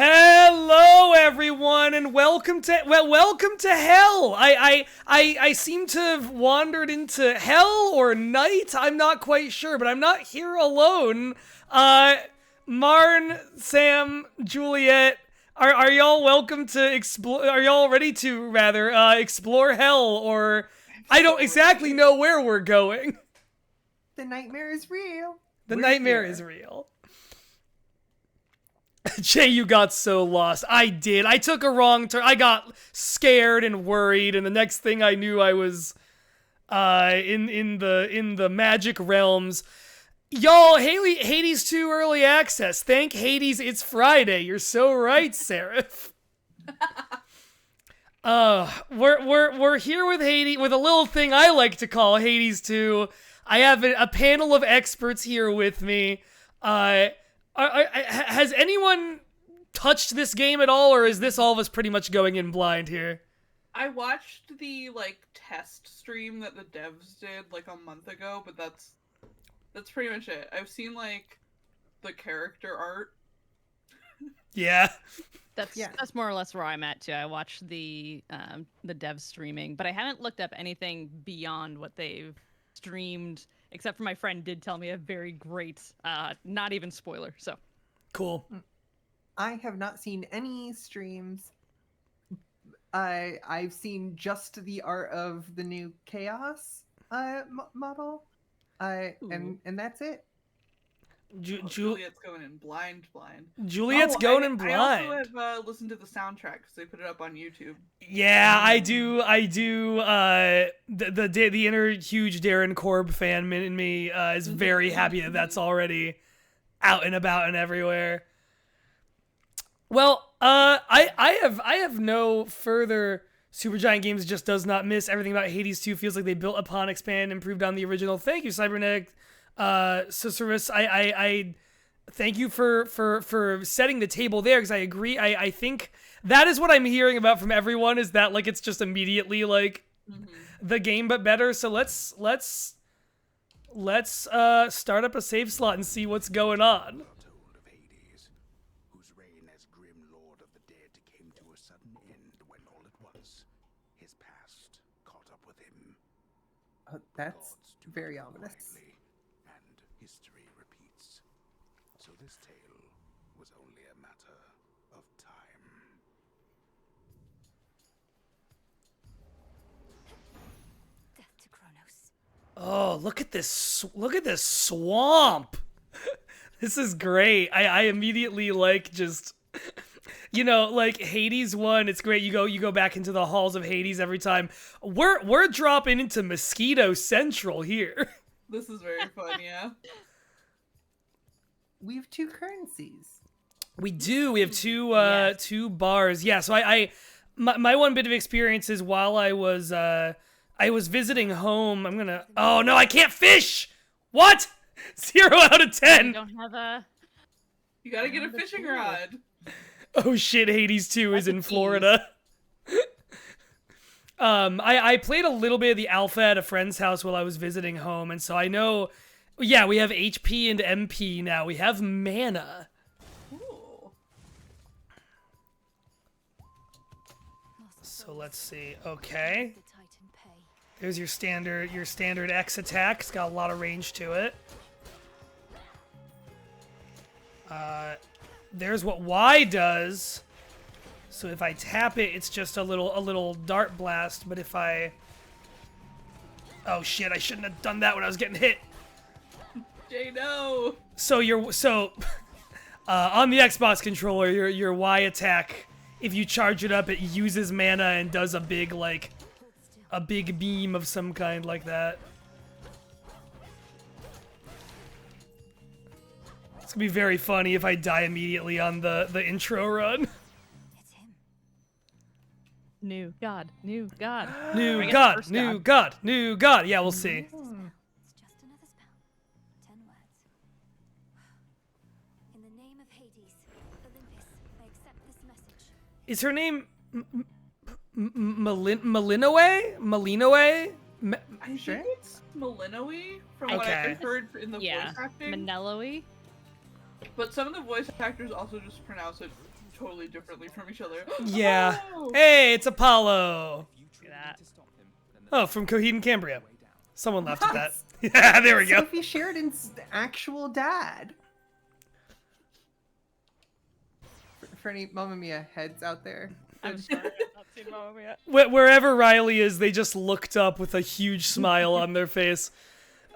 Hello, everyone, and welcome to hell. I seem to have wandered into hell or night. I'm not quite sure, but I'm not here alone. Marn, Sam, Juliet, are y'all welcome to explore? Are y'all ready to explore hell? Or I don't exactly know where we're going. The nightmare is real. The nightmare is real. Jay, you got so lost. I did. I took a wrong turn. I got scared and worried, and the next thing I knew, I was in the magic realms. Y'all, Hades 2 early access. Thank Hades, it's Friday. You're so right, Seraph. We're here with Hades with a little thing I like to call Hades 2. I have a panel of experts here with me. Has anyone touched this game at all, or is this all of us pretty much going in blind here? I watched the test stream that the devs did a month ago, but that's pretty much it. I've seen the character art. Yeah. That's more or less where I'm at too. I watched the dev streaming, but I haven't looked up anything beyond what they've streamed, except for my friend did tell me a very great, not even spoiler, so. Cool. I have not seen any streams. I've seen just the art of the new Chaos model, and that's it. Juliet's going in blind. Juliet's going in blind. I also have listened to the soundtrack because they put it up on YouTube. Yeah, I do. The inner huge Darren Korb fan in me is very happy that that's already out and about and everywhere. Well, I have no further. Supergiant Games just does not miss. Everything about Hades 2 feels like they built upon, expand, improved on the original. Thank you, Cybernetic. Cicerus, I thank you for setting the table there, because I agree. I think that is what I'm hearing about from everyone, is that it's just immediately the game but better. So let's start up a save slot and see what's going on. Whose reign as grim lord of the dead came to a sudden end when all at once his past caught up with him. That's very ominous. History repeats. So this tale was only a matter of time. Death to Kronos. Oh, look at this! Look at this swamp. This is great. I immediately just, Hades 1. It's great. You go back into the halls of Hades every time. We're dropping into Mosquito Central here. This is very fun, yeah. We have two currencies. We do. We have two bars. Yeah. So my one bit of experience is while I was visiting home. Oh no, I can't fish. What? 0 out of 10. You don't have a. You gotta get a fishing rod. Oh shit! Hades 2 is in Florida. I played a little bit of the alpha at a friend's house while I was visiting home, and so I know, yeah, we have HP and MP now. We have mana. Ooh. So let's see. Okay. There's your standard X attack. It's got a lot of range to it. There's what Y does. So if I tap it, it's just a little dart blast. But if I... Oh shit, I shouldn't have done that when I was getting hit. Jay, no. So on the Xbox controller, your Y attack, if you charge it up, it uses mana and does a big beam of some kind like that. It's gonna be very funny if I die immediately on the intro run. New God. New God. New God. New God. New God. Yeah, we'll see. It's just another spell. 10 words. In the name of Hades, Olympus, I accept this message. Is her name Malinoe? Malinoe? I think it's Malinoe, from what Okay. I've heard in the voice acting. Manelloe. But some of the voice actors also just pronounce it totally differently from each other. Yeah. Oh! Hey, it's Apollo. Look at that. Oh, from Coheed and Cambria. Someone laughed at that. Yeah, there we go. Sophie Sheridan's actual dad. For any Mamma Mia heads out there. I'm sorry, I've not seen Mamma Mia. Wherever Riley is, they just looked up with a huge smile on their face.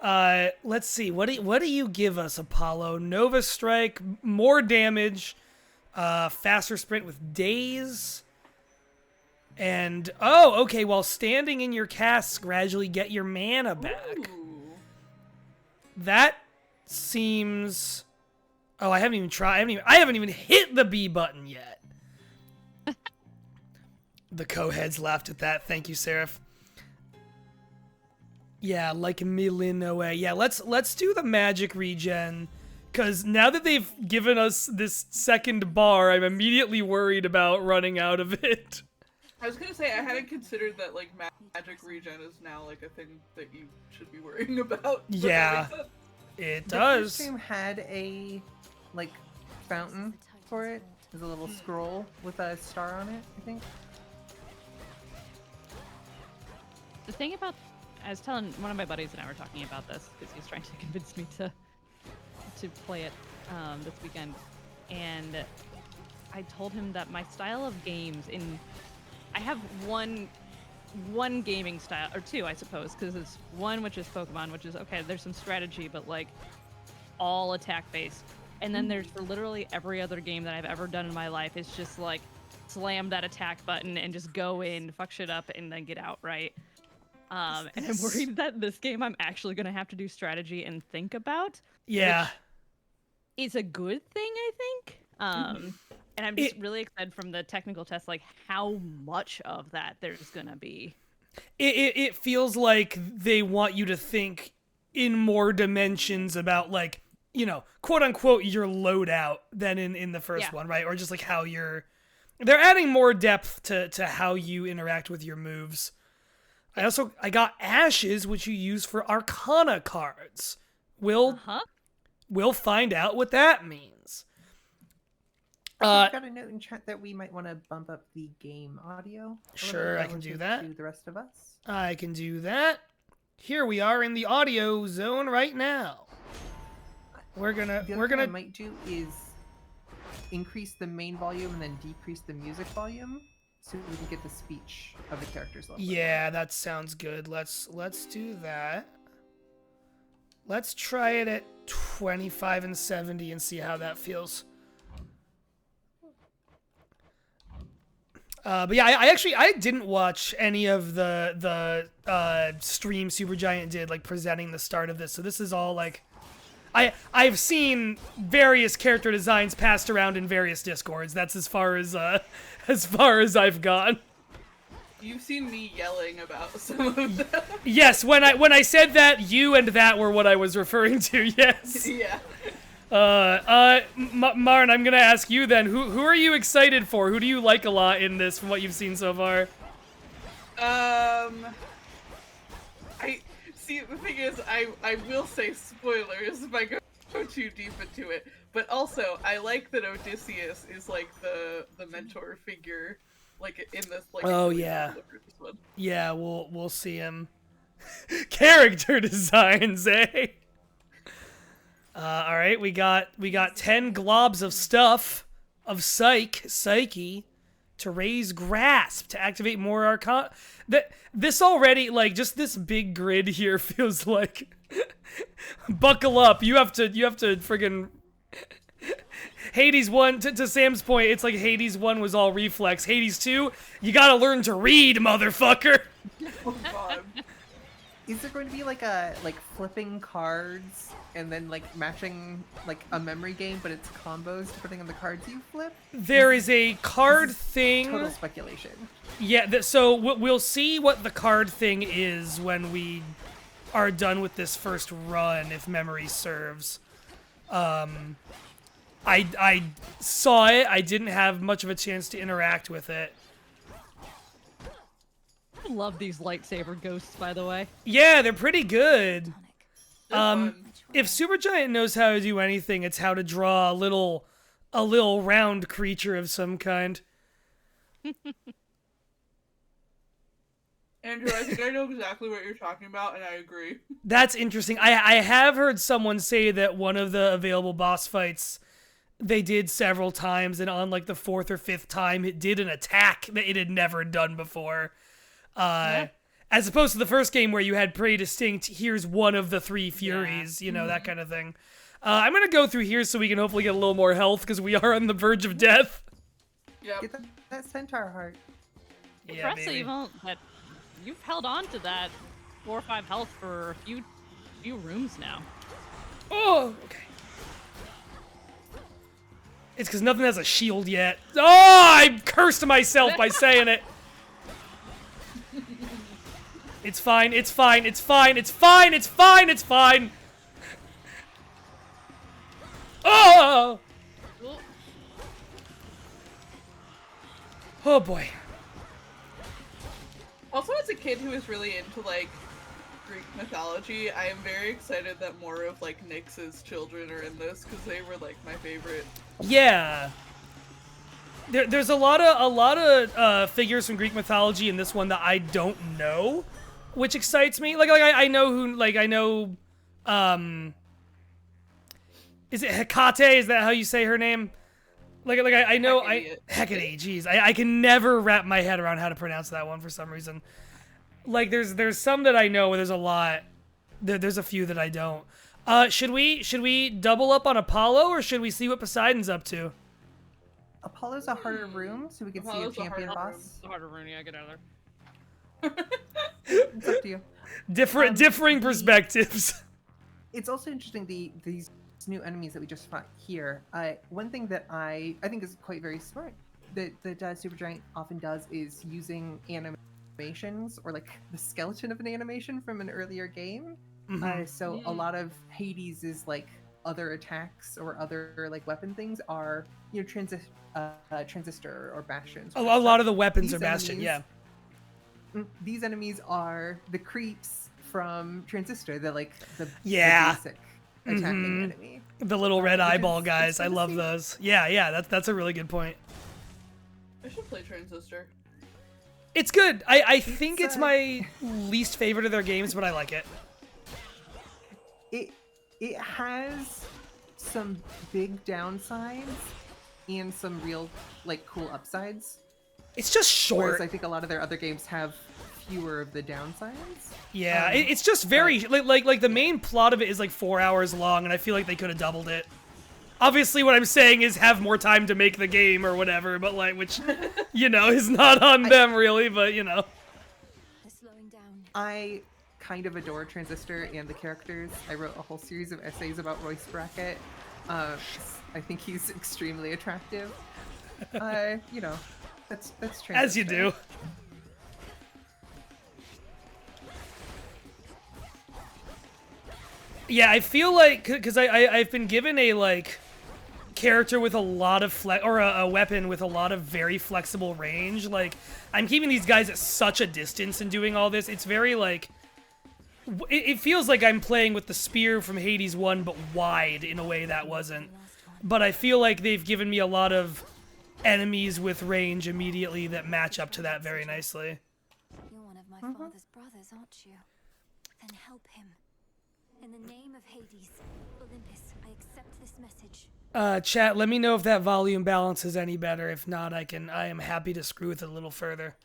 Let's see. What do you give us, Apollo? Nova Strike, more damage, faster sprint with daze, and okay. While standing in your casts, gradually get your mana back. Ooh. That seems. Oh, I haven't even tried. I haven't even hit the B button yet. The co-heads laughed at that. Thank you, Seraph. Yeah, like a million away. Yeah, let's do the magic regen, because now that they've given us this second bar, I'm immediately worried about running out of it. I was gonna say I hadn't considered that like magic regen is now like a thing that you should be worrying about. but that Yeah. makes sense. It The does. first game had a like fountain for it. There's a little scroll with a star on it, I think. The thing about, I was telling one of my buddies and I were talking about this because he was trying to convince me to play it this weekend, and I told him that my style of games I have one gaming style, or two, I suppose, because it's one which is Pokemon, which is okay. There's some strategy, but like all attack based, and then there's for literally every other game that I've ever done in my life, it's just like slam that attack button and just go in, fuck shit up, and then get out, right? And I'm worried that this game I'm actually gonna have to do strategy and think about. Yeah. It's a good thing, I think. And I'm just really excited from the technical test, like how much of that there's gonna be. It feels like they want you to think in more dimensions about, like, you know, quote unquote, your loadout than in the first one, right? Or just like how they're adding more depth to how you interact with your moves. I got Ashes, which you use for Arcana cards. We'll find out what that means. I've got a note in chat that we might want to bump up the game audio. Sure, I can do that. To the rest of us. I can do that. Here we are in the audio zone right now. We're The other thing I gonna might do is increase the main volume and then decrease the music volume, so we can get the speech of the characters level. Yeah, that sounds good. Let's do that. Let's try it at 25 and 70 and see how that feels. But yeah, I didn't watch any of the stream Supergiant did, like presenting the start of this. So this is all like, I've seen various character designs passed around in various Discords. That's as far as I've gone. You've seen me yelling about some of them. Yes, when I said that, you and that were what I was referring to. Yes. Yeah. Marn, I'm gonna ask you then. Who are you excited for? Who do you like a lot in this from what you've seen so far? I see. The thing is, I will say spoilers if I go too deep into it. But also, I like that Odysseus is like the mentor figure, like in this. Like, Oh, really yeah. look at this one. Yeah, we'll see him. Character designs, eh? All right, we got 10 globs of stuff of psyche to raise grasp to activate more arcana. This already, like, just this big grid here feels like buckle up. You have to friggin' Hades 1, to Sam's point, it's like Hades 1 was all reflex. Hades 2, you gotta learn to read, motherfucker. Oh god. Is there going to be like flipping cards and then like matching like a memory game, but it's combos depending on the cards you flip? There is a card thing. Total speculation. Yeah, so we'll see what the card thing is when we are done with this first run, if memory serves. I saw it. I didn't have much of a chance to interact with it. I love these lightsaber ghosts, by the way. Yeah, they're pretty good. This one. If Supergiant knows how to do anything, it's how to draw little a little round creature of some kind. Andrew, I think I know exactly what you're talking about, and I agree. That's interesting. I have heard someone say that one of the available boss fights they did several times, and on like the 4th or 5th time, it did an attack that it had never done before. As opposed to the first game where you had pretty distinct, here's one of the 3 Furies, that kind of thing. I'm going to go through here so we can hopefully get a little more health, because we are on the verge of death. Yep. Get that centaur heart. Yeah, Impressive, baby. that you've held on to that 4 or 5 health for a few rooms now. Oh, okay. It's because nothing has a shield yet. Oh, I cursed myself by saying it. It's fine, it's fine, it's fine, it's fine, it's fine, it's fine. Oh! Oh boy. Also, as a kid who was really into, like, Greek mythology, I am very excited that more of, like, Nyx's children are in this, because they were, like, my favorite. Yeah. There's a lot of figures from Greek mythology in this one that I don't know, which excites me. I know is it Hecate? Is that how you say her name? I know Hecate. Jeez, I can never wrap my head around how to pronounce that one for some reason. There's some that I know, where there's a lot. There's a few that I don't. Should we double up on Apollo, or should we see what Poseidon's up to? Apollo's a harder room, so we can Apollo's see a a champion harder boss. The harder rune, yeah, get out of there. It's up to you. Differing perspectives. It's also interesting these new enemies that we just fought here. One thing that I think is quite very smart that Supergiant often does is using animations, or like the skeleton of an animation from an earlier game. So a lot of Hades is like other attacks or other like weapon things are transistor or bastions. A lot of the weapons These are bastion. enemies- Yeah. These enemies are the creeps from Transistor. They're like the basic attacking enemy. The little red Which is- eyeball it's guys. I fun to love see. those. Yeah. That's a really good point. I should play Transistor. It's good. I think it's It's, my least favorite of their games, but I like it. It has some big downsides and some real like cool upsides. It's just short. Whereas I think a lot of their other games have fewer of the downsides. Yeah, it's just very like the main plot of it is like 4 hours long, and I feel like they could have doubled it. Obviously, what I'm saying is have more time to make the game or whatever, but which is not on them really, but They're slowing down. I kind of adore Transistor and the characters. I wrote a whole series of essays about Royce Brackett. I think he's extremely attractive. That's Transistor. as you do. Yeah, I feel like because I've been given a character with a lot of a weapon with a lot of very flexible range. I'm keeping these guys at such a distance and doing all this. It's very it feels like I'm playing with the spear from Hades 1, but wide in a way that wasn't. But I feel like they've given me a lot of enemies with range immediately that match up to that very nicely. You're one of my father's brothers, aren't you? Then help him. In the name of Hades, Olympus, I accept this message. Chat, let me know if that volume balance is any better. If not, I am happy to screw with it a little further.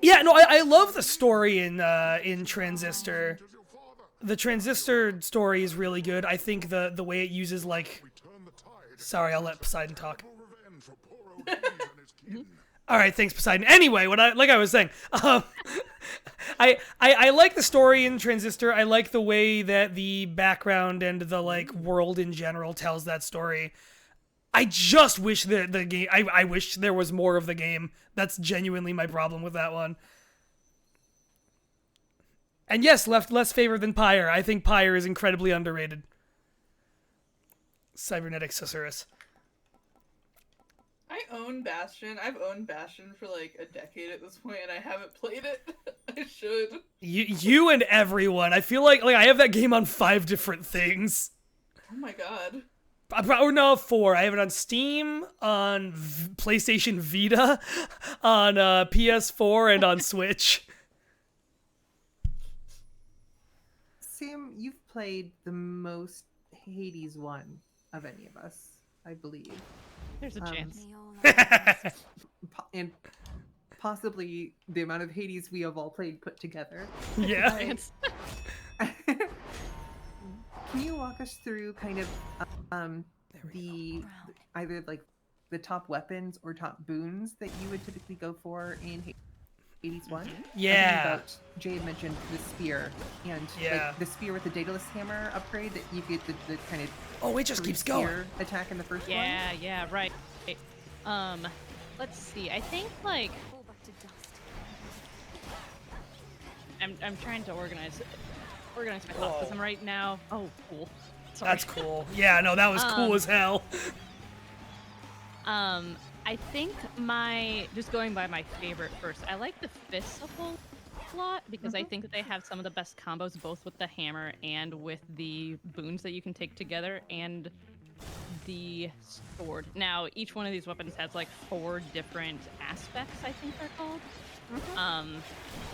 Yeah, no, I love the story in Transistor. The Transistor story is really good. I think the way it uses sorry, I'll let Poseidon talk. All right, thanks, Poseidon. Anyway, I was saying, I like the story in Transistor. I like the way that the background and the world in general tells that story. I just wish that the game. I wish there was more of the game. That's genuinely my problem with that one. And yes, less favored than Pyre. I think Pyre is incredibly underrated. Cybernetic Susurrus. I own Bastion. I've owned Bastion for a decade at this point, and I haven't played it. I should. You and everyone. I feel like I have that game on 5 different things. Oh my god. Or no, 4. I have it on Steam, on PlayStation Vita, on PS4, and on Switch. Sam, you've played the most Hades one of any of us, I believe. There's a chance. May all our lives And possibly the amount of Hades we have all played put together. Yeah. Chance. Can you walk us through kind of the Brown. either like the top weapons or top boons that you would typically go for in Hades 1? Yeah. Jay had mentioned the spear and Yeah. like the spear with the Daedalus hammer upgrade that you get the kind of Oh, it just keeps going. spear attack in the first one. Yeah, right. Let's see. I think like Fall back to dust. I'm trying to organize my thoughts because I'm right now. Oh, cool. Sorry. That's cool. Yeah, no, that was cool as hell. I think just going by my favorite first, I like the fists a whole lot because I think that they have some of the best combos both with the hammer and with the boons that you can take together and the sword. Now, each one of these weapons has like 4 different aspects, I think they're called.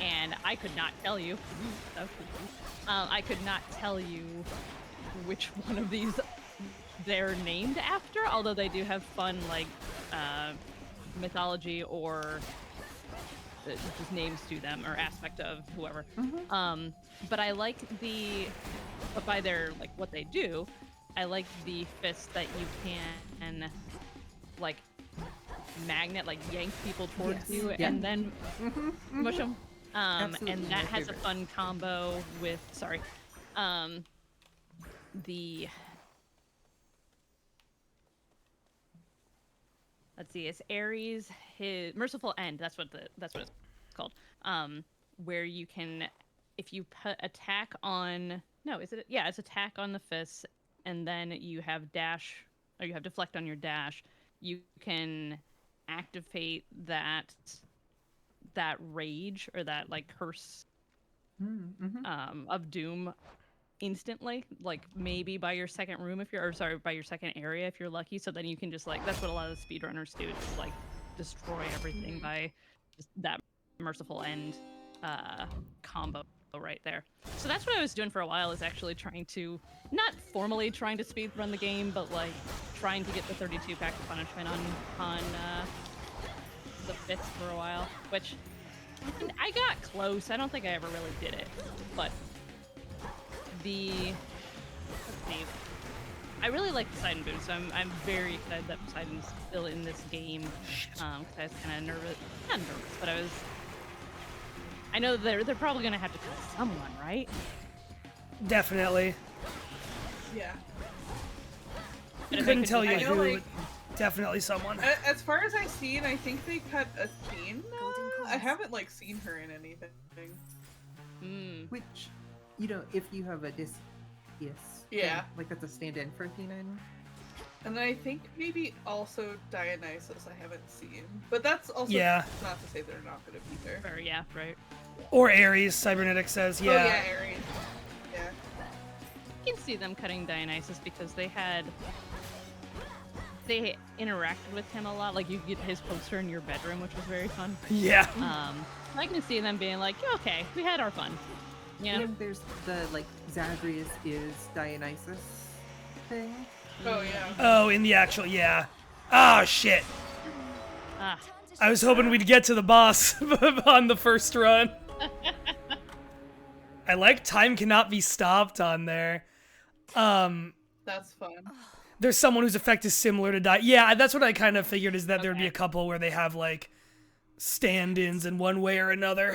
And I could not tell you. I could not tell you which one of these they're named after, although they do have fun like mythology or just names to them or aspect of whoever. But I like but by their like what they do, I like the fist that you can like magnet, like yank people towards you and then mush them. And Absolutely that my has a favorite. fun combo with let's see, it's Ares, his Merciful End. That's what it's called. Where you can, if you put attack on, no, is it? Yeah, it's attack on the fists, and then you have dash, or you have deflect on your dash. You can activate that rage or that like curse of doom instantly, like maybe by your second room by your second area if you're lucky. So then you can just like, that's what a lot of the speedrunners do, just like destroy everything by just that Merciful End combo right there. So that's what I was doing for a while, is actually not formally trying to speedrun the game, but like trying to get the 32 pack of punishment on the 5th for a while, which I got close. I don't think I ever really did it, but let's see. I really like Poseidon Boon, so I'm very excited that Poseidon's still in this game. Because I was kind of nervous. Not nervous, but I know they're probably gonna have to kill someone, right? Definitely. Yeah. But if I Couldn't could tell just- you I know, who. like- Definitely someone. As far as I've seen, I think they cut Athena. Golden I coins. haven't like seen her in anything. Which, if you have a yes. Yeah. Like that's a stand-in for Athena. And I think maybe also Dionysus I haven't seen. But that's also not to say they're not going to be there. Or, yeah, right. Or Ares, Cybernetic says. Yeah. Oh yeah, Ares. Yeah. You can see them cutting Dionysus because they interacted with him a lot. Like you get his poster in your bedroom, which was very fun. Yeah. I can see them being like, okay, we had our fun. Yeah. And there's the like Zagreus is Dionysus thing. Oh yeah. Oh, in the actual, yeah. Oh, shit. Ah, I was hoping we'd get to the boss on the first run. I like time cannot be stopped on there. That's fun. There's someone whose effect is similar to die. Yeah, that's what I kind of figured, is that there'd be a couple where they have like stand-ins in one way or another.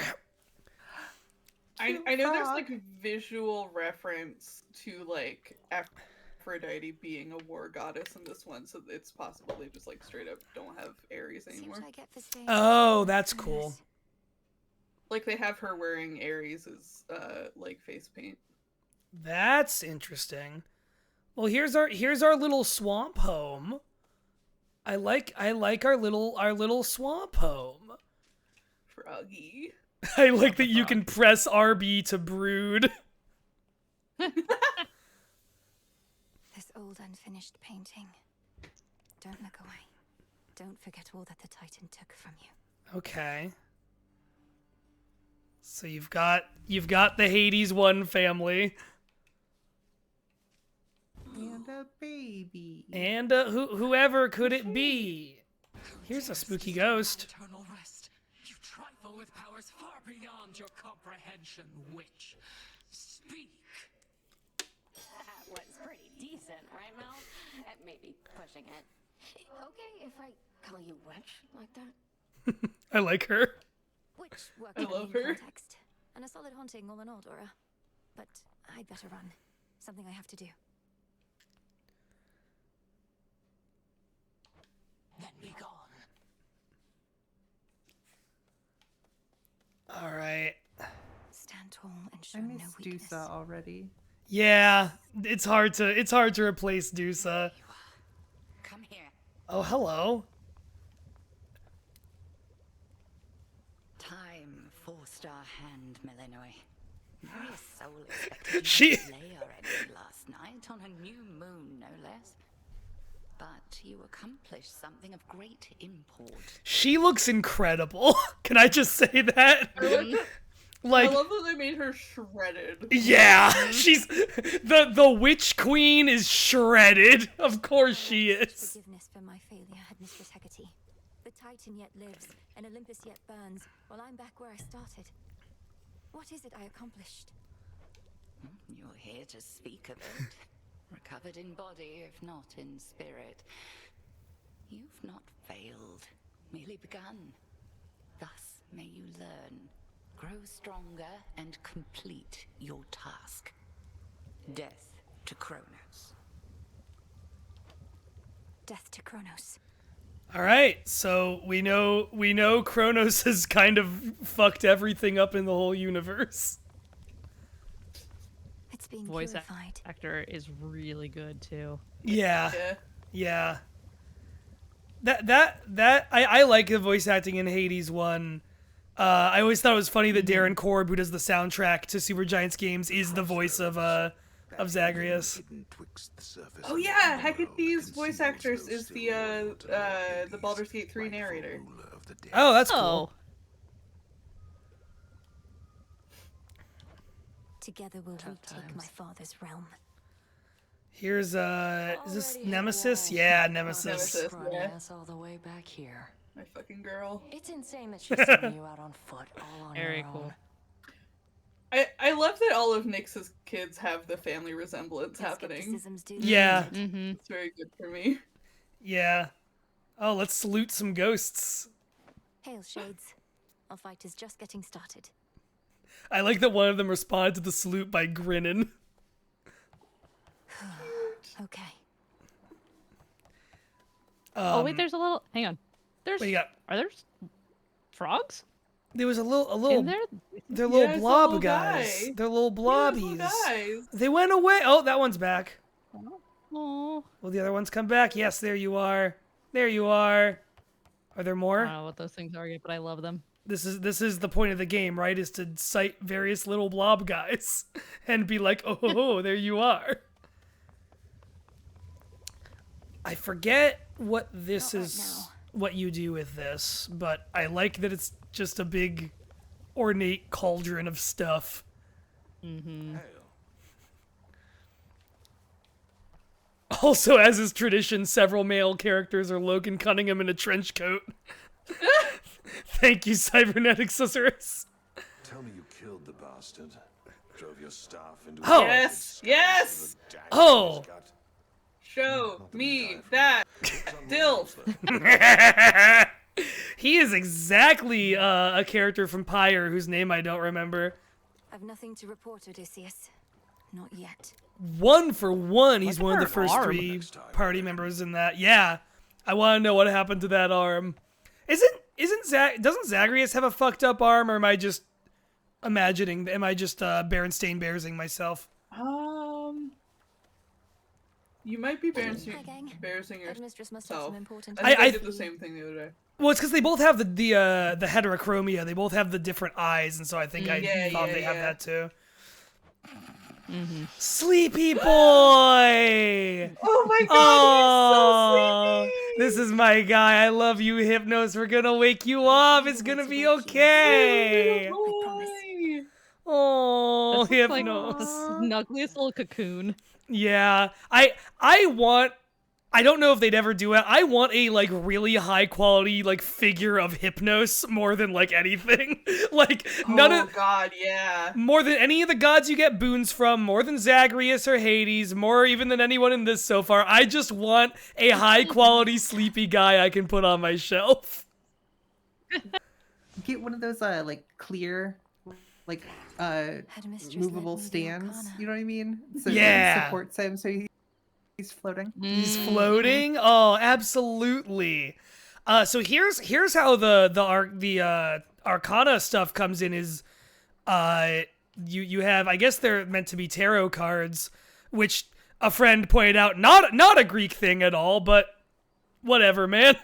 I know there's like a visual reference to like Aphrodite being a war goddess in this one, so it's possible they just like straight up don't have Ares See anymore. what I get for staying. Oh, that's cool. Like they have her wearing Ares's like face paint. That's interesting. Well, here's our little swamp home. I like our little swamp home. Froggy. I like that you can press RB to brood. This old unfinished painting. Don't look away. Don't forget all that the Titan took from you. Okay. So you've got the Hades 1 family. And a baby. And whoever could it be? Here's a spooky ghost. Eternal rest. You trifle with powers far beyond your comprehension, witch. Speak. That was pretty decent, right, Mel? Maybe pushing it. Okay, if I call you witch like that? I like her. Which worked I in a love new her. context. And a solid haunting all in all, Dora. But I'd better run. Something I have to do. Then be gone. All right. Stand tall and show I no miss weakness. Dusa already. Yeah, it's hard to replace Dusa. Come here. Oh, hello. Time forced our hand, Millenoi. Very soul expected She- you to lay already last night on a new moon, no less. But you accomplished something of great import. She looks incredible. Can I just say that? Like, I love that they made her shredded. yeah, she's the witch queen is shredded. Of course she is. Forgiveness for my failure, Headmistress Hecate. The Titan yet lives, and Olympus yet burns, while I'm back where I started. What is it I accomplished? You're here to speak of it. Recovered in body, if not in spirit. You've not failed, merely begun. Thus may you learn, grow stronger, and complete your task. Death to Kronos. Death to Kronos. All right, so we know Kronos has kind of fucked everything up in the whole universe. It's being Voice purified. actor is really good too. Yeah, Yeah. yeah. That I like the voice acting in Hades 1. I always thought it was funny that Darren Korb, who does the soundtrack to Supergiant's games, is the voice of Zagreus. Hidden twixt the surface Oh and yeah, the Hecate's world, voice conceals actress those is still the Baldur's Gate 3 narrator. ruler of the dead. Oh, that's Oh, cool. Together we'll retake my father's realm. Here's is this Already Nemesis? had Yeah, walls. Nemesis. Nemesis. Brought Yeah. ass all the way back here. My fucking girl. It's insane that she's sending you out on foot all on very your cool. own. I love that all of Nyx's kids have the family resemblance Your happening. skepticisms do Yeah. lead. Mm-hmm. It's very good for me. Yeah. Oh, let's salute some ghosts. Hail, Shades. Our fight is just getting started. I like that one of them responded to the salute by grinning. Okay. Oh wait, there's a little. Hang on. There's. What do you got? Are there frogs There was a little in there? they're little Yeah, it's a blob little guys. guy. They're little blobbies. Guys. They went away. Oh, that one's back. Oh. Will the other ones come back? Yes, there you are. There you are. Are there I more? don't know what those things are yet, but I love them. This is the point of the game, right? Is to cite various little blob guys and be like, oh, there you are. I forget what this Not right is, now. what you do with this, but I like that it's just a big, ornate cauldron of stuff. Mm-hmm. Also, as is tradition, several male characters are Logan Cunningham in a trench coat. Thank you, Cybernetics Osiris. Tell me you killed the bastard. Drove your staff into Oh. Yes, yes! Oh. Show me that dilf. He is exactly a character from Pyre whose name I don't remember. I've nothing to report, Odysseus. Not yet. 1 for 1, he's Look one of at the her first arm. 3 party members in that. Yeah, I want to know what happened to that arm. Doesn't Zagreus have a fucked up arm, or am I just imagining? Am I just Berenstain Bearsing myself? You might be Hi, gang. embarrassing yourself. Headmistress must have some important. I think I I- did the same thing the other day. Well, it's because they both have the heterochromia. They both have the different eyes, and so I think I Yeah, thought yeah, they have yeah. that too. Sleepy boy. Oh my god, Oh, he's so sleepy. this is my guy. I love you, Hypnos. We're gonna wake you up. It's gonna be okay. Boy. Oh, This looks like Hypnos. the snuggliest little cocoon. Yeah, I don't know if they'd ever do it. I want a like really high quality like figure of Hypnos more than like anything. Like Oh god, yeah. more than any of the gods you get boons from, more than Zagreus or Hades, more even than anyone in this so far. I just want a high quality sleepy guy I can put on my shelf. Get one of those like clear, like movable stands. You know what I mean? So Yeah. it supports him, so he's floating. He's floating. Oh, absolutely. So here's how the Arcana stuff comes in is, you have, I guess they're meant to be tarot cards, which a friend pointed out not a Greek thing at all, but whatever, man.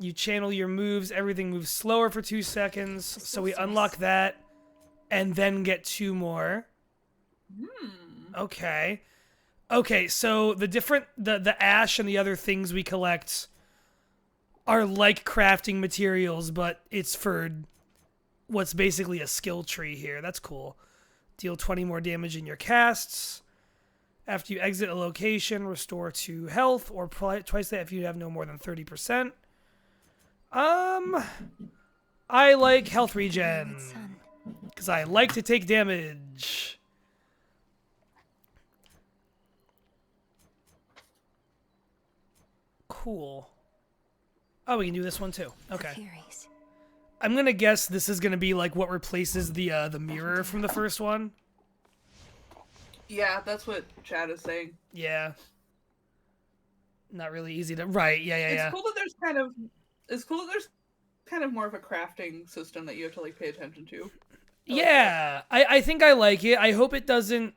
You channel your moves. Everything moves slower for 2 seconds. So we unlock that, and then get 2 more. Okay. Okay, so the ash and the other things we collect are like crafting materials, but it's for what's basically a skill tree here. That's cool. Deal 20 more damage in your casts. After you exit a location, restore 2 health, or twice that if you have no more than 30%. I like health regen, because I like to take damage. Cool. Oh, we can do this one too. Okay. I'm gonna guess this is gonna be like what replaces the mirror from the first one. Yeah, that's what Chad is saying. Yeah. Not really easy to right. Yeah. It's cool that there's kind of more of a crafting system that you have to like pay attention to. Yeah, I think I like it. I hope it doesn't.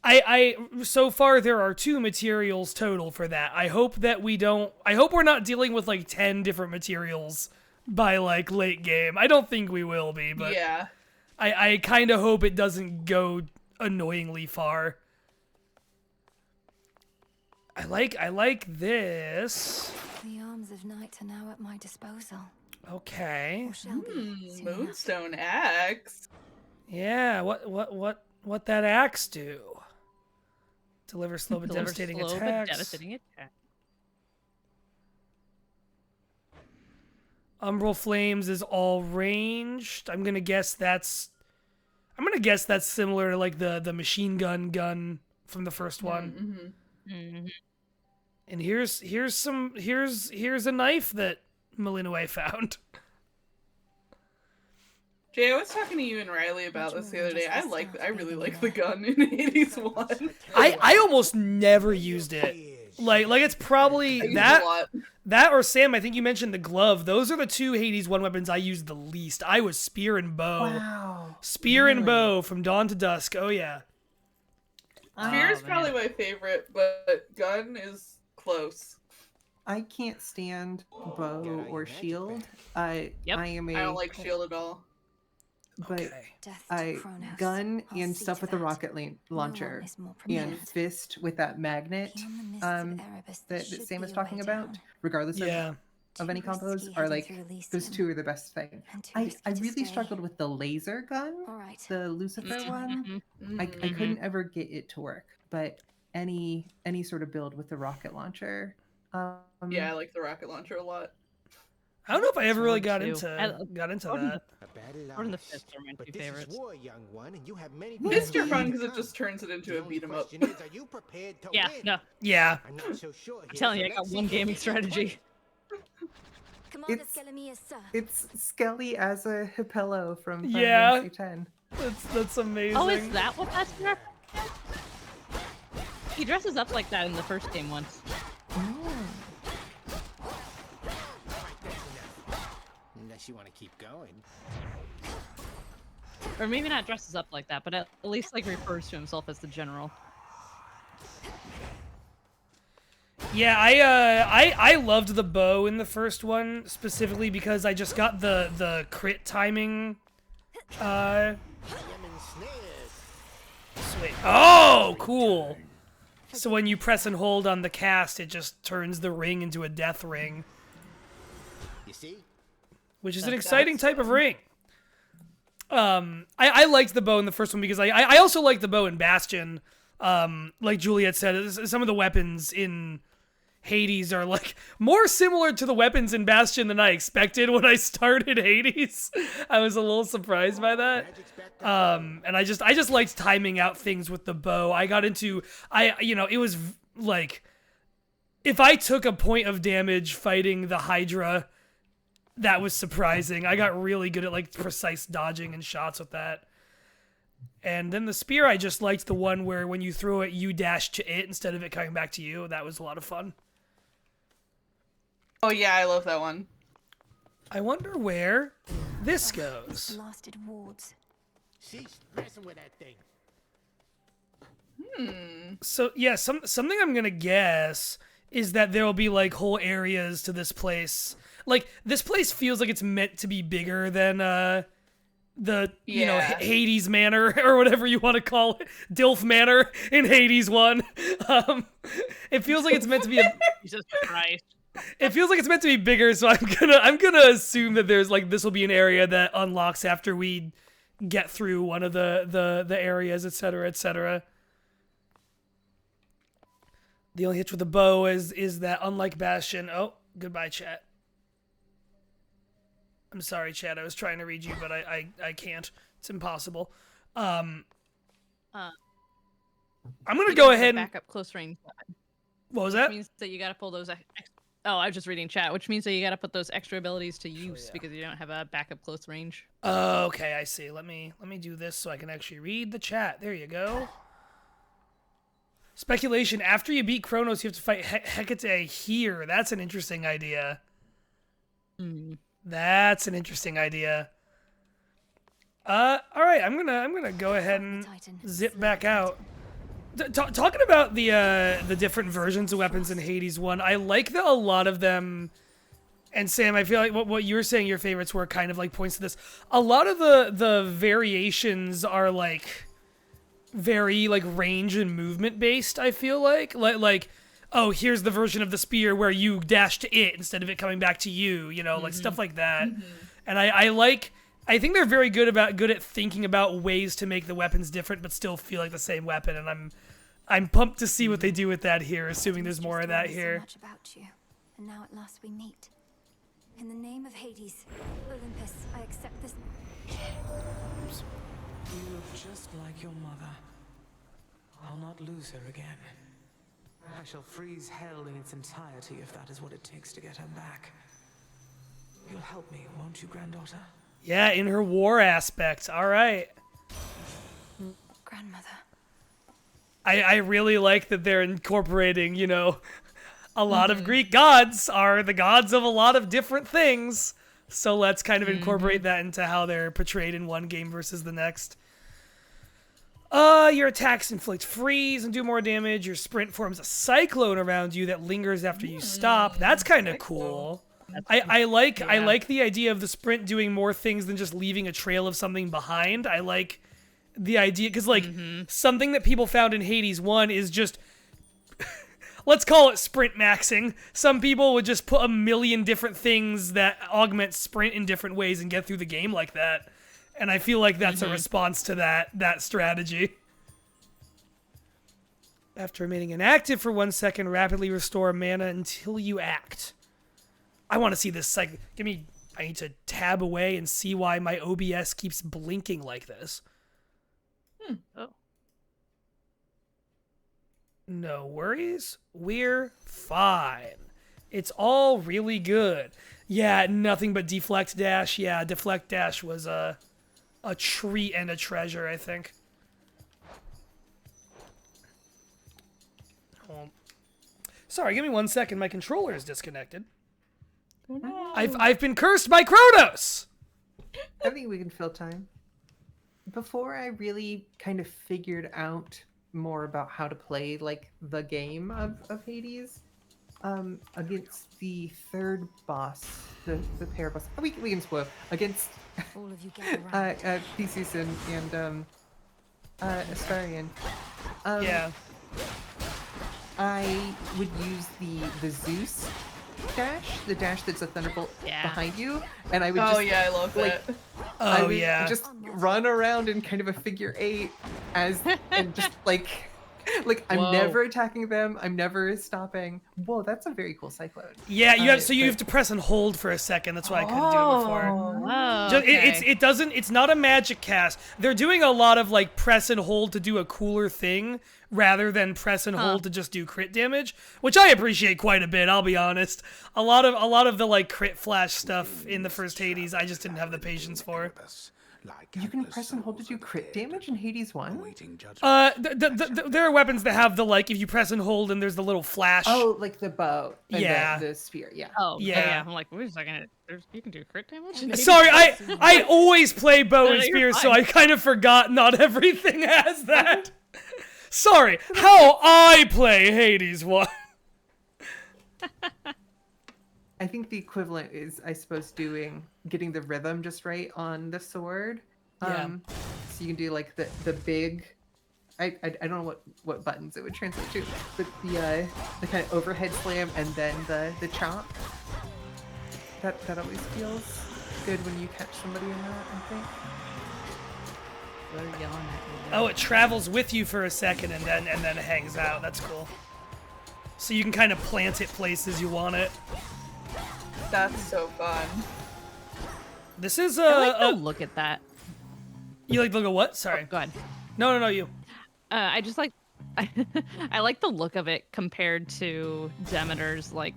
I so far there are 2 materials total for that. I hope that we don't. I hope we're not dealing with like 10 different materials by like late game. I don't think we will be, but yeah, I kind of hope it doesn't go annoyingly far. I like this. The arms of night are now at my disposal. Okay. Or shall be soon enough. Moonstone axe. Yeah. What that axe do? Deliver slow but devastating attacks. Umbral Flames is all ranged. I'm gonna guess that's similar to like the machine gun from the first one. And here's a knife that Malinoway found. Jay, I was talking to you and Riley about this the other day. I really like the gun in Hades 1. I almost never used it. Like it's probably that or Sam, I think you mentioned the glove. Those are the 2 Hades 1 weapons I used the least. I was spear and bow. Wow. Spear and bow from dawn to dusk. Oh yeah. Spear is probably my favorite, but gun is close. I can't stand bow or shield. I don't like shield at all. But gun and stuff with the rocket launcher and fist with that magnet that Sam is talking about, regardless of any combos, are like those 2 are the best thing. I really struggled with the laser gun, the Lucifer one. I couldn't ever get it to work, but any sort of build with the rocket launcher. Yeah, I like the rocket launcher a lot. I don't know if I ever really got into that. Or in the fist are my 2 favorites. Fists are fun because it just turns it into a beat 'em up. Yeah, no. Yeah. I'm telling you, I got one gaming strategy. It's Skelly as a Hipello from Final Fantasy 10. That's amazing. Oh, is that what that's for? He dresses up like that in the first game once. Unless you want to keep going. Or maybe not dresses up like that, but at least like refers to himself as the general. Yeah, I loved the bow in the first one specifically because I just got the crit timing Wait. Oh, cool. So when you press and hold on the cast, it just turns the ring into a death ring. You see? Which is an exciting type of ring. I liked the bow in the first one because I also liked the bow in Bastion. Like Juliet said, some of the weapons in Hades are like more similar to the weapons in Bastion than I expected when I started Hades. I was a little surprised by that. And I just liked timing out things with the bow. I got into it was like if I took a point of damage fighting the Hydra, that was surprising. I got really good at like precise dodging and shots with that. And then the spear, I just liked the one where when you throw it, you dash to it instead of it coming back to you. That was a lot of fun. Oh yeah, I love that one. I wonder where this goes. Blasted wards. She's messing with that thing. So yeah, something I'm gonna guess is that there will be like whole areas to this place. Like this place feels like it's meant to be bigger than the Hades Manor or whatever you want to call it, Dilf Manor in Hades 1. It feels like it's meant to be Jesus Christ. It feels like it's meant to be bigger, so I'm gonna assume that there's like this will be an area that unlocks after we get through one of the areas, etc., etc. The only hitch with the bow is that unlike Bastion. Oh, goodbye, chat. I'm sorry, chat. I was trying to read you, but I can't. It's impossible. I'm gonna go ahead and back up close range. What was that? Which means that you gotta pull those. Oh, I was just reading chat, which means that you gotta put those extra abilities to use because you don't have a backup close range. Oh, okay, I see. Let me do this so I can actually read the chat. There you go. Speculation: after you beat Kronos, you have to fight Hecate here. That's an interesting idea. That's an interesting idea. All right, I'm gonna go ahead and zip back out. Talking about the different versions of weapons in Hades 1, I like that a lot of them, and Sam, I feel like what you were saying your favorites were kind of like points to this. A lot of the variations are like very like range and movement based, I feel like oh, here's the version of the spear where you dash to it instead of it coming back to you, like stuff like that. And I think they're very good at thinking about ways to make the weapons different but still feel like the same weapon, and I'm pumped to see what they do with that here, assuming there's more of that here. So much about you, and now at last we meet. In the name of Hades, Olympus, I accept this. You look just like your mother. I'll not lose her again. I shall freeze hell in its entirety if that is what it takes to get her back. You'll help me, won't you, granddaughter? Yeah, in her war aspect. All right. Grandmother. I really like that they're incorporating, a lot of Greek gods are the gods of a lot of different things. So let's kind of incorporate that into how they're portrayed in one game versus the next. Your attacks inflict freeze and do more damage. Your sprint forms a cyclone around you that lingers after you stop. That's kind of cool. I like the idea of the sprint doing more things than just leaving a trail of something behind. I like the idea because something that people found in Hades 1 is just let's call it sprint maxing. Some people would just put a million different things that augment sprint in different ways and get through the game like that. And I feel like that's a response to that strategy. After remaining inactive for 1 second, rapidly restore mana until you act. I want to see this I need to tab away and see why my OBS keeps blinking like this. Oh. No worries. We're fine. It's all really good. Yeah, nothing but deflect dash. Yeah, deflect dash was a treat and a treasure, I think. Sorry, give me 1 second. My controller is disconnected. I've been cursed by Kronos! I think we can fill time. Before I really kind of figured out more about how to play like the game of Hades, against the third boss, the pair boss, we can spoil against All of you gather around. Theseus and Astarion. Yeah. I would use the Zeus dash, the dash that's a thunderbolt behind you, and I would Oh just yeah, I love like, that. I Oh would yeah. just run around in kind of a figure 8 and just like I'm Whoa. never attacking them. I'm never stopping. Whoa, that's a very cool cyclone. Yeah, you have you but- have to press and hold for a second. That's why I couldn't do it before. Oh, It's not a magic cast. They're doing a lot of like press and hold to do a cooler thing rather than press and hold to just do crit damage, which I appreciate quite a bit. I'll be honest. A lot of the like crit flash stuff in the first Hades, I just didn't have the patience for. You can press and hold to do crit damage in Hades 1? There are weapons that have the like if you press and hold and there's the little flash. Oh, like the bow and Yeah. the spear, yeah. Oh, Yeah. yeah. I'm like, wait a second. You can do crit damage? Sorry, I always play bow No, and no, spear, you're so fine. I kind of forgot not everything has that. Sorry, how I play Hades 1. I think the equivalent is, I suppose, getting the rhythm just right on the sword. Yeah. So you can do like the big, I don't know what buttons it would translate to, but the kind of overhead slam and then the chop. That always feels good when you catch somebody in that, I think. They're yelling at me. Oh, it travels with you for a second and then hangs out. That's cool. So you can kind of plant it places you want it. That's so fun. This is I like to look at that. You like to look at what? Sorry. Go ahead. No, you. I just like I like the look of it compared to Demeter's like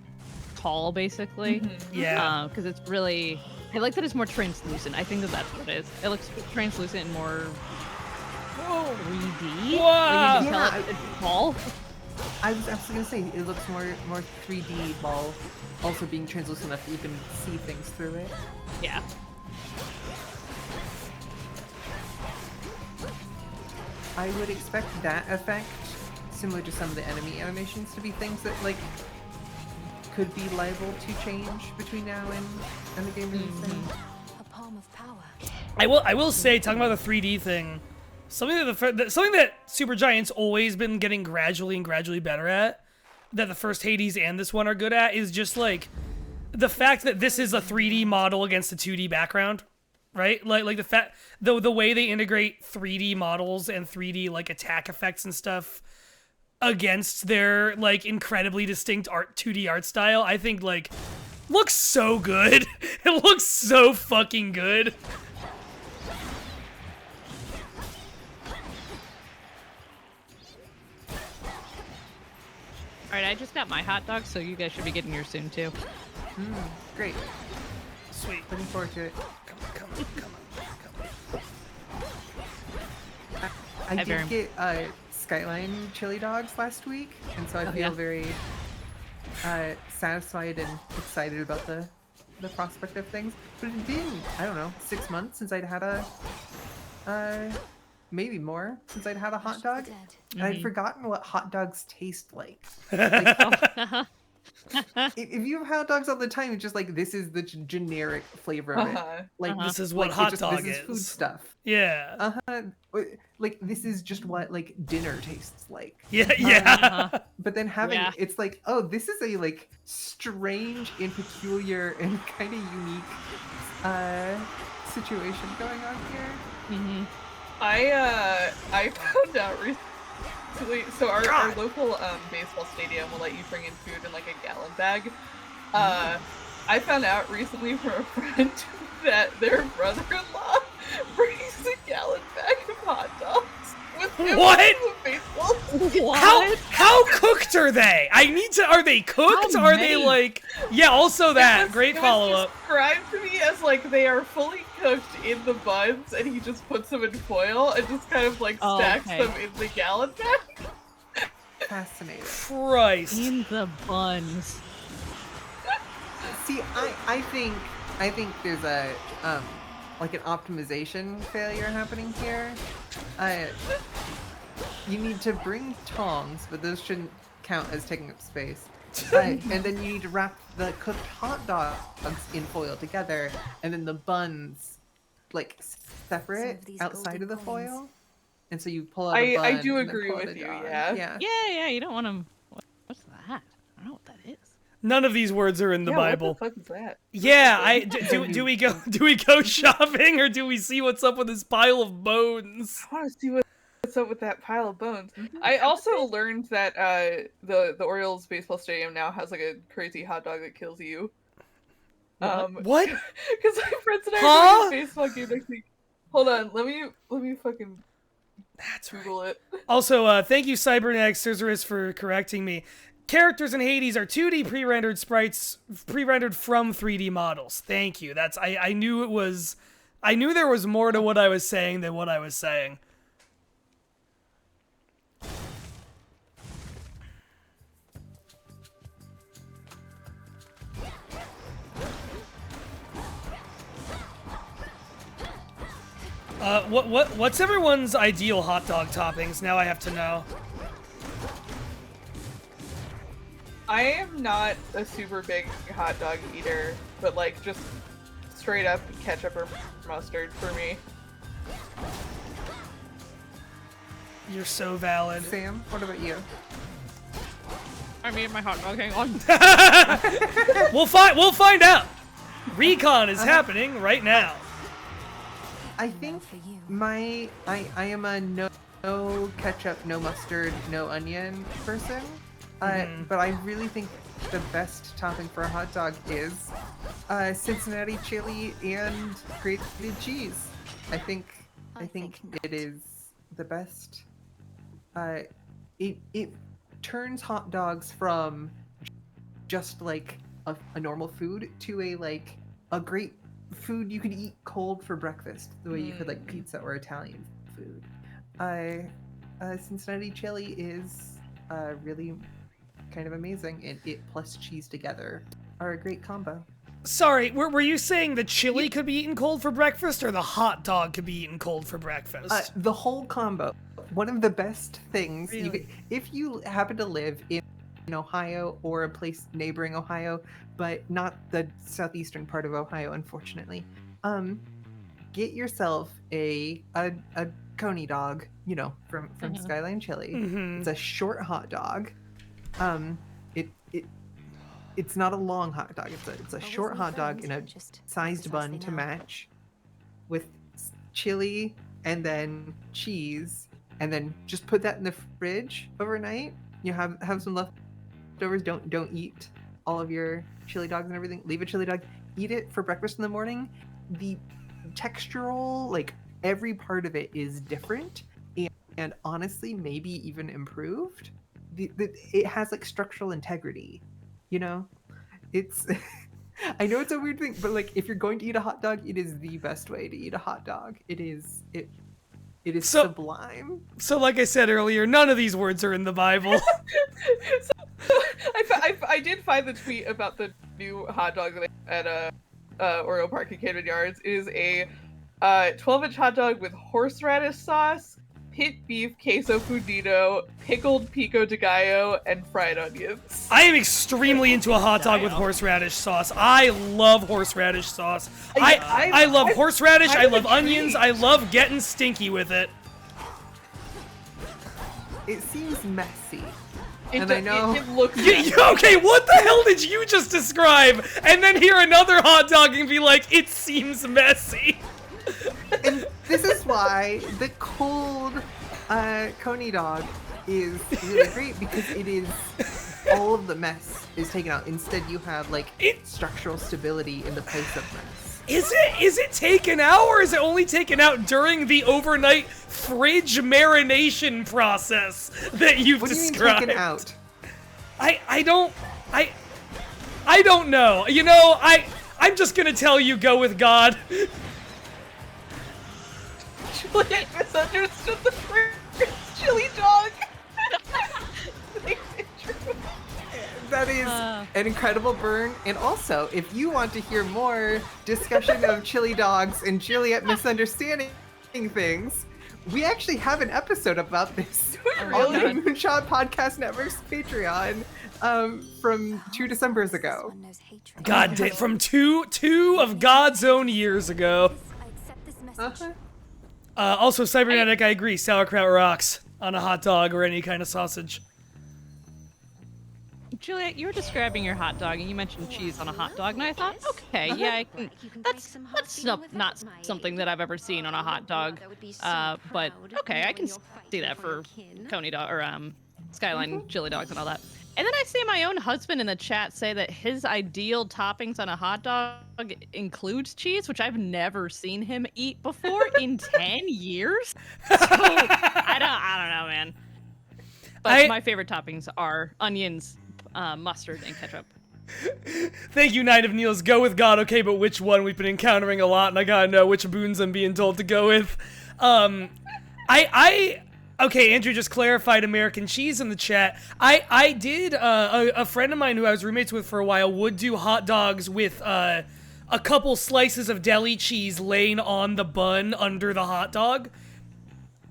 tall, basically. Yeah. Because it's really, I like that it's more translucent. I think that's what it is. It looks translucent and more 3D. Whoa. Like you can tell Yeah, it's tall. I was actually gonna say it looks more 3D while also being translucent enough that you can see things through it. Yeah. I would expect that effect, similar to some of the enemy animations, to be things that like could be liable to change between now and the game releasing. A palm of power. I will say, talking about the 3D thing, something that Supergiant's always been getting gradually better at, that the first Hades and this one are good at, is just like the fact that this is a 3D model against a 2D background, right? Like the fact the way they integrate 3D models and 3D like attack effects and stuff against their like incredibly distinct 2D art style, I think like looks so good. It looks so fucking good. Alright, I just got my hot dog, so you guys should be getting yours soon too. Great. Sweet. Looking forward to it. Come on. I Hi, did get Skyline chili dogs last week, and so I feel yeah. very satisfied and excited about the prospect of things. But it's been, I don't know, 6 months since I'd had a maybe more since I'd had a hot dog. And I'd forgotten what hot dogs taste like. If you have hot dogs all the time, it's just like this is the generic flavor of it. Like This is what like, hot this dog is food is. stuff. Yeah. Like this is just what like dinner tastes like. Yeah. But then having Yeah. it's like, oh, this is a like strange and peculiar and kind of unique situation going on here. I found out recently. So our local baseball stadium will let you bring in food in like a gallon bag. I found out recently from a friend that their brother-in-law brings a gallon bag of hot dogs with him What? to the baseball. What? How cooked are they? Are they cooked? How Are they many? like? Yeah. Also that. Great It follow was up. described to me as like they are fully cooked in the buns, and he just puts them in foil and just kind of like Oh, stacks okay. them in the gallon bag. Fascinating. Christ. In the buns. See, I think there's a like an optimization failure happening here. You need to bring tongs, but those shouldn't count as taking up space. And then you need to wrap the cooked hot dogs in foil together, and then the buns like separate these outside golden of the coins. foil. and so you pull out a bun. I do and then agree pull out with a you. dog. Yeah. Yeah, you don't want them. What's that? I don't know what that is. None of these words are in the Bible. What the fuck is that? Yeah, do we go shopping, or do we see what's up with this pile of bones? I want to see what's up with that pile of bones. I also learned that the Orioles baseball stadium now has like a crazy hot dog that kills you. What? Because my friends and I are going to a baseball game next week. Hold on, let me fucking Google it. Also, thank you, Cybernetic Scissorus, for correcting me. Characters in Hades are 2D pre-rendered sprites, pre-rendered from 3D models. Thank you. I knew there was more to what I was saying than what I was saying. What's everyone's ideal hot dog toppings? Now I have to know. I am not a super big hot dog eater, but like just straight up ketchup or mustard for me. You're so valid. Sam, what about you? I made my hot dog. Hang on. We'll find out. Recon is happening right now. I think I am a no ketchup, no mustard, no onion person. But I really think the best topping for a hot dog is Cincinnati chili and grated cheese. I think it is the best. It turns hot dogs from just like a normal food to a great food you could eat cold for breakfast, the way you could like pizza or Italian food. Cincinnati chili is really kind of amazing, and it plus cheese together are a great combo. Sorry, were you saying the chili could be eaten cold for breakfast, or the hot dog could be eaten cold for breakfast? The whole combo. One of the best things, Really? If you happen to live in Ohio or a place neighboring Ohio, but not the southeastern part of Ohio, unfortunately, get yourself a coney dog, from Skyline Chili. It's a short hot dog. It's not a long hot dog. It's a short hot dog in a sized bun to match, with chili and then cheese, and then just put that in the fridge overnight. You have some leftovers. Don't eat all of your chili dogs and everything. Leave a chili dog. Eat it for breakfast in the morning. The textural, like every part of it is different, and honestly, maybe even improved. It has like structural integrity, it's I know it's a weird thing, but like if you're going to eat a hot dog, it is the best way to eat a hot dog. It is sublime. So like I said earlier, none of these words are in the Bible. I did find the tweet about the new hot dog at Oriole Park and Camden Yards. It is a 12-inch hot dog with horseradish sauce, pit beef queso fundido, pickled pico de gallo, and fried onions. I am extremely into a hot dog with horseradish sauce. I love horseradish sauce. I love horseradish. I love onions. I love getting stinky with it. It seems messy. I know it looks. Okay, what the hell did you just describe? And then hear another hot dog and be like, it seems messy. And this is why the cold coney dog is really great, because it is all of the mess is taken out. Instead, you have like structural stability in the place of mess. Is it taken out, or is it only taken out during the overnight fridge marination process that you've What do you mean described? taken out? I don't know. I'm just gonna tell you, go with God. Juliet misunderstood the phrase chili dog. That is an incredible burn. And also, if you want to hear more discussion of chili dogs and Juliet misunderstanding things, we actually have an episode about this on the Moonshot Podcast Network's Patreon from 2 Decembers ago. God damn, from two of God's own years ago. Also, Cybernetic, I agree. Sauerkraut rocks on a hot dog or any kind of sausage. Juliet, you were describing your hot dog, and you mentioned cheese on a hot dog, and I thought, okay, yeah, I can. That's not something that I've ever seen on a hot dog, but okay, I can see that for coney dog or skyline chili dogs and all that. And then I see my own husband in the chat say that his ideal toppings on a hot dog includes cheese, which I've never seen him eat before in 10 years. So I don't know, man. But my favorite toppings are onions, mustard, and ketchup. Thank you, Knight of Neils. Go with God, okay, but which one? We've been encountering a lot, and I gotta know which boons I'm being told to go with. Okay, Andrew just clarified American cheese in the chat. I did, a friend of mine who I was roommates with for a while would do hot dogs with a couple slices of deli cheese laying on the bun under the hot dog.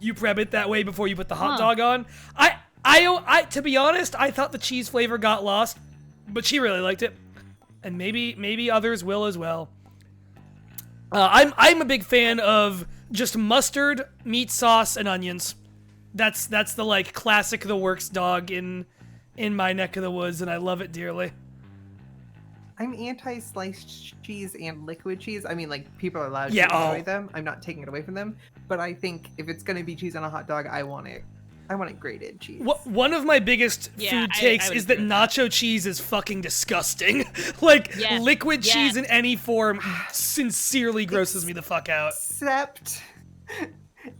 You prep it that way before you put the hot dog on. I to be honest, I thought the cheese flavor got lost, but she really liked it, and maybe others will as well. I'm a big fan of just mustard, meat sauce, and onions. That's the like classic the works dog in my neck of the woods, and I love it dearly. I'm anti-sliced cheese and liquid cheese. I mean, like, people are allowed to enjoy them. I'm not taking it away from them, but I think if it's gonna be cheese on a hot dog, I want it grated cheese. One of my biggest food takes is that nacho cheese is fucking disgusting. Like, liquid cheese in any form sincerely grosses me the fuck out.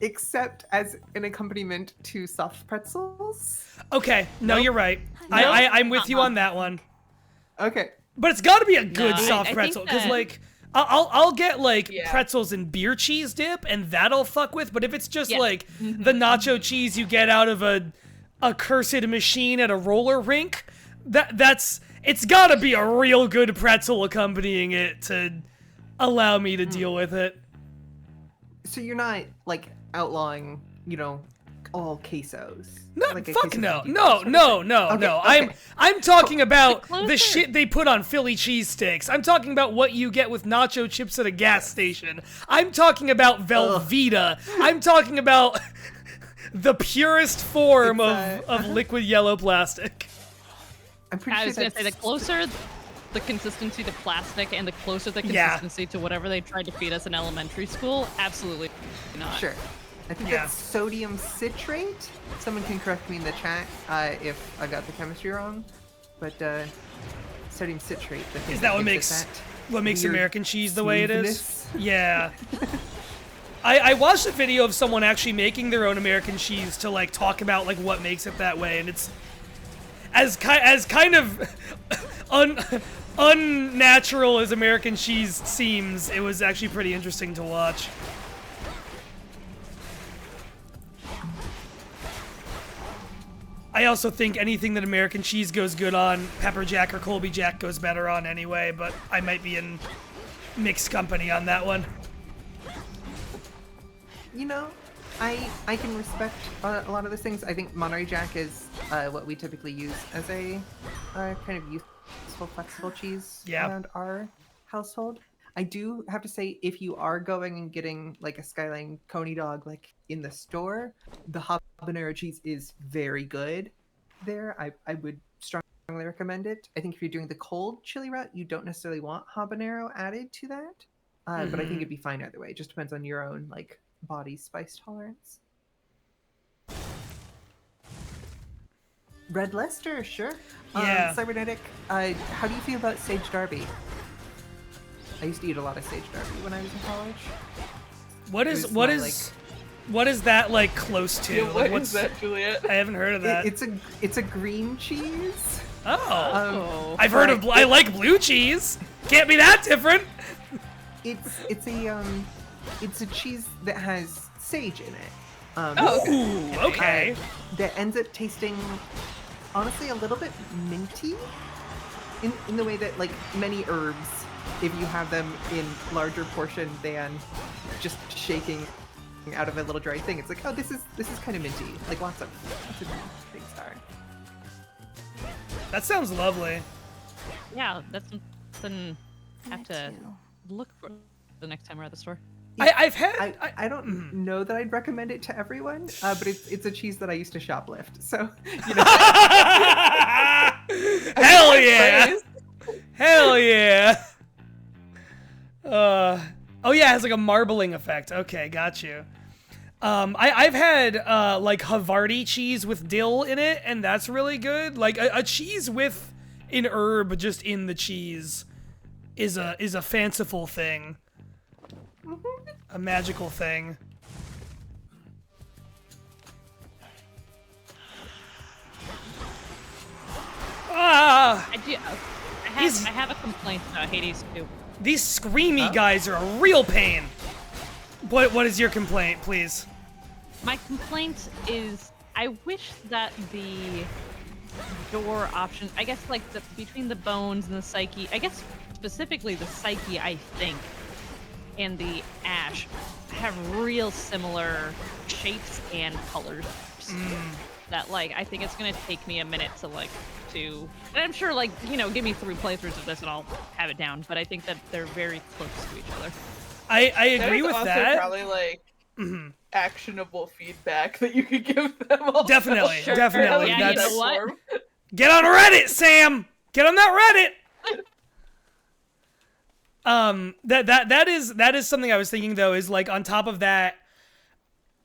Except as an accompaniment to soft pretzels. Okay, no, you're right. I'm with you on that one. Okay. But it's got to be a good soft pretzel, because like I'll get like pretzels and beer cheese dip, and that'll fuck with. But if it's just like the nacho cheese you get out of a cursed machine at a roller rink, it's got to be a real good pretzel accompanying it to allow me to deal with it. So you're not like outlawing, all quesos. No, fuck no. Okay. I'm talking about the shit they put on Philly cheesesteaks. I'm talking about what you get with nacho chips at a gas station. I'm talking about Velveeta. I'm talking about the purest form of liquid yellow plastic. I'm pretty sure I was gonna say the closer the consistency to plastic and the closer the consistency to whatever they tried to feed us in elementary school, absolutely not. Sure. I think that's sodium citrate. Someone can correct me in the chat if I got the chemistry wrong. But sodium citrate. Is that what makes American cheese the way it is? Yeah. I watched a video of someone actually making their own American cheese to like talk about like what makes it that way, and it's as kind of unnatural as American cheese seems. It was actually pretty interesting to watch. I also think anything that American cheese goes good on, Pepper Jack or Colby Jack goes better on anyway, but I might be in mixed company on that one. I can respect a lot of those things. I think Monterey Jack is what we typically use as a kind of useful, flexible cheese around our household. I do have to say, if you are going and getting like a Skyline Coney dog like in the store, the habanero cheese is very good there. I would strongly recommend it. I think if you're doing the cold chili route, you don't necessarily want habanero added to that. But I think it'd be fine either way. It just depends on your own like body spice tolerance. Red Lester, sure. Yeah. Cybernetic, how do you feel about Sage Darby? I used to eat a lot of Sage Darby when I was in college. What is that like close to? Yeah, like, what is that, Juliet? I haven't heard of that. It's a green cheese. Oh, I've heard of. I like blue cheese. Can't be that different. It's a cheese that has sage in it. Okay. That ends up tasting, honestly, a little bit minty, in the way that like many herbs, if you have them in larger portion than just shaking out of a little dry thing, it's like, oh, this is kind of minty, like lots of things are. That sounds lovely. Yeah, that's something I have to look for the next time we're at the store. I've had I don't know that I'd recommend it to everyone, but it's a cheese that I used to shoplift. So, you know. Hell yeah! Hell yeah! Oh yeah, it has like a marbling effect. Okay, got you. I've had like Havarti cheese with dill in it, and that's really good. Like a cheese with an herb just in the cheese is a fanciful thing. A magical thing. Ah! I have a complaint about Hades too. These screamy guys are a real pain. What is your complaint, please? My complaint is I wish that the door options, I guess like between the bones and the psyche, I guess specifically the psyche, I think, and the ash have real similar shapes and colors. That like I think it's gonna take me a minute to and I'm sure give me 3 playthroughs of this and I'll have it down, but I think that they're very close to each other. I agree with that. Probably like actionable feedback that you could give them. Also. Definitely. Yeah, you know what? Get on Reddit, Sam. Get on that Reddit. That is something I was thinking though. Is like on top of that.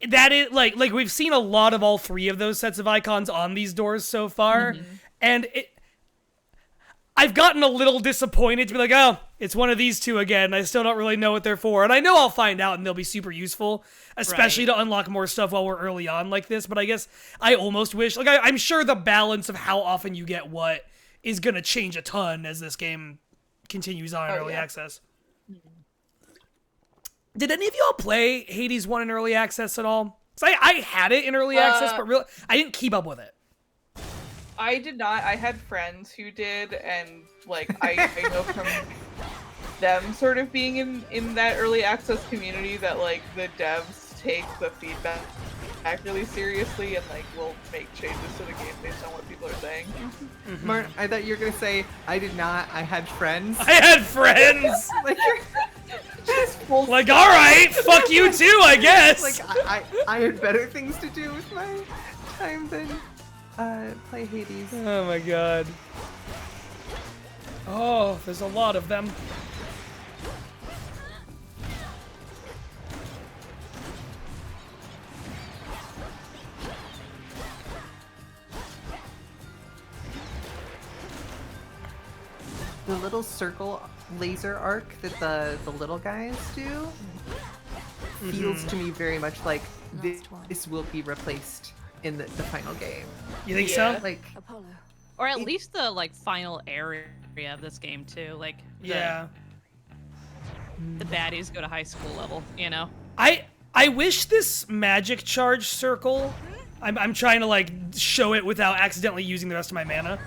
That is like we've seen a lot of all 3 of those sets of icons on these doors so far, and I've gotten a little disappointed to be like, oh, it's one of these 2 again. I still don't really know what they're for, and I know I'll find out and they'll be super useful, especially to unlock more stuff while we're early on like this. But I guess I almost wish, I'm sure the balance of how often you get what is gonna change a ton as this game continues on in early access. Did any of y'all play Hades 1 in early access at all? Because I had it in early access, but really, I didn't keep up with it. I did not. I had friends who did, and I know from them sort of being in that early access community that the devs take the feedback really seriously and will make changes to the game based on what people are saying. Marn, I thought you were gonna say I did not. I had friends. I had friends. All right, fuck you too, I guess. I had better things to do with my time than play Hades. Oh my god. Oh, there's a lot of them. The little circle laser arc that the little guys do feels to me very much like this will be replaced in the final game. You think so? Apollo. Or at least the final area of this game too. The baddies go to high school level, you know? I wish this magic charge circle, I'm trying to show it without accidentally using the rest of my mana.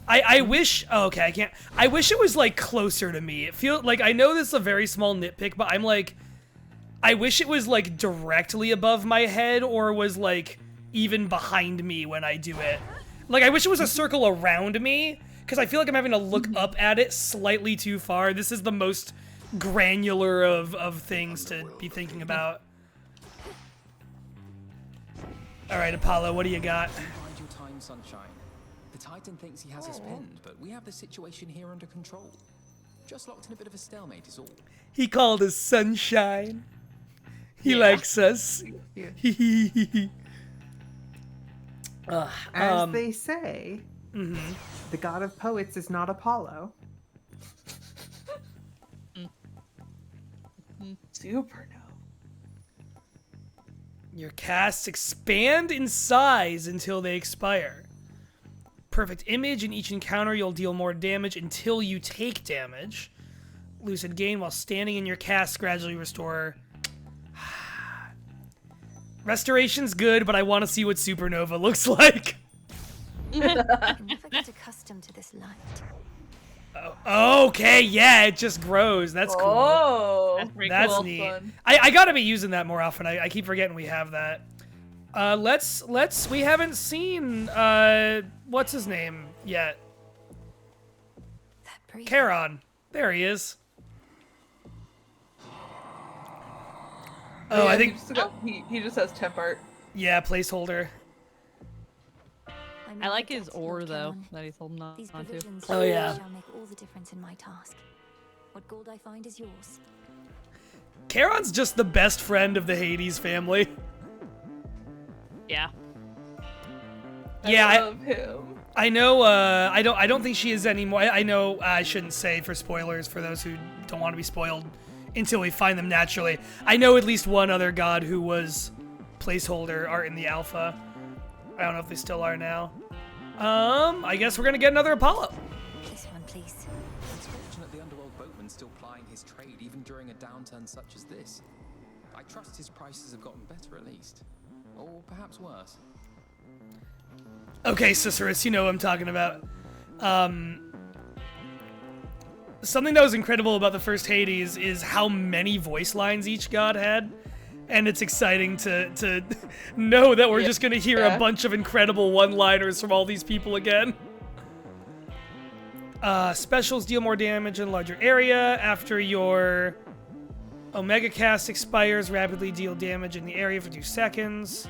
I wish, I can't. I wish it was closer to me. It feels I know this is a very small nitpick, but I'm I wish it was directly above my head or was even behind me when I do it. I wish it was a circle around me because I feel I'm having to look up at it slightly too far. This is the most granular of things to be thinking about. All right, Apollo, what do you got? Find your time, Sunshine. The Titan thinks he has us pinned, but we have the situation here under control. Just locked in a bit of a stalemate is all. He called us Sunshine. He likes us. As they say, the god of poets is not Apollo. Super no. Your casts expand in size until they expire. Perfect image. In each encounter, you'll deal more damage until you take damage. Lucid gain while standing in your cast gradually restore. Restoration's good, but I want to see what Supernova looks like. I'll never get accustomed to this light. Oh, okay, yeah, it just grows. That's cool. Oh, that's cool. neat. Fun. I gotta be using that more often. I keep forgetting we have that. We haven't seen, what's his name yet? Charon. There he is. Oh, yeah, I think he just has temp art. yeah, placeholder. I like his ore though that he's holding on These to. provisions Oh, yeah. shall make all the difference in my task. What gold I find is yours. Charon's just the best friend of the Hades family. Yeah. Yeah, I love him. I know. I don't think she is anymore. I know. I shouldn't say for spoilers for those who don't want to be spoiled until we find them naturally. I know at least one other god who was placeholder art in the alpha. I don't know if they still are now. I guess we're gonna get another Apollo. This one, please. It's fortunate the underworld boatman's still plying his trade even during a downturn such as this. I trust his prices have gotten better at least. Or perhaps worse. Okay, Cicerus, you know what I'm talking about. Something that was incredible about the first Hades is how many voice lines each god had. And it's exciting to know that we're just gonna hear a bunch of incredible one-liners from all these people again. Specials deal more damage in a larger area. After your Omega cast expires, rapidly deal damage in the area for 2 seconds.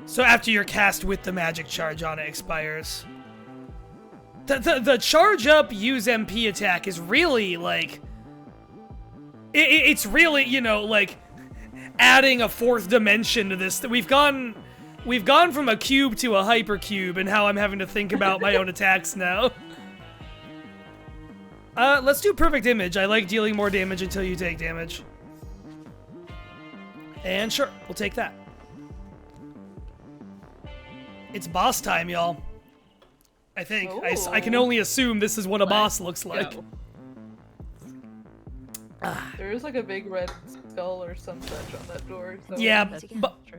So after your cast with the magic charge on it expires. The charge up use MP attack is really like... It's really, you know, like... adding a 4th dimension to this. We've gone from a cube to a hypercube, and how I'm having to think about my own attacks now. Let's do perfect image. I like dealing more damage until you take damage. And sure, we'll take that. It's boss time, y'all. I think. I can only assume this is what a boss looks like. There is like a big red skull or some such on that door. So Yeah,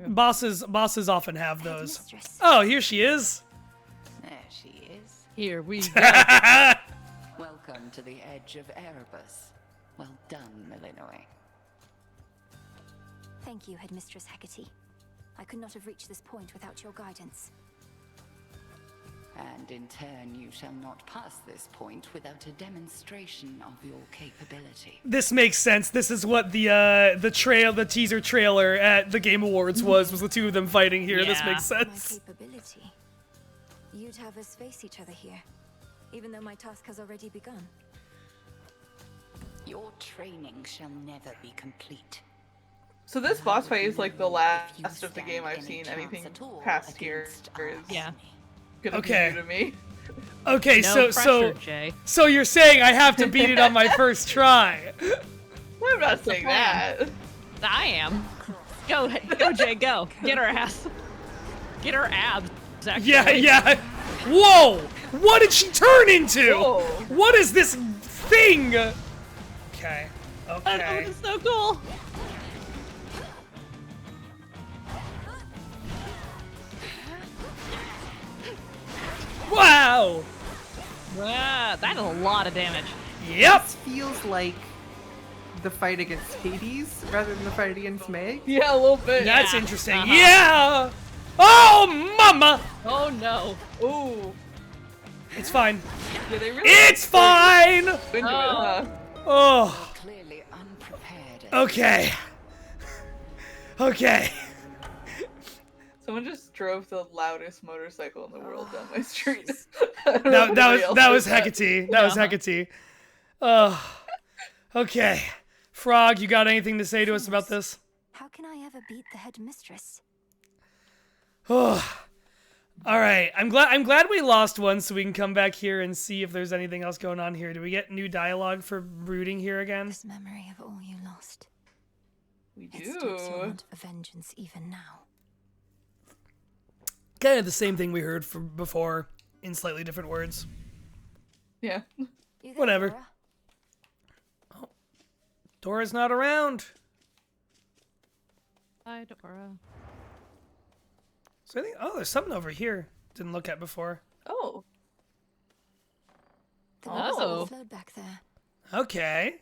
bosses often have those. Oh, here she is. There she is. Here we go. Welcome to the edge of Erebus. Well done, Illinois. Thank you, Headmistress Hecate. I could not have reached this point without your guidance. And in turn, you shall not pass this point without a demonstration of your capability. This makes sense. This is what the teaser trailer at the Game Awards was the two of them fighting here. This makes sense. My capability. You'd have us face each other here, even though my task has already begun. Your training shall never be complete. So this boss fight is like the last of the game I've seen. Anything past here is gonna be new to me. Okay, No pressure, so Jay. so you're saying I have to beat it on my first try? I'm not saying that. I am. Go, Jay, go. Get her ass. Get her abs. Actually. Yeah. Whoa! What did she turn into? Whoa. What is this thing? Okay. Oh, this is so cool. Wow! That is a lot of damage. Yep. This feels like the fight against Hades rather than the fight against Meg. Yeah, a little bit. That's interesting. Yeah! Oh, mama! Oh, no. Ooh. It's fine. Yeah, they really It's fine! into it, huh? Oh. Clearly unprepared. Okay. Okay. Someone just drove the loudest motorcycle in the world down my street. That was Hecate. That was Hecate. Okay. Frog, you got anything to say to us about this? How can I ever beat the headmistress? Oh. All right. I'm glad we lost one, so we can come back here and see if there's anything else going on here. Do we get new dialogue for brooding here again? This memory of all you lost. We It stops your do. want for vengeance even now. Kind of the same thing we heard from before in slightly different words. Yeah. You there, Whatever. Dora? Oh. Dora's not around. Hi, Dora. So I think, there's something over here. Didn't look at before. Oh. The Oh. flowed back there. Okay.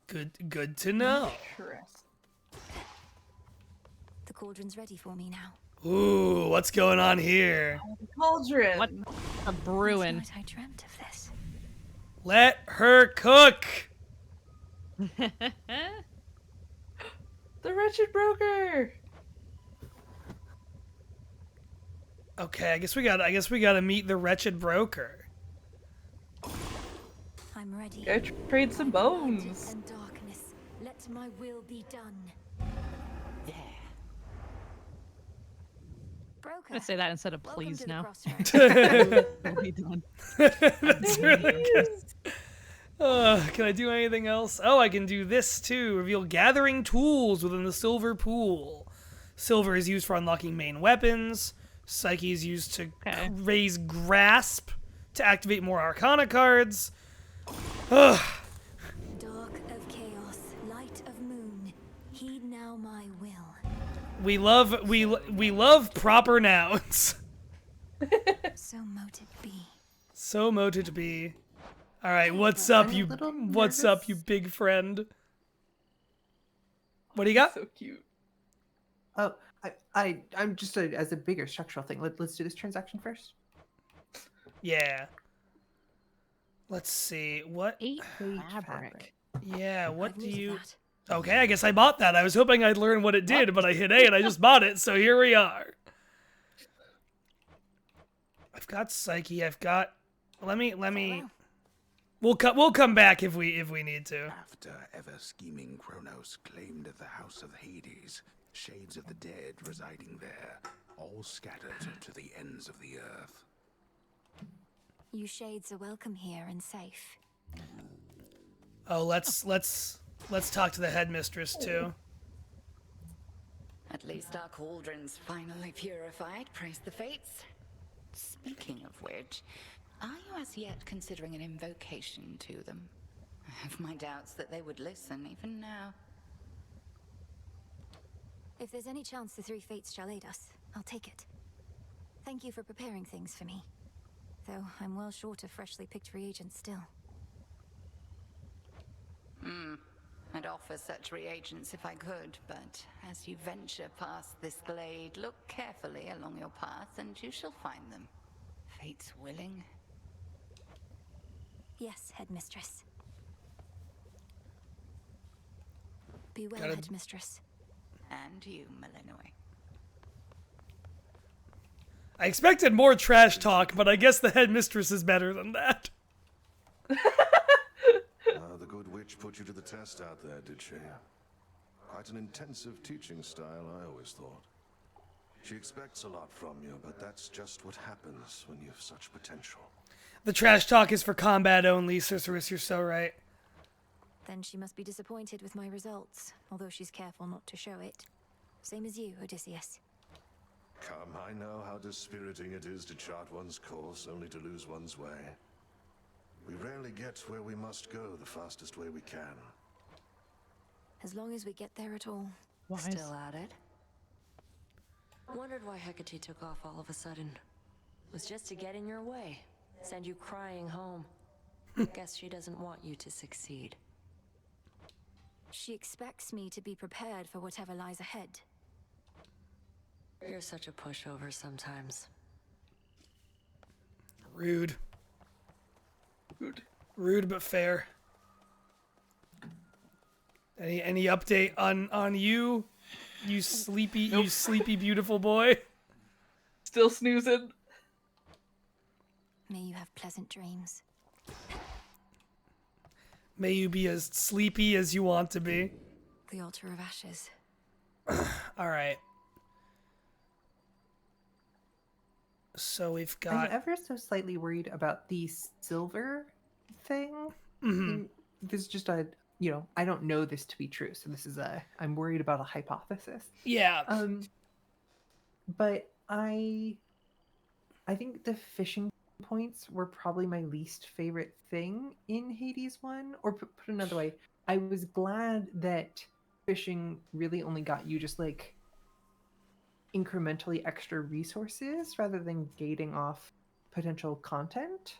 Good to know. Interesting. The cauldron's ready for me now. Ooh, what's going on here? Cauldron. What a brewing. Last night I dreamt of this. Let her cook. The wretched broker. Okay, I guess we gotta meet the wretched broker. I'm ready. Go trade some bones. And darkness, let my will be done. There. Broker. I'm gonna say that instead of welcome please to the now. crossroads. We'll be done. That's really good. Can I do anything else? Oh, I can do this too. Reveal gathering tools within the silver pool. Silver is used for unlocking main weapons. Psyche is used to raise grasp to activate more Arcana cards. Ugh. Dark of chaos, light of moon, heed now my will. We love proper nouns. So mote it be. So mote it be. All right, what's up, you big friend? What do you got? So cute. Oh, I'm just as a bigger structural thing. Let's do this transaction first. Yeah. Let's see. What? 8 Page fabric. Yeah, what do I've you... that. Okay, I guess I bought that. I was hoping I'd learn what it did, but I hit A and I just bought it, so here we are. I've got Psyche, I've got... Let me... We'll come back if we need to. After ever-scheming Kronos claimed the House of Hades, shades of the dead residing there, all scattered to the ends of the earth. You shades are welcome here and safe. Oh, let's talk to the headmistress too. At least our cauldron's finally purified, praise the fates. Speaking of which, are you as yet considering an invocation to them? I have my doubts that they would listen even now. If there's any chance the three fates shall aid us, I'll take it. Thank you for preparing things for me. Though I'm well short of freshly picked reagents still. I'd offer such reagents if I could, but as you venture past this glade, look carefully along your path and you shall find them. Fate's willing. Yes, headmistress. Be well, Gotta- headmistress. And you, Malinois. I expected more trash talk, but I guess the headmistress is better than that. The good witch put you to the test out there, did she? Quite an intensive teaching style, I always thought. She expects a lot from you, but that's just what happens when you have such potential. The trash talk is for combat only, Sorceress, you're so right. Then she must be disappointed with my results, although she's careful not to show it. Same as you, Odysseus. Come, I know how dispiriting it is to chart one's course only to lose one's way. We rarely get where we must go the fastest way we can. As long as we get there at all. Wise. Still at it? Wondered why Hecate took off all of a sudden. Was just to get in your way. Send you crying home. Guess she doesn't want you to succeed. She expects me to be prepared for whatever lies ahead. You're such a pushover sometimes. Rude. Rude but fair. Any update on you? You sleepy beautiful boy? Still snoozing. May you have pleasant dreams. May you be as sleepy as you want to be. The altar of ashes. All right. So we've got... I'm ever so slightly worried about the silver thing. Mhm. This is just a, I don't know this to be true, so this is I'm worried about a hypothesis. Yeah. But I think the fishing points were probably my least favorite thing in Hades 1. Or put another way, I was glad that fishing really only got you just like incrementally extra resources rather than gating off potential content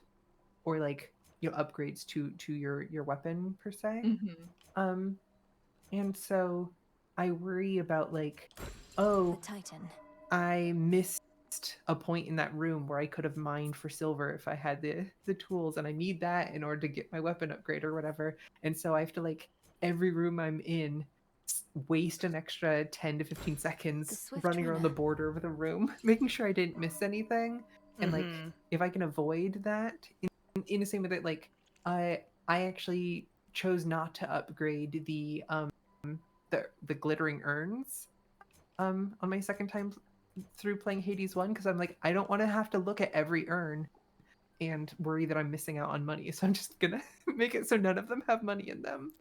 or like upgrades to your weapon per se. And so I worry about like, The Titan. I missed a point in that room where I could have mined for silver if I had the tools, and I need that in order to get my weapon upgrade or whatever. And so I have to like every room I'm in, waste an extra 10 to 15 seconds running around the border of the room, making sure I didn't miss anything. And like, if I can avoid that, in the same way that like, I actually chose not to upgrade the glittering urns on my second time through playing Hades 1, because I'm like, I don't want to have to look at every urn and worry that I'm missing out on money. So I'm just gonna make it so none of them have money in them.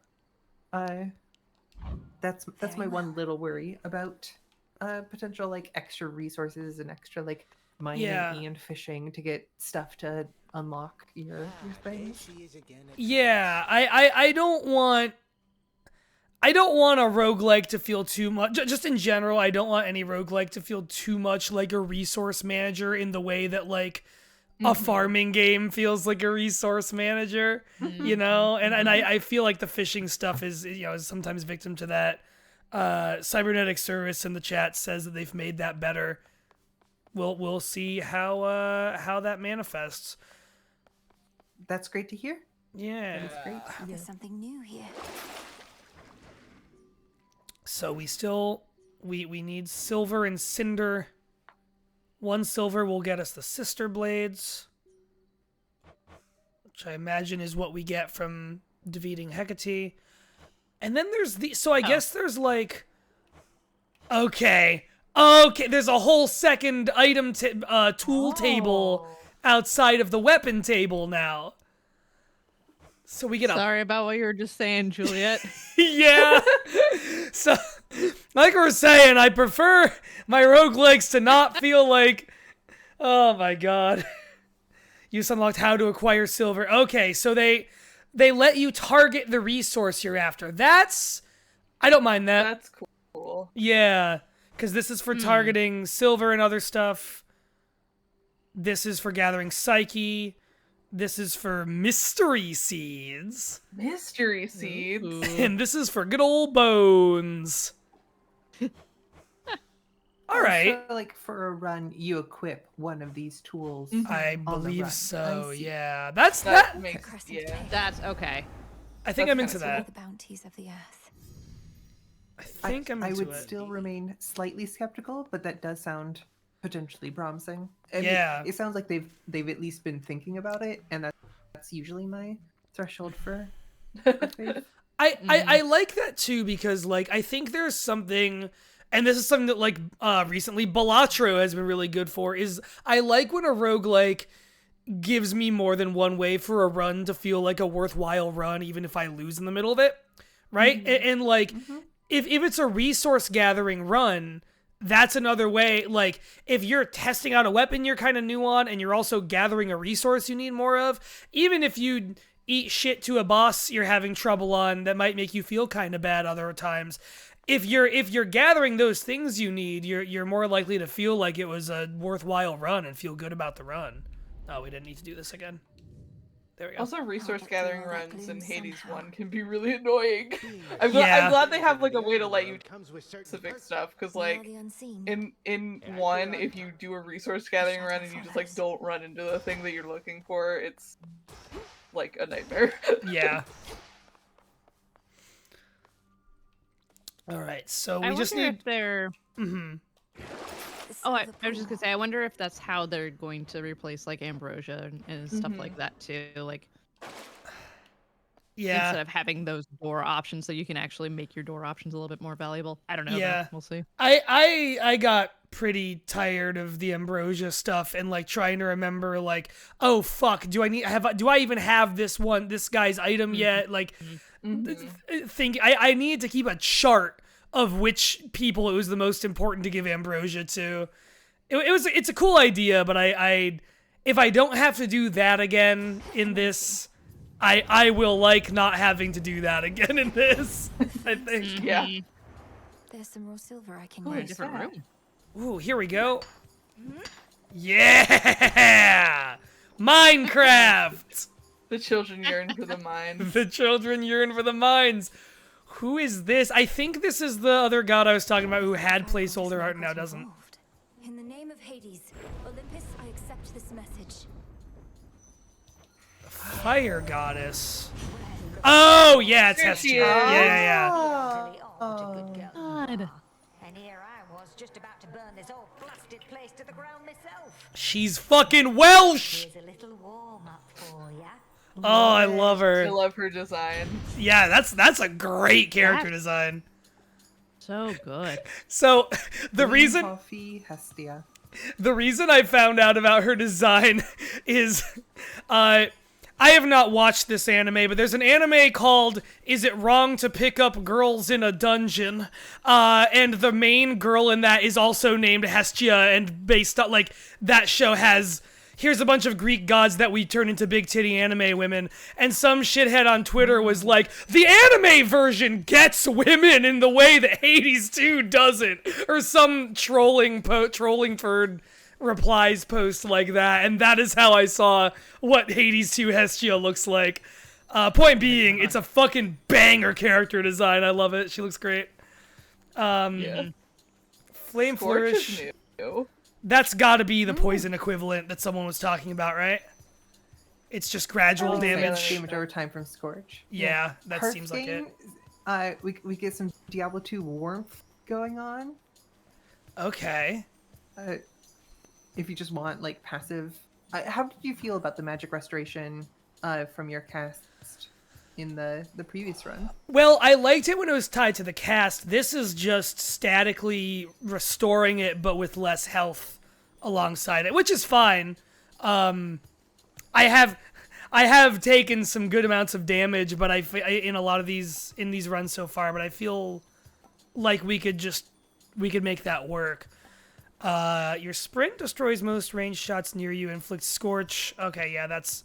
That's my one little worry about potential like extra resources and extra like mining and fishing to get stuff to unlock your things. Yeah, I don't want a roguelike to feel too much. Just in general, I don't want any roguelike to feel too much like a resource manager in the way that like a farming game feels like a resource manager, you know? And I feel like the fishing stuff is, you know, is sometimes victim to that. Cybernetic Service in the chat says that they've made that better. We'll see how that manifests. That's great to hear. Yeah. That is great. There's something new here. So we need silver and cinder. 1 silver will get us the sister blades, which I imagine is what we get from defeating Hecate. And then there's I guess there's like, okay, there's a whole second item tool table outside of the weapon table now. So we get Sorry about what you were just saying, Juliet. Yeah. So, like we were saying, I prefer my roguelikes to not feel like, oh my god. Use unlocked how to acquire silver. Okay, so they let you target the resource you're after. I don't mind that. That's cool. Yeah, because this is for targeting silver and other stuff. This is for gathering psyche. This is for mystery seeds. Mystery seeds. And this is for good old bones. All right. So, like for a run, you equip one of these tools. I on the believe run. so. I see. Yeah, Makes, That's okay. I think I'm into that. The bounties of the earth. I think I'm into I would it. still remain slightly skeptical, but that does sound potentially promising. I mean, Yeah. it sounds like they've at least been thinking about it, and that's usually my threshold for faith. I like that too, because like I think there's something, and this is something that like recently Balatro has been really good for, is I like when a roguelike gives me more than one way for a run to feel like a worthwhile run, even if I lose in the middle of it, right? And like if it's a resource gathering run, that's another way. Like if you're testing out a weapon you're kind of new on, and you're also gathering a resource you need more of, even if you eat shit to a boss you're having trouble on that might make you feel kind of bad other times, if you're gathering those things you need, you're more likely to feel like it was a worthwhile run and feel good about the run. Oh, we didn't need to do this again. There we go. Also, resource gathering runs in Hades 1 can be really annoying. I'm glad they have like a way to let you specific stuff, because like in 1, if you do a resource gathering run and you just like don't run into the thing that you're looking for, it's like a nightmare. Yeah. All right, so we just need. If they're. Oh, I was just gonna say, I wonder if that's how they're going to replace like ambrosia and stuff like that too. Like, yeah, instead of having those door options, so you can actually make your door options a little bit more valuable. I don't know. Yeah, though. We'll see. I got pretty tired of the ambrosia stuff and like trying to remember like, oh fuck, do I even have this guy's item yet? Like, I need to keep a chart of which people it was the most important to give ambrosia to. It's a cool idea, but I if I don't have to do that again in this, I will like not having to do that again in this. I think. Yeah. There's some raw silver I can Oh, a use. different room. Ooh, here we go. Yeah! Minecraft! The children yearn for the mines. The children yearn for the mines. Who is this? I think this is the other god I was talking about who had placeholder art and now doesn't. In the name of Hades, Olympus, I accept this message. Fire goddess. Oh, yeah, it's There Hestia. she Yeah. God. And here I was just about to burn this whole blasted place to the ground myself. She's fucking Welsh! Here's a little warm-up for ya. Oh, I love her. I love her design. Yeah, that's a great character design. So good. So, the reason Coffee Hestia. the reason I found out about her design is, I have not watched this anime, but there's an anime called Is It Wrong to Pick Up Girls in a Dungeon? And the main girl in that is also named Hestia, and based on, like, that show has, here's a bunch of Greek gods that we turn into big titty anime women, and some shithead on Twitter was like, the anime version gets women in the way that Hades 2 doesn't, or some trolling turd replies post like that, and that is how I saw what Hades 2 Hestia looks like. Point being, it's a fucking banger character design. I love it. She looks great. Flame Flourish. Scorch is new. That's gotta be the poison equivalent that someone was talking about, right? It's just gradual damage. Damage over time from Scorch. Yeah, that seems like it. We get some Diablo 2 warmth going on. Okay. If you just want like passive, how did you feel about the magic restoration from your cast in the previous run? Well, I liked it when it was tied to the cast. This is just statically restoring it, but with less health alongside it, which is fine. I have taken some good amounts of damage, but in a lot of these runs so far. But I feel like we could make that work. Your sprint destroys most ranged shots near you, inflicts scorch. Okay, yeah, that's.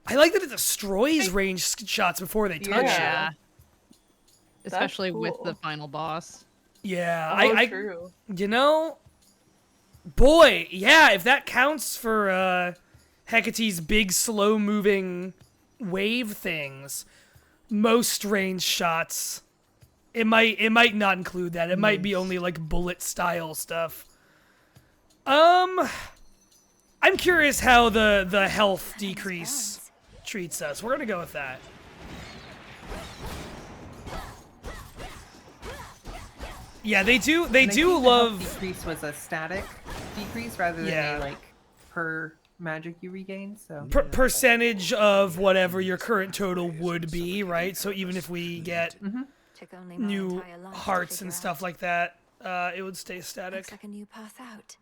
I like that it destroys ranged shots before they touch Yeah. you. Especially cool. with the final boss. Yeah, True. You know, boy, yeah, if that counts for Hecate's big, slow-moving wave things, most ranged shots, it might not include that. It might be only like bullet-style stuff. I'm curious how the health decrease treats us. We're gonna go with that. Yeah, they do love. The decrease was a static decrease rather than a like per magic you regain. So Percentage of whatever your current total would be, right? So even if we get new hearts and stuff like that, it would stay static. Looks like a new path out.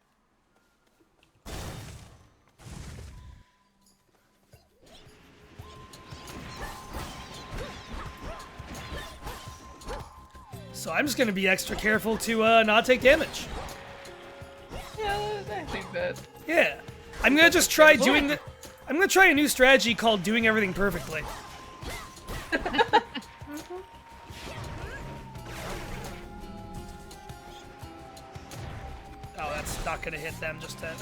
So I'm just gonna be extra careful to not take damage. Yeah, I think that. Yeah, I'm gonna just try doing I'm gonna try a new strategy called doing everything perfectly. Oh, that's not gonna hit them just then.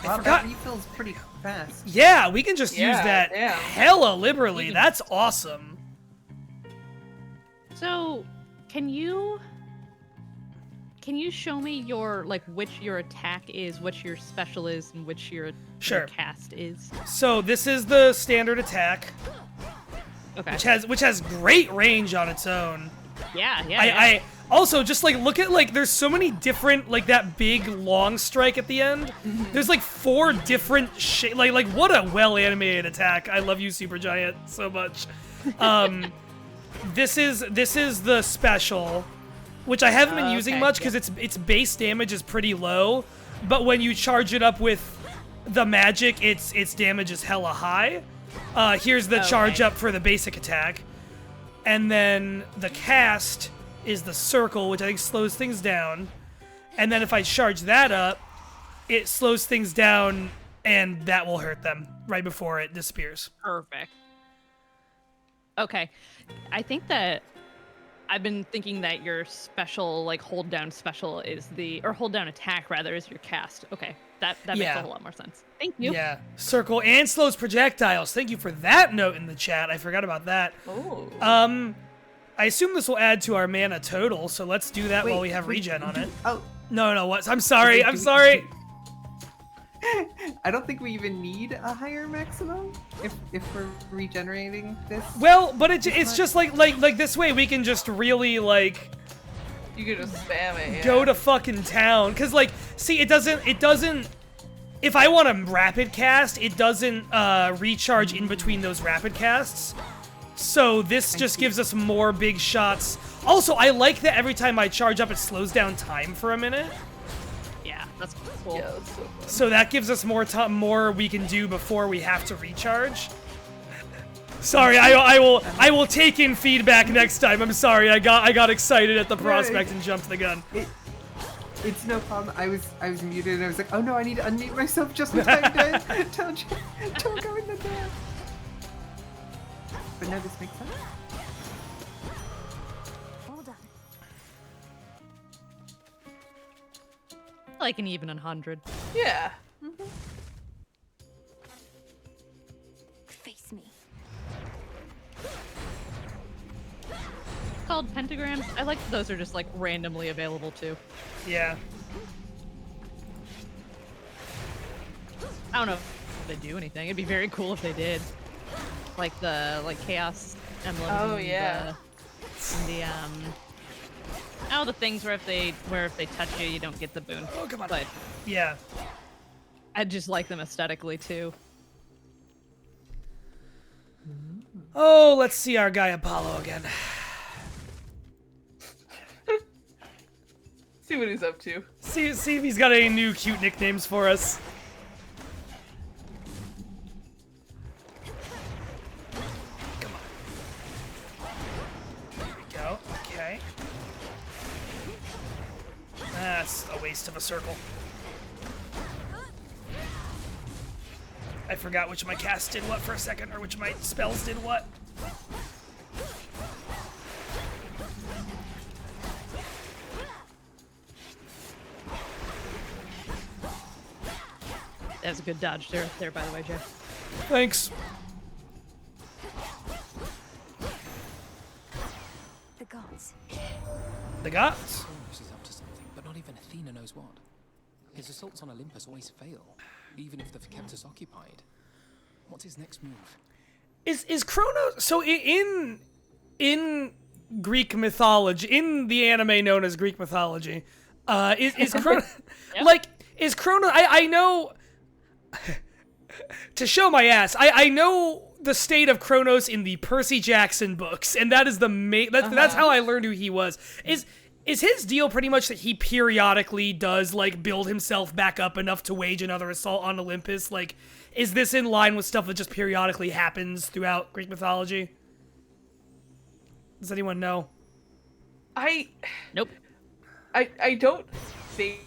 wow, that refills pretty fast. Yeah, we can just use that yeah. hella liberally. That's awesome. So, can you show me your which your attack is, which your special is, and which your cast is? So this is the standard attack. Okay. Which has great range on its own. Yeah. I also just look at there's so many different that big long strike at the end. There's 4 different like what a well animated attack. I love you, Supergiant, so much. This is the special, which I haven't been using much because its base damage is pretty low, but when you charge it up with the magic, its damage is hella high. Here's the charge up for the basic attack, and then the cast is the circle, which I think slows things down, and then if I charge that up, it slows things down, and that will hurt them right before it disappears. Perfect. Okay. I think that I've been thinking that your special, hold down special is hold down attack rather is your cast. Okay. That makes a whole lot more sense. Thank you. Yeah. Circle and slows projectiles. Thank you for that note in the chat. I forgot about that. Oh. I assume this will add to our mana total, so let's do that while we have regen on it. Oh. No, what? I'm sorry. I don't think we even need a higher maximum if we're regenerating this. Well, but it's just like this way we can just really like. You could just spam it. Yeah. Go to fucking town, cause like, see, it doesn't. If I want to rapid cast, it doesn't recharge in between those rapid casts. So this just gives us more big shots. Also, I like that every time I charge up, it slows down time for a minute. Yeah, that's cool. Yeah, that's so fun. So that gives us more we can do before we have to recharge. Sorry, I will take in feedback next time. I'm sorry, I got excited at the prospect and jumped the gun. It's no problem. I was muted and I was like, oh no, I need to unmute myself just in time to tell you, don't go in the door. But no, this makes sense. Well done. Like an even 100. Yeah. Face me. Called pentagrams. I like that those are just like randomly available too. Yeah. I don't know if they do anything. It'd be very cool if they did. Like the chaos emblems. Oh yeah. The things where if they touch you, you don't get the boon. Oh come on. But yeah. I just like them aesthetically too. Oh, let's see our guy Apollo again. See what he's up to. See if he's got any new cute nicknames for us. Come on. There we go. Okay. That's a waste of a circle. I forgot which of my casts did what for a second, or which of my spells did what. That was a good dodge there, by the way, Jeff. Thanks. The gods. The gods? He's up to something, but not even Athena knows what. His assaults on Olympus always fail, even if they've kept us occupied. What's his next move? Is Kronos so in Greek mythology, in the anime known as Greek mythology, is Kronos Yep. like is Kronos? I know to show my ass. I know the state of Kronos in the Percy Jackson books, and that is the main. That's how I learned who he was. Is his deal pretty much that he periodically does like build himself back up enough to wage another assault on Olympus? Like, is this in line with stuff that just periodically happens throughout Greek mythology? Does anyone know? Nope. I don't think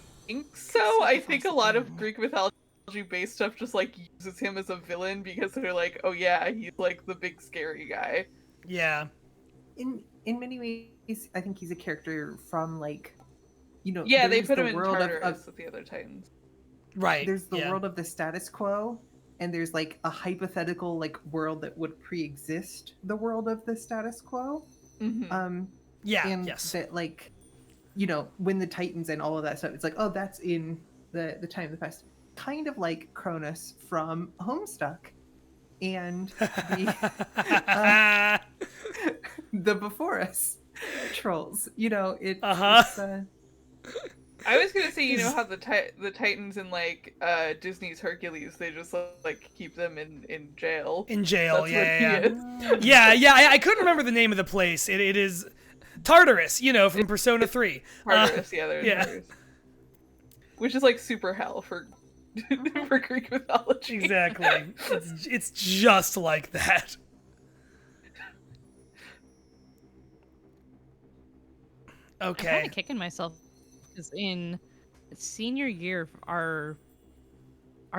so. I think a lot of Greek mythology-based stuff just like uses him as a villain because they're like, oh yeah, he's like the big scary guy. Yeah. In many ways, I think he's a character from like, Yeah, they there's put the him in world Tartarus with the other Titans. Right. There's the yeah. world of the status quo, and there's like a hypothetical like world that would pre-exist the world of the status quo. Mm-hmm. Yeah. And yes. that like, when the Titans and all of that stuff, it's like, oh, that's in the time of the past. Kind of like Cronus from Homestuck, and the Before Us trolls. It's I was gonna say, how the Titans in like Disney's Hercules, they just like keep them in jail. In jail, That's yeah. what he is. Yeah. I couldn't remember the name of the place. It is Tartarus, from Persona 3. Tartarus, there's Tartarus. Which is like super hell for Greek mythology. Exactly. It's just like that. Okay. I'm kind of kicking myself because in senior year, our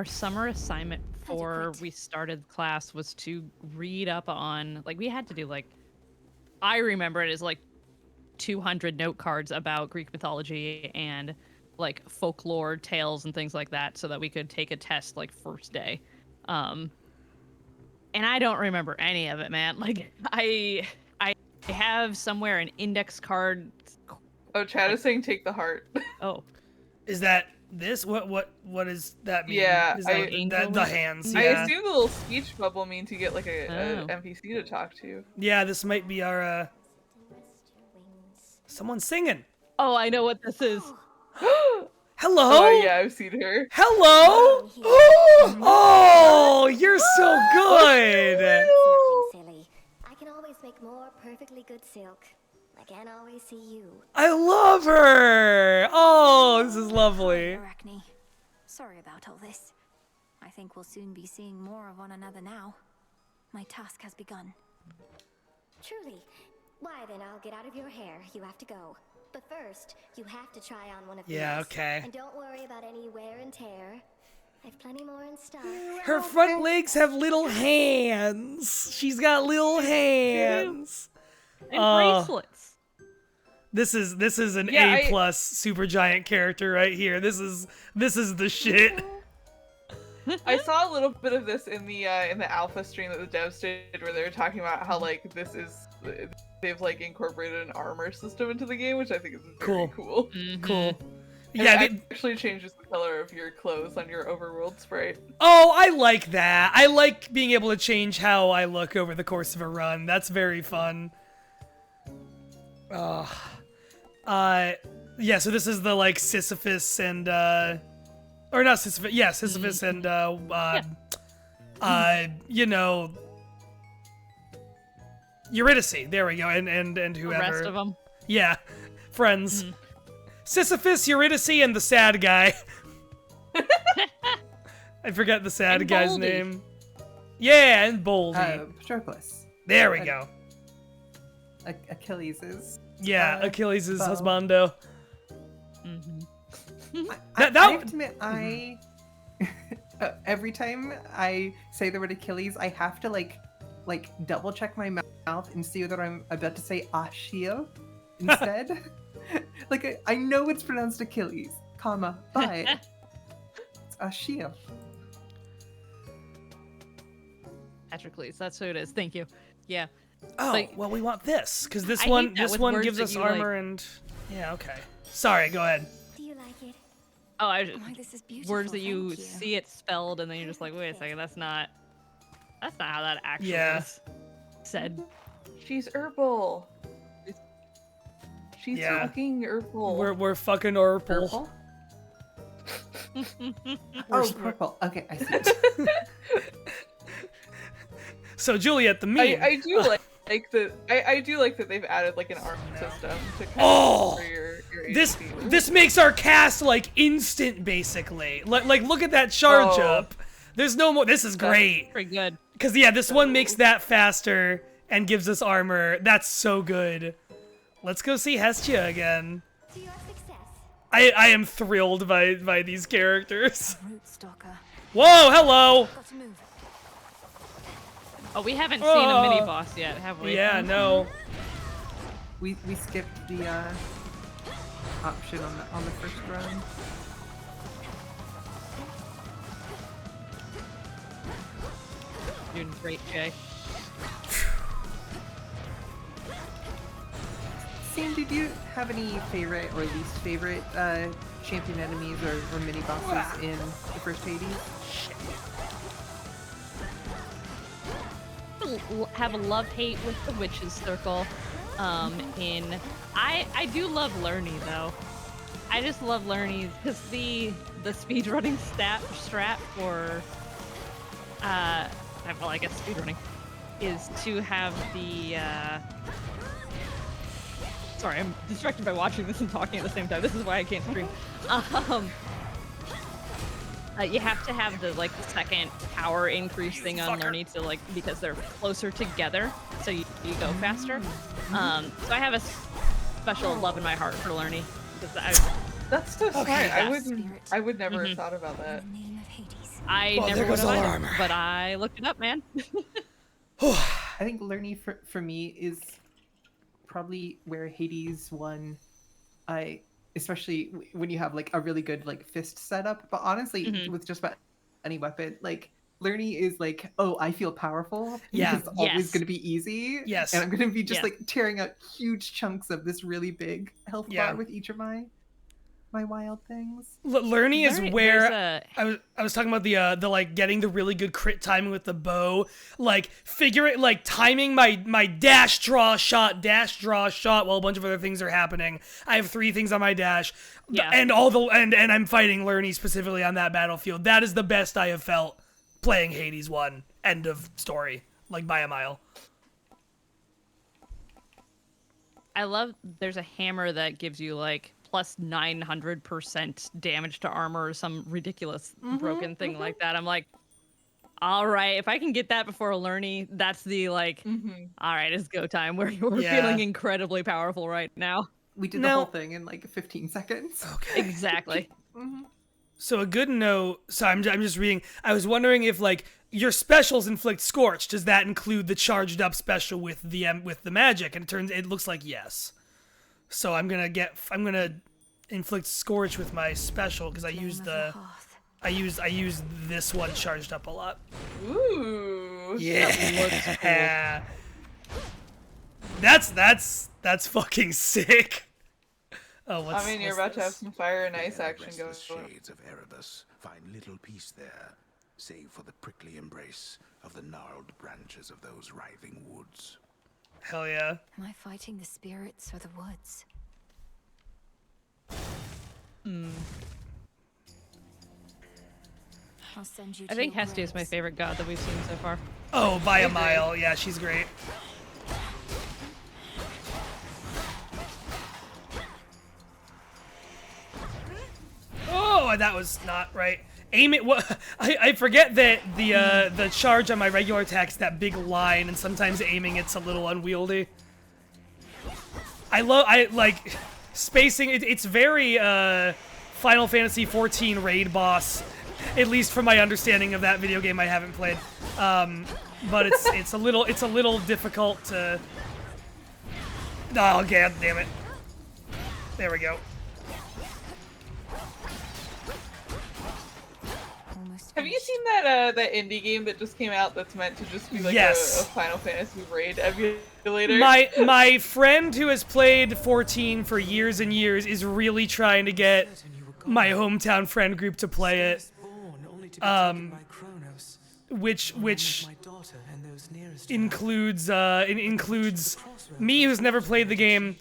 summer assignment before we started class was to read up on, like, we had to do, like, I remember it as, like, 200 note cards about Greek mythology and, like, folklore tales and things like that so that we could take a test, like, first day. And I don't remember any of it, man. Like, I have somewhere an index card. Oh, Chad is saying take the heart. Oh. Is that this? What does that mean? Yeah, Is that the hands? I Yeah. assume the little speech bubble means you get like a NPC to talk to. Yeah, this might be our someone singing. Oh, I know what this is. Hello? Oh, yeah, I've seen her. Hello? Oh, you're so good. Silly. I can always make more perfectly good silk. I can't always see you. I love her. Oh, this is lovely. Arachne. Sorry about all this. I think we'll soon be seeing more of one another now. My task has begun. Truly. Why then, I'll get out of your hair. You have to go. But first, you have to try on one of these. Yeah, okay. And don't worry about any wear and tear. I've plenty more in stock. Her front legs have little hands. She's got little hands. And bracelets. This is an A+ super giant character right here. This is the shit. I saw a little bit of this in the alpha stream that the devs did, where they were talking about how like they've like incorporated an armor system into the game, which I think is very cool. Cool. And Yeah, it actually changes the color of your clothes on your overworld sprite. Oh, I like that. I like being able to change how I look over the course of a run. That's very fun. Yeah, so this is the like Sisyphus and or not Sisyphus. Yeah, Sisyphus and you know, Eurydice. There we go. And whoever. The rest of them. Yeah, friends. Sisyphus, Eurydice, and the sad guy. I forget the sad guy's name. Yeah, and Boldy. Patroclus. There we go. Achilles' Yeah, Achilles' bow. husbando. I have to admit, every time I say the word Achilles, I have to like double check my mouth and see whether I'm about to say Achille instead. Like I know it's pronounced Achilles, comma, but it's Achille. Patroclus, that's who it is. Thank you. Yeah. Oh, well, we want this because this I one hate that with words gives that us you, armor and yeah. Okay. Sorry. Go ahead. Do you like it? Oh, This is beautiful. words that you thank you. see it spelled and then you're just like, wait a second, that's not how that actually is said. She's herbal. She's Yeah. fucking herbal. We're fucking Urple. Oh, purple. Okay, I see it. So Juliet, the meme. I do like that. I do like that they've added like an arm system to kind Oh! of for your This HP. this makes our cast like instant, basically. Like look at that charge Oh. up. There's no more. This is great. Pretty good. Cause yeah, this one makes that faster and gives us armor. That's so good. Let's go see Hestia again. To your success. I am thrilled by these characters. Root stalker. Whoa, hello. Got to move. Oh, we haven't seen a mini boss yet, have we? Yeah, no. We skipped the option on the first run. Doing great, Jay. Sam, did you have any favorite or least favorite champion enemies or mini bosses in the first Hades? Have a love-hate with the Witch's Circle. I do love Lerny though. I just love Lerny because the speedrunning strat for well, I guess speedrunning is to have the sorry, I'm distracted by watching this and talking at the same time. This is why I can't stream. You have to have the like second power increase thing on Lerny to like because they're closer together, so you go faster. So I have a special love in my heart for Lerny because That's so smart. Okay. I would never have thought about that. I Well, never there would goes have all our either, armor. but I looked it up, man. I think Lerny for me is probably where Hades won. Especially when you have like a really good like fist setup, but honestly with just about any weapon, like Lerny is like, oh, I feel powerful. Yeah. It's always going to be easy. Yes. And I'm going to be just Yeah. like tearing out huge chunks of this really big health Yeah. bar with each of my my wild things. Lurney is where there's I was talking about the like getting the really good crit timing with the bow, like timing my dash draw shot while a bunch of other things are happening. I have 3 things on my dash, and and I'm fighting Lurney specifically on that battlefield. That is the best I have felt playing Hades 1. End of story, like by a mile. I love there's a hammer that gives you like plus 900% damage to armor or some ridiculous broken thing like that. I'm like, all right, if I can get that before Lurney, that's the like, all right, it's go time. We're feeling incredibly powerful right now. We did the whole thing in like 15 seconds. Okay. Exactly. So a good note. So I'm just reading. I was wondering if like your specials inflict Scorch. Does that include the charged up special with the magic? And it looks like yes. So I'm gonna inflict Scorch with my special because I use this one charged up a lot. Ooh. Yeah. That's fucking sick. Oh, I mean, you're about to have some fire and ice action going. Shades of Erebus find little peace there, save for the prickly embrace of the gnarled branches of those writhing woods. Hell yeah. Am I fighting the spirits or the woods? I'll send you. I think Hestia is my favorite god that we've seen so far. Oh, by a mile. Yeah, she's great. Oh, that was not right. Aim it. What? I forget that the charge on my regular attack is that big line, and sometimes aiming it's a little unwieldy. I like spacing. It's very Final Fantasy XIV raid boss, at least from my understanding of that video game. I haven't played, but it's a little difficult to. Oh god damn it! There we go. Have you seen that indie game that just came out that's meant to just be like a Final Fantasy raid emulator? My friend who has played 14 for years and years is really trying to get my hometown friend group to play it. Which includes me, who's never played the game,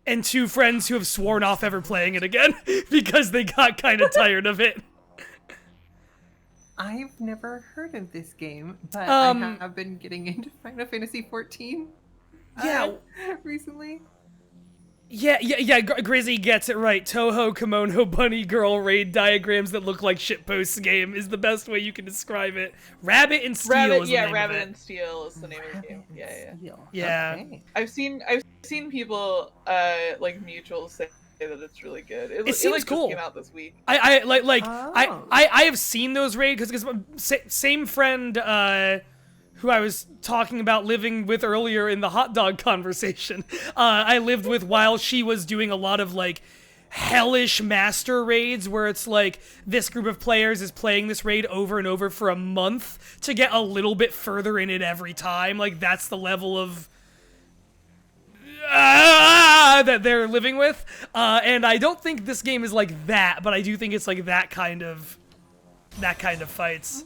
and 2 friends who have sworn off ever playing it again because they got kind of tired of it. I've never heard of this game, but I have been getting into Final Fantasy XIV. Recently. Yeah. Grizzy gets it right. Toho Kimono Bunny Girl raid diagrams that look like shitposts game is the best way you can describe it. Rabbit and Steel is the name of it. Rabbit and Steel is the name of the game. Yeah. Okay. I've seen people like mutuals say that it's really good. It seems cool. Just came out this week. I have seen those raids because same friend who I was talking about living with earlier in the hot dog conversation. I lived with while she was doing a lot of like hellish master raids where it's like this group of players is playing this raid over and over for a month to get a little bit further in it every time. Like that's the level of that they're living with, and I don't think this game is like that, but I do think it's like that kind of fights.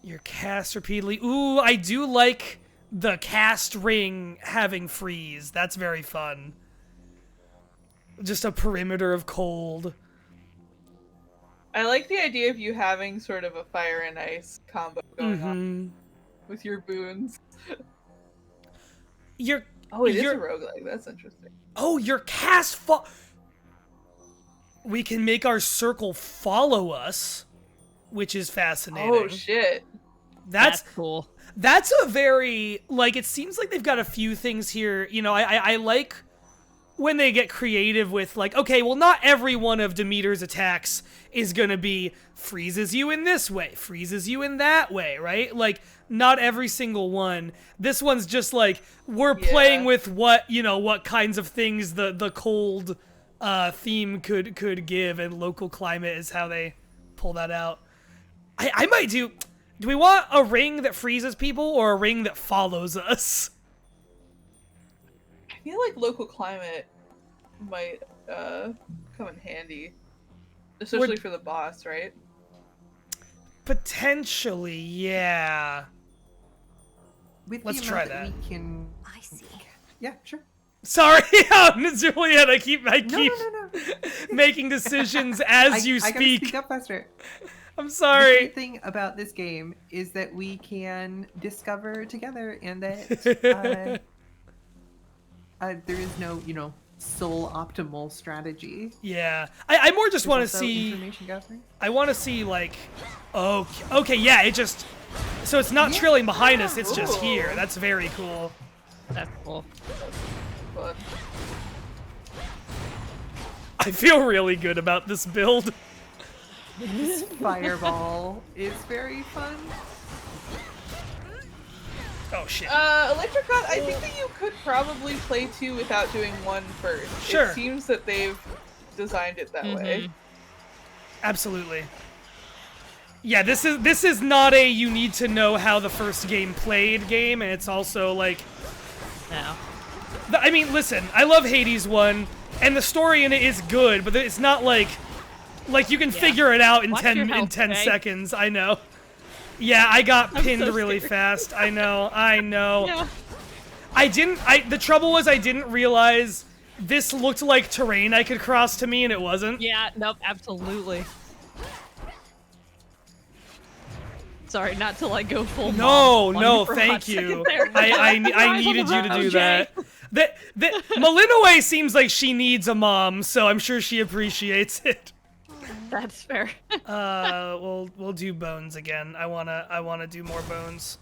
Your cast repeatedly. Ooh, I do like the cast ring having freeze. That's very fun. Just a perimeter of cold. I like the idea of you having sort of a fire and ice combo going on with your boons. It is a roguelike. That's interesting. Oh, your cast we can make our circle follow us, which is fascinating. Oh, shit. That's cool. That's a very, like, it seems like they've got a few things here. You know, I like when they get creative with, like, okay, well, not every one of Demeter's attacks is going to be freezes you in this way, freezes you in that way, right? Like, not every single one. This one's just like, we're playing with what kinds of things the cold theme could give, and local climate is how they pull that out. I might do we want a ring that freezes people or a ring that follows us? I feel like local climate might come in handy, especially for the boss, right? Potentially, yeah. With Let's the try amount that. we can. I see. Yeah, sure. Sorry, Juliet. I keep No. making decisions as you I gotta speak. speak up faster. I'm The sorry. great thing about this game is that we can discover together, and that there is no, sole optimal strategy. Yeah, I more just There's want to also see. information gathering. I want to see like, okay, yeah. It just so it's not trailing behind us. It's just here. That's very cool. That's cool. Fun. I feel really good about this build. This fireball is very fun. Oh shit. Electrocot, I think that you could probably play 2 without doing 1 first. Sure. It seems that they've designed it that way. Absolutely. Yeah, this is not a you need to know how the first game played game, and it's also like, No. I mean, listen, I love Hades 1, and the story in it is good, but it's not like you can figure it out in Watch 10 your health, seconds. I know. Yeah, I got pinned so really scared. fast. I know. Yeah. The trouble was I didn't realize this looked like terrain I could cross to me, and it wasn't. Yeah, nope, absolutely. Sorry, not to like go full No, mom on no, you for a thank hot second you. there. I needed you to do that. Malinoe seems like she needs a mom, so I'm sure she appreciates it. That's fair. We'll do bones again. I wanna do more bones.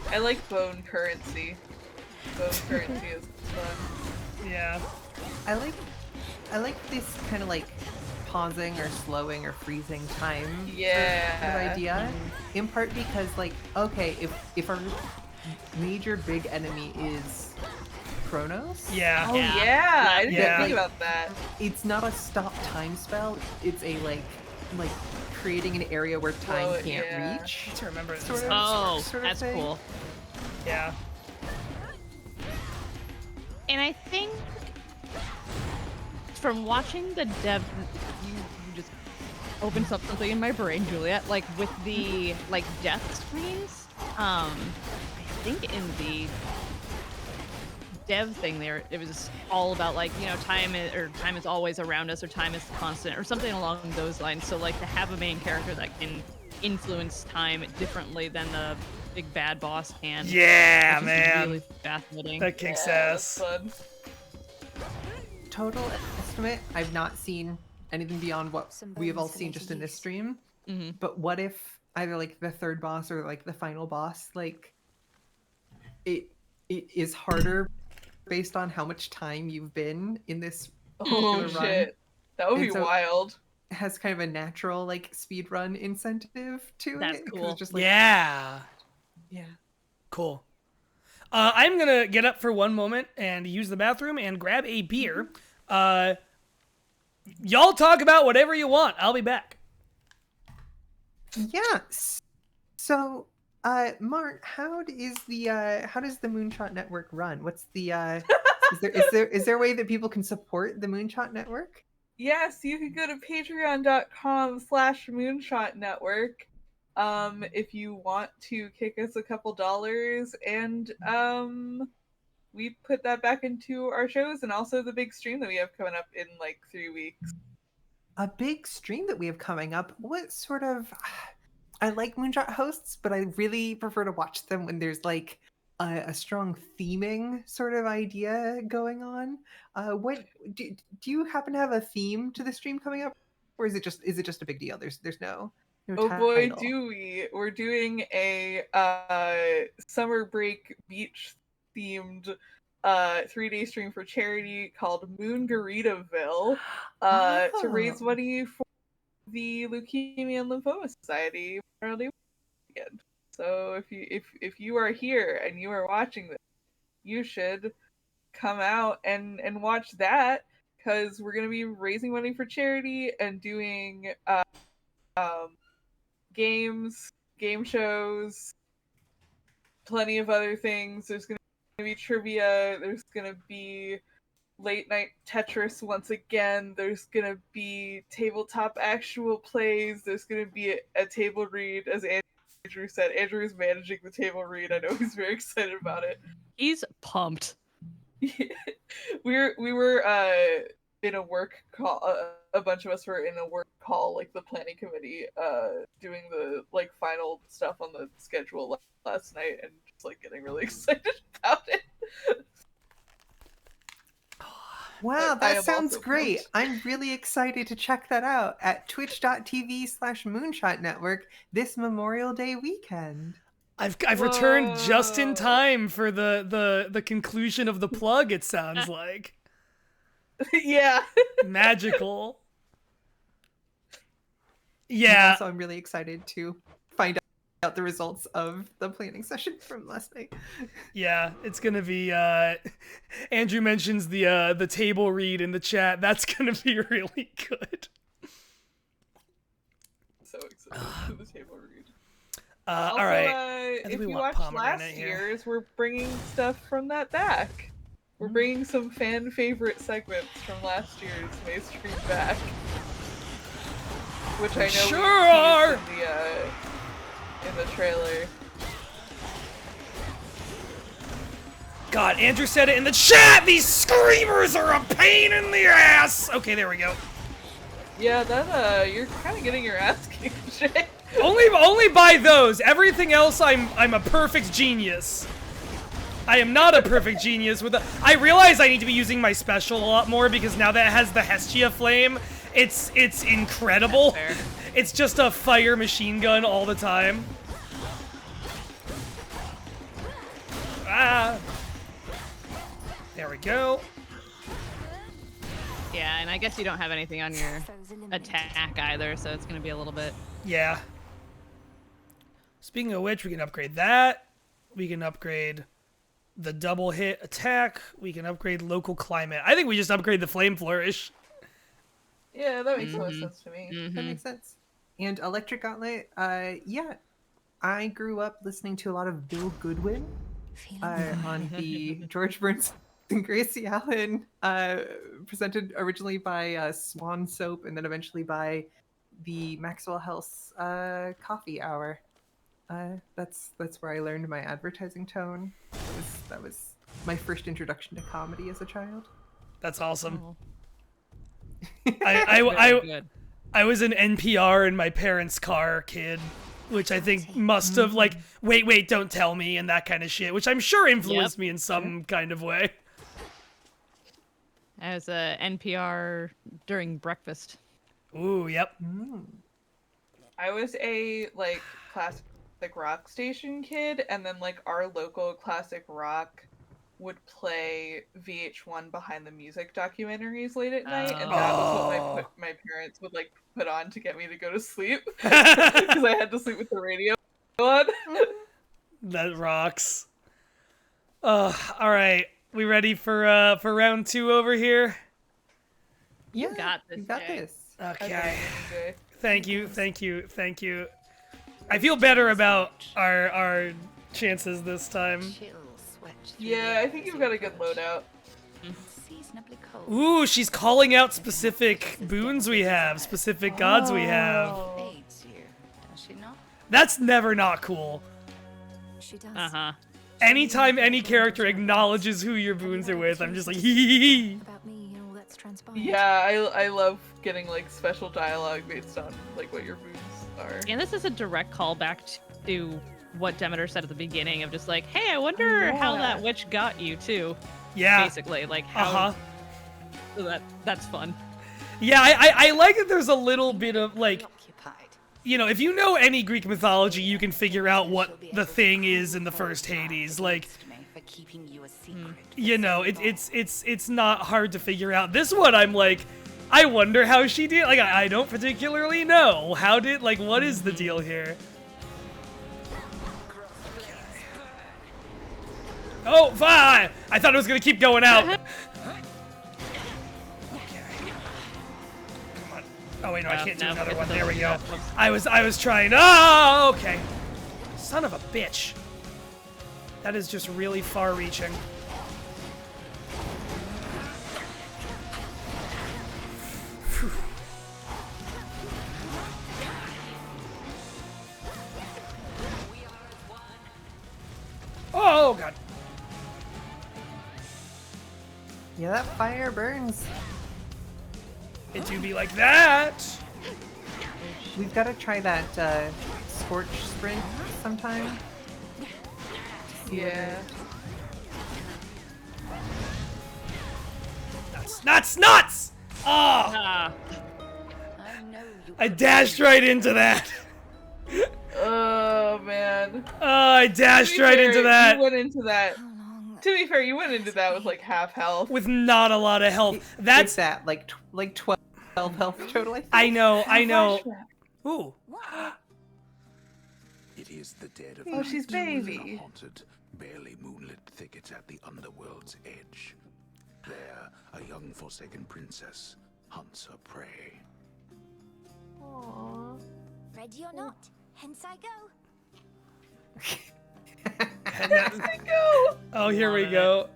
I like bone currency. Bone currency is fun. Yeah. I like this kind of like pausing or slowing or freezing time Yeah. sort of idea. In part because like, okay, if our major big enemy is Chronos. Yeah. Oh yeah, I didn't Yeah. think about that. It's not a stop time spell. It's a like creating an area where time Oh, can't yeah. reach. To remember it. Sort of, Oh, sort of that's thing. cool. Yeah. And I think from watching the dev, you just opened up something in my brain, Juliet. Like with the like death screens. I think in the dev thing there, it was all about like time is always around us, or time is constant, or something along those lines. So like to have a main character that can influence time differently than the big bad boss can. Yeah, which is man. Really fascinating. That kicks That's ass. fun. Total estimate, I've not seen anything beyond what Some we have all bones for seen me to just in this use. stream. Mm-hmm. But what if either like the third boss or like the final boss, like it is harder based on how much time you've been in this Oh particular run? shit. That would And be so- wild. Has kind of a natural like speed run incentive to That's it. 'cause cool. it's just like, Yeah. yeah. Cool. I'm gonna get up for one moment and use the bathroom and grab a beer. Y'all talk about whatever you want. I'll be back. Yeah. So, Marn, how does the Moonshot Network run? What's the is there a way that people can support the Moonshot Network? Yes, you can go to patreon.com/moonshotnetwork if you want to kick us a couple dollars, and we put that back into our shows and also the big stream that we have coming up in like 3 weeks. A big stream that we have coming up. What sort of? I like Moonshot hosts, but I really prefer to watch them when there's like a strong theming sort of idea going on. What do you happen to have a theme to the stream coming up, or is it just a big deal? There's no Oh boy, title. do we! We're doing a summer break beach themed 3-day stream for charity called Moongaritaville to raise money for the Leukemia and Lymphoma Society early weekend. So if you are here and you are watching this, you should come out and watch that, because we're gonna be raising money for charity and doing games game shows, plenty of other things. There's going to be trivia. There's going to be late night Tetris once again. There's going to be tabletop actual plays. There's going to be a table read, as Andrew said. Andrew is managing the table read. I know he's very excited about it. He's pumped. We were in a work call. A bunch of us were in a work call, like the planning committee, doing the like final stuff on the schedule last night, and just like getting really excited about it. Wow, I that am sounds also great. pumped. I'm really excited to check that out at twitch.tv/Moonshot Network this Memorial Day weekend. I've returned just in time for the conclusion of the plug, it sounds like. Yeah. Magical. And Yeah. also, I'm really excited to find out the results of the planning session from last night. Yeah, it's gonna be Andrew mentions the table read in the chat. That's gonna be really good. So excited for the table read. All Also, right. If you watched last year's, we're bringing stuff from that back. We're bringing some fan favorite segments from last year's mainstream back, which I know Sure we are. in the trailer. God, Andrew said it in the chat. These screamers are a pain in the ass. Okay, there we go. Yeah, that you're kind of getting your ass kicked, Jay. Only by those. Everything else, I'm a perfect genius. I am not a perfect genius with I realize I need to be using my special a lot more because now that it has the Hestia flame, it's incredible. It's just a fire machine gun all the time. Ah. There we go. Yeah, and I guess you don't have anything on your attack either, so it's gonna be a little bit. Yeah. Speaking of which, we can upgrade that. We can upgrade the double hit attack. We can upgrade local climate. I think we just upgrade the flame flourish. Yeah, that makes more sense to me. That makes sense. And Electric Gauntlet, yeah, I grew up listening to a lot of Bill Goodwin on the George Burns and Gracie Allen, presented originally by Swan Soap and then eventually by the Maxwell House Coffee Hour. That's where I learned my advertising tone. That was my first introduction to comedy as a child. That's awesome. Oh. I was an NPR in my parents' car kid, which I think must have like wait, don't tell me and that kind of shit, which I'm sure influenced me in some kind of way. I was a NPR during breakfast. Ooh, yep. I was a like classic rock station kid, and then like our local classic rock would play VH1 Behind the Music documentaries late at night, and that was what my parents would like put on to get me to go to sleep because I had to sleep with the radio on. That rocks. All right, we ready for round 2 over here? Yeah, you got this. Okay. Thank you. I feel better about our chances this time. Yeah, I think you've got a good loadout. Ooh, she's calling out specific boons we have, specific gods we have. That's never not cool. She does. Uh-huh. Anytime any character acknowledges who your boons are with, I'm just like, hee. About me and all that's transpired. Yeah, I love getting like special dialogue based on like what your boons are. And this is a direct callback to what Demeter said at the beginning of just like, hey, I wonder how that witch got you too. Yeah. Basically, like how. So that's fun. Yeah, I like that there's a little bit of like, you know, if you know any Greek mythology, you can figure out what the thing is in the first Hades. Like, you know, it's not hard to figure out. This one, I'm like, I wonder how she did. Like, I don't particularly know. How did, like, what is the deal here? Oh, fine! I thought it was gonna keep going out. Oh wait, no, I can't do another one. There we go. I was trying. Oh, okay. Son of a bitch. That is just really far-reaching. Oh, God. Yeah, that fire burns. It do be like that. We've got to try that scorch sprint sometime. Yeah. Nuts! Oh! Ah. I dashed right into that. Oh man. Oh, I dashed To be right fair, into that. You went into that. To be fair, you went into that with like half health. With not a lot of health. That's that, like 12 health total. I know. Ooh. It is the dead of Oh, she's night baby. in a haunted, barely moonlit thicket at the underworld's edge. There, a young forsaken princess hunts her prey. Aww. Ready or not, hence I go. Oh, here we go.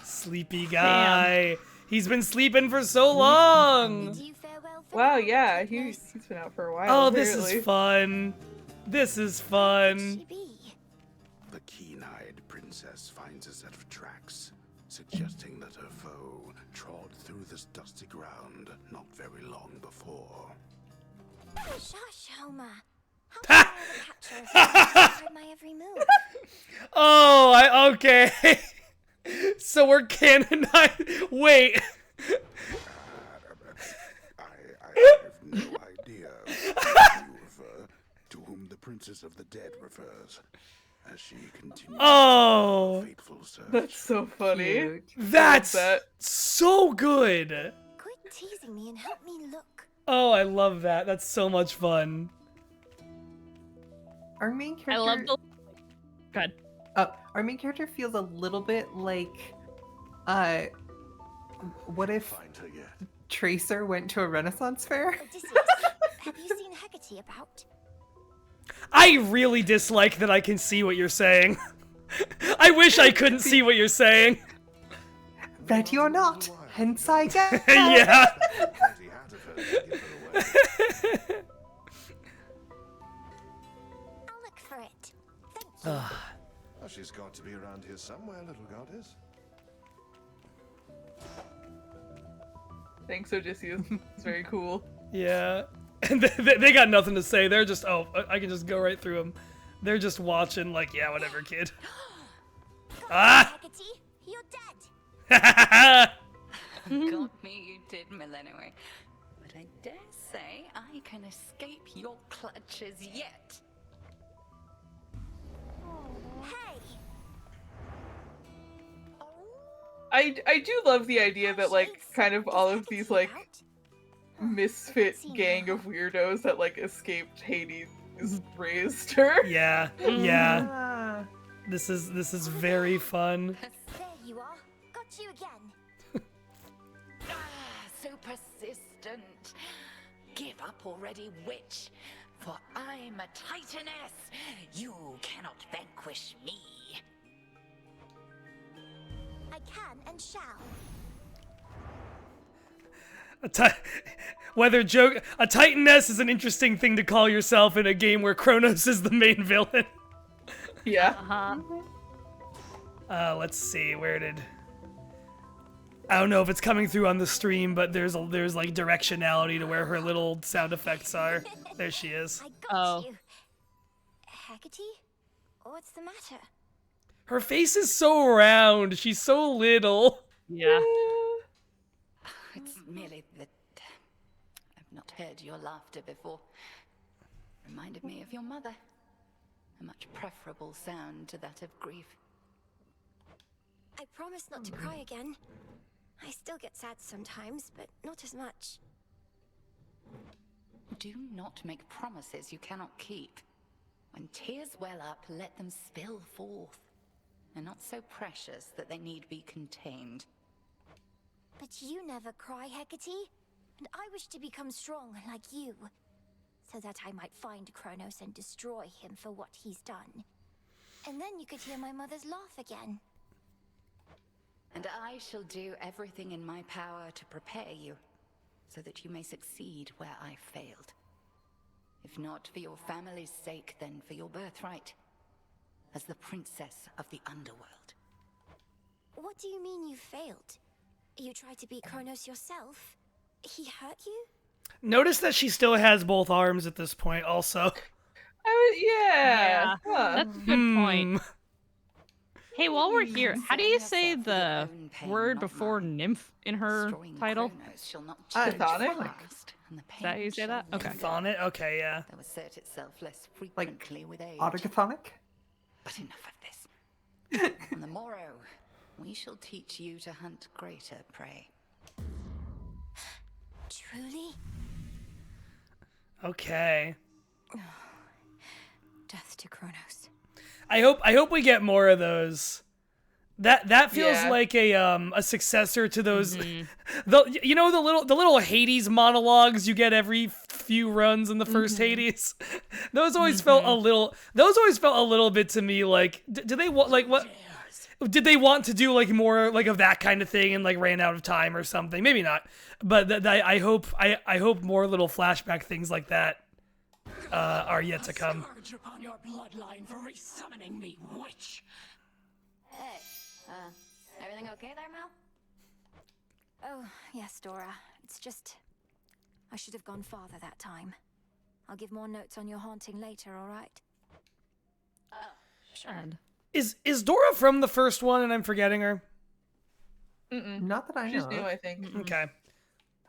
Sleepy guy. He's been sleeping for so long. Wow, yeah, he's been out for a while. Oh, this apparently. is fun. This is fun. The keen-eyed princess finds a set of tracks, suggesting that her foe trod through this dusty ground not very long before. Shush, Homer. How can I ever capture my every move? Oh, okay. So we're canonized. Wait. I have no idea who you refer, to whom the Princess of the Dead refers, as she continues Oh. her fateful search. That's so funny. That's so good. Quit teasing me and help me look. Oh, I love that. That's so much fun. Our main character. I love the. Good. Our main character feels a little bit like, what if Tracer went to a Renaissance fair? Odysseus, have you seen Hecate about? I really dislike that I can see what you're saying. I wish I couldn't see what you're saying. Ready or not, hence I go. Yeah. I'll look for it. Thank you. Oh, she's got to be around here somewhere, little goddess. Thanks, Odysseus. It's very cool. Yeah. And they got nothing to say. They're just, oh, I can just go right through them. They're just watching like, yeah, whatever, kid. Ah! Hecate, you're dead. Got me, you did, Millennium. But I dare say I can escape your clutches yet. Hey. I do love the idea that like kind of all of these like misfit gang of weirdos that like escaped Hades raised her. Yeah. Yeah. This is very fun. There you are. Got you again. So persistent. Give up already, witch. For I'm a titaness. You cannot vanquish me. I can and shall. A titaness is an interesting thing to call yourself in a game where Kronos is the main villain. Yeah. Let's see, I don't know if it's coming through on the stream, but there's like directionality to where her little sound effects are. There she is. I got you. Hecate? What's the matter? Her face is so round. She's so little. Yeah. It's merely that I've not heard your laughter before. Reminded me of your mother. A much preferable sound to that of grief. I promise not to cry again. I still get sad sometimes, but not as much. Do not make promises you cannot keep. When tears well up, let them spill forth. They're not so precious that they need be contained. But you never cry, Hecate. And I wish to become strong like you. so that I might find Kronos and destroy him for what he's done. And then you could hear my mother's laugh again. And I shall do everything in my power to prepare you, so that you may succeed where I failed. If not for your family's sake, then for your birthright, as the princess of the underworld. What do you mean you failed? You tried to beat Kronos yourself? He hurt you? Notice that she still has both arms at this point, also. Yeah. That's a good point. Hey, while we're here, how do you say the word before nymph in her title? Chthonic? Is that how you say that? Okay. Chthonic? Okay, yeah. That assert itself less frequently with age. Autochthonic? But enough of this. On the morrow, we shall teach you to hunt greater prey. Truly? Okay. Death to Kronos. I hope we get more of those. That feels like a successor to those the little Hades monologues you get every few runs in the first Hades. Those always felt a little bit to me like do they want like what did they want to do like more like of that kind of thing and like ran out of time or something? Maybe not. But I hope more little flashback things like that are yet to come. Scourge upon your bloodline for resummoning me, witch. Hey, everything okay there, Mel? Oh, yes, Dora. It's just... I should have gone farther that time. I'll give more notes on your haunting later, alright? Sure. Is Dora from the first one and I'm forgetting her? Not that I know. She's new, I think. Okay.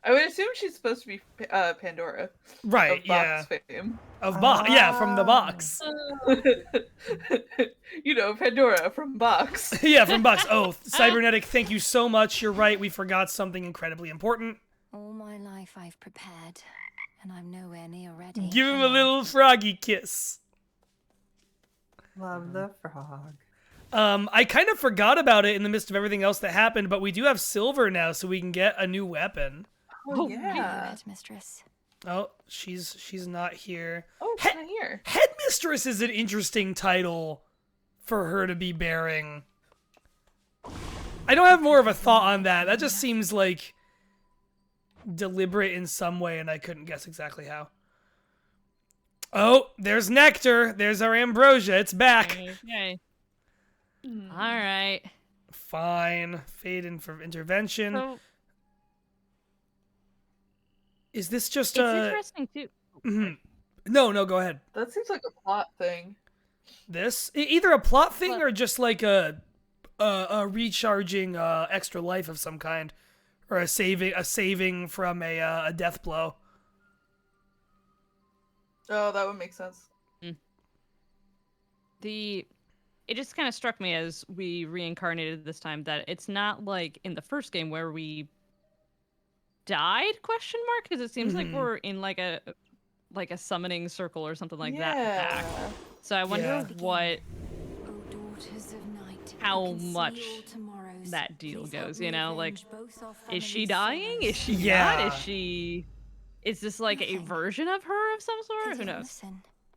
I would assume she's supposed to be Pandora. Right, of Box fame. Of box, yeah, from the box. You know, Pandora from Box. Yeah, from Box. Oh, Cybernetic, thank you so much. You're right, we forgot something incredibly important. All my life I've prepared, and I'm nowhere near ready. Give him a little froggy kiss. Love the frog. I kind of forgot about it in the midst of everything else that happened, but we do have silver now, so we can get a new weapon. Oh yeah. Headmistress. Oh, she's not here. Oh, she's not here. Headmistress is an interesting title for her to be bearing. I don't have more of a thought on that. That just seems like deliberate in some way, and I couldn't guess exactly how. Oh, there's Nectar. There's our ambrosia. It's back. Okay. All right. Fine. Fade in for intervention. So, is this just it's interesting too. No, go ahead. That seems like a plot thing. This either a plot thing or just like a recharging extra life of some kind, or a saving from a death blow. Oh, that would make sense. It just kind of struck me as we reincarnated this time that it's not like in the first game where we died ? Because it seems like we're in like a summoning circle or something like that back. So I wonder what how much that deal goes, you know, like is she dying? Is she not? Is this like a version of her of some sort? Who knows?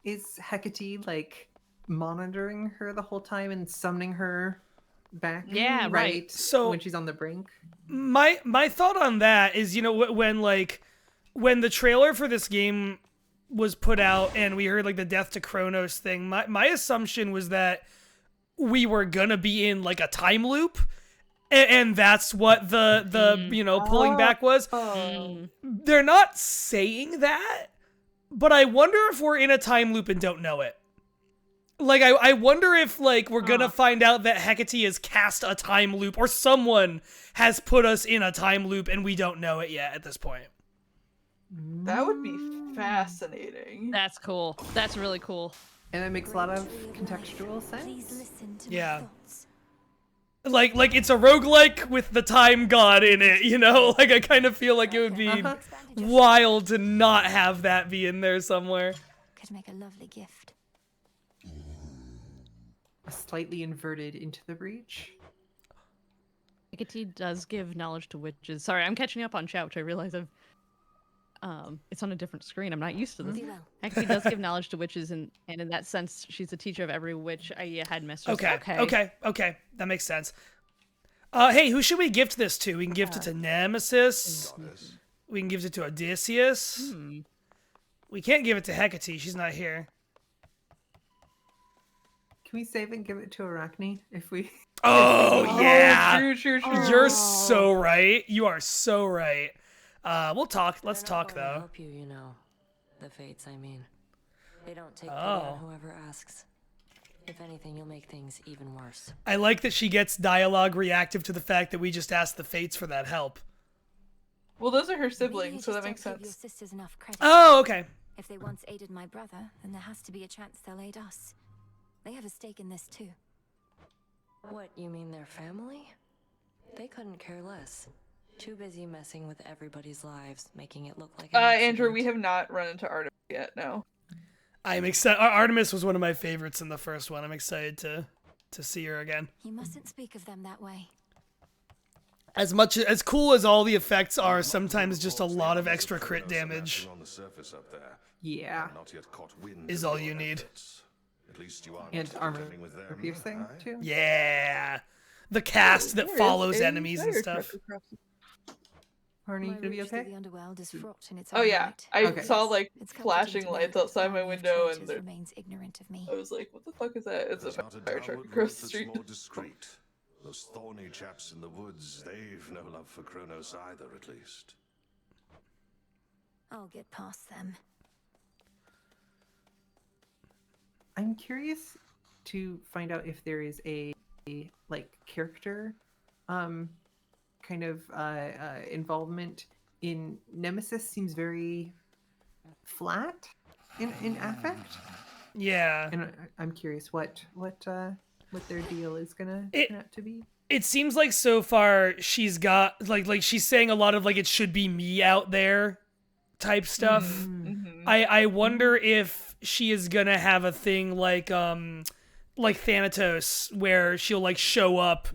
Is Hecate like monitoring her the whole time and summoning her back? Yeah, right. So when she's on the brink. My thought on that is, you know, when the trailer for this game was put out and we heard like the death to Kronos thing, my assumption was that we were gonna be in like a time loop. And that's what the you know, pulling back was. They're not saying that, but I wonder if we're in a time loop and don't know it. Like, I wonder if, like, we're gonna find out that Hecate has cast a time loop, or someone has put us in a time loop and we don't know it yet at this point. That would be fascinating. That's cool. That's really cool. And it makes a lot of contextual sense. Yeah. Like it's a roguelike with the time god in it, you know? Like, I kind of feel like it would be wild to not have that be in there somewhere. Could make a lovely gift. Slightly inverted into the breach. Hecate does give knowledge to witches. Sorry, I'm catching up on chat, which I realize it's on a different screen. I'm not used to this. Do well. Hecate does give knowledge to witches, and in that sense, she's a teacher of every witch, i.e. a headmistress. Okay. That makes sense. Hey, who should we gift this to? We can gift it to Nemesis. We can give it to Odysseus. We can't give it to Hecate. She's not here. Can we save and give it to Arachne if we? Oh, yeah. True. You're so right. You are so right. We'll talk. Let's talk, They're not going to though. help you, you know. The fates, I mean. They don't take pity Oh. on whoever asks. If anything, you'll make things even worse. I like that she gets dialogue reactive to the fact that we just asked the fates for that help. Well, those are her Maybe you siblings, so just that makes don't give your sense. sisters enough credit. Oh, okay. If they once aided my brother, then there has to be a chance they'll aid us. They have a stake in this too. What, you mean their family? They couldn't care less. Too busy messing with everybody's lives, making it look like an Andrew, accident. we have not run into Artemis yet, no. I'm excited. Artemis was one of my favorites in the first one. I'm excited to see her again. You mustn't speak of them that way. As cool as all the effects are, sometimes just a lot of extra crit damage On the surface up there. Yeah. Not yet caught wind is of all your you need. efforts. At least you aren't And armor contending with them, piercing aye? too. Yeah. The cast that follows enemies and stuff. Arnie, you My gonna be route through okay? the underworld is fraught in its Oh own yeah, right. I Okay. saw like It's comforting flashing to know lights that outside my army of window, and traitors remains ignorant of me. I was like, "What the fuck is that?" It's a There's not a fire truck downward across road the that's street. more discreet. Those thorny chaps in the woods, they've no love for Kronos either, at least. I'll get past them. I'm curious to find out if there is a like character kind of involvement in Nemesis. Seems very flat in affect, Yeah. and I'm curious what their deal is gonna It- turn out to be. It seems like so far she's got like she's saying a lot of like it should be me out there type stuff. Mm-hmm. I wonder if she is gonna have a thing like Thanatos where she'll like show up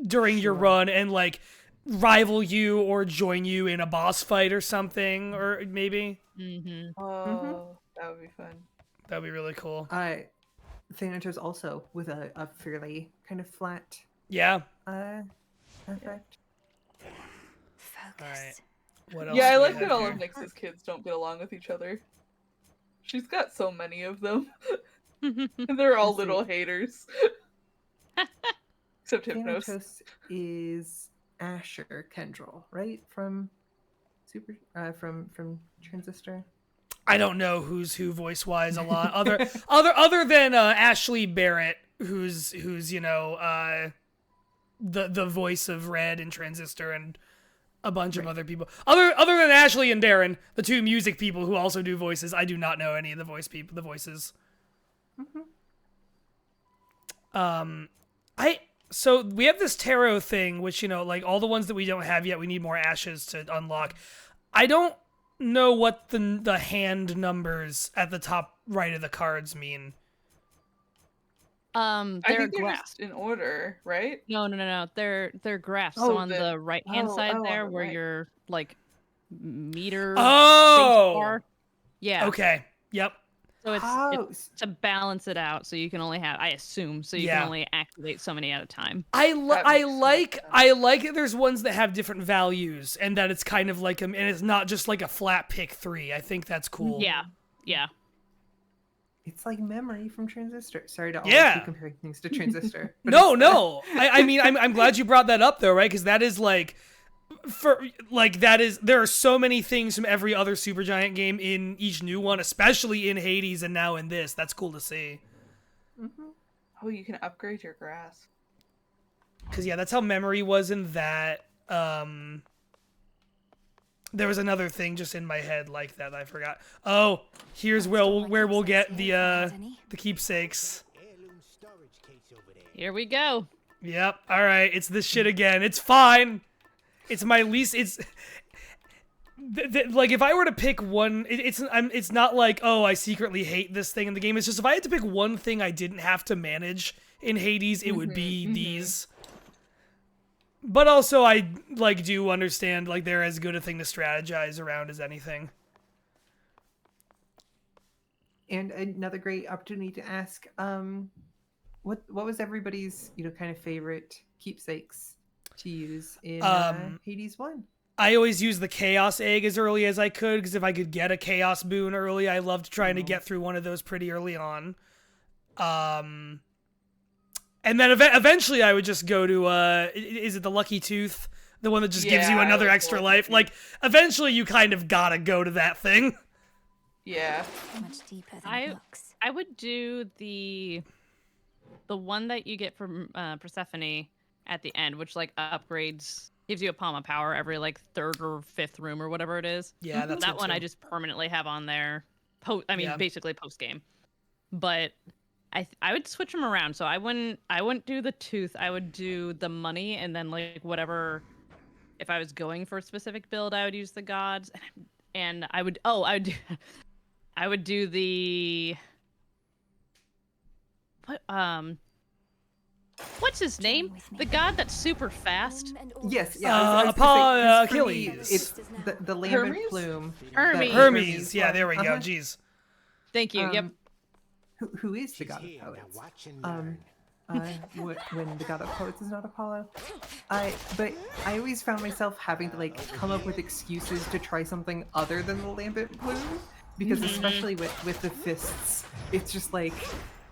during your run and like rival you or join you in a boss fight or something, or maybe Oh, that would be fun. that'd be really cool. Thanatos also with a fairly kind of flat Yeah. effect. All right. What else? Yeah, I do we like have that all here? of Nyx's kids don't get along with each other. She's got so many of them. And they're all little haters. Except Hypnos. Thanatos is Asher Kendrell, right? From from Transistor. I don't know who's who voice wise a lot other than Ashley Barrett, who's you know the voice of Red and Transistor and a bunch of other people. Other than Ashley and Darren, the two music people who also do voices, I do not know any of the voices. So we have this tarot thing, which, you know, like all the ones that we don't have yet, we need more ashes to unlock. I don't know what the hand numbers at the top right of the cards mean. I They're think they're graphs. just in order, right? No. They're graphs. Oh, so on the- the right hand oh, side oh, on there, the where right. your like meter Oh! space bar. Yeah. Okay. Yep. So it's Oh, to balance it out, so you can only have, I assume, so you Yeah. can only activate so many at a time. That makes so much I like that there's ones that have different values and that it's kind of like and it's not just like a flat pick 3. I think that's cool. Yeah. it's like memory from Transistor. Sorry to always Yeah. be comparing things to Transistor. but No, it's, no. I mean, I'm glad you brought that up though, right? Because that is like, there are so many things from every other Supergiant game in each new one, especially in Hades and now in this. That's cool to see. Oh, you can upgrade your grass. Because yeah, that's how memory was in that. There was another thing just in my head like that I forgot. Oh, here's where we'll get the keepsakes. Here we go. Yep. All right. It's this shit again. It's fine. It's my least. It's like if I were to pick one, it's not like, oh, I secretly hate this thing in the game. It's just if I had to pick one thing I didn't have to manage in Hades, it would be these. But also, I like do understand like they're as good a thing to strategize around as anything. And another great opportunity to ask, what was everybody's kind of favorite keepsakes to use in Hades 1? I always use the Chaos Egg as early as I could, because if I could get a Chaos Boon early, I loved trying to get through one of those pretty early on. And then eventually I would just go to, is it the Lucky Tooth? The one that just gives you another extra life? Like, eventually you kind of gotta go to that thing. Yeah. Much deeper than it looks. I would do the one that you get from Persephone at the end, which like upgrades, gives you a palm of power every like third or fifth room or whatever it is. Yeah, that's that one too. I just permanently have on there. Basically post game. But I would switch them around. So I wouldn't do the tooth. I would do the money, and then like whatever. If I was going for a specific build, I would use the gods, and I would do the what's his name? The god that's super fast. Yes, yeah. Achilles. It's the lambent plume. Hermes. Yeah, there we go. Jeez. Thank you. Yep. Who is the god of poets? When the god of poets is not Apollo. But I always found myself having to like come up with excuses to try something other than the lambent plume, because especially with the fists, it's just like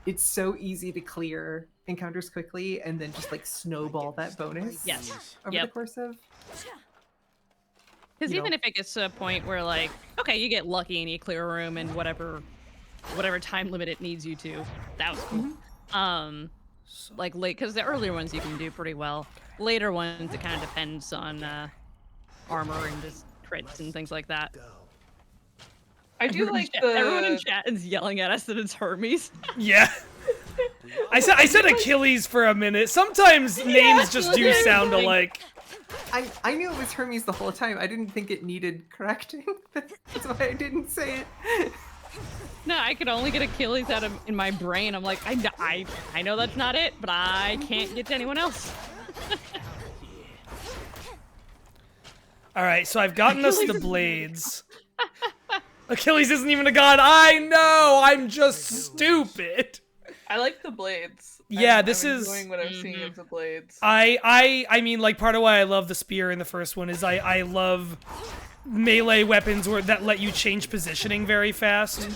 it's so easy to clear encounters quickly and then just like snowball that bonus. Yes. Over the course of. Because even if it gets to a point where like, okay, you get lucky and you clear a room and whatever time limit it needs you to, that was cool. Like late, because the earlier ones you can do pretty well. Later ones, it kind of depends on armor and just crits and things like that. I do everyone in chat is yelling at us that it's Hermes. Yeah. I said Achilles for a minute. Sometimes names just do sound alike. I knew it was Hermes the whole time. I didn't think it needed correcting. That's why I didn't say it. No, I could only get Achilles out of in my brain. I'm like, I know that's not it, but I can't get to anyone else. All right, so I've gotten us the blades. Achilles isn't even a god. I know. I'm just stupid. I like the blades. Yeah, I'm is enjoying what I'm seeing of the blades. I mean, like, part of why I love the spear in the first one is I love melee weapons that let you change positioning very fast.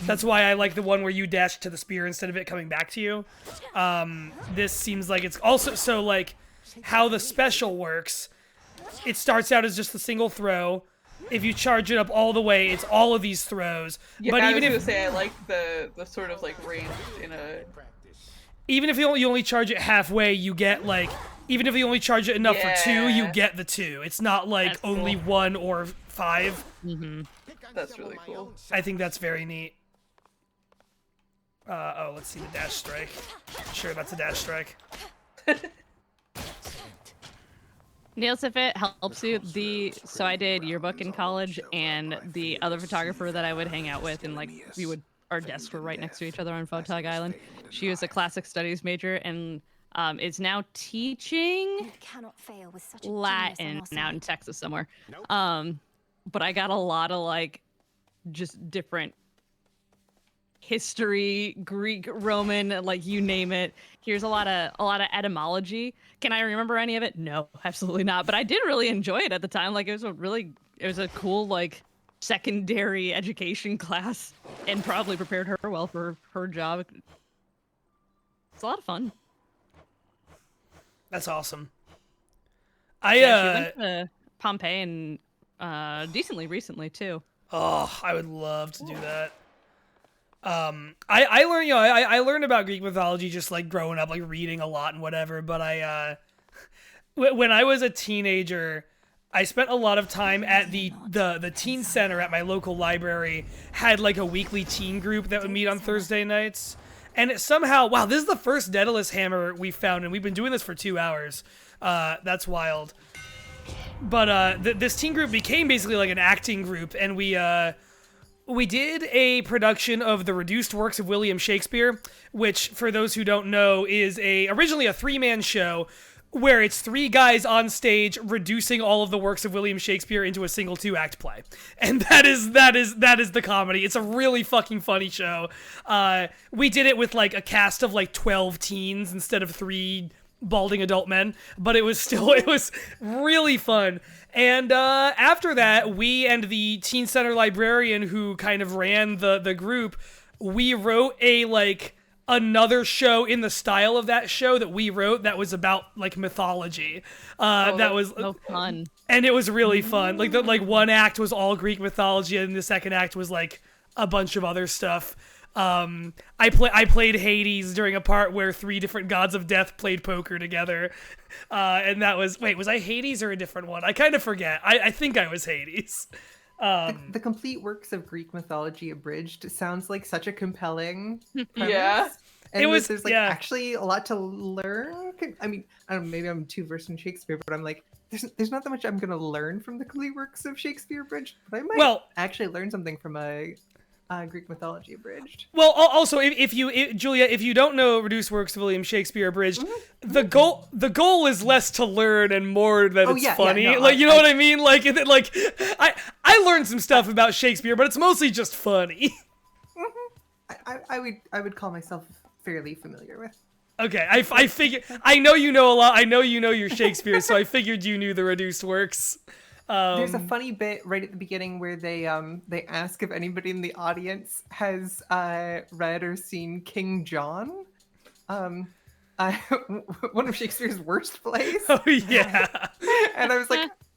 That's why I like the one where you dash to the spear instead of it coming back to you. This seems like it's also so like how the special works. It starts out as just a single throw. If you charge it up all the way, it's all of these throws. Yeah, but I even was if gonna say I like the sort of like range in a. Even if you only charge it halfway, you get like. Even if you only charge it enough for 2, you get the 2. It's not like only 1 or 5. That's really cool. I think that's very neat. Let's see the dash strike. Sure, that's a dash strike. Niels, if it helps you, so I did yearbook in college, and the other photographer that I would hang out with, and like our desks were right next to each other on Photog Island. She was a classic studies major, and is now teaching Latin out in Texas somewhere. But I got a lot of like just different history, Greek, Roman, like you name it. Here's a lot of etymology. Can I remember any of it? No, absolutely not. But I did really enjoy it at the time. Like it was a cool like secondary education class, and probably prepared her well for her job. It's a lot of fun. That's awesome. She went to Pompeii and decently recently too. Oh, I would love to do that. I learned, I learned about Greek mythology just like growing up, like reading a lot and whatever. But when I was a teenager, I spent a lot of time at the teen center at my local library. Had like a weekly teen group that would meet on Thursday nights. And it somehow, wow, this is the first Daedalus hammer we found, and we've been doing this for 2 hours. That's wild. But this teen group became basically like an acting group, and we did a production of the reduced works of William Shakespeare, which, for those who don't know, is originally a 3-man show where it's 3 guys on stage reducing all of the works of William Shakespeare into a single 2-act play. And that is the comedy. It's a really fucking funny show. We did it with like a cast of like 12 teens instead of 3 balding adult men, but it was really fun. And after that, we and the teen center librarian who kind of ran the group, we wrote another show in the style of that show that we wrote that was about like mythology. That was so fun. And it was really fun. Like one act was all Greek mythology and the second act was like a bunch of other stuff. I played Hades during a part where 3 different gods of death played poker together. And that was I Hades or a different one? I kind of forget. I think I was Hades. The complete works of Greek mythology abridged sounds like such a compelling premise. Yeah. And It was- there's actually a lot to learn. I mean, I don't know, maybe I'm too versed in Shakespeare, but I'm like, there's not that much I'm gonna learn from the complete works of Shakespeare abridged, but I might actually learn something from a Greek mythology abridged. Well, also, Juliet, if you don't know reduced works of William Shakespeare abridged, the goal is less to learn and more that it's funny. No, you know what I mean? I learned some stuff about Shakespeare, but it's mostly just funny. I would call myself fairly familiar with. Okay, I figured. I know you know a lot. I know you know your Shakespeare, so I figured you knew the reduced works. There's a funny bit right at the beginning where they ask if anybody in the audience has read or seen King John, one of Shakespeare's worst plays. Oh yeah. And I was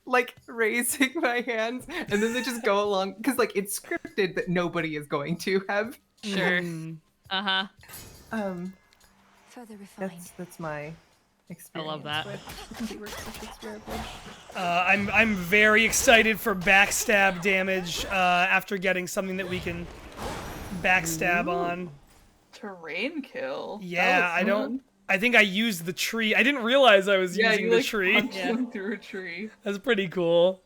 like raising my hands, and then they just go along because like it's scripted that nobody is going to have. Sure. Further refined. That's my experience. I love that. With the complete works of Shakespeare abridged. I'm very excited for backstab damage after getting something that we can backstab on. Terrain kill. Yeah, I think I used the tree. I didn't realize I was using the tree. Punched him through a tree. That's pretty cool.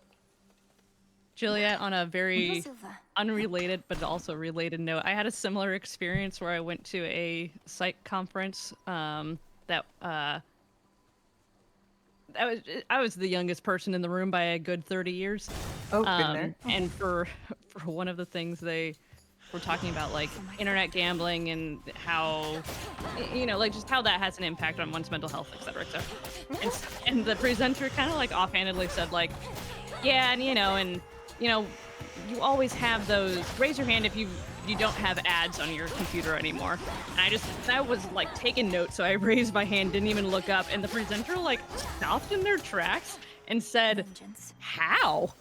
Juliet, on a very unrelated but also related note, I had a similar experience where I went to a psych conference that I was the youngest person in the room by a good 30 years. Oh, been there. And for one of the things they were talking about, like internet gambling and how, like just how that has an impact on one's mental health, et cetera, et cetera. And the presenter kind of like offhandedly said like, yeah, and you always have those. Raise your hand if you don't have ads on your computer anymore. And I was like taking notes, so I raised my hand, didn't even look up, and the presenter like stopped in their tracks and said, "How?"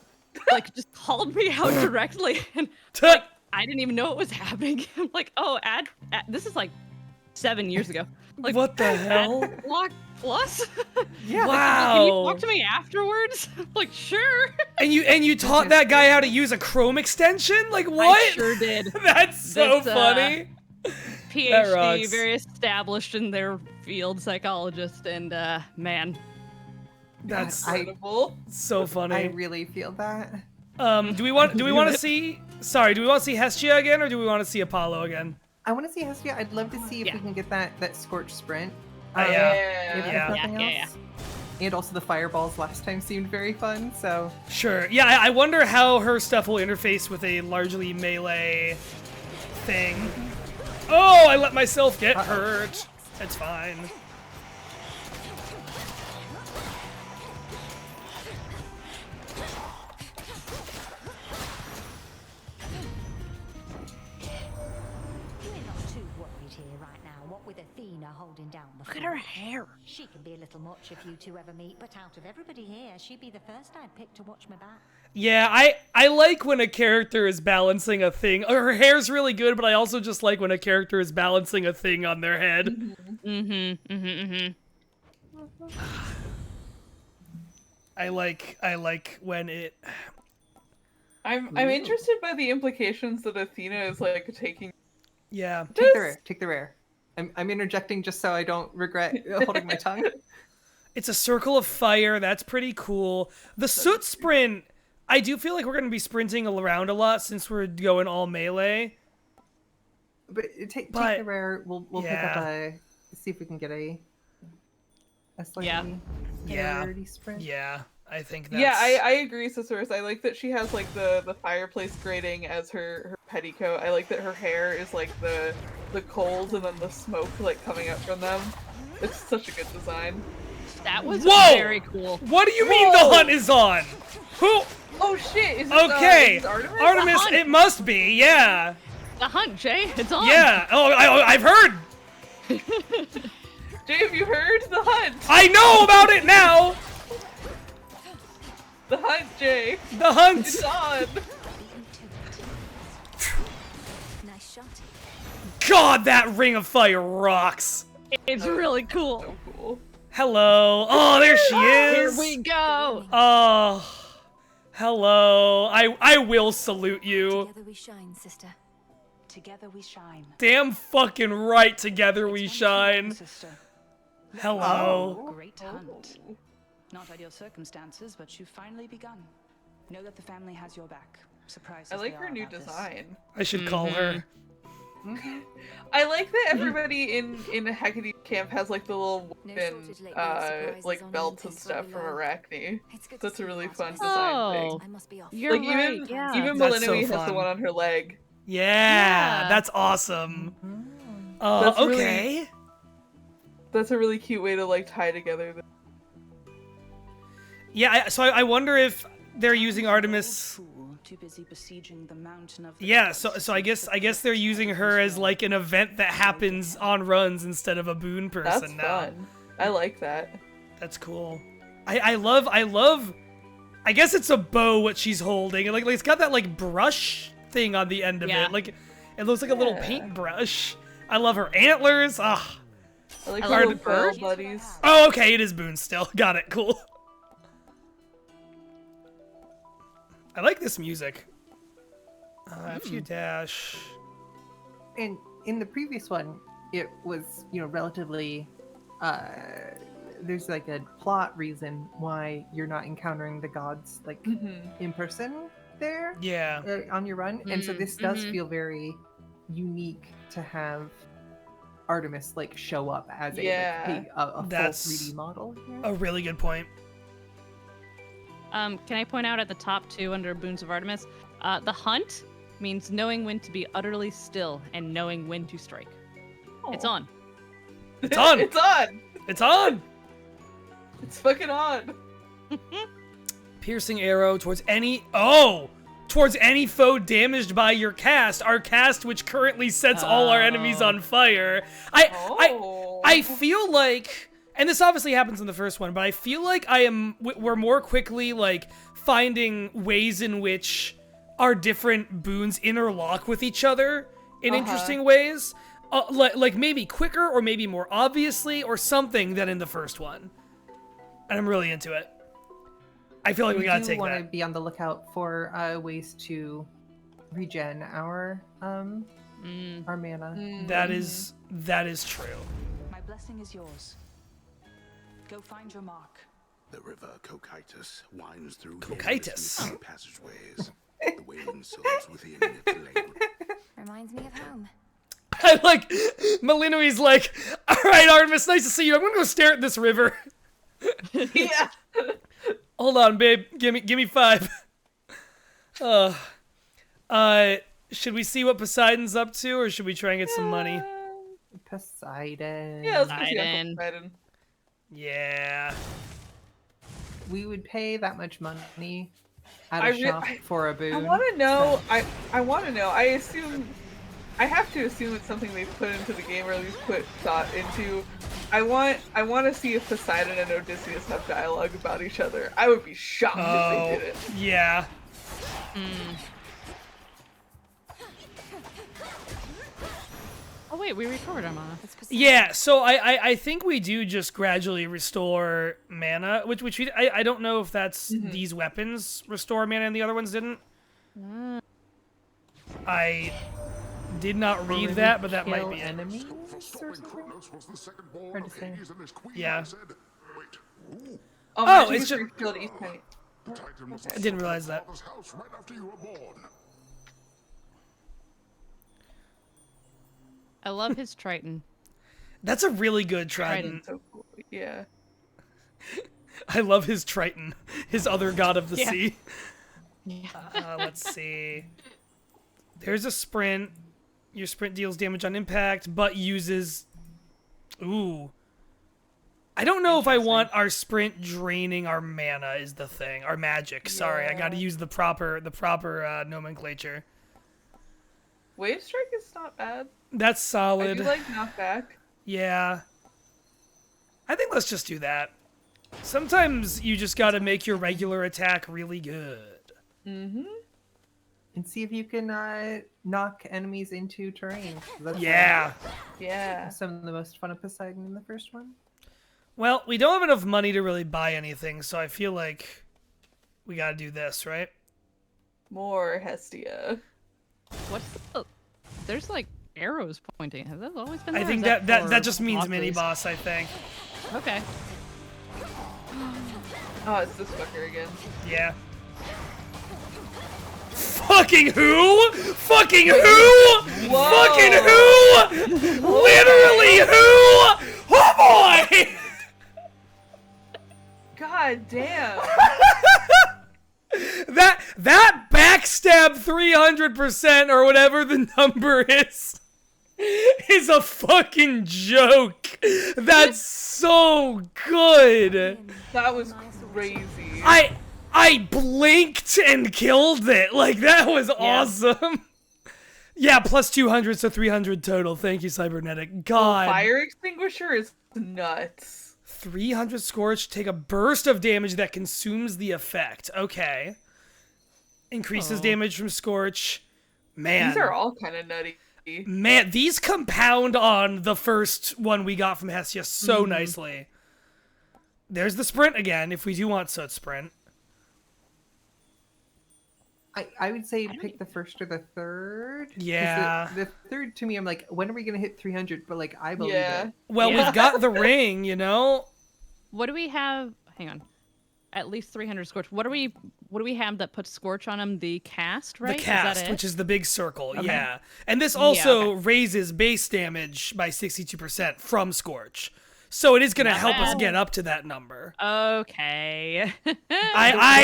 Like just called me out directly, and like I didn't even know it was happening. I'm like, "Oh, ad this is like 7 years ago." Like, what the hell? Ad block plus? Yeah. Wow. Can you talk to me afterwards? Like, sure. And you taught that guy how to use a Chrome extension? Like what? I sure did. That's so funny. PhD, very established in their field, psychologist, and man, that's incredible. So funny. I really feel that. Do we want to see Hestia again, or do we want to see Apollo again? I want to see Hestia. I'd love to see if we can get that scorch sprint. Yeah. Nothing else. And also the fireballs last time seemed very fun, so... Sure. Yeah, I wonder how her stuff will interface with a largely melee thing. Oh, I let myself get hurt. That's fine. Holding down the look at her hair. She can be a little much if you two ever meet, but out of everybody here, she'd be the first I'd pick to watch my back. Yeah, I like when a character is balancing a thing. Her hair's really good, but I also just like when a character is balancing a thing on their head. I like when it... I'm interested by the implications that Athena is like taking. Yeah. Take the rare. I'm interjecting just so I don't regret holding my tongue. It's a circle of fire. That's pretty cool. The soot sprint, I do feel like we're going to be sprinting around a lot since we're going all melee. But take the rare. We'll pick up see if we can get a... a slightly priority spread. Yeah, I think that's... Yeah, I agree, Cicerus. I like that she has like the fireplace grating as her petticoat. I like that her hair is like the coals and then the smoke like coming up from them. It's such a good design. That was Whoa! very cool. What do you mean the hunt is on? Who? Oh shit! Is this, Okay, is this Artemis? Artemis, it must be. Yeah. The hunt, Jay. It's on. Yeah. Oh, I've heard. Jay, have you heard the hunt? I know about it now. The hunt, Jay. The hunt. It's on. Nice shot. God, that ring of fire rocks. It's really cool. So cool. Hello. Oh, there she is. Here we go. Oh. Hello. I will salute you. Together we shine, sister. Together we shine. Damn fucking right, together we shine. Sister. Hello. Great hunt. Not ideal circumstances, but you've finally begun. Know that the family has your back. Surprised. I as like they her are new about this. design. I should call her. I like that everybody in Hecate camp has like the little weapon, like belts and stuff from Arachne. That's a really fun design thing. I must be off. You're Like right. even Yeah. That's so Melinoi has the fun. one on her leg. Yeah, that's awesome. That's really- Okay. That's a really cute way to like tie together. Yeah, so I wonder if they're using Artemis. Too busy besieging the mountain of the Yeah, so I guess they're using her as like an event that happens on runs instead of a boon person That's now. fun. I like that. That's cool. I love. I guess it's a bow what she's holding. Like it's got that like brush thing on the end of Yeah. it. Like it looks like a little paintbrush. I love her antlers. Ah. I like I the love little the bird. girl buddies. Oh, okay, it is Boone still. Got it. Cool. I like this music. FU dash. And in the previous one, it was, relatively, there's like a plot reason why you're not encountering the gods like in person there Yeah. on your run. And so this does feel very unique to have Artemis like show up as a full That's 3D model here. A really good point. Can I point out at the top two under Boons of Artemis, the hunt means knowing when to be utterly still and knowing when to strike. It's on. It's on. It's on. It's on. It's fucking on. Piercing arrow towards any foe damaged by your cast. Our cast, which currently sets all our enemies on fire. I feel like, and this obviously happens in the first one, but I feel like we're more quickly like finding ways in which our different boons interlock with each other in interesting ways. Like maybe quicker or maybe more obviously or something than in the first one. And I'm really into it. I feel like we gotta take want that. to be on the lookout for ways to regen our mana. That is true. My blessing is yours. Go find your mark. The river Cocytus winds through Cocytus. numerous passageways. The wailing souls within its lane. Reminds me of home. I like Malinoi's like, all right, Artemis, nice to see you. I'm gonna go stare at this river. Yeah. Hold on, babe. Give me 5. Should we see what Poseidon's up to, or should we try and get some money? Poseidon. Yeah, let's go see Uncle Poseidon. Yeah. We would pay that much money at a shop for a boon. I want to know. I want to know. I have to assume it's something they've put into the game, or at least put thought into. I want to see if Poseidon and Odysseus have dialogue about each other. I would be shocked if they did it. Yeah. Oh wait, we recovered our mana. Yeah, so I think we do just gradually restore mana, which I don't know if that's these weapons restore mana and the other ones didn't. I did not read that, but that might be enemies it. or something. Hard to say. Yeah. Oh, it's just. killed East Point. I didn't realize that. I love his Triton. That's a really good trident. So cool. Yeah. I love his Triton, his other god of the Yeah. sea. Let's see. There's a sprint. Your sprint deals damage on impact, but uses... Ooh. I don't know if I want our sprint draining our mana is the thing. Our magic. Sorry, I gotta use the proper nomenclature. Wave Strike is not bad. That's solid. I do like knockback. Yeah. I think let's just do that. Sometimes you just gotta make your regular attack really good. Mm-hmm. And see if you can knock enemies into terrain. That's Yeah. Yeah. some of the most fun of Poseidon in the first one. Well, we don't have enough money to really buy anything, so I feel like we gotta do this, right? More Hestia. What's the... There's like arrows pointing. Has that always been there? I or think is that for just means bosses? mini boss, I think. Okay. Oh, it's this fucker again. Yeah. Fucking who? Fucking who? Fucking who? Literally who? Oh boy! God damn. That backstab 300% or whatever the number is a fucking joke. That's so good. That was crazy. I blinked and killed it. Like, that was awesome. Yeah, plus 200, so 300 total. Thank you, Cybernetic. God. Fire extinguisher is nuts. 300 scorch, take a burst of damage that consumes the effect. Okay. Increases damage from scorch. Man. These are all kind of nutty. Man, these compound on the first one we got from Hestia so nicely. There's the sprint again, if we do want Soot Sprint. I would say pick the first or the third. 'Cause Yeah. The third, to me, I'm like, when are we going to hit 300? But, like, I believe it. Well, we've got the ring, you know? What do we have? Hang on. At least 300 scorch. What do we have that puts scorch on them? The cast, right? The cast, is that it? which is the big circle, Okay. yeah. And this also raises base damage by 62% from Scorch. So it is going to help us get up to that number. Okay. The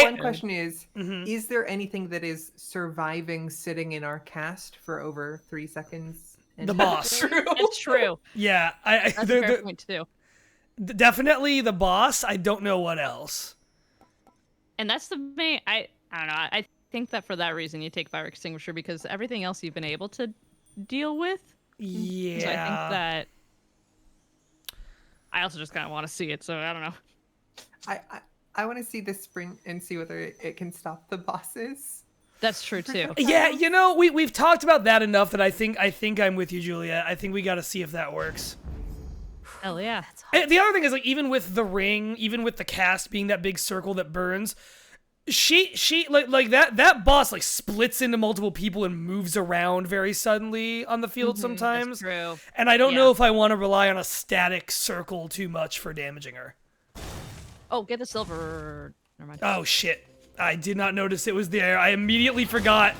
one question is there anything that is surviving sitting in our cast for over 3 seconds? The boss. It's true. Yeah. That's a fair point, too. Definitely the boss. I don't know what else. And that's the main... I don't know. I think that for that reason you take Fire Extinguisher because everything else you've been able to deal with. Yeah. So I think that... I also just kind of want to see it, so I don't know. I want to see this sprint and see whether it can stop the bosses. That's true too. Yeah, you know, we've talked about that enough that I think I'm with you, Juliet. I think we got to see if that works. Hell yeah. And the other thing is, like, even with the ring, even with the cast being that big circle that burns, she like that boss like splits into multiple people and moves around very suddenly on the field sometimes. That's true. And I don't know if I want to rely on a static circle too much for damaging her. Oh, get the silver. Never mind. Oh shit. I did not notice it was there. I immediately forgot.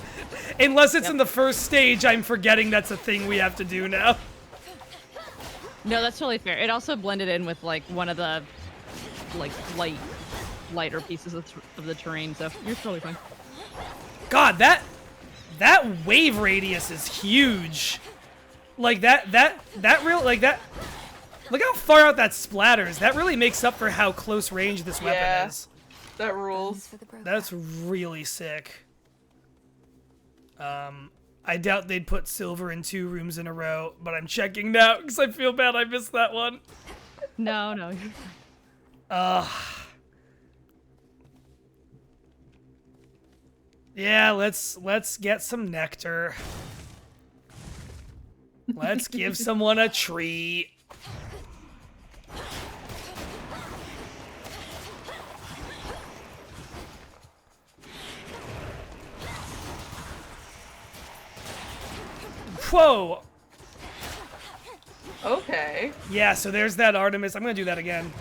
Unless it's in the first stage, I'm forgetting that's a thing we have to do now. No, that's totally fair. It also blended in with like one of the like lighter pieces of the terrain, so you're totally fine. God, that wave radius is huge. Like that real like that. Look how far out that splatters. That really makes up for how close range this weapon is. That rules. That's really sick. I doubt they'd put silver in 2 rooms in a row, but I'm checking now because I feel bad I missed that one. No, you're fine. Yeah, let's get some nectar. Let's give someone a treat. Whoa! Okay. Yeah, so there's that Artemis. I'm gonna do that again.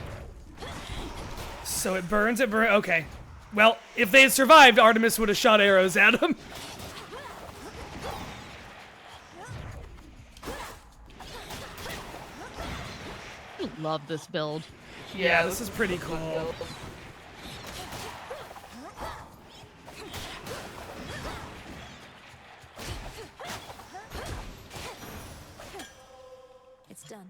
So it burns, okay. Well, if they had survived, Artemis would have shot arrows at him. I love this build. Yeah, this is pretty cool. It's done.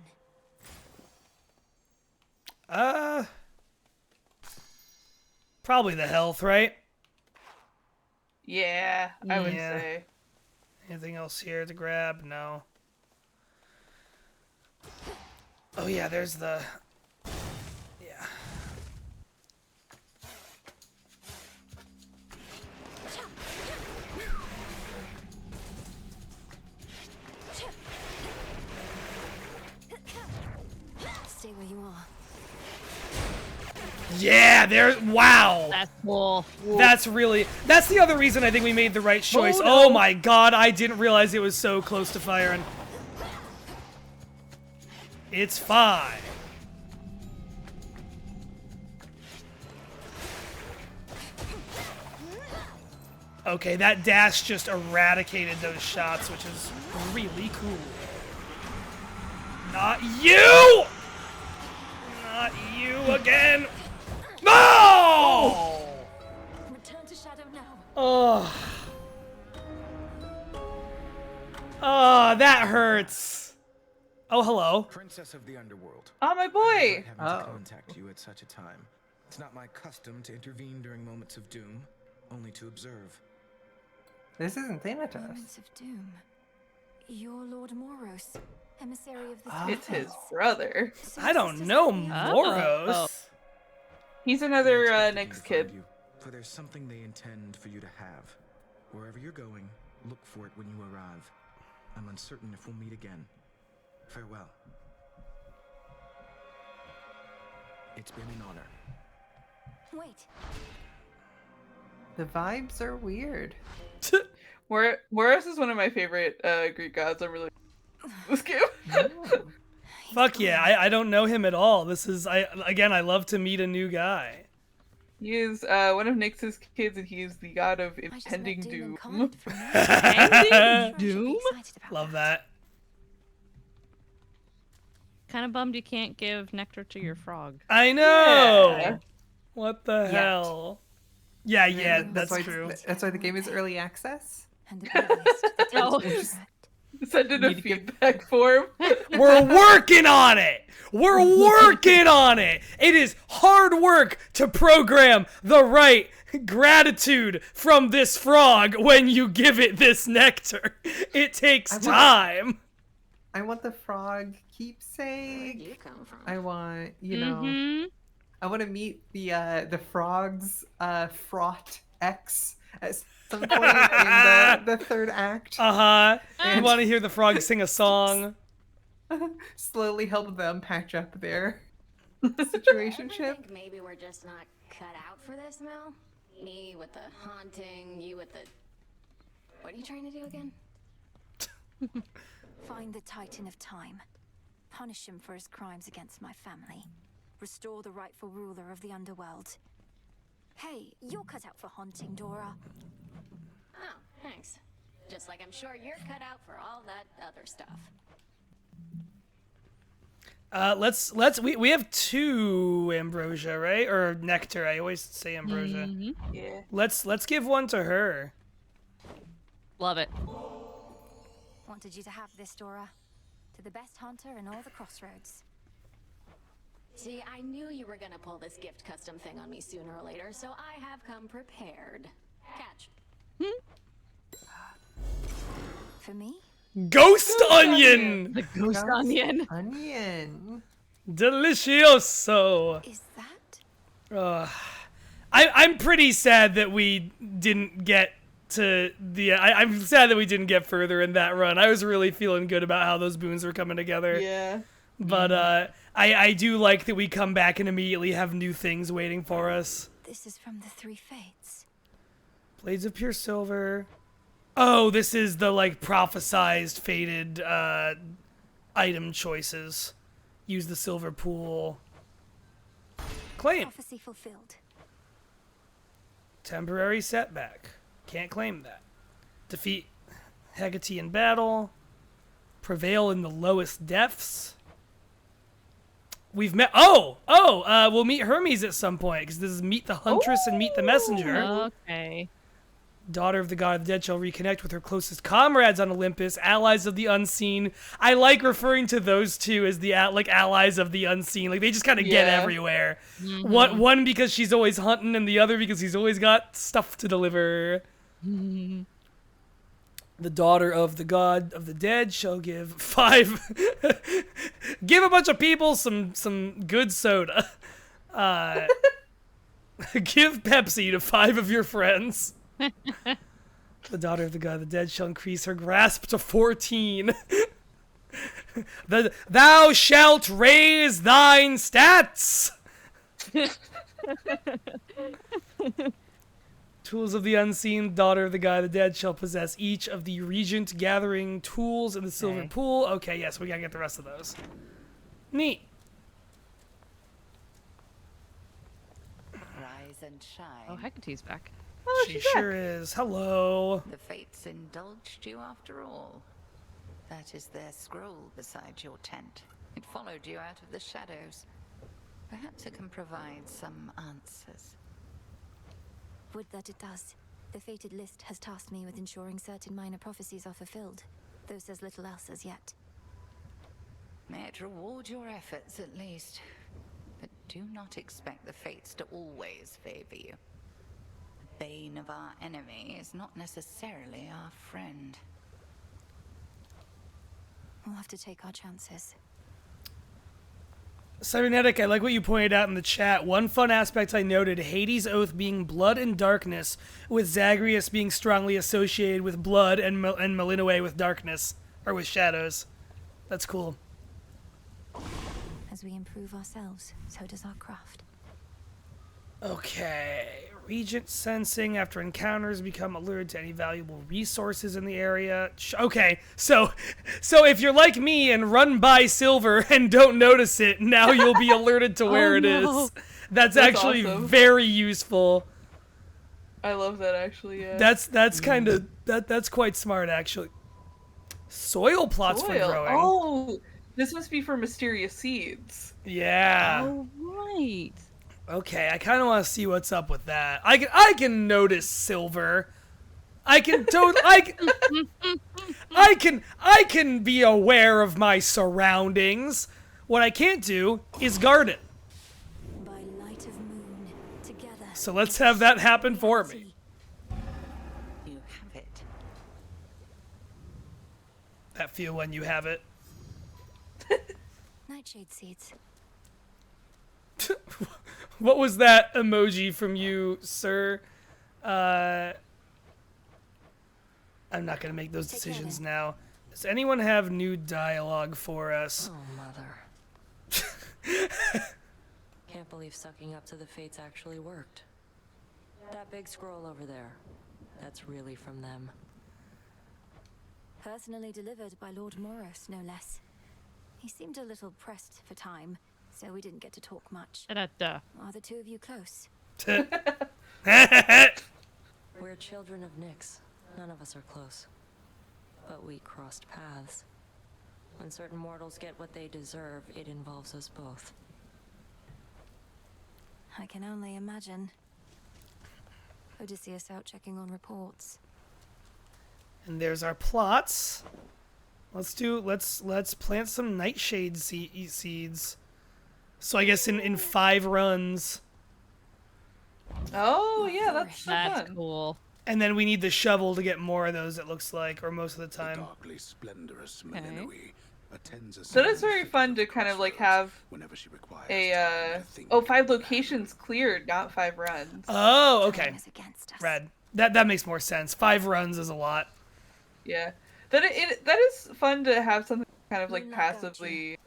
Probably the health, right? Yeah, I would Yeah. say. Anything else here to grab? No. Oh yeah, there's the... Yeah. Stay where you are. Yeah, there... Wow! That's cool. That's really... That's the other reason I think we made the right choice. Oh, no. Oh my god, I didn't realize it was so close to firing. It's fine. Okay, that dash just eradicated those shots, which is really cool. Not you! Not you again! No! Return to Shadow now. Oh. Oh, that hurts. Oh, hello. Princess of the Underworld. Oh, my boy! Having to contact you at such a time. It's not my custom to intervene during moments of doom, only to observe. This isn't Thanatos. Moments of doom. You're Lord Moros, emissary of the It's his brother. I don't know Moros. He's another next kid. For there's something they intend for you to have. Wherever you're going, look for it when you arrive. I'm uncertain if we'll meet again. Farewell. It's been an honor. Wait. The vibes are weird. Moros is one of my favorite Greek gods. I'm really this game. Fuck yeah, I don't know him at all. This is I love to meet a new guy. He is one of Nyx's kids, and he is the god of impending doom. Impending doom? Love that. Kind of bummed you can't give nectar to your frog. I know. Yeah. What the hell? Yeah, that's why true. That's why the game is early access. Oh. Send in a feedback form. We're working on it. We're working on it. It is hard work to program the right gratitude from this frog when you give it this nectar. It takes time. I want the frog keepsake. Where'd you come from? I want, you know, I want to meet the frog's fraught X at some point in the third act. You And want to hear the frog sing a song? slowly help them patch up their situationship. Think maybe we're just not cut out for this, Mel? Me with the haunting, you with the... What are you trying to do again? Find the Titan of Time. Punish him for his crimes against my family. Restore the rightful ruler of the underworld. Hey, you're cut out for haunting, Dora. Oh, thanks. Just like I'm sure you're cut out for all that other stuff. We have 2 ambrosia, right? Or nectar. I always say ambrosia. Yeah. Let's give one to her. Love it. Wanted you to have this, Dora. To the best hunter in all the crossroads. See, I knew you were gonna pull this gift custom thing on me sooner or later, so I have come prepared. Catch. For me? Ghost onion. The ghost onion. Onion. Delicioso. Is that? I'm pretty sad that we didn't get to the. I'm sad that we didn't get further in that run. I was really feeling good about how those boons were coming together. Yeah. But I do like that we come back and immediately have new things waiting for us. This is from the 3 Fates. Blades of Pure Silver. Oh, this is the like prophesized fated item choices. Use the silver pool. Claim. Prophecy fulfilled. Temporary setback. Can't claim that. Defeat Hecate in battle. Prevail in the lowest depths. we've met. We'll meet Hermes at some point because this is Meet the Huntress and Meet the Messenger. Okay. Daughter of the God of the Dead shall reconnect with her closest comrades on Olympus, allies of the unseen. I like referring to those two as the allies of the unseen. Like they just kind of get everywhere. Mhm. One because she's always hunting, and the other because he's always got stuff to deliver. The daughter of the God of the Dead shall give 5. Give a bunch of people some good soda. Give Pepsi to 5 of your friends. The daughter of the God of the Dead shall increase her grasp to 14. Thou shalt raise thine stats. Tools of the unseen, daughter of the God of the Dead shall possess each of the regent gathering tools in the silver pool. Okay, yes, we gotta get the rest of those. Neat. Rise and shine. Oh, Hecate's back. Oh, She she's sure back. is. Hello. The fates indulged you after all. That is their scroll beside your tent. It followed you out of the shadows. Perhaps it can provide some answers. Would that it does. The fated list has tasked me with ensuring certain minor prophecies are fulfilled, though says little else as yet. May it reward your efforts at least. But do not expect the fates to always favor you. The bane of our enemy is not necessarily our friend. We'll have to take our chances. Cybernetic, I like what you pointed out in the chat. One fun aspect I noted, Hades' oath being blood and darkness, with Zagreus being strongly associated with blood and Malinoe with darkness, or with shadows. That's cool. As we improve ourselves, so does our craft. Okay. Regent sensing after encounters become alerted to any valuable resources in the area. Okay, so if you're like me and run by silver and don't notice it, now you'll be alerted to where it is. That's actually awesome. very useful. I love that actually. Yeah. That's kind of that's quite smart actually. Soil plots for Soil. growing. Oh, this must be for mysterious seeds. Yeah. Oh, right. Okay, I kind of want to see what's up with that. I can notice silver. I can be aware of my surroundings. What I can't do is garden. By light of moon, together. So let's have that happen for me. You have it. That feel when you have it. Nightshade seeds. What was that emoji from you, sir? I'm not gonna make those decisions now. Does anyone have new dialogue for us? Oh, mother. Can't believe sucking up to the fates actually worked. That big scroll over there, that's really from them. Personally delivered by Lord Moros, no less. He seemed a little pressed for time, so we didn't get to talk much. Da-da-da. Are the two of you close? We're children of Nyx. None of us are close. But we crossed paths. When certain mortals get what they deserve, it involves us both. I can only imagine. Odysseus out checking on reports. And there's our plots. Let's plant some nightshade seeds. So I guess in 5 runs. Oh yeah, that's so That's fun. cool. And then we need the shovel to get more of those, it looks like, or most of the time. Darkly splendorous Malinoe attends a So that's very fun to kind of like have whenever she requires a 5 locations cleared, not 5 runs. Oh, okay. Red. That makes more sense. 5 runs is a lot. Yeah, that is fun to have something kind of like passively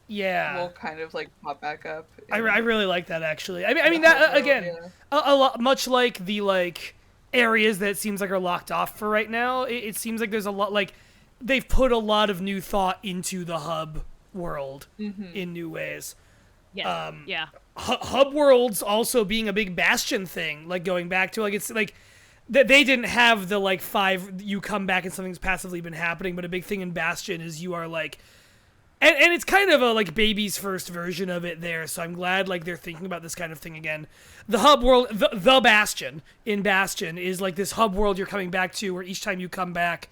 Yeah. will kind of like pop back up. I really like that actually. I mean that again, a lot much like the like areas that it seems like are locked off for right now. It seems like there's a lot like they've put a lot of new thought into the hub world in new ways. Yeah. Hub worlds also being a big Bastion thing, like going back to like it's like that they didn't have the like 5 you come back and something's passively been happening, but a big thing in Bastion is you are like And it's kind of a like baby's first version of it there, so I'm glad like they're thinking about this kind of thing again. The hub world, the Bastion in Bastion is like this hub world you're coming back to, where each time you come back,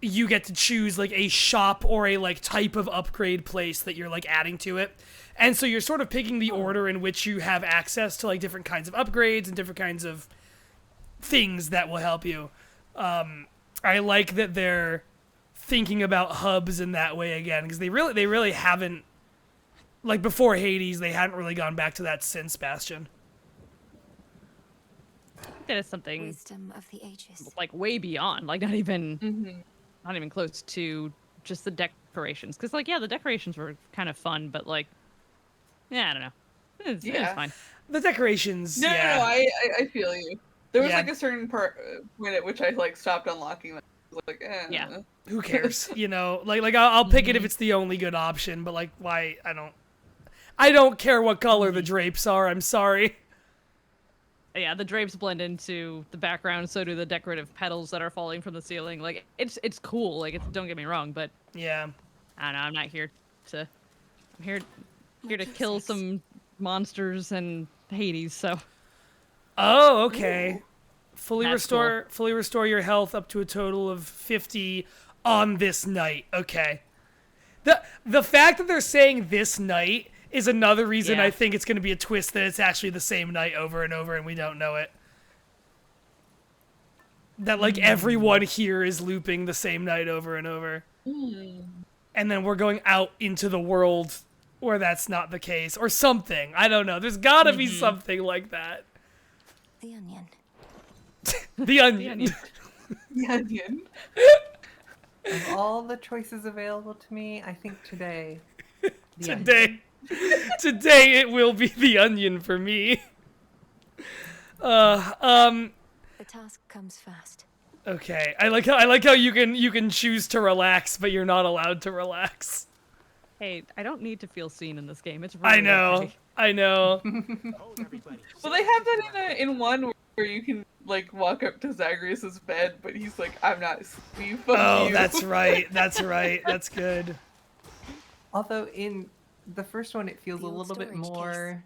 you get to choose like a shop or a like type of upgrade place that you're like adding to it. And so you're sort of picking the order in which you have access to like different kinds of upgrades and different kinds of things that will help you. I like that they're thinking about hubs in that way again, because they really haven't, like before Hades, they hadn't really gone back to that since Bastion. I think that is something Wisdom of the ages. like way beyond, like not even close to just the decorations. Because like, yeah, the decorations were kind of fun, but like, yeah, I don't know. It's fine. The decorations, No, I feel you. There was like a certain point at which I like stopped unlocking them. Like, yeah, who cares? You know, like I'll pick it if it's the only good option, but like, why? I don't care what color the drapes are. I'm sorry. Yeah, the drapes blend into the background. So do the decorative petals that are falling from the ceiling. Like it's cool. Like don't get me wrong, but yeah, I don't know. I'm not here to. I'm here to kill some monsters and Hades. So. Oh, okay. Ooh. Fully restore your health up to a total of 50 on this night. Okay. The fact that they're saying this night is another reason I think it's going to be a twist that it's actually the same night over and over and we don't know it. That like everyone here is looping the same night over and over. And then we're going out into the world where that's not the case or something. I don't know. There's got to be something like that. The onion. The onion. The onion. Of all the choices available to me, I think today. Today it will be the onion for me. The task comes first. Okay, I like how you can choose to relax, but you're not allowed to relax. Hey, I don't need to feel seen in this game. It's really I know. Well, they have that in one where you can like walk up to Zagreus's bed, but he's like, "I'm not sleeping." Oh, that's right. That's right. That's good. Although in the first one, it feels a little bit more.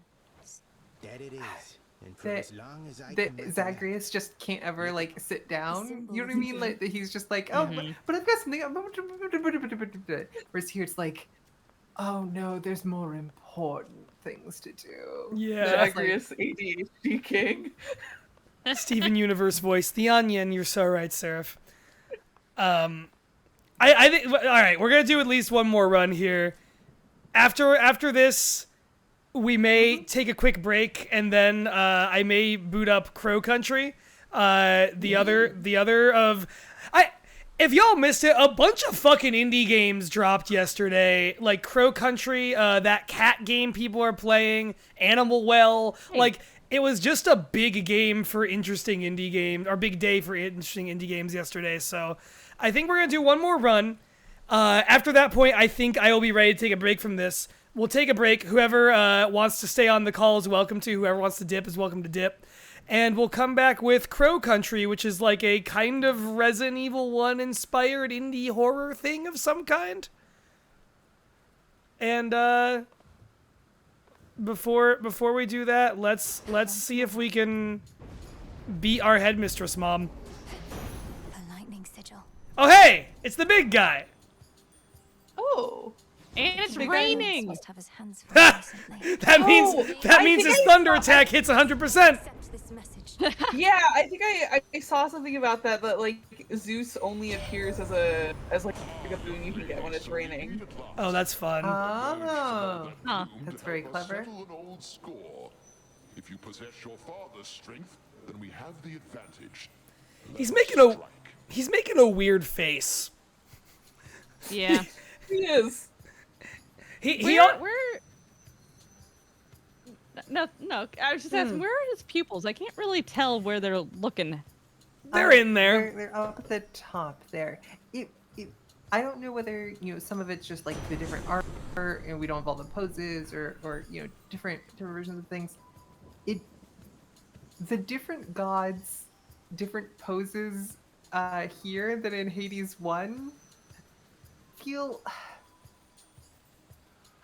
That it is. And for That, as long as I that can Zagreus just can't ever like sit down. You know what I mean? Like he's just like, oh, but I've got something. Whereas here it's like, oh no, there's more important things to do. Yeah. Zagreus, ADHD king. Steven Universe voice, the onion. You're so right, Seraph. I think. All right, we're gonna do at least one more run here. After this, we may take a quick break, and then I may boot up Crow Country. The other of if y'all missed it, a bunch of fucking indie games dropped yesterday. Like Crow Country, that cat game people are playing, Animal Well. Like it was just a big game for interesting indie games, or big day for interesting indie games yesterday. So I think we're gonna do one more run. After that point, I think I will be ready to take a break from this. We'll take a break. Whoever wants to stay on the call is welcome to. Whoever wants to dip is welcome to dip. And we'll come back with Crow Country, which is like a kind of Resident Evil 1 inspired indie horror thing of some kind. And before we do that, let's see if we can beat our headmistress mom. A lightning sigil. Oh hey, it's the big guy. Oh. And it's raining. Must have his hands full recently. that means his thunder attack hits 100%. Yeah, I think I saw something about that like Zeus only appears as like a boon you can get when it's raining. Oh, that's fun. Oh, huh. That's very clever. Settle an old score. If you possess your father's strength, then we have the advantage. He's making a weird face. Yeah. He is. No, I was just asking, where are his pupils? I can't really tell where they're looking. They're in there. They're up at the top there. I don't know whether, some of it's just like the different art, and we don't involve the poses or different versions of things. The different gods, different poses here than in Hades 1 feel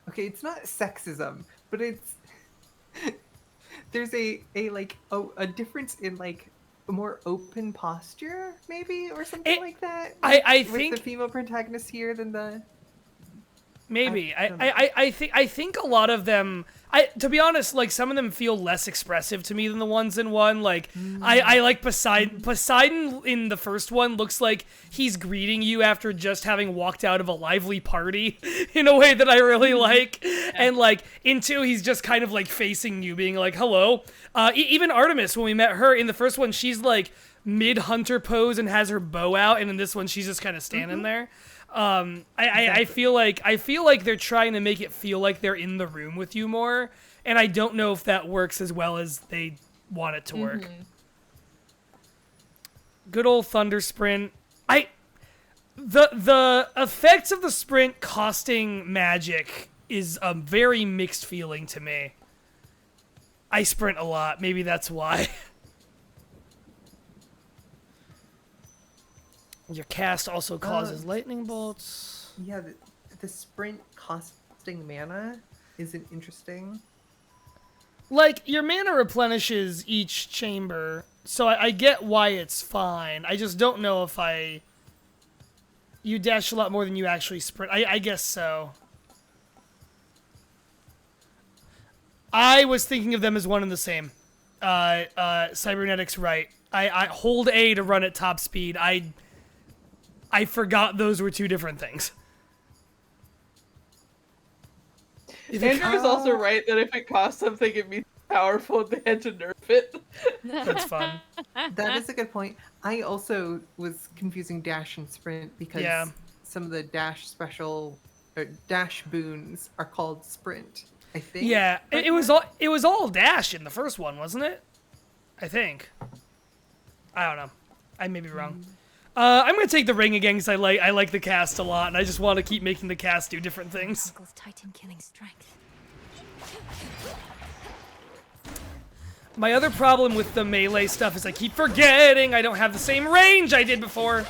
okay, it's not sexism, but it's there's a difference in like a more open posture, maybe, or something like that. I with think the female protagonist here than the. Maybe I think a lot of them. To be honest, like some of them feel less expressive to me than the ones in one. Like I like Poseidon. Poseidon in the first one looks like he's greeting you after just having walked out of a lively party in a way that I really like. And like in 2, he's just kind of like facing you, being like, "Hello." Even Artemis, when we met her in the first one, she's like mid-hunter pose and has her bow out, and in this one, she's just kind of standing there. I feel like they're trying to make it feel like they're in the room with you more, and I don't know if that works as well as they want it to work. Good old Thunder Sprint. The effects of the sprint costing magic is a very mixed feeling to me. I sprint a lot. Maybe that's why. Your cast also causes lightning bolts. Yeah, the sprint costing mana isn't interesting. Like, your mana replenishes each chamber, so I get why it's fine. I just don't know if you dash a lot more than you actually sprint. I guess so. I was thinking of them as one and the same. Cybernetics right. I hold A to run at top speed. I forgot those were 2 different things. Andrew is also right that if it costs something, it means powerful and they had to nerf it. That's fun. That is a good point. I also was confusing dash and sprint because some of the dash special or dash boons are called sprint. I think. Yeah, it was all dash in the first one, wasn't it? I think. I don't know. I may be wrong. I'm gonna take the ring again because I like the cast a lot, and I just want to keep making the cast do different things. Titan killing strength. My other problem with the melee stuff is I keep forgetting I don't have the same range I did before.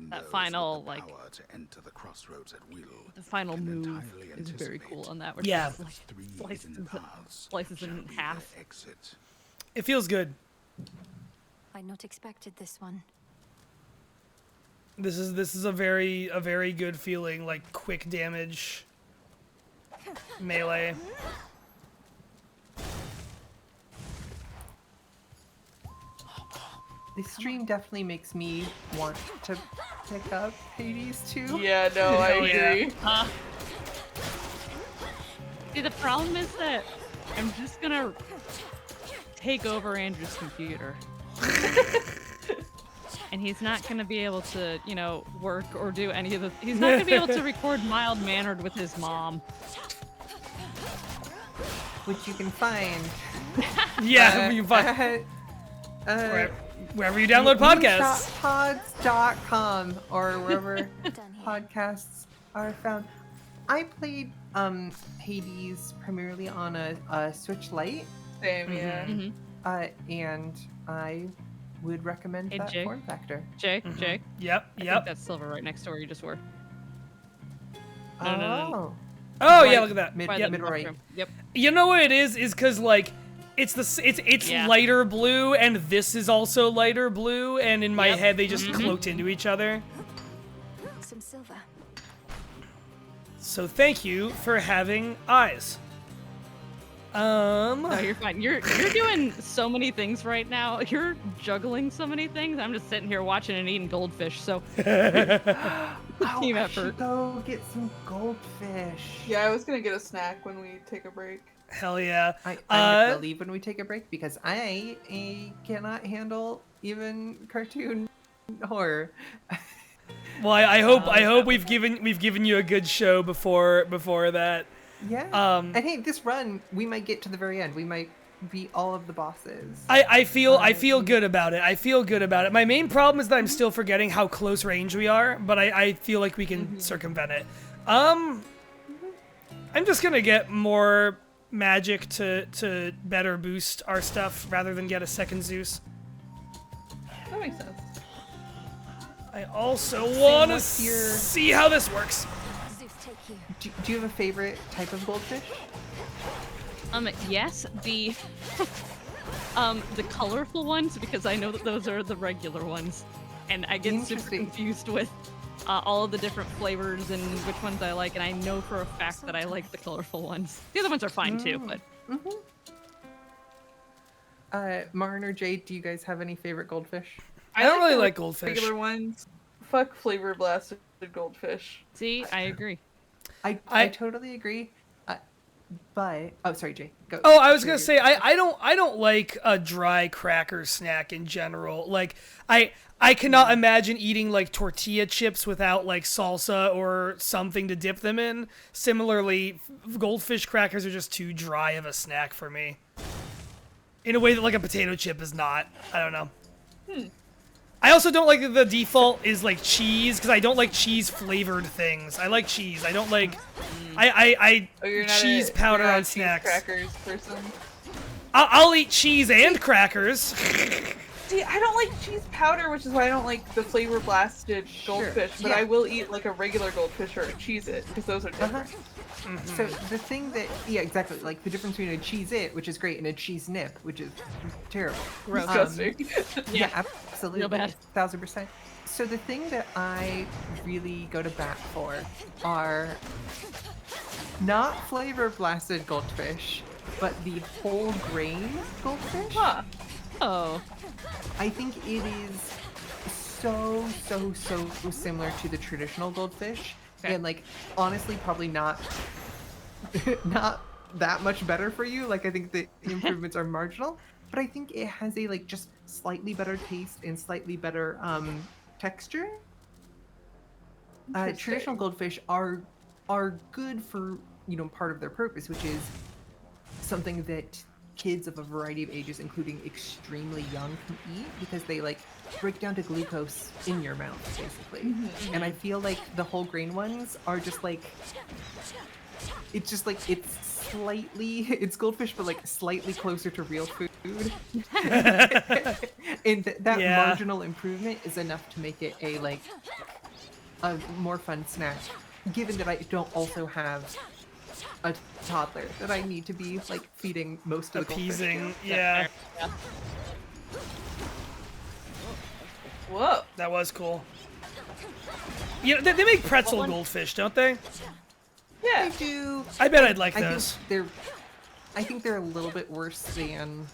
That final, like, to enter the crossroads at will, the final move is very cool on that. Where Yeah. Like, slices in half. It feels good. I'd not expected this one. This is a very good feeling, like quick damage melee. This stream definitely makes me want to pick up Hades too. Yeah, no, I agree. See, the problem is that I'm just gonna take over Andrew's computer. And he's not gonna be able to, you know, work or do any of the... He's not gonna be able to record Mild-Mannered with his mom. Which you can find. Yeah, you can find... wherever you download podcasts. MoonshotPods.com or wherever podcasts are found. I played Hades primarily on a Switch Lite. Same, yeah. And I would recommend that Jay. form factor. Jay? Yep. I think that's silver right next to where you just were. No. Oh, yeah, look at that. Mid right. Yep. You know what it is because like it's lighter blue and this is also lighter blue, and in my head they just cloaked into each other. Some silver. So thank you for having eyes. No, you're fine. You're doing so many things right now. You're juggling so many things. I'm just sitting here watching and eating goldfish. So team I effort. should go get some goldfish. Yeah, I was gonna get a snack when we take a break. Hell yeah. I'm gonna leave when we take a break because I cannot handle even cartoon horror. Well, I hope we've given you a good show before that. Yeah. And hey, this run we might get to the very end. We might beat all of the bosses. I feel good about it. I feel good about it. My main problem is that I'm still forgetting how close range we are, but I feel like we can circumvent it. I'm just gonna get more magic to better boost our stuff rather than get a second Zeus. That makes sense. I also want to what's your- see how this works. Do you have a favorite type of goldfish? Yes, the colorful ones, because I know that those are the regular ones, and I get super confused with all of the different flavors and which ones I like, and I know for a fact that I like the colorful ones. The other ones are fine too, but. Marn or Jade, do you guys have any favorite goldfish? I don't really the like goldfish. Regular ones. Fuck flavor blasted goldfish. See, I agree. I totally agree. But sorry, Jay. Go. Oh, I was gonna say I don't like a dry cracker snack in general. Like I cannot imagine eating like tortilla chips without like salsa or something to dip them in. Similarly, goldfish crackers are just too dry of a snack for me. In a way that like a potato chip is not. I don't know. I also don't like that the default is like cheese, because I don't like cheese flavored things. I like cheese. I don't like You're not cheese powder on snacks. Crackers person. I'll eat cheese and crackers. See, I don't like cheese powder, which is why I don't like the flavor blasted goldfish. But yeah. I will eat like a regular goldfish or a Cheez-It, because those are different. So the thing that, yeah, exactly, like the difference between a Cheez-It, which is great, and a cheese nip, which is terrible. Disgusting. Yeah, absolutely. Real bad. 1000%. So the thing that I really go to bat for are not flavor blasted goldfish, but the whole grain goldfish. Huh. Oh. I think it is so similar to the traditional goldfish. Okay. And like honestly probably not that much better for you. Like I think the improvements are marginal, but I think it has a like just slightly better taste and slightly better texture. Traditional goldfish are good for, you know, part of their purpose, which is something that kids of a variety of ages, including extremely young, can eat, because they like break down to glucose in your mouth basically. And I feel like the whole grain ones are just like, it's just like it's goldfish but like slightly closer to real food. And that marginal improvement is enough to make it a like a more fun snack, given that I don't also have a toddler that I need to be like feeding most of the appeasing. goldfish to. Yeah. Whoa. That was cool. You know, they make pretzel goldfish, don't they? Yeah. They do. I bet I'd like those. I think they're a little bit worse than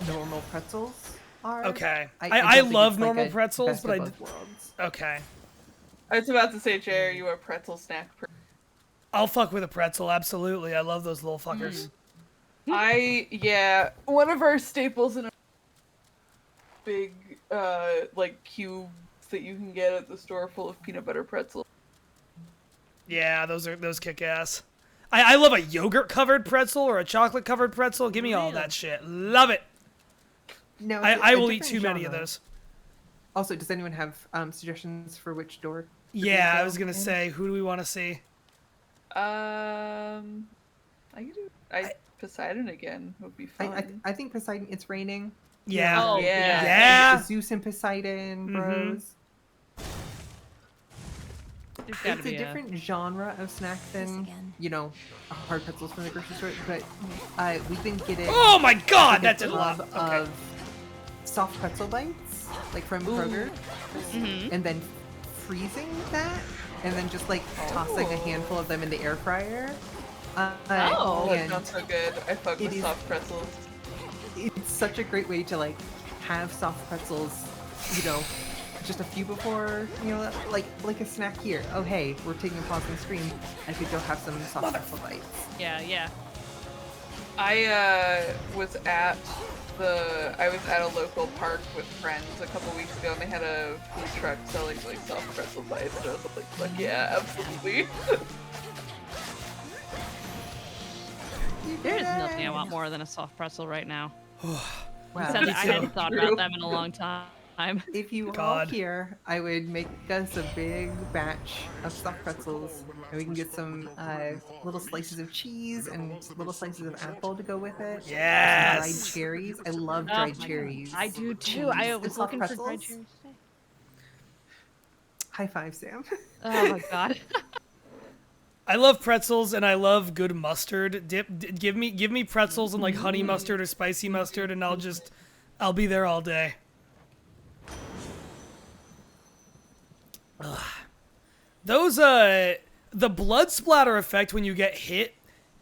normal pretzels are. Okay. I don't think love it's like normal a pretzels, best but of both worlds. Okay. I was about to say, Jay, are you a pretzel snack person? I'll fuck with a pretzel, absolutely. I love those little fuckers. One of our staples in a big like cubes that you can get at the store full of peanut butter pretzels. Yeah, those kick ass. I love a yogurt covered pretzel or a chocolate covered pretzel. Give me all that shit. Love it. No, I will eat too many of those. Also, does anyone have suggestions for which door? Yeah, I was gonna say, who do we want to see? I could do Poseidon again would be fun. I think Poseidon. It's raining. Yeah. Oh yeah. Zeus and Poseidon, bros. It's a different genre of snack than, you know, hard pretzels from the grocery store, but we've been getting. Oh my god, that did a lot. Of soft pretzel bites, like from Kroger, and then freezing that, and then just like tossing a handful of them in the air fryer. That sounds so good. I fuck with soft pretzels. It's such a great way to like have soft pretzels, you know, just a few before, you know, like a snack here. Oh hey, we're taking a pause on the screen. I could go have some soft pretzel bites. Yeah. I was at a local park with friends a couple weeks ago, and they had a food truck selling like soft pretzel bites, and I was like, fuck yeah, absolutely. There is nothing I want more than a soft pretzel right now. Wow. I hadn't thought about them in a long time. I'm If you were all here, I would make us a big batch of stuffed pretzels, and we can get some little slices of cheese and little slices of apple to go with it. Yes. Some dried cherries. I love Oh dried my God. cherries. I do too. cheese, I and was stuffed looking for dried pretzels. cherries today. High five, Sam. Oh my God. I love pretzels and I love good mustard dip. Give me pretzels and like honey mustard or spicy mustard, and I'll be there all day. Ugh. Those the blood splatter effect when you get hit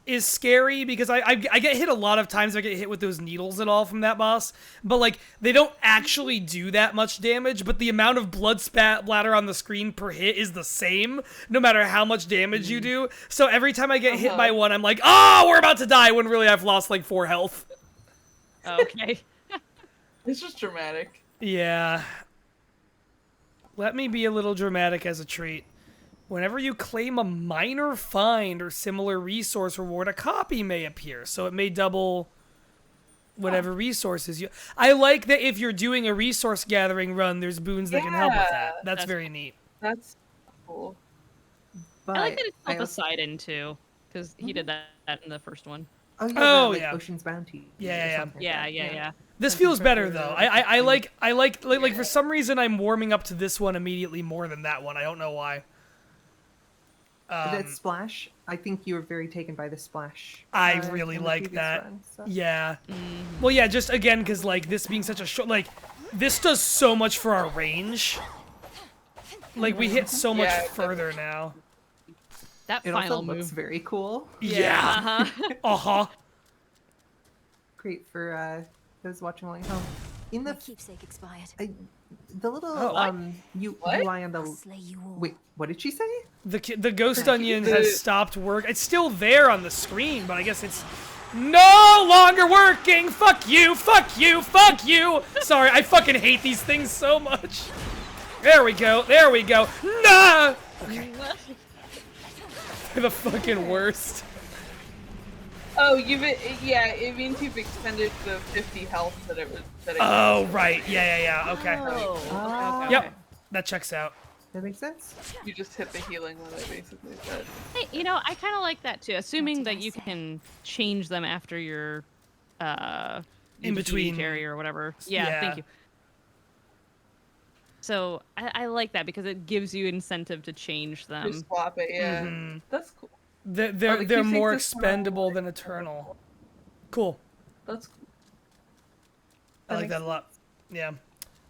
is scary because I get hit a lot of times. I get hit with those needles and all from that boss, but like they don't actually do that much damage, but the amount of blood splatter on the screen per hit is the same no matter how much damage you do. So every time I get hit by one, I'm like, oh, we're about to die, when really I've lost like 4 health. Okay. It's just dramatic. Yeah. Let me be a little dramatic as a treat. Whenever you claim a minor find or similar resource reward, a copy may appear, so it may double whatever resources you... I like that if you're doing a resource gathering run, there's boons that can help with that. That's very neat. That's cool. But I like that it's I not also- Poseidon too, because he did that in the first one. Oh yeah, Oh, like yeah. Ocean's Bounty. Yeah, or yeah, something like Yeah, that. yeah. This Something feels better for- though. I like for some reason I'm warming up to this one immediately more than that one. I don't know why. That splash, I think you were very taken by the splash. I in really the like previous that. run, so. Yeah. Well, yeah, just again because like this being such a short, like this does so much for our range. Like we hit so much further now. That It final also move. looks very cool. Yeah. Uh-huh. Great for those watching along at home. In the keepsake expired. The little UI on the wait, what did she say? The ghost onion has stopped work. It's still there on the screen, but I guess it's no longer working. Fuck you. Fuck you. Fuck you. Sorry, I fucking hate these things so much. There we go. There we go. Nah. Okay. They're the fucking worst. Oh, it means you've expended the 50 health that it was. Oh, right. Yeah. Okay. Oh, Yep. That checks out. That makes sense. You just hit the healing one, I basically said. Hey, I kind of like that too. Assuming that you can change them after your in between carry or whatever. Yeah, thank you. So I like that because it gives you incentive to change them. Just swap it, yeah. Mhm. That's cool. They're more expendable than eternal. Cool. That's cool. I like that a lot. Yeah.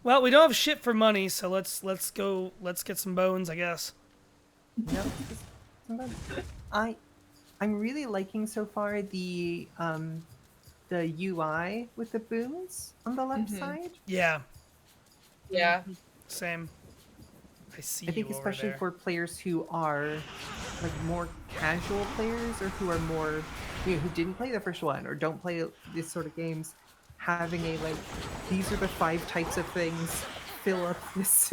Well, we don't have shit for money, so let's get some bones, I guess. No. I'm really liking so far the UI with the boons on the left side. Yeah. Yeah. Same. I see. I think you over especially there. for players who are like more casual players or who are more who didn't play the first one or don't play this sort of games, having a like these are the 5 types of things, fill up this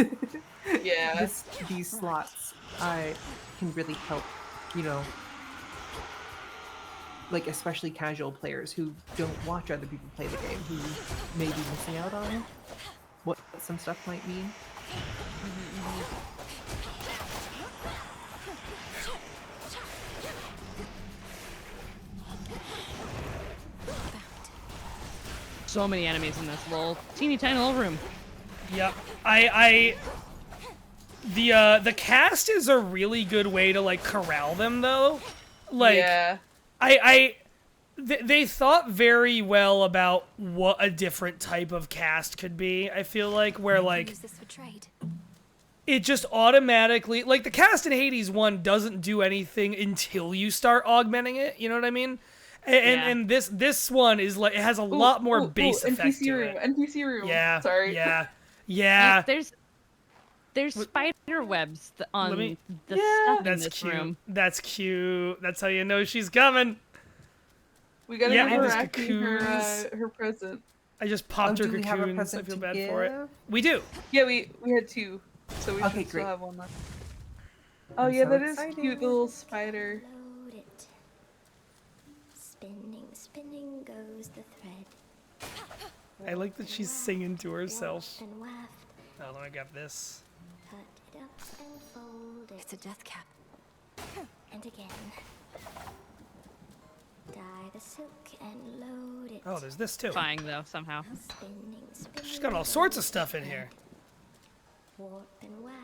these slots can really help, like especially casual players who don't watch other people play the game, who may be missing out on what some stuff might mean. So many enemies in this little teeny tiny little room. Yep. The cast is a really good way to like corral them though. Like they thought very well about what a different type of cast could be. I feel like where like Use this for trade. it just automatically like the cast in Hades 1 doesn't do anything until you start augmenting it, you know what I mean? And this one is like it has a lot more base effect NPC to room, it. NPC room. Yeah. Sorry. Yeah. There's spider webs on the stuff in That's this cute. room. That's cute. That's how you know she's coming. We gotta Yeah, give her there's Aki cocoons. her present. I just popped her do we have a cocoons. I present feel to bad for it. give? We do. Yeah, we had 2, so we Okay, should still great. have one left. Oh I'm yeah, so that is excited. cute, the little spider. Load it. Spinning, spinning goes the thread. I like that she's singing to herself. Washed and weft. on, I got this. Cut it up and fold it. It's a death cap. And again. Dye the silk and load it. Oh, there's this too. Fine though, somehow. She's got all sorts of stuff in here. Warp and waft.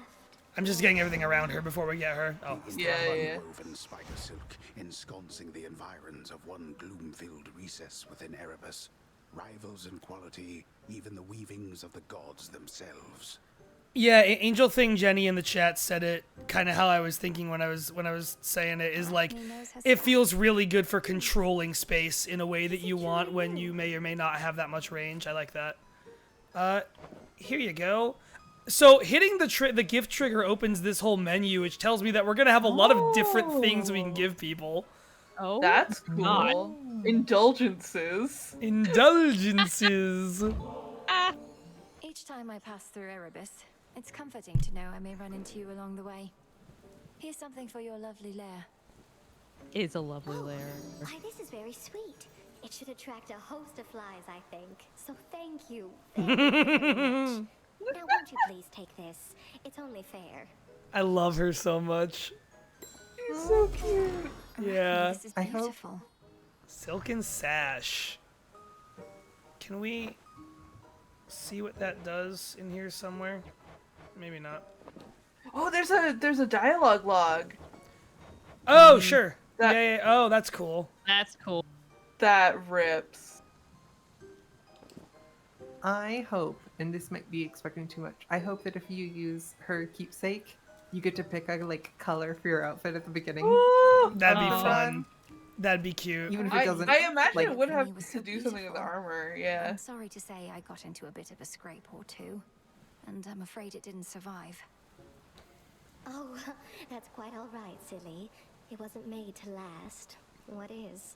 I'm just getting everything around her before we get her. Oh, Woven spider silk, ensconcing the environs of one gloom-filled recess within Erebus. Rivals in quality, even the weavings of the gods themselves. Yeah, Angel Thing Jenny in the chat said it kind of how I was thinking when I was saying it, is like it feels really good for controlling space in a way that you want when you may or may not have that much range. I like that. Here you go. So hitting the gift trigger opens this whole menu, which tells me that we're gonna have a lot of different things we can give people. Oh, that's cool. Indulgences. Indulgences. Each time I pass through Erebus, it's comforting to know I may run into you along the way. Here's something for your lovely lair. It's a lovely lair. Why, this is very sweet. It should attract a host of flies, I think. So thank you very much. Now, won't you please take this? It's only fair. I love her so much. She's so cute. Yeah. This is beautiful. Silken sash. Can we see what that does in here somewhere? Maybe not. Oh, there's a dialogue log. Oh, sure. Yeah. Oh, that's cool. That's cool. That rips. I hope, and this might be expecting too much, I hope that if you use her keepsake, you get to pick a color for your outfit at the beginning. Ooh, that'd be fun. That'd be cute. Even if it doesn't. I imagine like, it would have to do something with the armor. Yeah. I'm sorry to say I got into a bit of a scrape or two, and I'm afraid it didn't survive. Oh, that's quite all right, silly. It wasn't made to last. What is?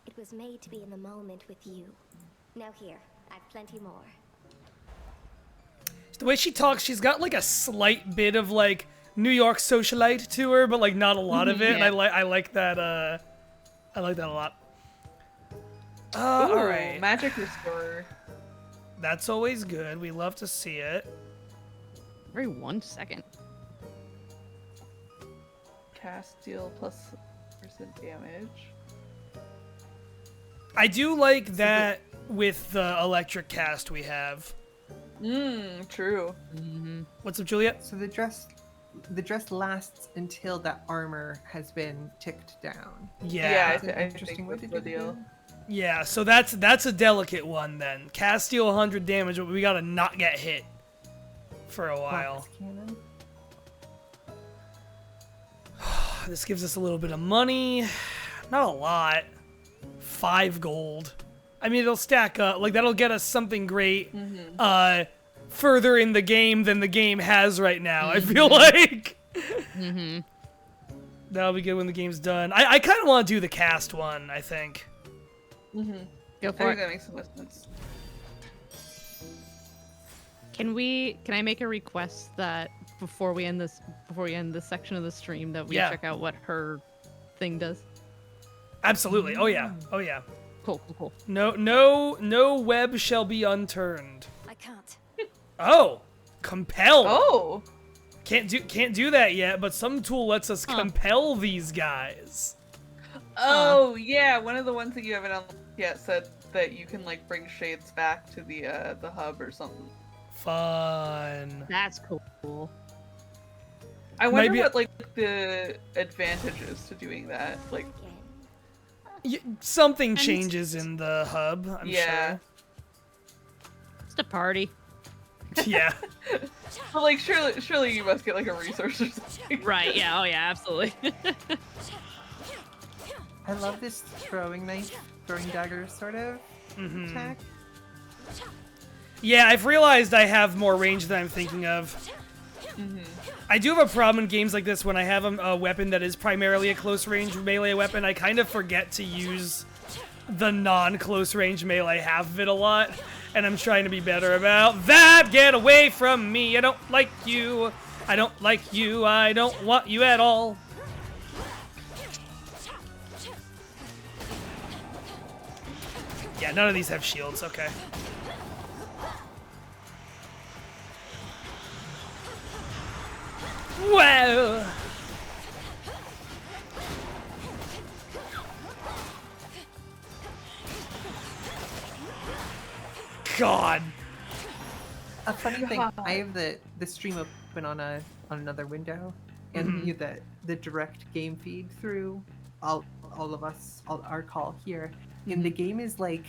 It was made to be in the moment with you. Now here, I've plenty more. The way she talks, she's got like a slight bit of like New York socialite to her, but like not a lot of it. Yeah. And I like that. I like that a lot. Ooh, all right. Magic Restorer. That's always good. We love to see it. Every 1 second. Cast deal plus % damage. I do like that with the electric cast we have. True. What's up, Juliet? So the dress lasts until that armor has been ticked down. Yeah. I interesting way to do the deal. Yeah, so that's a delicate one then. Cast deal 100 damage, but we gotta not get hit for a while. This gives us a little bit of money. Not a lot. 5 gold. I mean, it'll stack up. Like, that'll get us something great further in the game than the game has right now, I feel like. That'll be good when the game's done. I kind of want to do the cast one, I think. Go I for think it. that makes the most sense. Can I make a request that before we end this section of the stream that we check out what her thing does? Absolutely. Oh yeah. Cool. No web shall be unturned. I can't. Oh, compel. Oh. Can't do that yet, but some tool lets us compel these guys. Oh yeah, one of the ones that you haven't unlocked yet said that you can like bring shades back to the hub or something. Fun. That's cool. I wonder what like the advantage is to doing that. Like something changes in the hub, I'm sure. It's a party. Yeah. But like surely you must get like a resource or something. Right, yeah, oh yeah, absolutely. I love this throwing dagger sort of attack. Yeah, I've realized I have more range than I'm thinking of. I do have a problem in games like this when I have a weapon that is primarily a close range melee weapon. I kind of forget to use the non-close range melee half of it a lot, and I'm trying to be better about that. Get away from me. I don't like you. I don't like you. I don't want you at all. Yeah, none of these have shields. Okay. Whoa! God. A funny thing, I have the stream open on another window, and you have the direct game feed through all of us, our call here, and the game is like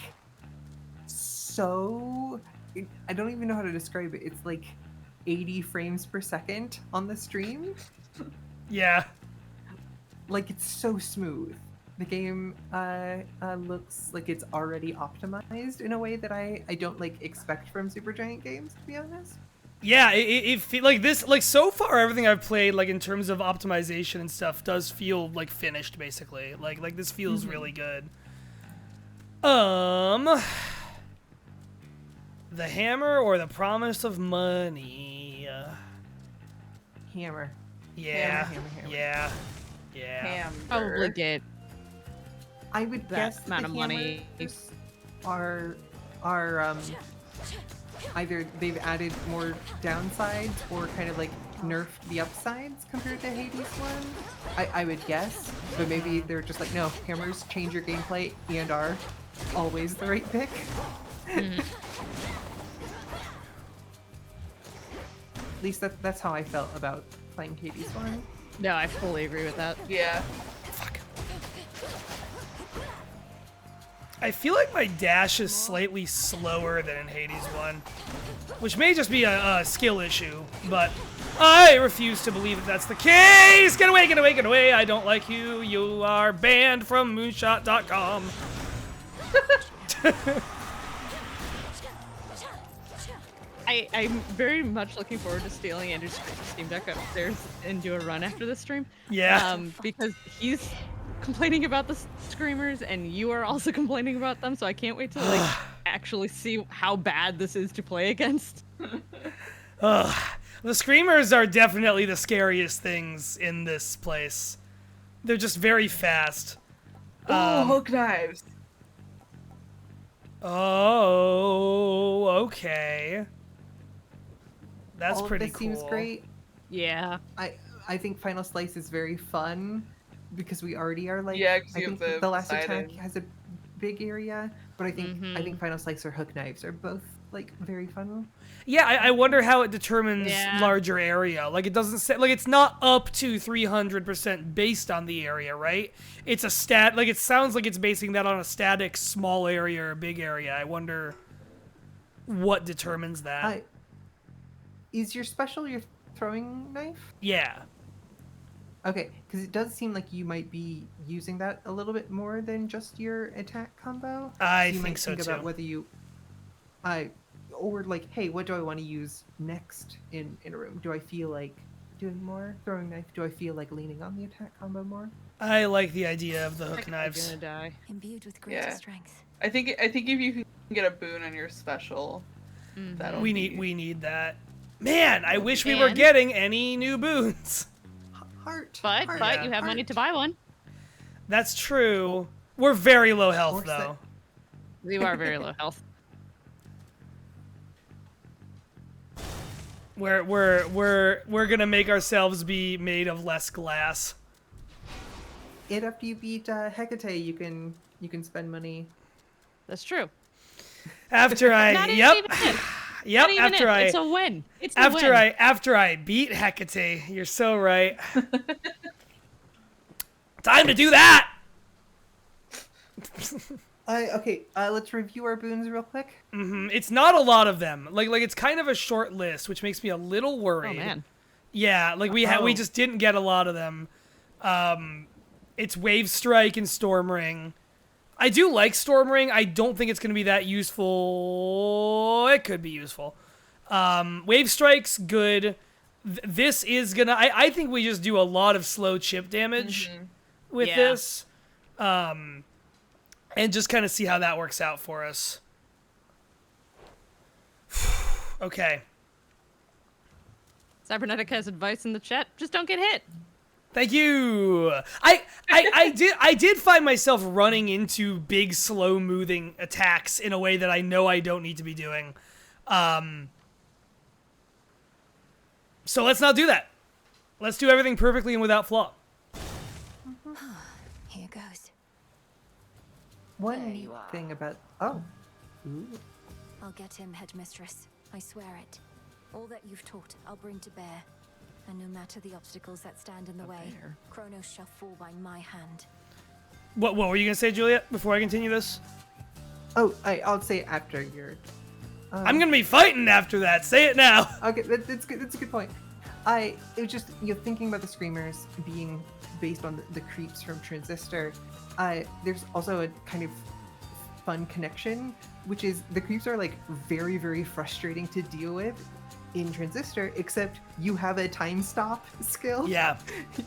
so. I don't even know how to describe it. It's like 80 frames per second on the stream. Yeah. Like it's so smooth. The game looks like it's already optimized in a way that I don't like expect from Supergiant games, to be honest. Yeah, it feel like this, like so far everything I've played, like in terms of optimization and stuff, does feel like finished basically. Like this feels really good. The hammer or the promise of money? Hammer. Yeah. Hammer. Yeah. Yeah. Probably get I would that guess amount the of money. hammers are either they've added more downsides or kind of like nerfed the upsides compared to Hades 1. I would guess, but maybe they're just like, no, hammers change your gameplay and are always the right pick. At least that's how I felt about playing Hades 1. No, I fully agree with that. Yeah. Fuck. I feel like my dash is slightly slower than in Hades 1, which may just be a skill issue, but I refuse to believe that that's the case! Get away, get away, get away! I don't like you. You are banned from moonshot.com. I'm very much looking forward to stealing Andrew's Steam Deck upstairs and do a run after this stream. Yeah. Because he's complaining about the screamers and you are also complaining about them, so I can't wait to like actually see how bad this is to play against. The screamers are definitely the scariest things in this place. They're just very fast. Hook knives. Oh, okay. That's All of pretty this cool. seems great. Yeah. I think Final Slice is very fun because we already are like. Yeah, 'cause I you think have the last Poseidon. attack has a big area, but I think Final Slice or Hook Knives are both like very fun. Yeah, I wonder how it determines Yeah. larger area. Like it doesn't say, like it's not up to 300% based on the area, right? It's a stat. Like it sounds like it's basing that on a static small area or big area. I wonder what determines that. Is your special your throwing knife? Yeah. Okay, because it does seem like you might be using that a little bit more than just your attack combo. I you think might so think too. about whether you, or like, hey, what do I want to use next in a room? Do I feel like doing more throwing knife? Do I feel like leaning on the attack combo more? I like the idea of the hook knives. Gonna die. Imbued with greater strength. I think if you can get a boon on your special, that'll We be... need that. Man, I wish we were getting any new boons. Heart. But you have money to buy one. That's true. We're very low health though. You are very low health. We're gonna make ourselves be made of less glass. And after you beat Hecate, you can spend money. That's true. After I Not yep. even it. Yep, Not even after it. It's a win. It's a after win. after I beat Hecate. You're so right. Time to do that. Okay, let's review our boons real quick. It's not a lot of them. Like it's kind of a short list, which makes me a little worried. Oh man. Yeah, like we just didn't get a lot of them. It's Wave Strike and Storm Ring. I do like Storm Ring. I don't think it's going to be that useful. It could be useful. Wave Strike's good. This is going to... I think we just do a lot of slow chip damage with this. And just kind of see how that works out for us. Okay. Cybernetic has advice in the chat. Just don't get hit. Thank you. I did find myself running into big, slow moving attacks in a way that I know I don't need to be doing. So let's not do that. Let's do everything perfectly and without flaw. Here goes. One neat thing about Ooh. I'll get him, Headmistress. I swear it. All that you've taught, I'll bring to bear. And no matter the obstacles that stand in the way, Kronos shall fall by my hand. What were you gonna say, Juliet? Before I continue this? Oh, I'll say after you're. I'm gonna be fighting after that. Say it now. Okay, that's good. That's a good point. It was just thinking about the screamers being based on the creeps from Transistor. There's also a kind of fun connection, which is the creeps are like very, very frustrating to deal with in Transistor, except you have a time stop skill. Yeah.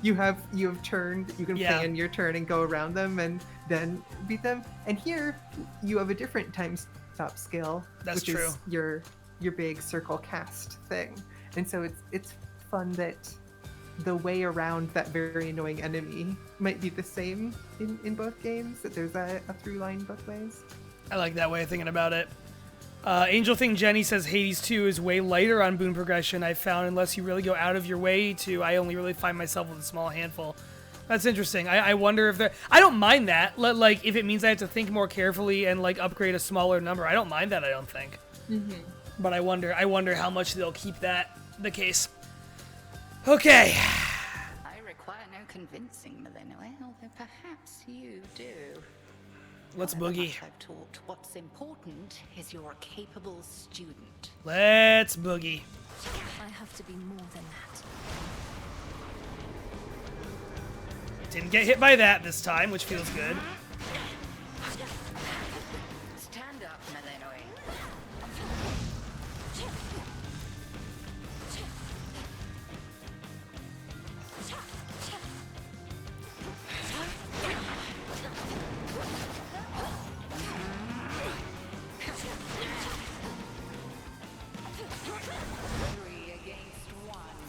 You have turned. You can plan your turn and go around them and then beat them. And here you have a different time stop skill, That's which true. is your big circle cast thing. And so it's fun that the way around that very annoying enemy might be the same in both games, that there's a through line both ways. I like that way of thinking about it. Angel Thing Jenny says Hades 2 is way lighter on boon progression. I found unless you really go out of your way to, I only really find myself with a small handful. That's interesting. I wonder if I don't mind that. Like, if it means I have to think more carefully and, like, upgrade a smaller number. I don't mind that, I don't think. Mm-hmm. But I wonder how much they'll keep that the case. Okay. I require no convincing, Malinois, although perhaps you do. Let's However boogie. much I've taught, what's important is you're a capable student. Let's boogie. I have to be more than that. Didn't get hit by that this time, which feels good. Stand up, Malinois.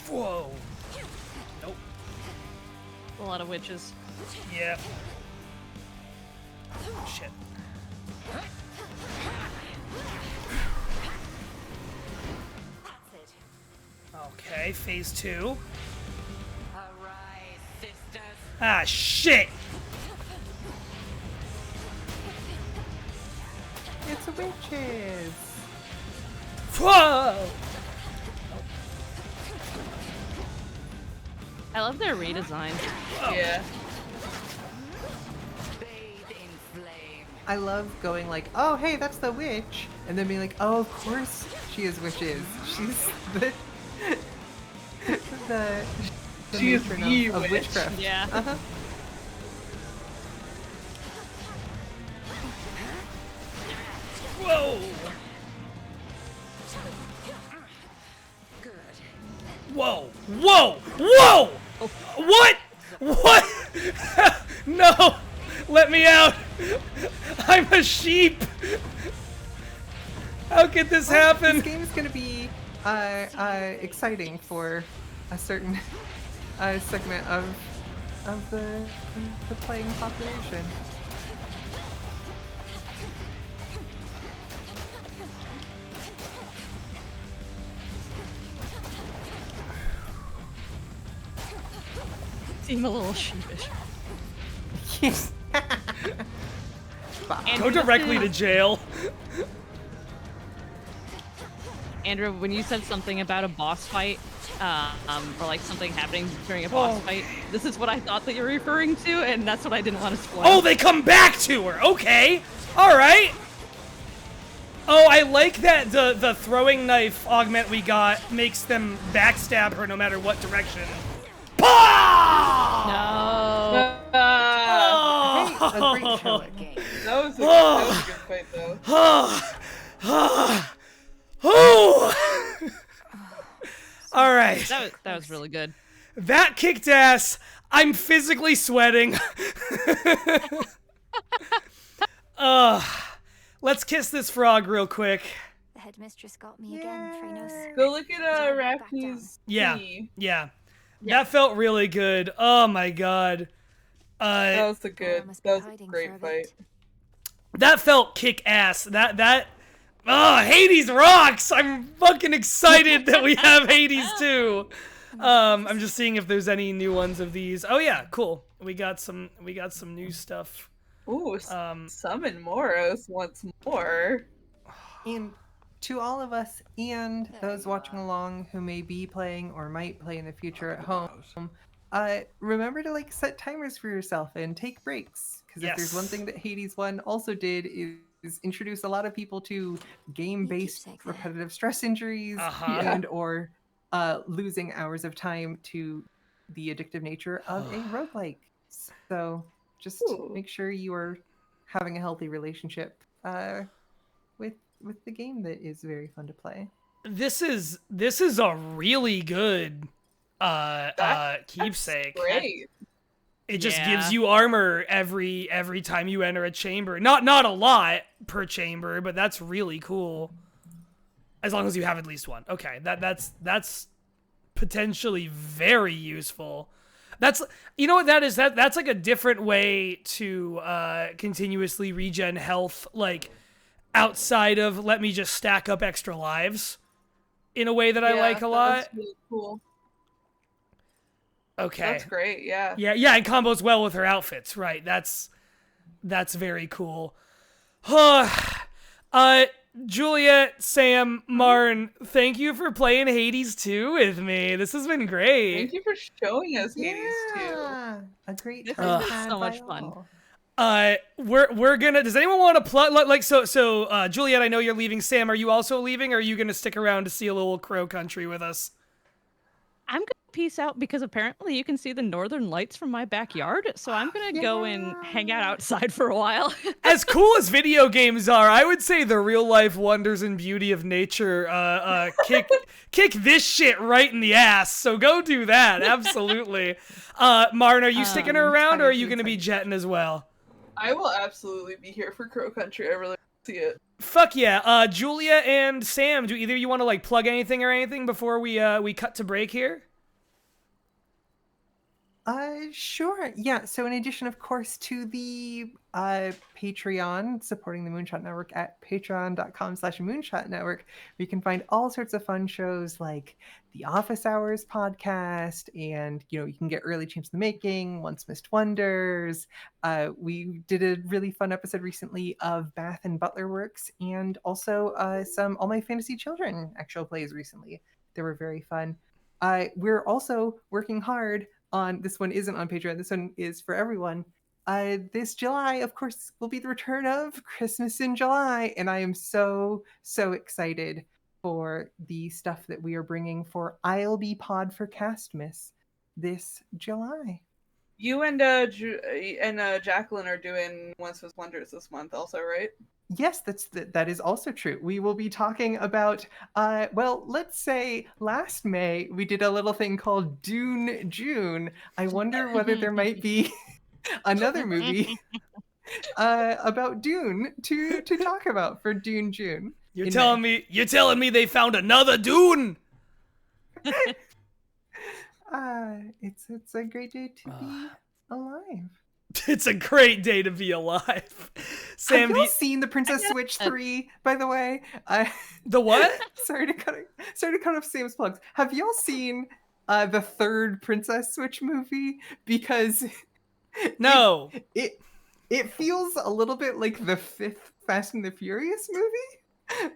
Whoa. Nope. A lot of witches. Yeah. Shit. Okay, phase 2. Arise, sisters. Ah, shit! It's a witches. Whoa! I love their redesign. Yeah. I love going like, oh hey, that's the witch, and then being like, oh of course she is witches. She's the She is matron the of witch. witchcraft. Yeah. Uh-huh. Whoa! Whoa! Whoa! Whoa! What? What? No! Let me out! I'm a sheep! How could this happen? This game is going to be exciting for a certain segment of the playing population. Seem a little sheepish. Yes. Go directly to jail. Andrew, when you said something about a boss fight, or like something happening during a boss fight, this is what I thought that you were referring to, and that's what I didn't want to spoil. Oh, they come back to her! Okay! Alright! Oh, I like that the throwing knife augment we got makes them backstab her no matter what direction. No. Hey, a great show. That was a good fight, though. All right. That was really good. That kicked ass. I'm physically sweating. Let's kiss this frog real quick. The headmistress got me again, Trinos. Go look at Rafky's Yeah, thingy. yeah. That felt really good. Oh my god. That was a great fight. That felt kick ass. Hades rocks! I'm fucking excited that we have Hades too. I'm just seeing if there's any new ones of these. Oh yeah, cool. We got some new stuff. Ooh, summon Moros once more. And to all of us and those watching along who may be playing or might play in the future at home, remember to like set timers for yourself and take breaks. Because if there's one thing that Hades 1 also did is introduce a lot of people to game-based repetitive stress injuries and or losing hours of time to the addictive nature of a roguelike. So just make sure you are having a healthy relationship with the game that is very fun to play. This is a really good keepsake. That's great. It just gives you armor every time you enter a chamber. Not a lot per chamber, but that's really cool. As long as you have at least one. Okay, that's potentially very useful. That's, you know what that is? That's like a different way to continuously regen health, like outside of let me just stack up extra lives, in a way that I like a lot. That's really cool. Okay. That's great, yeah. Yeah, and combos well with her outfits, right? That's very cool. Juliet, Sam, Marn, thank you for playing Hades 2 with me. This has been great. Thank you for showing us Hades 2. A great This time. has been so much fun. We're gonna. Does anyone want to plug? Like, so, Juliet, I know you're leaving. Sam, are you also leaving? Or are you gonna stick around to see a little Crow Country with us? I'm gonna peace out because apparently you can see the northern lights from my backyard. So I'm gonna go and hang out outside for a while. As cool as video games are, I would say the real life wonders and beauty of nature kick this shit right in the ass. So go do that. Absolutely. Marn, are you sticking around, or are you gonna be jetting as well? I will absolutely be here for Crow Country. I really see it. Fuck yeah. Julia and Sam, do either of you want to like plug anything or anything before we cut to break here? Sure. Yeah. So in addition, of course, to the Patreon, supporting the Moonshot Network at patreon.com/Moonshot Network, we can find all sorts of fun shows like the Office Hours podcast, and you can get early Champs in the Making, Once Missed Wonders. We did a really fun episode recently of Bath and Butler Works, and also some All My Fantasy Children actual plays recently. They were very fun. We're also working hard on, this one isn't on Patreon, this one is for everyone. This July, of course, will be the return of Christmas in July, and I am so excited for the stuff that we are bringing for I'll Be Pod for Castmas this July. You and Jacqueline are doing Once Missed Wonders this month also, right? Yes, that is also true. We will be talking about, well, let's say last May we did a little thing called Dune June. I wonder whether there might be another movie about Dune to talk about for Dune June. You're telling me they found another Dune? It's a great day to be alive. It's a great day to be alive. Sam, have you seen the Princess Switch 3, by the way? The what? Sorry to cut off Sam's plugs. Have y'all seen the third Princess Switch movie? Because no, it feels a little bit like the fifth Fast and the Furious movie.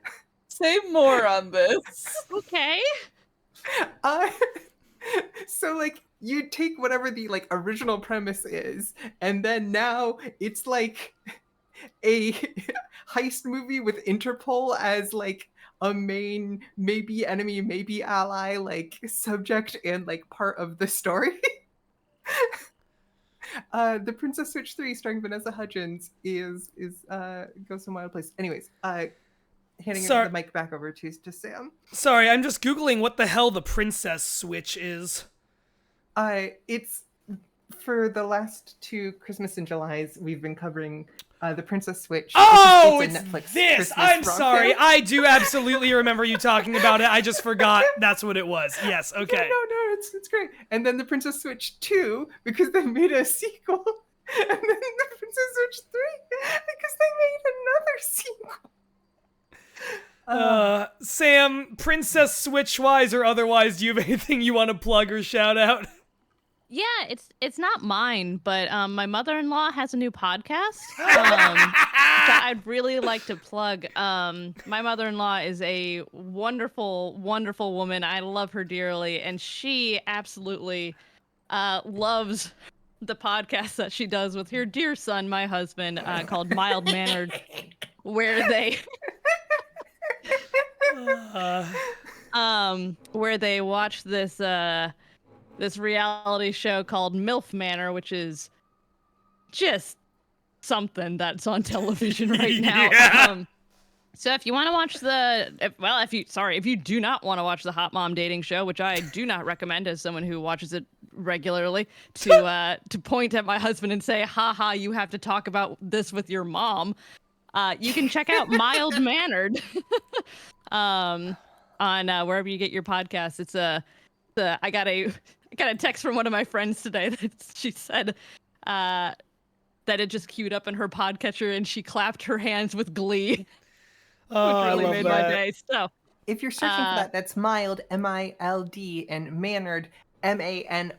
Say more on this. Okay. So like you take whatever the like original premise is, and then now it's like a heist movie with Interpol as like a main, maybe enemy, maybe ally, like subject and like part of the story. The Princess Switch 3 starring Vanessa Hudgens is goes some wild place. Anyways, handing the mic back over to Sam. Sorry, I'm just Googling what the hell the Princess Switch is. It's for the last two Christmas in Julys, we've been covering the Princess Switch. Oh, it's Netflix this! Christmas I'm sorry. I do absolutely remember you talking about it. I just forgot that's what it was. Yes, okay. No, it's great. And then the Princess Switch 2, because they made a sequel. And then the Princess Switch 3, because they made another sequel. Sam, Princess Switch-wise or otherwise, do you have anything you want to plug or shout out? Yeah, it's not mine, but my mother-in-law has a new podcast that I'd really like to plug. My mother-in-law is a wonderful, wonderful woman. I love her dearly, and she absolutely loves the podcast that she does with her dear son, my husband, called Mild Mannered, where they where they watch this this reality show called MILF Manor, which is just something that's on television right now. Yeah. So if you want to watch if you do not want to watch the Hot Mom dating show, which I do not recommend as someone who watches it regularly, to point at my husband and say, haha, you have to talk about this with your mom, you can check out Mild Mannered on wherever you get your podcasts. I got a text from one of my friends today that she said that it just queued up in her podcatcher and she clapped her hands with glee. Oh, which really I love made that. my day. So if you're searching for that, that's mild, M-I-L-D, and mannered, M-A-N-O-R''D.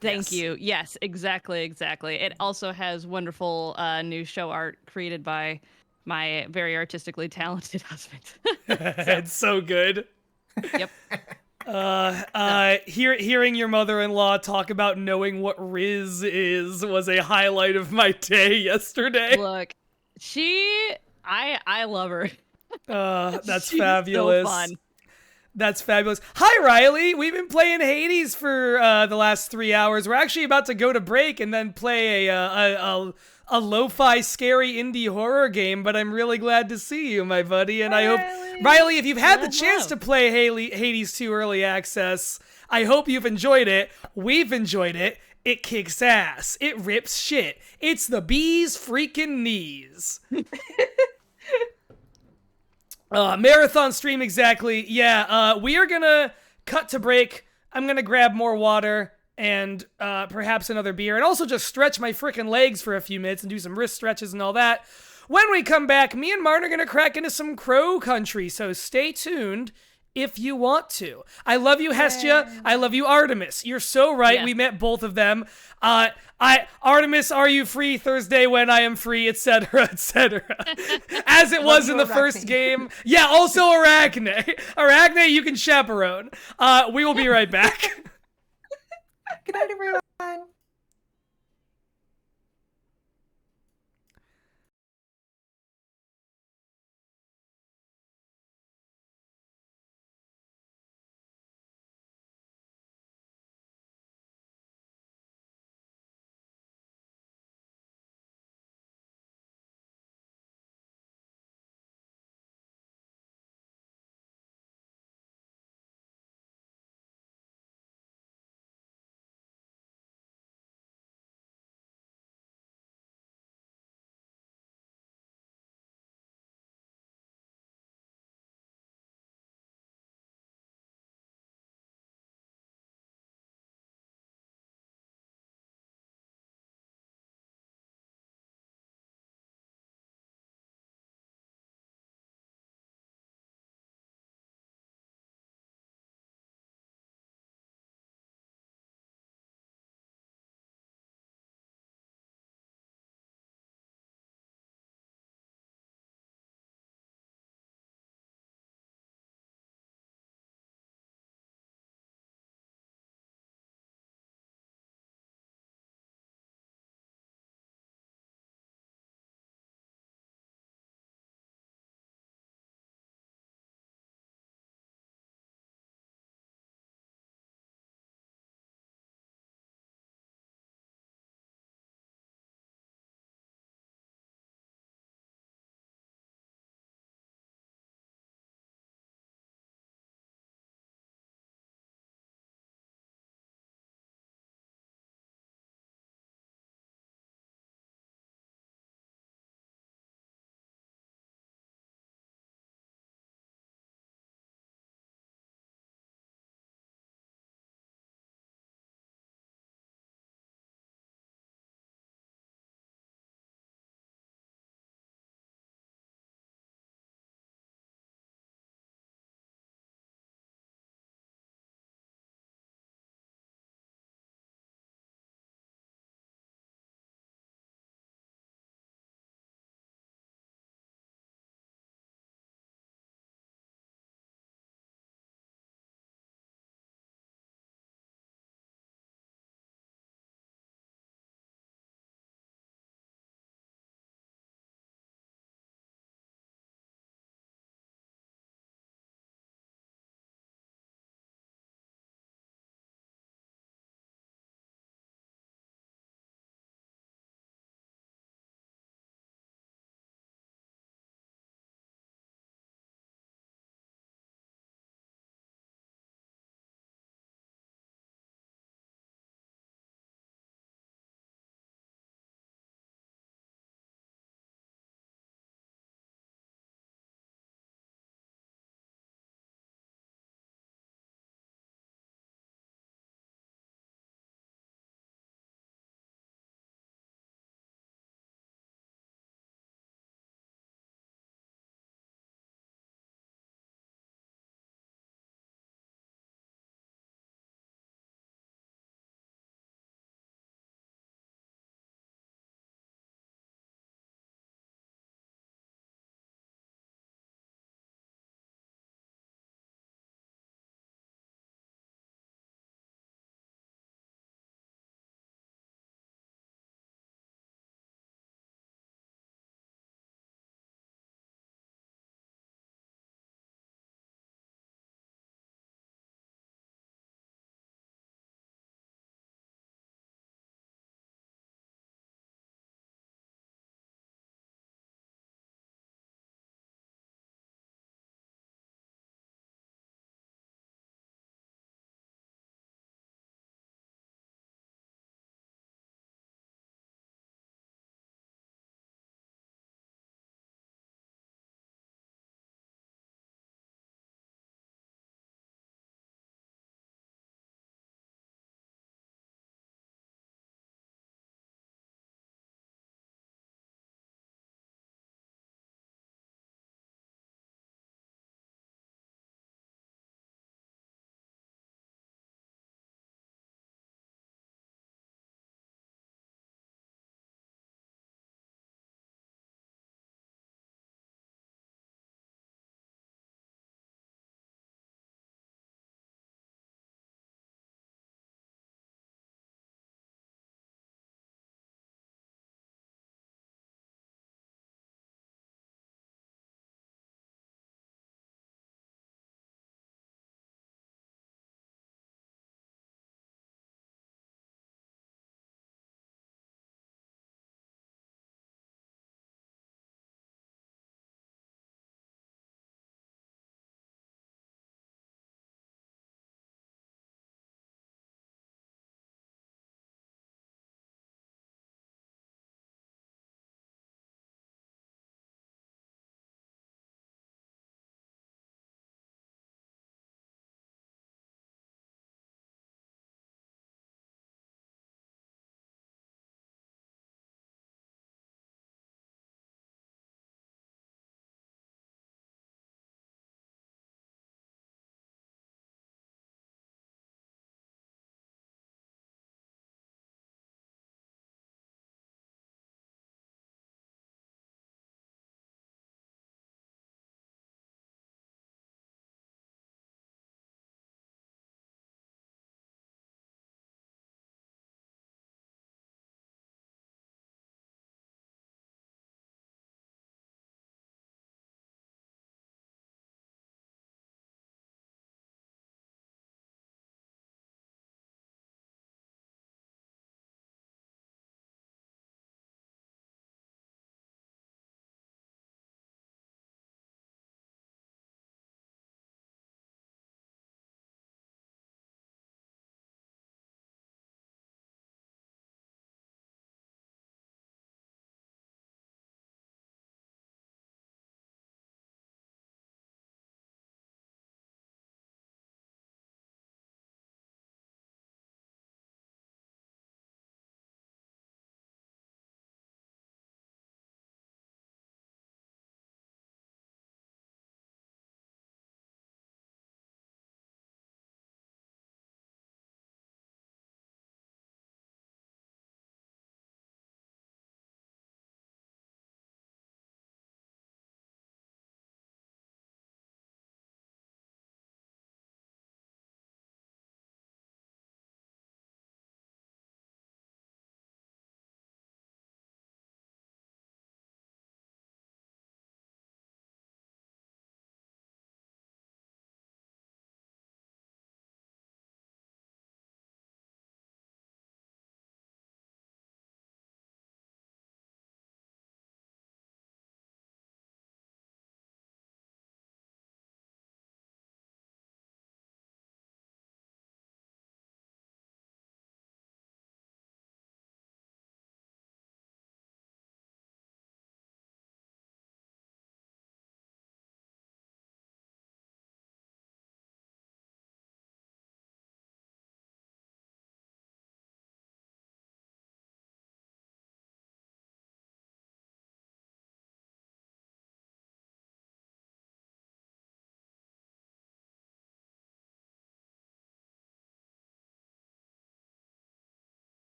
Thank you. Yes, exactly. It also has wonderful new show art created by my very artistically talented husband. It's so good. Yep. Hearing your mother-in-law talk about knowing what Riz is was a highlight of my day yesterday. Look, I love her. That's She's fabulous. So fun. That's fabulous. Hi, Riley. We've been playing Hades for the last 3 hours. We're actually about to go to break and then play a lo-fi scary indie horror game, but I'm really glad to see you, my buddy. And I hope, Riley, if you've had the chance to play Hades 2 Early Access, I hope you've enjoyed it. We've enjoyed it. It kicks ass. It rips shit. It's the bee's freaking knees. Marathon stream, exactly. Yeah, we are gonna cut to break. I'm gonna grab more water and perhaps another beer, and also just stretch my frickin' legs for a few minutes and do some wrist stretches and all that. When we come back, me and Marn are gonna crack into some Crow Country, so stay tuned if you want to. I love you, Hestia. I love you, Artemis. You're so right. We met both of them. Artemis, are you free Thursday when I am free, etc., etc. As it was in the first game. Yeah, also Arachne. Arachne, you can chaperone. We will be right back. Good night, everyone.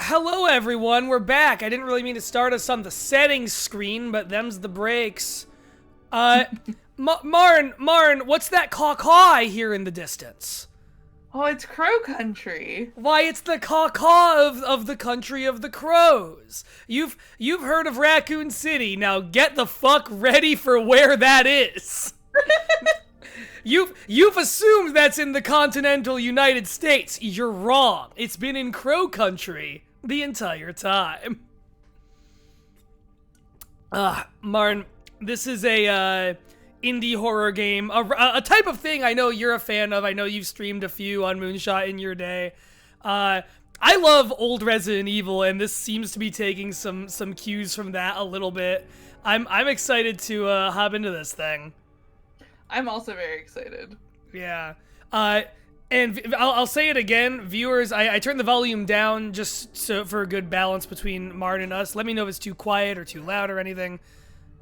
hello everyone, we're back. I didn't really mean to start us on the settings screen, but them's the breaks. Marn, what's that caw-caw I hear in the distance? Oh, it's Crow Country. Why, it's the caw-caw of the country of the crows. You've heard of Raccoon City. Now get the fuck ready for where that is. You've assumed that's in the continental United States. You're wrong. It's been in Crow Country the entire time. Marn, this is a indie horror game, a type of thing I know you're a fan of. I know you've streamed a few on Moonshot in your day. I love old Resident Evil, and this seems to be taking some cues from that a little bit. I'm excited to hop into this thing. I'm also very excited. Yeah. And I'll say it again, viewers, I turned the volume down just for a good balance between Marn and us. Let me know if it's too quiet or too loud or anything.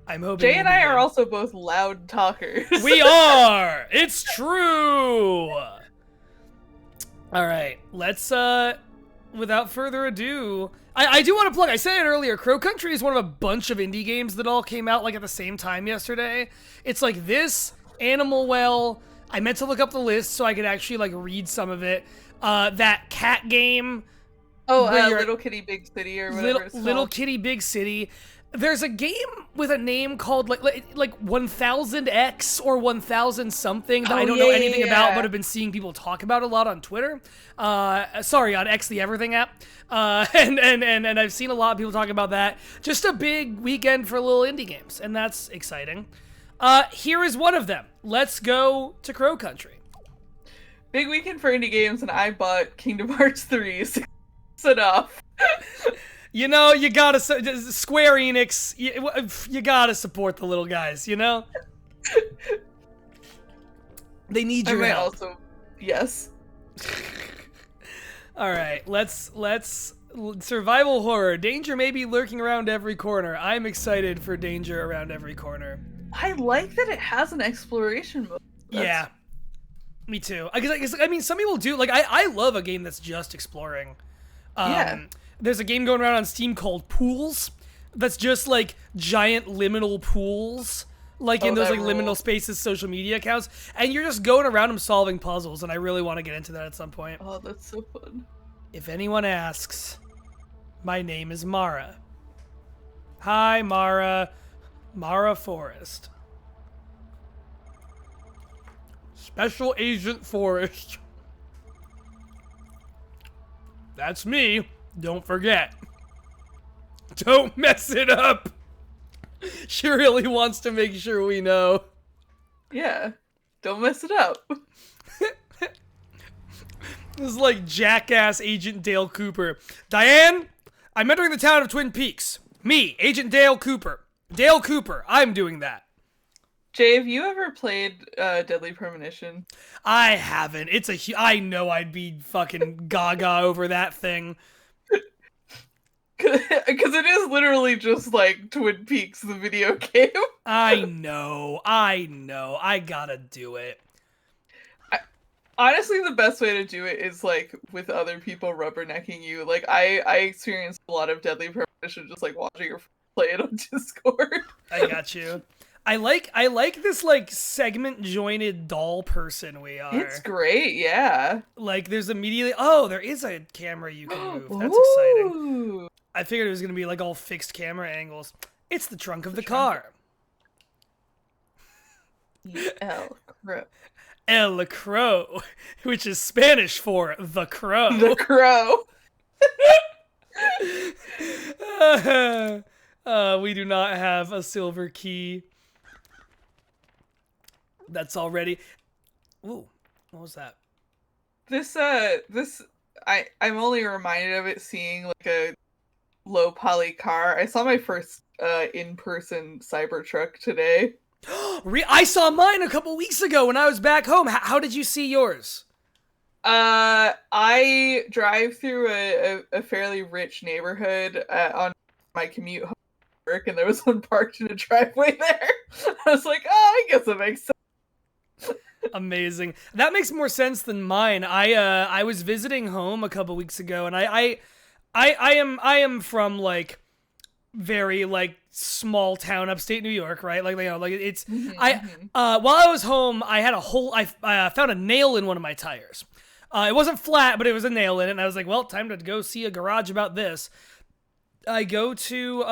I'm hoping. Jay and I are also both loud talkers. We are! It's true! Alright, let's, without further ado, I do want to plug, I said it earlier, Crow Country is one of a bunch of indie games that all came out, like, at the same time yesterday. It's like this, Animal Well, I meant to look up the list so I could actually, like, read some of it. That cat game. Oh, Little Kitty Big City or whatever it's called. Little Kitty Big City. There's a game with a name called like 1000X or 1000 something that I don't know anything about, but have been seeing people talk about a lot on Twitter. Sorry, on X the Everything app. And I've seen a lot of people talk about that. Just a big weekend for little indie games, and that's exciting. Here is one of them. Let's go to Crow Country. Big weekend for indie games, and I bought Kingdom Hearts 3. So it off. You know, you gotta, Square Enix, you gotta support the little guys, you know? They need your help. Also, yes. Alright, let's, survival horror. Danger may be lurking around every corner. I'm excited for danger around every corner. I like that it has an exploration mode. Yeah. Me too. I mean, some people do, like, I love a game that's just exploring. Yeah. There's a game going around on Steam called Pools that's just like giant liminal pools, like in those like liminal spaces social media accounts, and you're just going around them solving puzzles, and I really want to get into that at some point. Oh, that's so fun. If anyone asks, my name is Mara. Hi, Mara. Mara Forrest. Special Agent Forrest. That's me. Don't forget. Don't mess it up. She really wants to make sure we know. Yeah. Don't mess it up. This is like jackass Agent Dale Cooper. Diane, I'm entering the town of Twin Peaks. Me, Agent Dale Cooper. Dale Cooper, I'm doing that. Jay, have you ever played Deadly Premonition? I haven't. I know I'd be fucking gaga over that thing. Because it is literally just like Twin Peaks, the video game. I know. I gotta do it. Honestly, the best way to do it is like with other people rubbernecking you. Like I experienced a lot of Deadly Premonition just like watching her play it on Discord. I got you. I like this like segment jointed doll person we are. It's great, yeah. Like there's immediately there is a camera you can move. That's exciting. I figured it was gonna be like all fixed camera angles. It's the trunk of the car. El Crow. El Crow, which is Spanish for the crow. The crow. We do not have a silver key. That's already. Ooh, what was that? I'm only reminded of it seeing like a low poly car. I saw my first in-person Cybertruck today. I saw mine a couple weeks ago when I was back home. How did you see yours? I drive through a fairly rich neighborhood on my commute home from work, and there was one parked in a driveway there. I was like, I guess that makes sense. Amazing. That makes more sense than mine. I was visiting home a couple weeks ago, and I I am from like very like small town upstate New York, right? Like, you know, like it's while I was home, I had I found a nail in one of my tires. It wasn't flat, but it was a nail in it, and I was like, well, time to go see a garage about this. I go to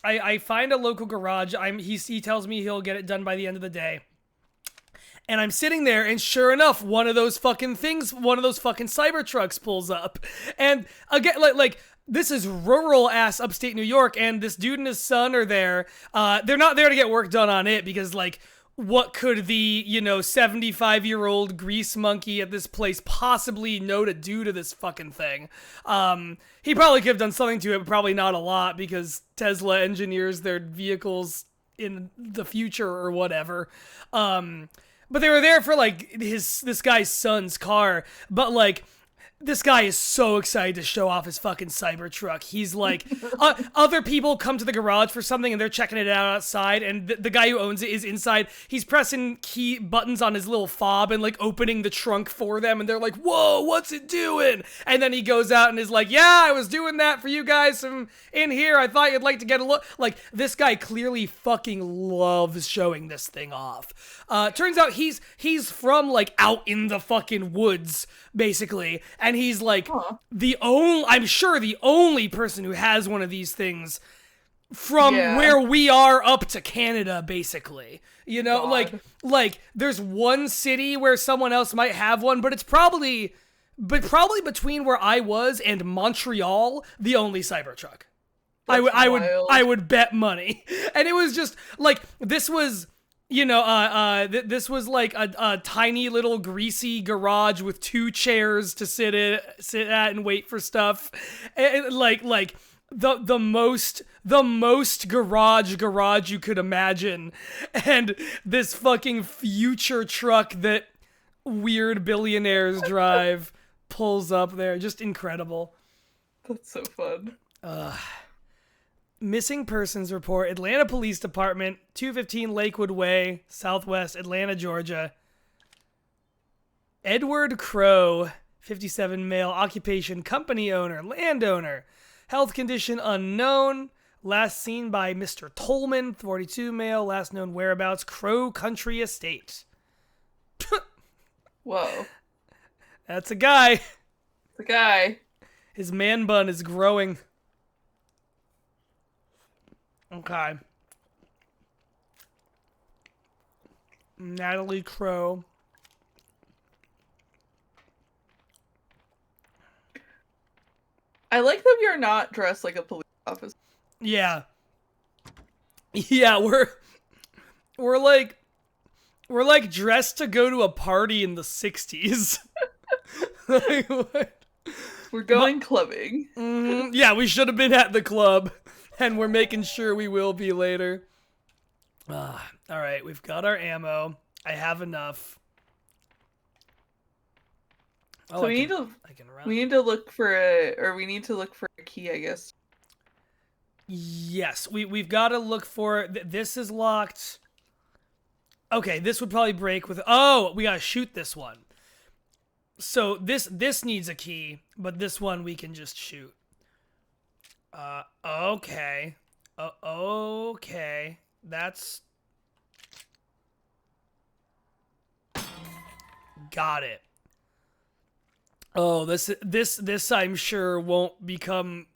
I find a local garage. He tells me he'll get it done by the end of the day. And I'm sitting there, and sure enough, one of those fucking Cybertrucks pulls up. And again, like this is rural ass upstate New York, and this dude and his son are there. They're not there to get work done on it because, like, what could the, 75-year-old grease monkey at this place possibly know to do to this fucking thing? He probably could have done something to it, but probably not a lot because Tesla engineers their vehicles in the future or whatever. But they were there for, like, this guy's son's car. But, like, this guy is so excited to show off his fucking Cybertruck. He's like, other people come to the garage for something and they're checking it out outside, and the guy who owns it is inside. He's pressing key buttons on his little fob and like opening the trunk for them, and they're like, whoa, what's it doing? And then he goes out and is like, yeah, I was doing that for you guys from in here. I thought you'd like to get a look. Like, this guy clearly fucking loves showing this thing off. Turns out he's from like out in the fucking woods, basically, and he's like I'm sure the only person who has one of these things from where we are up to Canada, basically. Like there's one city where someone else might have one, but it's probably between where I was and Montreal, the only Cybertruck. I would bet money. And it was just like, this was this was like a tiny little greasy garage with 2 chairs to sit at and wait for stuff. And like the most garage you could imagine. And this fucking future truck that weird billionaires drive pulls up there. Just incredible. That's so fun. Missing persons report, Atlanta Police Department, 215 Lakewood Way, Southwest Atlanta, Georgia. Edward Crow, 57, male, occupation, company owner, landowner, health condition unknown, last seen by Mr. Tolman, 42, male, last known whereabouts, Crow Country Estate. Whoa. That's a guy. It's a guy. His man bun is growing. Okay. Natalie Crow. I like that we are not dressed like a police officer. Yeah. Yeah, we're like dressed to go to a party in the 60s. Like, what? We're going clubbing. Mm-hmm. Yeah, we should have been at the club. And we're making sure we will be later. All right, we've got our ammo. I have enough. Oh, so we need to look for a key, I guess. Yes, we've got to look for. This is locked. Okay, this would probably break with. Oh, we gotta shoot this one. So this needs a key, but this one we can just shoot. Okay. Okay. That's... Got it. Oh, this I'm sure won't become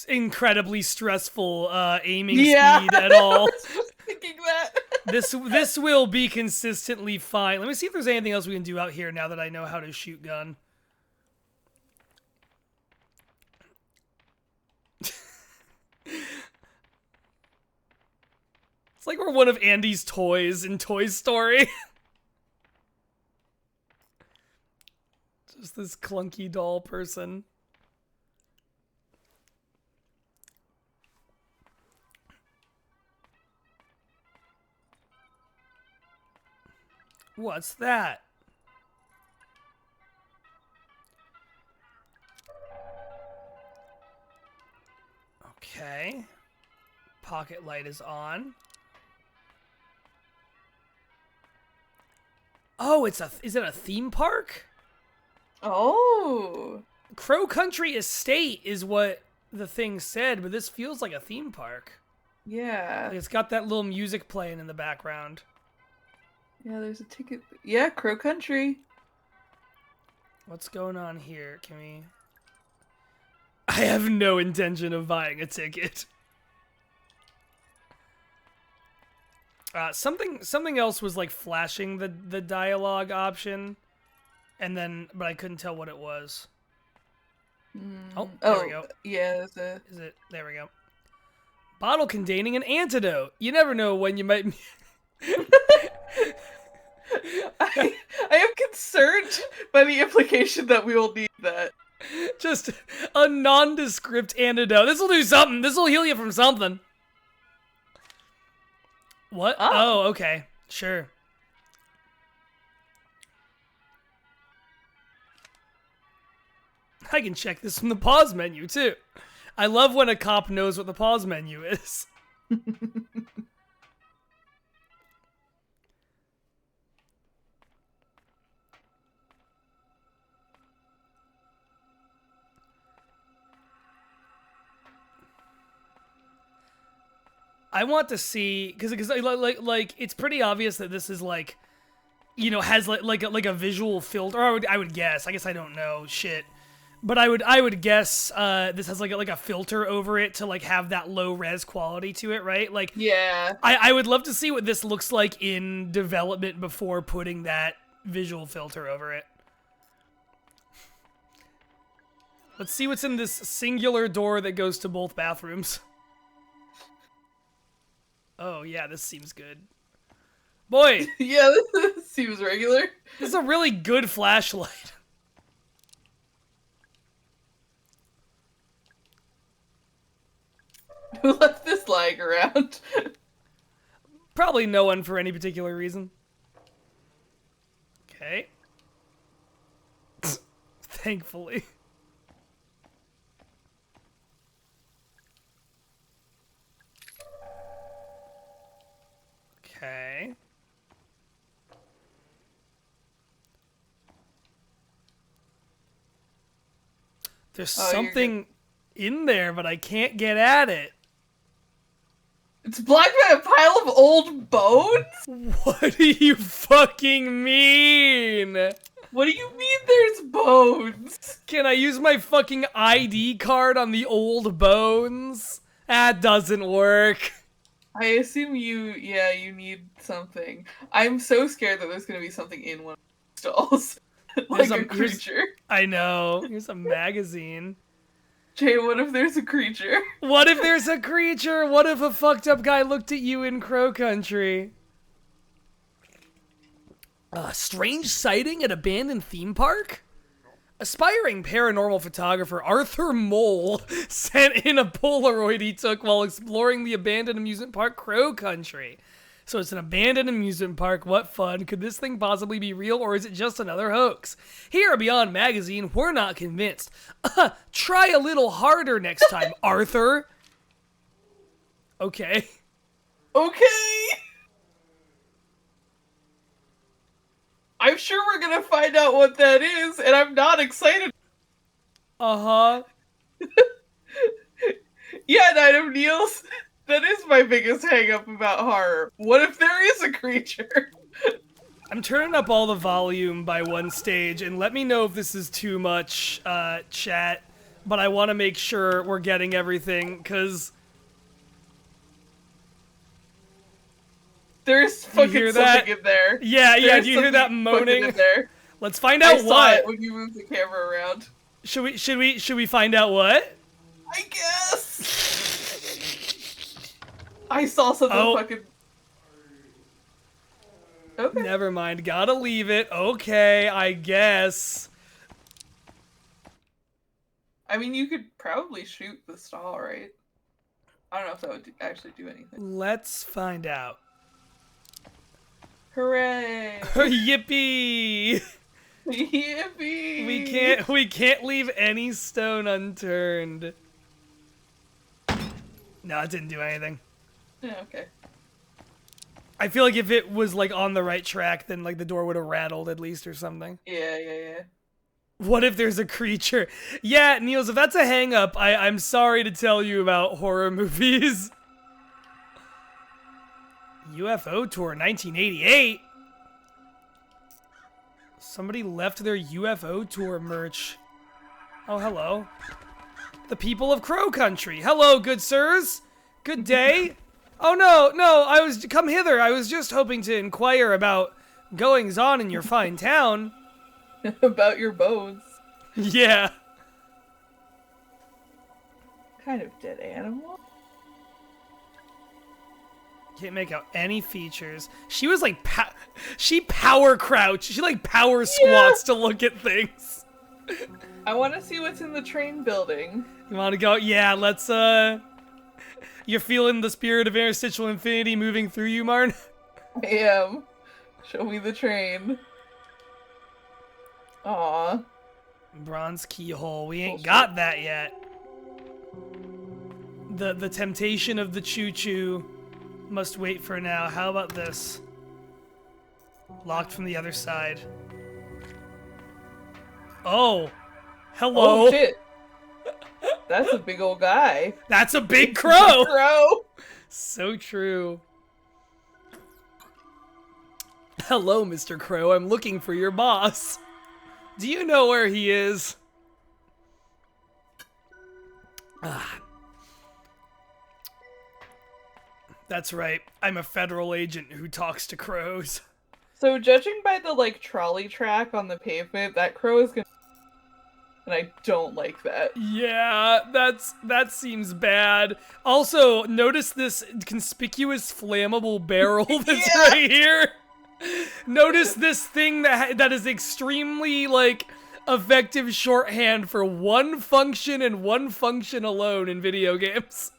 incredibly stressful aiming speed at all. I was just thinking that. This will be consistently fine. Let me see if there's anything else we can do out here now that I know how to shoot gun. It's like we're one of Andy's toys in Toy Story. Just this clunky doll person. What's that? Okay. Pocket light is on. Oh, is it a theme park? Oh. Crow Country Estate is what the thing said, but this feels like a theme park. Yeah. Like it's got that little music playing in the background. Yeah, there's a ticket. Yeah, Crow Country. What's going on here? Can we... I have no intention of buying a ticket. Something else was like flashing the dialogue option, and then but I couldn't tell what it was. Oh, there we go. Yeah, Is it? There we go. Bottle containing an antidote. You never know when you might. I am concerned by the implication that we will need that. Just a nondescript antidote. This will do something. This will heal you from something. What? Oh, okay. Sure. I can check this from the pause menu, too. I love when a cop knows what the pause menu is. I want to see because like it's pretty obvious that this is like, you know, has like a visual filter. Or I would guess. I guess I don't know shit, but I would guess this has like a filter over it to like have that low res quality to it, right? Like yeah, I would love to see what this looks like in development before putting that visual filter over it. Let's see what's in this singular door that goes to both bathrooms. Oh, yeah, this seems good. Boy! Yeah, this seems regular. This is a really good flashlight. Who left this lying around? Probably no one for any particular reason. Okay. Thankfully. Okay. There's something in there, but I can't get at it. It's blocked by a pile of old bones? What do you fucking mean? What do you mean there's bones? Can I use my fucking ID card on the old bones? That doesn't work. I assume you need something. I'm so scared that there's gonna be something in one of the stalls. Like a creature. I know. Here's a magazine. Jay, what if there's a creature? What if there's a creature? What if a fucked up guy looked at you in Crow Country? Strange sighting at abandoned theme park? Aspiring paranormal photographer Arthur Mole sent in a Polaroid he took while exploring the abandoned amusement park Crow Country. So it's an abandoned amusement park. What fun. Could this thing possibly be real, or is it just another hoax? Here at Beyond Magazine, we're not convinced. Try a little harder next time, Arthur. Okay. Okay. I'm sure we're gonna find out what that is, and I'm not excited. Uh-huh. Yeah, Night of Niels. That is my biggest hang-up about horror. What if there is a creature? I'm turning up all the volume by one stage, and let me know if this is too much, chat. But I want to make sure we're getting everything, because... There's fucking something in there. Yeah, do you hear that moaning? In there. Let's find out what. I saw it when you moved the camera around. Should we find out what? I guess. I saw something fucking... Okay. Never mind. Gotta leave it. Okay, I guess. I mean, you could probably shoot the stall, right? I don't know if that would actually do anything. Let's find out. Hooray! Yippee! Yippee! We can't leave any stone unturned. No, it didn't do anything. Yeah, okay. I feel like if it was like on the right track, then like the door would have rattled at least or something. Yeah. What if there's a creature? Yeah, Niels, if that's a hang-up, I'm sorry to tell you about horror movies. UFO Tour 1988? Somebody left their UFO Tour merch. Oh, hello. The people of Crow Country. Hello, good sirs. Good day. Oh, no, come hither. I was just hoping to inquire about goings-on in your fine town. About your bones. Yeah. Kind of dead animal. Can't make out any features. She was like, she power crouched. She like power squats to look at things. I want to see what's in the train building. You want to go? Yeah, let's, you're feeling the spirit of interstitial infinity moving through you, Marn? I am. Show me the train. Aw. Bronze keyhole. We ain't got that yet. The temptation of the choo-choo must wait for now. How about this? Locked from the other side. Oh. Hello. Oh, shit. That's a big old guy. That's a big crow. Crow. So true. Hello, Mr. Crow. I'm looking for your boss. Do you know where he is? Ah. That's right. I'm a federal agent who talks to crows. So judging by the, like, trolley track on the pavement, that crow is gonna... And I don't like that. Yeah, that seems bad. Also, notice this conspicuous flammable barrel that's right here. Notice this thing that is extremely, like, effective shorthand for one function and one function alone in video games.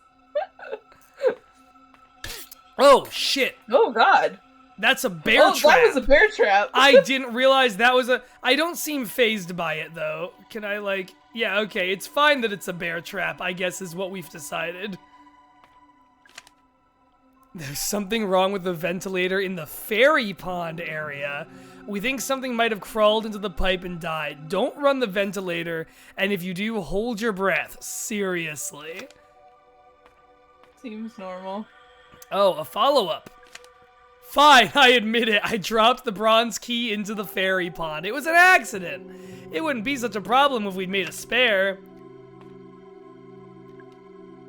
Oh, shit. Oh, God. That's a bear trap. That was a bear trap. I didn't realize that was a... I don't seem fazed by it, though. Can I, like... Yeah, okay, it's fine that it's a bear trap, I guess is what we've decided. There's something wrong with the ventilator in the fairy pond area. We think something might have crawled into the pipe and died. Don't run the ventilator, and if you do, hold your breath. Seriously. Seems normal. Oh, a follow-up. Fine, I admit it. I dropped the bronze key into the fairy pond. It was an accident. It wouldn't be such a problem if we'd made a spare.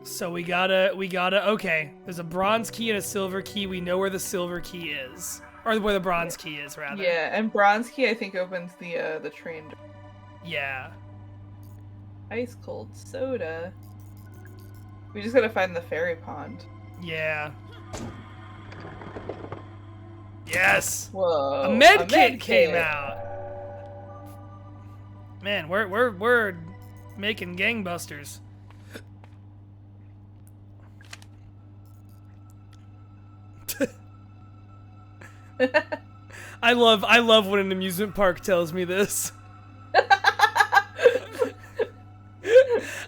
So we gotta, okay. There's a bronze key and a silver key. We know where the silver key is. Or where the bronze key is, rather. Yeah, and bronze key, I think, opens the train door. Yeah. Ice cold soda. We just gotta find the fairy pond. Yeah. Yes! Whoa. A med kit came out! Man, we're making gangbusters. I love when an amusement park tells me this.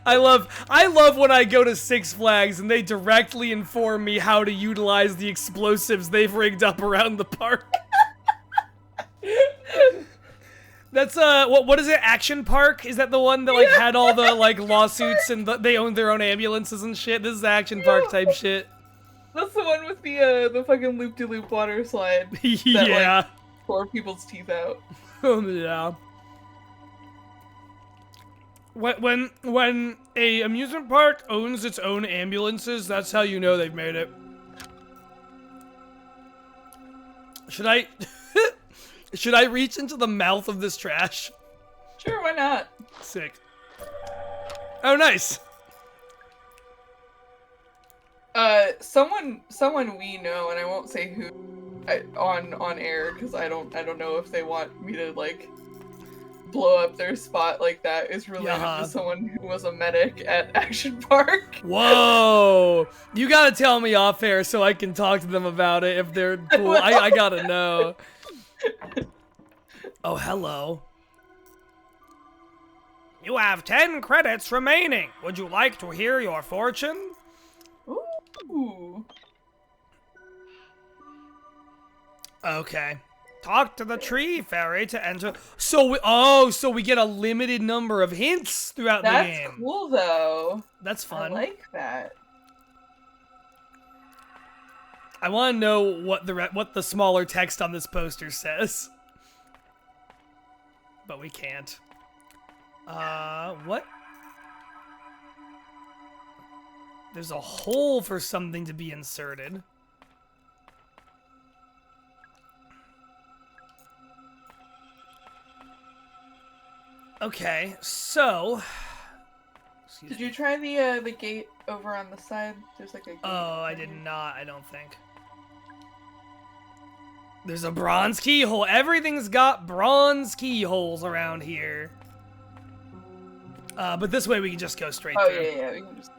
I love when I go to Six Flags and they directly inform me how to utilize the explosives they've rigged up around the park. That's what is it? Action Park? Is that the one that like had all the like lawsuits and they owned their own ambulances and shit? This is Action Park type shit. That's the one with the fucking loop-de-loop water slide. Yeah. That, like, tore people's teeth out. Oh yeah. When a amusement park owns its own ambulances, that's how you know they've made it. Should I reach into the mouth of this trash? Sure, why not? Sick. Oh, nice. Someone we know, and I won't say who, on air because I don't know if they want me to like blow up their spot like that, is related to someone who was a medic at Action Park. Whoa! You gotta tell me off air so I can talk to them about it if they're cool. I gotta know. Oh, hello. You have 10 credits remaining. Would you like to hear your fortune? Ooh. Okay. Talk to the tree fairy to enter. So we get a limited number of hints throughout the game. That's cool, though. That's fun. I like that. I want to know what the smaller text on this poster says. But we can't. What? There's a hole for something to be inserted. Okay, so... Did you try the gate over on the side? There's like a gate. Oh, I did not, I don't think. There's a bronze keyhole. Everything's got bronze keyholes around here. But this way we can just go straight through. Oh, yeah, we can just...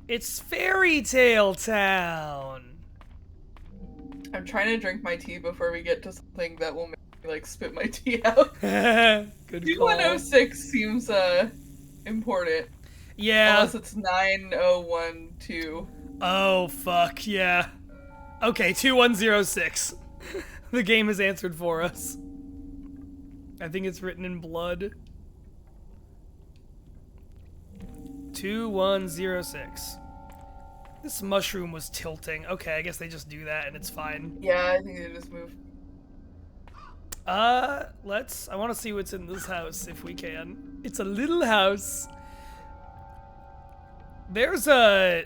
It's Fairy Tale Town! I'm trying to drink my tea before we get to something that will make me, like, spit my tea out. Good call. 2106 seems, important. Yeah. Unless it's 9012. Oh, fuck, yeah. Okay, 2106. The game has answered for us. I think it's written in blood. 2106. This mushroom was tilting. Okay, I guess they just do that and it's fine. Yeah, I think they just move. I want to see what's in this house if we can. It's a little house. There's the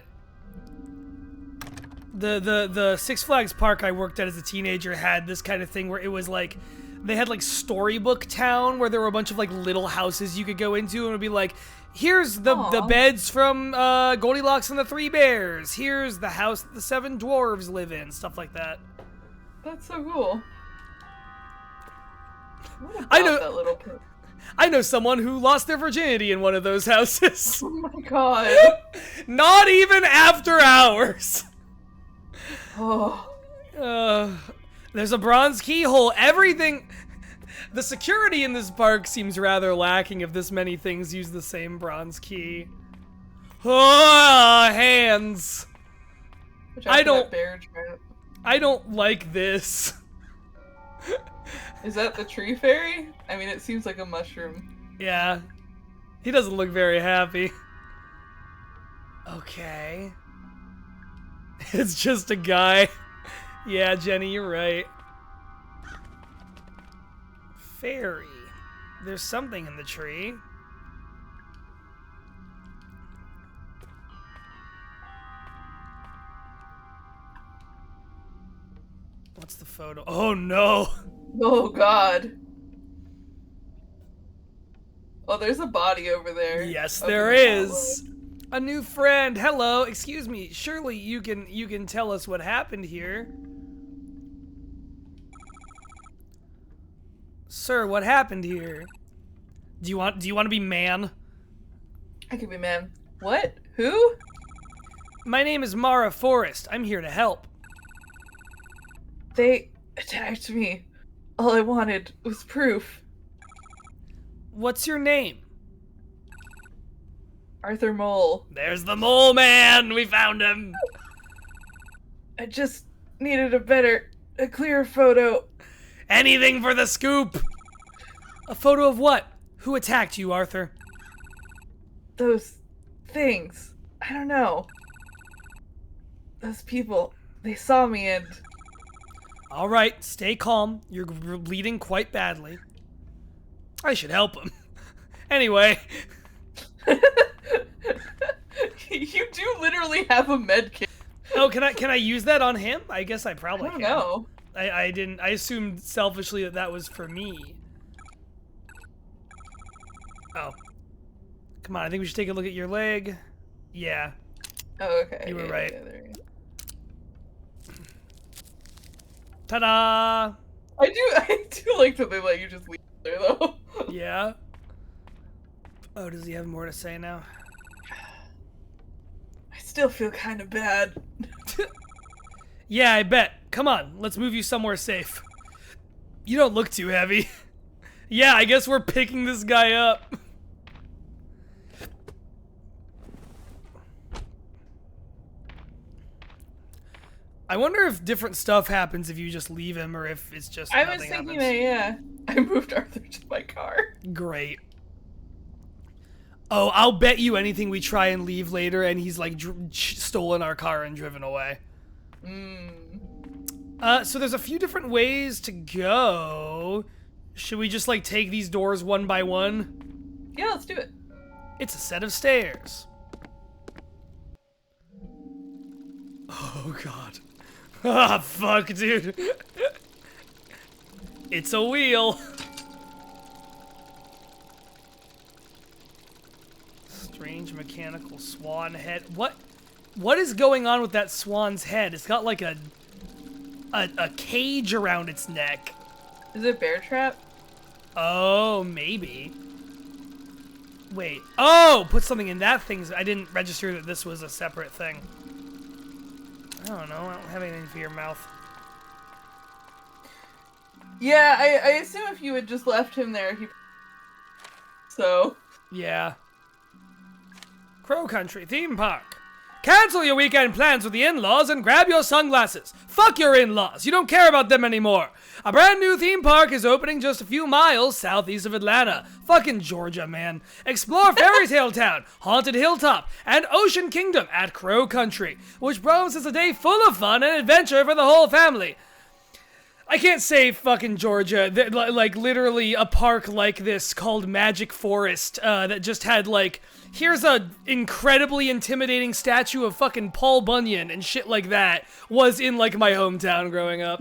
Six Flags park I worked at as a teenager had this kind of thing where it was like they had like Storybook Town where there were a bunch of like little houses you could go into and it would be like, here's the beds from Goldilocks and the Three Bears. Here's the house that the Seven Dwarves live in. Stuff like that. That's so cool. What about I know that little pig? I know someone who lost their virginity in one of those houses. Oh my god. Not even after hours. Oh. There's a bronze keyhole. Everything... The security in this park seems rather lacking if this many things use the same bronze key. Oh, hands. I don't like this. Is that the tree fairy? I mean, it seems like a mushroom. Yeah. He doesn't look very happy. Okay. It's just a guy. Yeah, Jenny, you're right. Fairy. There's something in the tree. What's the photo? Oh no! Oh god. Oh, there's a body over there. Yes, there is. A new friend. Hello. Excuse me. Surely you can tell us what happened here. Sir, what happened here? Do you want to be man? I could be man. What? Who? My name is Mara Forrest. I'm here to help. They attacked me. All I wanted was proof. What's your name? Arthur Mole. There's the mole man! We found him! I just needed a clearer photo. Anything for the scoop! A photo of what? Who attacked you, Arthur? Those things. I don't know. Those people. They saw me and... Alright, stay calm. You're bleeding quite badly. I should help him. Anyway. You do literally have a med kit. Oh, can I use that on him? I guess I probably can. No. I didn't. I assumed selfishly that was for me. Oh. Come on, I think we should take a look at your leg. Yeah. Oh, okay. You were right. Yeah, there you go. Ta-da! I do like that they let you just leave there though. Yeah. Oh, does he have more to say now? I still feel kind of bad. Yeah, I bet. Come on, let's move you somewhere safe. You don't look too heavy. Yeah, I guess we're picking this guy up. I wonder if different stuff happens if you just leave him, or if it's just I was nothing thinking happens. that, yeah. I moved Arthur to my car. Great. Oh, I'll bet you anything we try and leave later, and he's like stolen our car and driven away. So there's a few different ways to go. Should we just like take these doors one by one? Yeah, let's do it. It's a set of stairs. Oh god. Ah, fuck, dude. It's a wheel. Strange mechanical swan head. What is going on with that swan's head? It's got like a cage around its neck. Is it bear trap? Oh, maybe. Wait. Oh, put something in that thing. I didn't register that this was a separate thing. I don't know. I don't have anything for your mouth. Yeah, I assume if you had just left him there, he... So... Yeah. Crow Country Theme Park. Cancel your weekend plans with the in-laws and grab your sunglasses. Fuck your in-laws. You don't care about them anymore. A brand new theme park is opening just a few miles southeast of Atlanta. Fucking Georgia, man. Explore Fairy Tale Town, Haunted Hilltop, and Ocean Kingdom at Crow Country, which promises a day full of fun and adventure for the whole family. I can't say fucking Georgia. Like, literally a park like this called Magic Forest that just had, like, here's a incredibly intimidating statue of fucking Paul Bunyan and shit like that was in, like, my hometown growing up.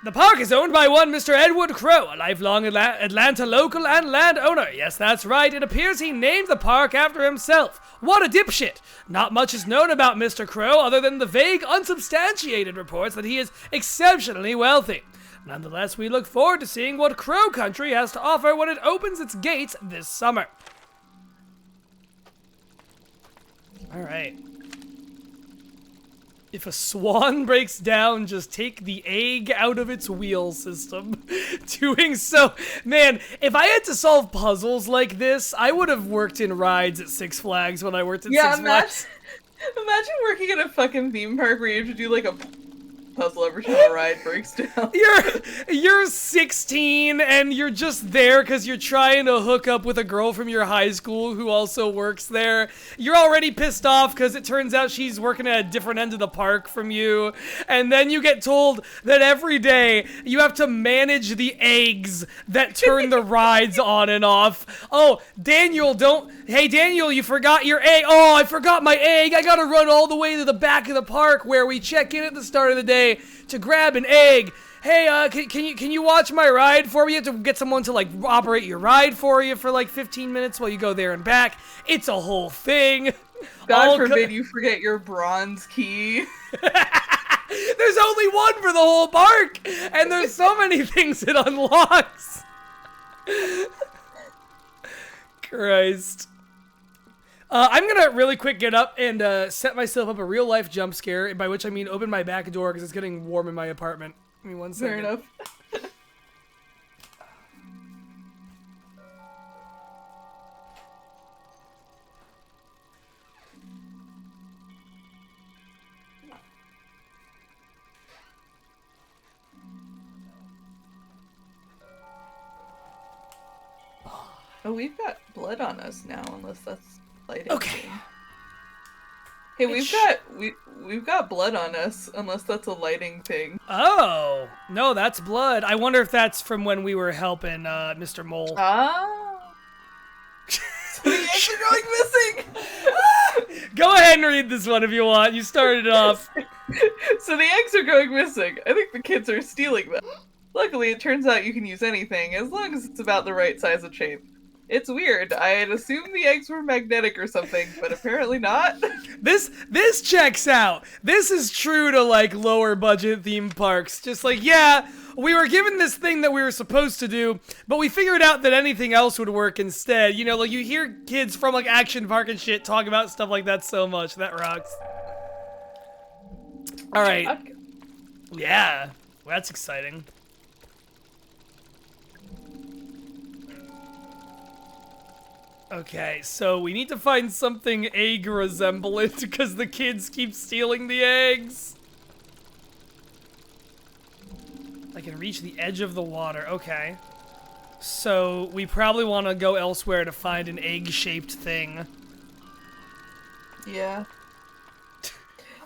The park is owned by one Mr. Edward Crow, a lifelong Atlanta local and landowner. Yes, that's right. It appears he named the park after himself. What a dipshit! Not much is known about Mr. Crow other than the vague, unsubstantiated reports that he is exceptionally wealthy. Nonetheless, we look forward to seeing what Crow Country has to offer when it opens its gates this summer. Alright. If a swan breaks down, just take the egg out of its wheel system. Doing so... Man, if I had to solve puzzles like this, I would have worked in rides at Six Flags when I worked at Six Flags. Imagine working at a fucking theme park where you have to do like a puzzle every time a ride breaks down. You're 16 and you're just there because you're trying to hook up with a girl from your high school who also works there. You're already pissed off because it turns out she's working at a different end of the park from you. And then you get told that every day you have to manage the eggs that turn the rides on and off. Oh, Daniel, hey Daniel, you forgot your egg. Oh, I forgot my egg. I gotta run all the way to the back of the park where we check in at the start of the day to grab an egg. Hey, can you watch my ride for me? You have to get someone to like operate your ride for you for like 15 minutes while you go there and back. It's a whole thing. God forbid you forget your bronze key. There's only one for the whole park, and there's so many things it unlocks. Christ. I'm gonna really quick get up and set myself up a real life jump scare, by which I mean open my back door because it's getting warm in my apartment. Give me 1 second. Fair enough. Oh, we've got blood on us now, unless that's lighting. Okay. Hey, we've got blood on us, unless that's a lighting thing. Oh, no, that's blood. I wonder if that's from when we were helping Mr. Mole. Oh. So the eggs are going missing! Go ahead and read this one if you want. You started it off. So the eggs are going missing. I think the kids are stealing them. Luckily, it turns out you can use anything, as long as it's about the right size of shape. It's weird. I had assumed the eggs were magnetic or something, but apparently not. This checks out. This is true to like lower budget theme parks. Just like, yeah, we were given this thing that we were supposed to do, but we figured out that anything else would work instead. You know, like you hear kids from like Action Park and shit talk about stuff like that so much. That rocks. All right. Yeah, well, that's exciting. Okay, so we need to find something egg resemblant because the kids keep stealing the eggs. I can reach the edge of the water. Okay. So we probably want to go elsewhere to find an egg-shaped thing. Yeah.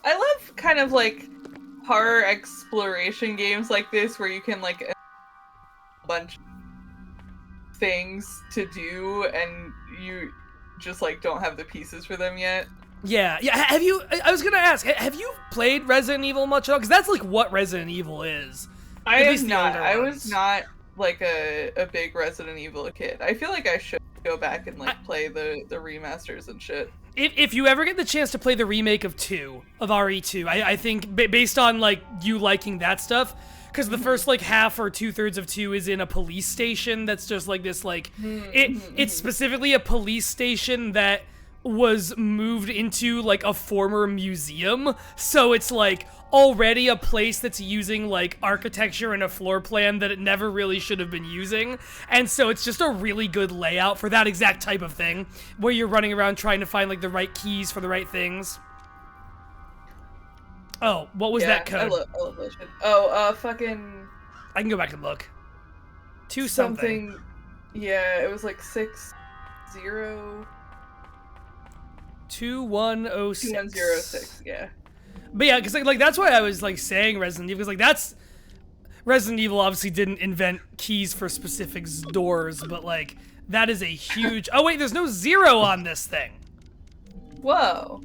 I love kind of like horror exploration games like this where you can like a bunch of things to do and you just like don't have the pieces for them yet. Yeah. Have you? I was gonna ask. Have you played Resident Evil much at all? Because that's like what Resident Evil is. I am not. I was not like a big Resident Evil kid. I feel like I should go back and like play the remasters and shit. If you ever get the chance to play the remake of RE2, I think based on like you liking that stuff, because the first like half or 2/3 of 2 is in a police station that's just like this like it's specifically a police station that was moved into like a former museum, so it's like already a place that's using like architecture and a floor plan that it never really should have been using, and so it's just a really good layout for that exact type of thing where you're running around trying to find like the right keys for the right things. Oh, what was that code? I love that shit. Oh, fucking... I can go back and look. Something. Yeah, it was like 60... 2106. 2106, yeah. But yeah, because like that's why I was like saying Resident Evil, because like that's Resident Evil obviously didn't invent keys for specific doors, but like that is a huge. Oh wait, there's no 0 on this thing. Whoa.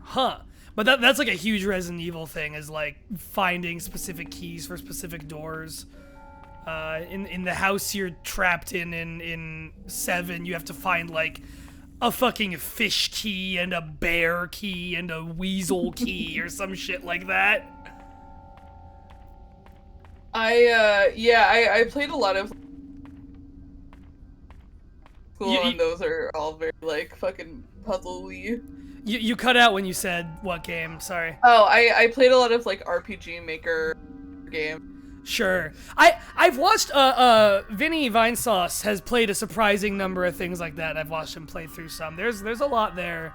Huh. But that's like a huge Resident Evil thing, is like finding specific keys for specific doors. In the house you're trapped in 7, you have to find like a fucking fish key and a bear key and a weasel key or some shit like that. I played a lot of and those are all very like fucking puzzle-y. You cut out when you said what game, sorry. Oh, I played a lot of like RPG Maker game. Sure. I've watched Vinny Vinesauce has played a surprising number of things like that. I've watched him play through some. There's a lot there.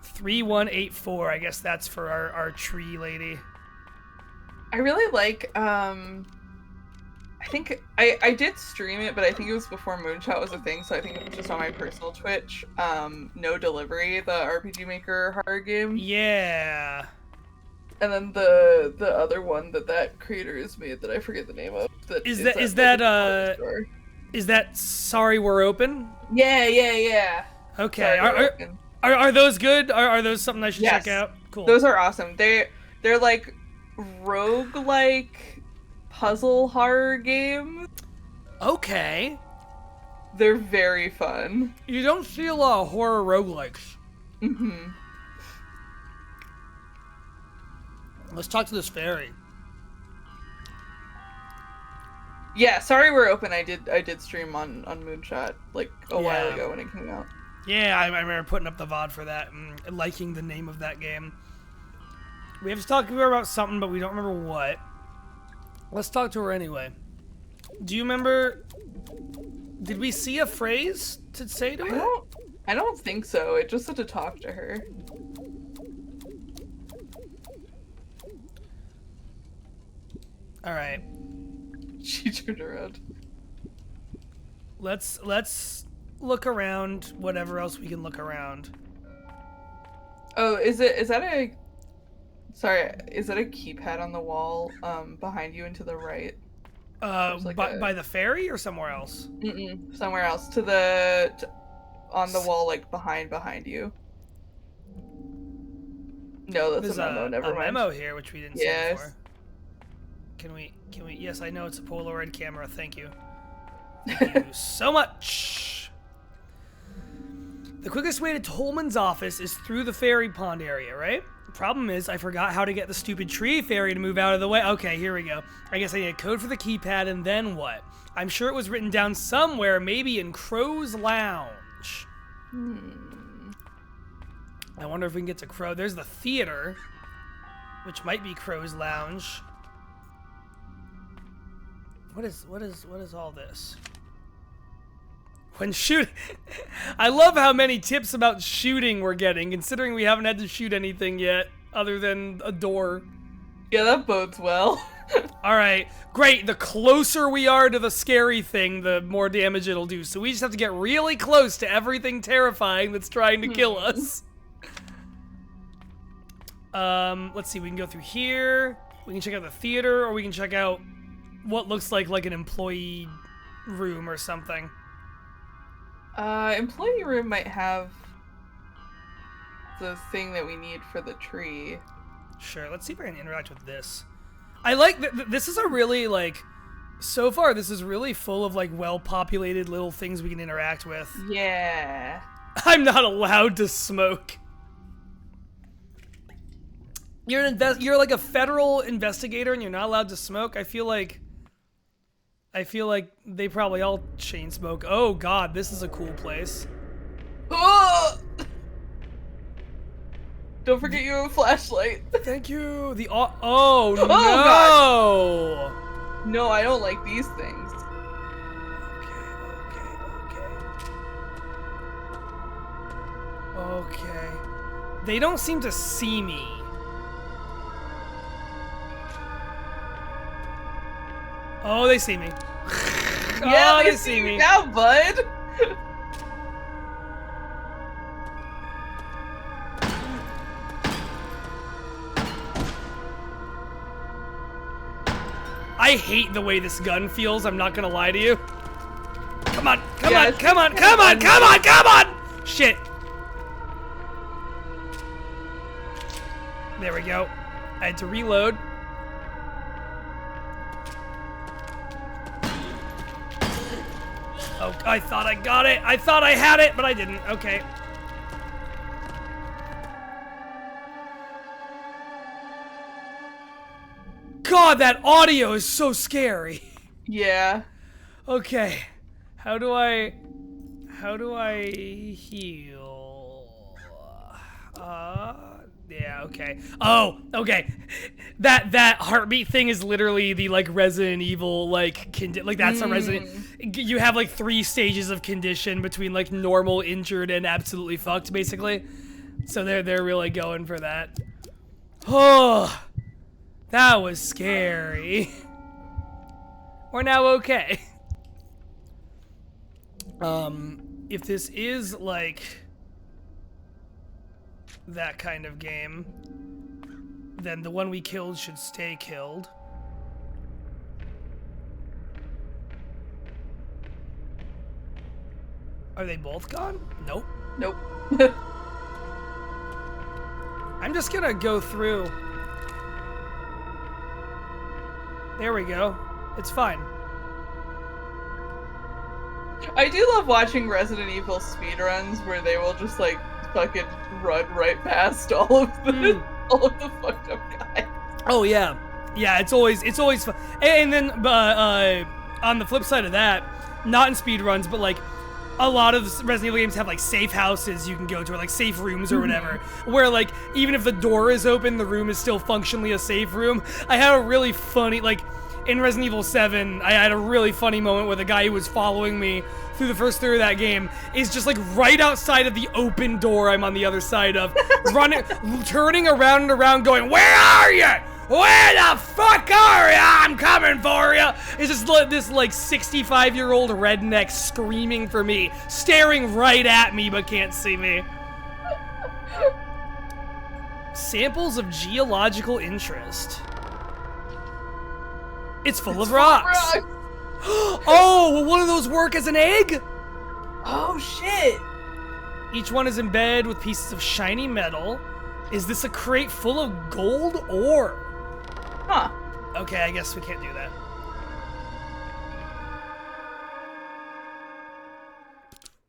3184, I guess that's for our tree lady. I really like I think I did stream it, but I think it was before Moonshot was a thing, so I think it was just on my personal Twitch. No Delivery, the RPG Maker horror game. Yeah. And then the other one that creator has made that I forget the name of. Is that Sorry We're Open? Yeah. Okay. Are those good? Are those something I should check out? Cool. Those are awesome. They're like roguelike puzzle horror games. Okay. They're very fun. You don't see a lot of horror roguelikes. Mm-hmm. Let's talk to this fairy. Yeah, Sorry We're Open. I did stream on Moonshot like a while ago when it came out. Yeah, I remember putting up the VOD for that and liking the name of that game. We have to talk to her about something, but we don't remember what. Let's talk to her anyway. Do you remember... Did we see a phrase to say to her? I don't think so. It just said to talk to her. Alright. She turned around. Let's look around whatever else we can look around. Oh, is that a keypad on the wall behind you and to the right? By the ferry or somewhere else? Somewhere else. On the wall, like behind you. No, that's There's a memo. Never mind. A memo here, which we didn't see before. Can we? Yes, I know it's a Polaroid camera. Thank you. Thank you so much. The quickest way to Tolman's office is through the fairy pond area, right? Problem is, I forgot how to get the stupid tree fairy to move out of the way. Okay, here we go. I guess I need a code for the keypad, and then what? I'm sure it was written down somewhere, maybe in Crow's Lounge. I wonder if we can get to Crow. There's the theater, which might be Crow's Lounge. What is all this? When shoot, I love how many tips about shooting we're getting, considering we haven't had to shoot anything yet, other than a door. Yeah, that bodes well. Alright, great. The closer we are to the scary thing, the more damage it'll do. So we just have to get really close to everything terrifying that's trying to kill us. Let's see, we can go through here. We can check out the theater, or we can check out what looks like an employee room or something. Employee room might have the thing that we need for the tree. Sure, let's see if I can interact with this. I like that this is a really, like, so far this is really full of, like, well-populated little things we can interact with. Yeah. I'm not allowed to smoke. You're like a federal investigator and you're not allowed to smoke? I feel like they probably all chain smoke. Oh god, this is a cool place. Oh! Don't forget you have a flashlight. Thank you. Oh no! God. No, I don't like these things. Okay. They don't seem to see me. Oh, they see me. Yeah, oh, they see me now, bud. I hate the way this gun feels, I'm not gonna lie to you. Come on, come on, come on, come on, come on, come on! Shit. There we go. I had to reload. Oh, I thought I got it. I thought I had it, but I didn't. Okay. God, that audio is so scary. Yeah. Okay. How do I heal? Yeah, okay. Oh, okay. That heartbeat thing is literally the, like, Resident Evil, like, that's a Resident... You have, like, 3 stages of condition between, like, normal, injured, and absolutely fucked, basically. So they're really going for that. Oh, that was scary. We're now okay. If this is, like, that kind of game, then the one we killed should stay killed. Are they both gone? Nope. Nope. I'm just gonna go through. There we go. It's fine. I do love watching Resident Evil speedruns where they will just, like, fucking run right past all of the fucked up guys. Oh yeah, yeah. It's always fun. And then on the flip side of that, not in speedruns, but like a lot of Resident Evil games have like safe houses you can go to, or like safe rooms or whatever, where like even if the door is open, the room is still functionally a safe room. I had a really funny, like, in Resident Evil 7, I had a really funny moment where the guy who was following me through the first third of that game is just like right outside of the open door I'm on the other side of, running, turning around and around going, "Where are you? Where the fuck are you? I'm coming for you!" It's just this like 65-year-old redneck screaming for me, staring right at me but can't see me. Samples of geological interest. It's full of rocks. Oh, will one of those work as an egg? Oh shit! Each one is embedded with pieces of shiny metal. Is this a crate full of gold ore? Huh. Okay, I guess we can't do that.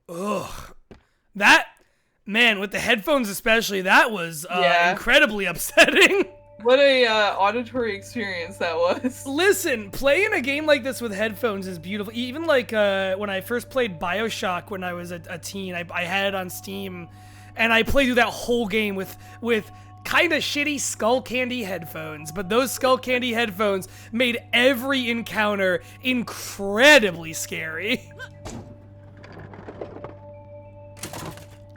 Ugh. That, man, with the headphones especially, that was incredibly upsetting. What a auditory experience that was. Listen, playing a game like this with headphones is beautiful. Even like when I first played BioShock when I was a teen, I had it on Steam, and I played through that whole game with kind of shitty Skull Candy headphones. But those Skull Candy headphones made every encounter incredibly scary.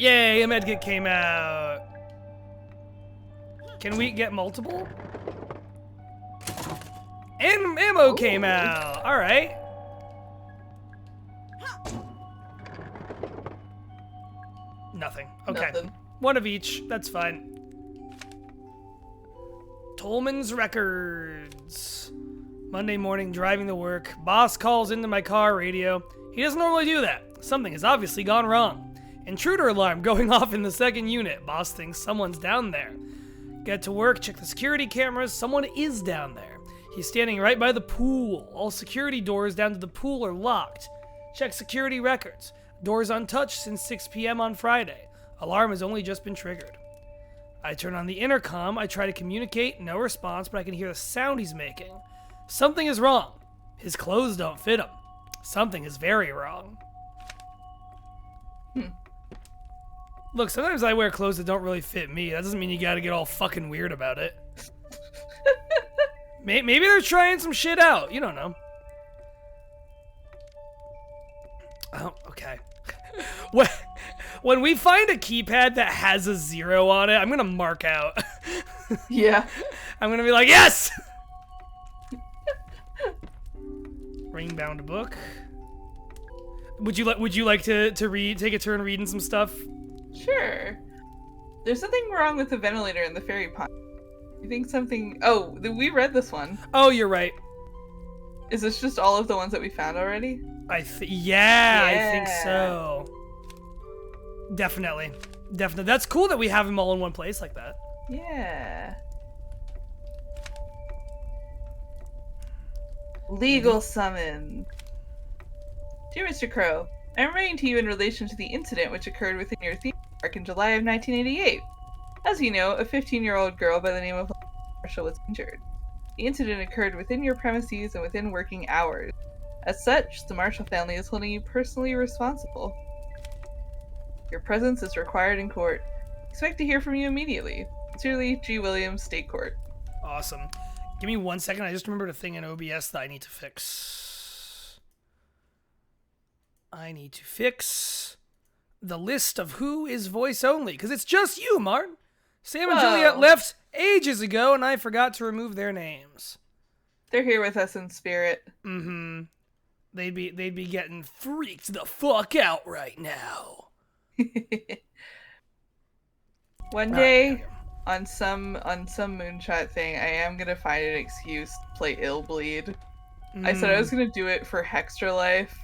Yay, a medkit came out. Can we get multiple? And ammo came out. All right. Nothing. Okay. Nothing. One of each. That's fine. Tolman's Records. Monday morning, driving to work. Boss calls into my car radio. He doesn't normally do that. Something has obviously gone wrong. Intruder alarm going off in the second unit. Boss thinks someone's down there. Get to work, check the security cameras. Someone is down there. He's standing right by the pool. All security doors down to the pool are locked. Check security records. Doors untouched since 6 p.m. on Friday. Alarm has only just been triggered. I turn on the intercom. I try to communicate. No response, but I can hear the sound he's making. Something is wrong. His clothes don't fit him. Something is very wrong. Look, sometimes I wear clothes that don't really fit me. That doesn't mean you gotta get all fucking weird about it. Maybe they're trying some shit out. You don't know. Oh, okay. When we find a keypad that has a 0 on it, I'm gonna mark out. Yeah. I'm gonna be like, yes! Ring-bound book. Would you like to take a turn reading some stuff? Sure. There's something wrong with the ventilator in the ferry pond. You think something... Oh, we read this one. Oh, you're right. Is this just all of the ones that we found already? Yeah, I think so. Definitely. That's cool that we have them all in one place like that. Yeah. Legal summon. Dear Mr. Crow, I'm writing to you in relation to the incident which occurred within your theme park in July of 1988. As you know, a 15-year-old girl by the name of Marshall was injured. The incident occurred within your premises and within working hours. As such, the Marshall family is holding you personally responsible. Your presence is required in court. Expect to hear from you immediately. Sincerely, G. Williams, State Court. Awesome. Give me 1 second. I just remembered a thing in OBS that I need to fix. I need to fix the list of who is voice only, because it's just you, Marn. Sam and Juliet left ages ago, and I forgot to remove their names. They're here with us in spirit. Mm-hmm. They'd be getting freaked the fuck out right now. One day, on some moonshot thing, I am gonna find an excuse to play Illbleed. I said I was gonna do it for Hextra Life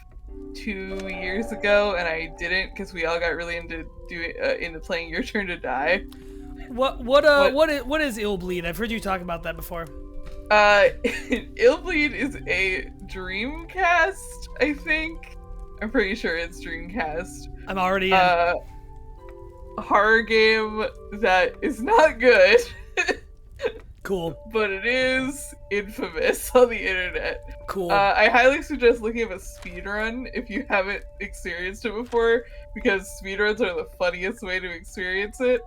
2 years ago, and I didn't because we all got really into playing Your Turn to Die. What is Illbleed? I've heard you talk about that before. Illbleed is a Dreamcast, I think. I'm pretty sure it's Dreamcast. I'm already in. Horror game that is not good. Cool. But it is infamous on the internet. Cool. I highly suggest looking at a speedrun if you haven't experienced it before, because speedruns are the funniest way to experience it.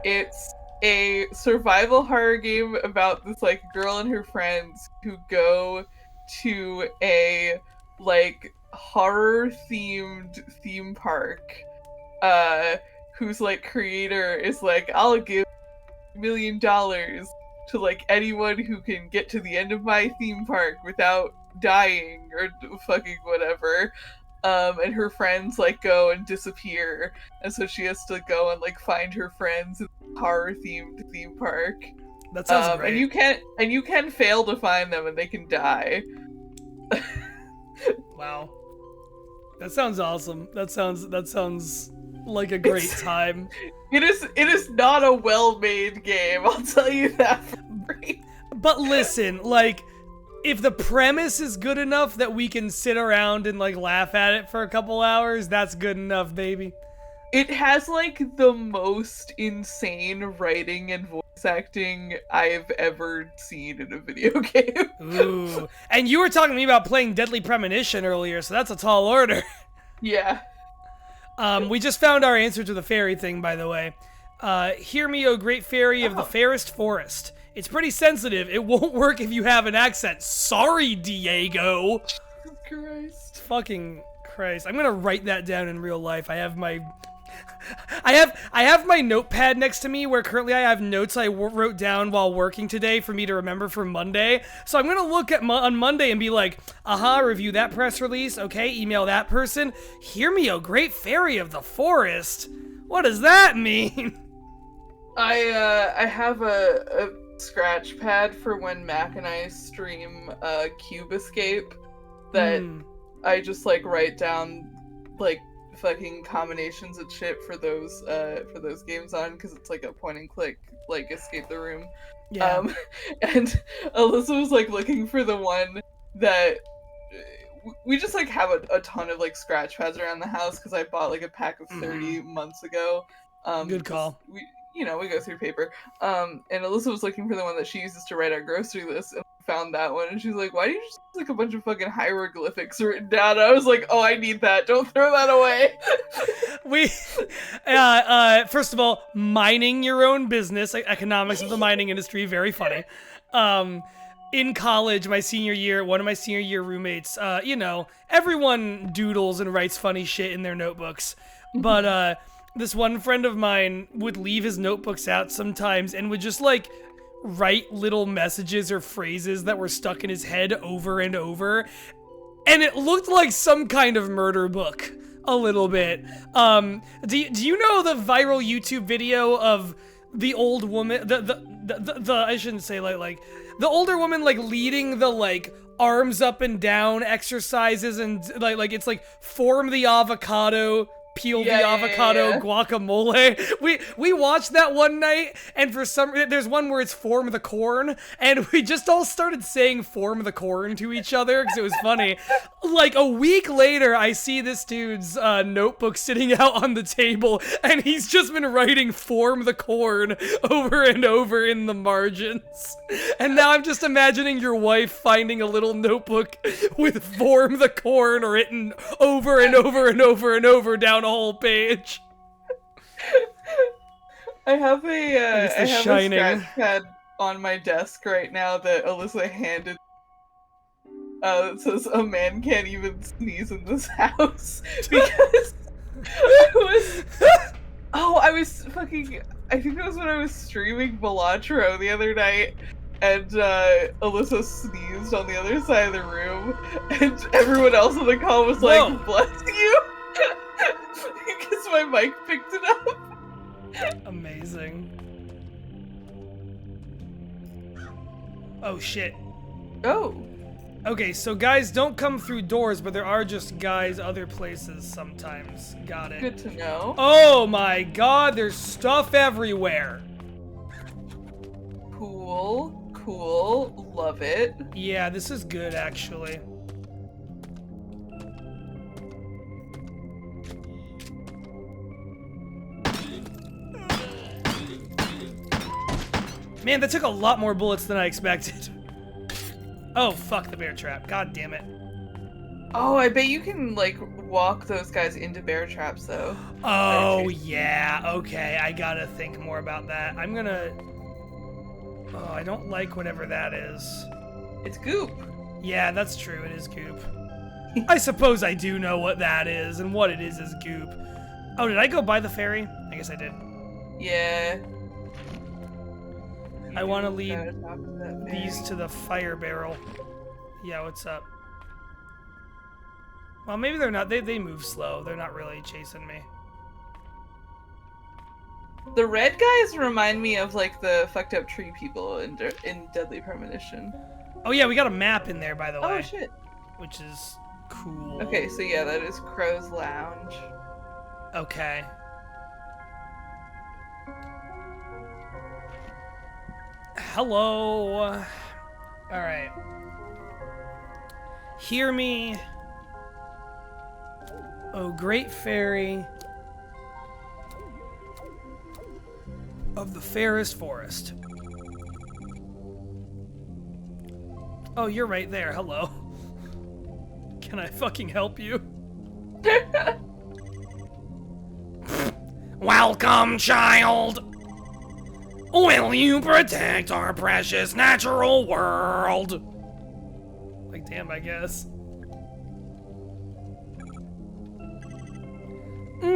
It's a survival horror game about this like girl and her friends who go to a like horror themed theme park, whose like creator is like, I'll give $1 million to like anyone who can get to the end of my theme park without dying or fucking whatever. And her friends like go and disappear, and so she has to go and like find her friends in the horror themed theme park. That sounds great. And you can fail to find them and they can die. Wow. That sounds awesome. That sounds like a great time. It is not a well-made game, I'll tell you that for free. But listen, like, if the premise is good enough that we can sit around and like laugh at it for a couple hours, that's good enough, baby. It has like the most insane writing and voice acting I've ever seen in a video game. Ooh. And you were talking to me about playing Deadly Premonition earlier, so that's a tall order. Yeah. We just found our answer to the fairy thing, by the way. Hear me, O great fairy of the fairest forest. It's pretty sensitive. It won't work if you have an accent. Sorry, Diego. Jesus Christ. Fucking Christ. I'm gonna write that down in real life. I have my notepad next to me where currently I have notes I wrote down while working today for me to remember for Monday. So I'm gonna look at on Monday and be like, review that press release. Okay, email that person. Hear me, O great fairy of the forest. What does that mean? I have a scratch pad for when Mac and I stream Cube Escape that I just like write down like fucking combinations of shit for those games on, because it's like a point and click like escape the room. Yeah. And Alyssa was like looking for the one that we just like have a ton of like scratch pads around the house because I bought like a pack of 30 months ago. Good call. We go through paper. And Alyssa was looking for the one that she uses to write our grocery list, and found that one, and she's like, why do you just have like a bunch of fucking hieroglyphics written down? I was like, oh, I need that. Don't throw that away. First of all, mining your own business, economics of the mining industry, very funny. In college, one of my senior year roommates, everyone doodles and writes funny shit in their notebooks, but this one friend of mine would leave his notebooks out sometimes and would just like write little messages or phrases that were stuck in his head over and over, and it looked like some kind of murder book a little bit. Do you know the viral YouTube video of the old woman, the I shouldn't say like the older woman like leading the like arms up and down exercises, and like it's like form the avocado, peel the avocado, guacamole. We watched that one night, and for some reason, there's one where it's form the corn, and we just all started saying form the corn to each other because it was funny. Like a week later, I see this dude's notebook sitting out on the table, and he's just been writing form the corn over and over in the margins. And now I'm just imagining your wife finding a little notebook with form the corn written over and over and over and over down a whole page. I have a Shining. a scratch pad on my desk right now that Alyssa handed. It says a man can't even sneeze in this house because I think it was when I was streaming Balatro the other night, and Alyssa sneezed on the other side of the room, and everyone else on the call was like, Whoa. bless you, because my mic picked it up. Amazing. Oh shit. Oh. Okay, so guys don't come through doors, but there are just guys other places sometimes. Got it. Good to know. Oh my god, there's stuff everywhere. Cool. Love it. Yeah, this is good actually. Man, that took a lot more bullets than I expected. Oh, fuck the bear trap. God damn it. Oh, I bet you can, like, walk those guys into bear traps, though. Oh, yeah. Okay, I gotta think more about that. I'm gonna... Oh, I don't like whatever that is. It's goop. Yeah, that's true. It is goop. I suppose I do know what that is, and what it is goop. Oh, did I go by the ferry? I guess I did. Yeah. I want to lead these to the fire barrel. Yeah, what's up? Well, maybe they're not. They move slow. They're not really chasing me. The red guys remind me of, like, the fucked up tree people in Deadly Premonition. Oh, yeah, we got a map in there, by the way. Oh, shit. Which is cool. Okay, so yeah, that is Crow's Lounge. Okay. Hello. Alright. Hear me, O great fairy of the fairest forest. Oh, you're right there. Hello. Can I fucking help you? Welcome, child! Will you protect our precious natural world? Like, damn, I guess.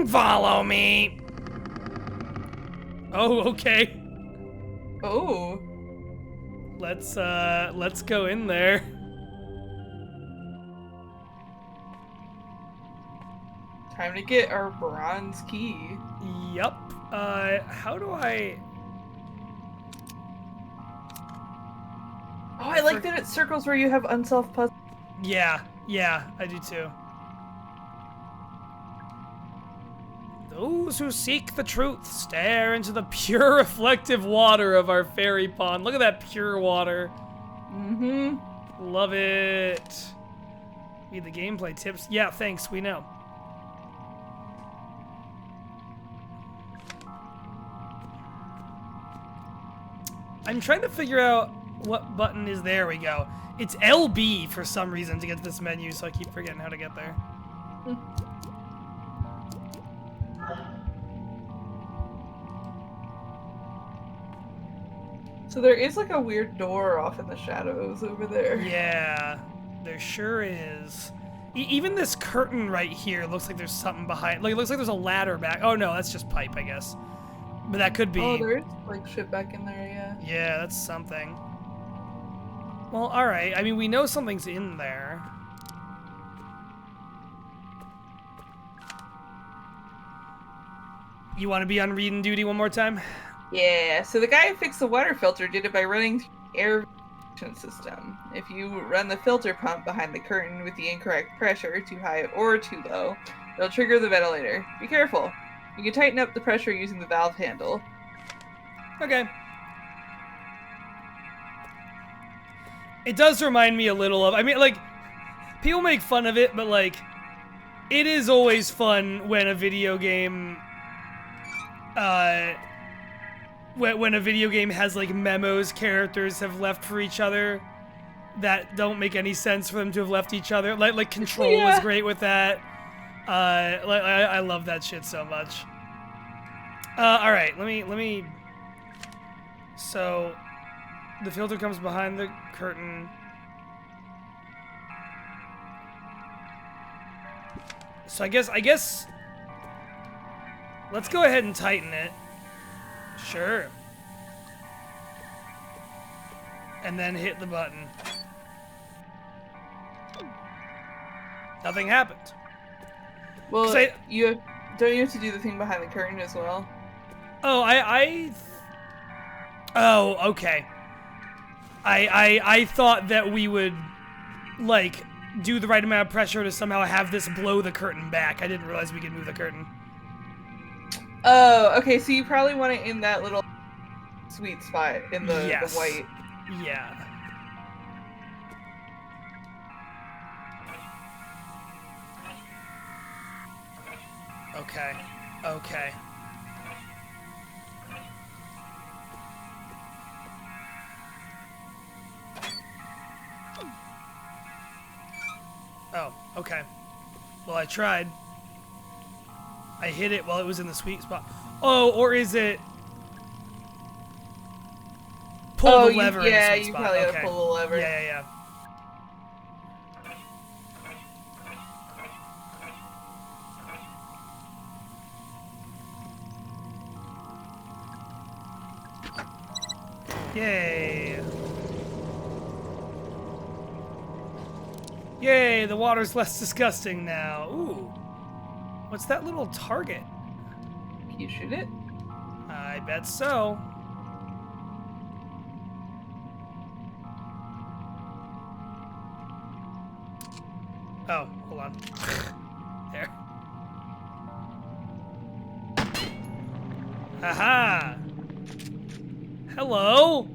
Follow me. Oh, okay. Oh. Let's go in there. Time to get our bronze key. Yup. How do I... Oh, I like that it circles where you have unsolved puzzles. Yeah, I do too. Those who seek the truth stare into the pure reflective water of our fairy pond. Look at that pure water. Mm-hmm. Love it. Need the gameplay tips? Yeah, thanks, we know. I'm trying to figure out what button is there. We go. It's LB for some reason to get to this menu, so I keep forgetting how to get there. So there is like a weird door off in the shadows over there. Yeah, there sure is. Even this curtain right here looks like there's something behind. Like, it looks like there's a ladder back. Oh no, that's just pipe, I guess. But that could be. Oh, there is like shit back in there, yeah. Yeah, that's something. Well, alright. I mean, we know something's in there. You want to be on reading duty one more time? Yeah, so the guy who fixed the water filter did it by running through the air ventilation system. If you run the filter pump behind the curtain with the incorrect pressure, too high or too low, it'll trigger the ventilator. Be careful. You can tighten up the pressure using the valve handle. Okay. It does remind me a little of, I mean, like, people make fun of it, but, like, it is always fun when a video game, when a video game has, like, memos characters have left for each other that don't make any sense for them to have left each other. Like Control is great with that. I love that shit so much. Alright, let me... So, the filter comes behind the curtain. So I guess... Let's go ahead and tighten it. Sure. And then hit the button. Nothing happened. Well, don't you have to do the thing behind the curtain as well? Oh, oh, okay. I thought that we would, like, do the right amount of pressure to somehow have this blow the curtain back. I didn't realize we could move the curtain. Oh, okay, so you probably want it in that little sweet spot in the white. Yeah. Okay. Okay. Oh, okay. Well, I tried. I hit it while it was in the sweet spot. Oh, or is it... Pull the lever in the sweet you spot. probably Okay. gotta pull the lever. Yeah. Yay. Yay, the water's less disgusting now. Ooh. What's that little target? Can you shoot it? I bet so. Oh, hold on. There. Aha! Hello!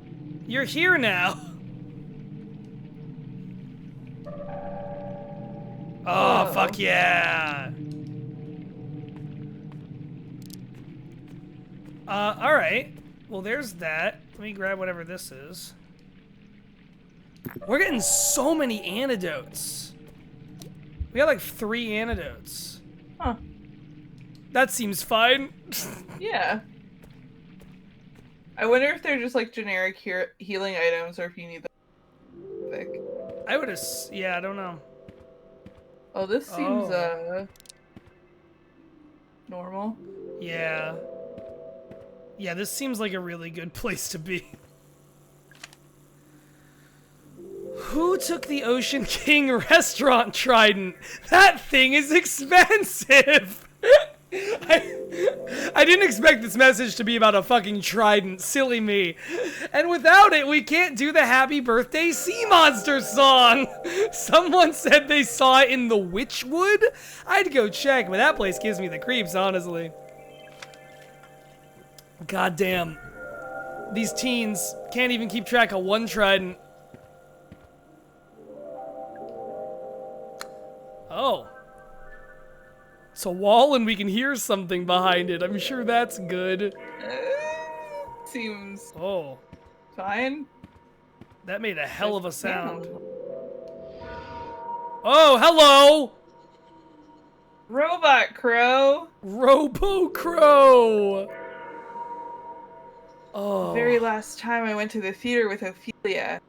You're here now! Oh, fuck yeah! Alright. Well, there's that. Let me grab whatever this is. We're getting so many antidotes. We got like 3 antidotes. Huh. That seems fine. Yeah. I wonder if they're just like generic healing items or if you need them thick. I would yeah, I don't know. Oh, this seems, normal. Yeah. Yeah, this seems like a really good place to be. Who took the Ocean King restaurant trident? That thing is expensive! I didn't expect this message to be about a fucking trident. Silly me. And without it, we can't do the Happy Birthday Sea Monster song! Someone said they saw it in the Witchwood? I'd go check, but that place gives me the creeps, honestly. God damn. These teens can't even keep track of one trident. Oh. It's a wall and we can hear something behind it. I'm sure that's good. Seems fine. That made a hell of a sound. Oh, hello! Robot Crow. Robo Crow. Oh. The very last time I went to the theater with Ophelia,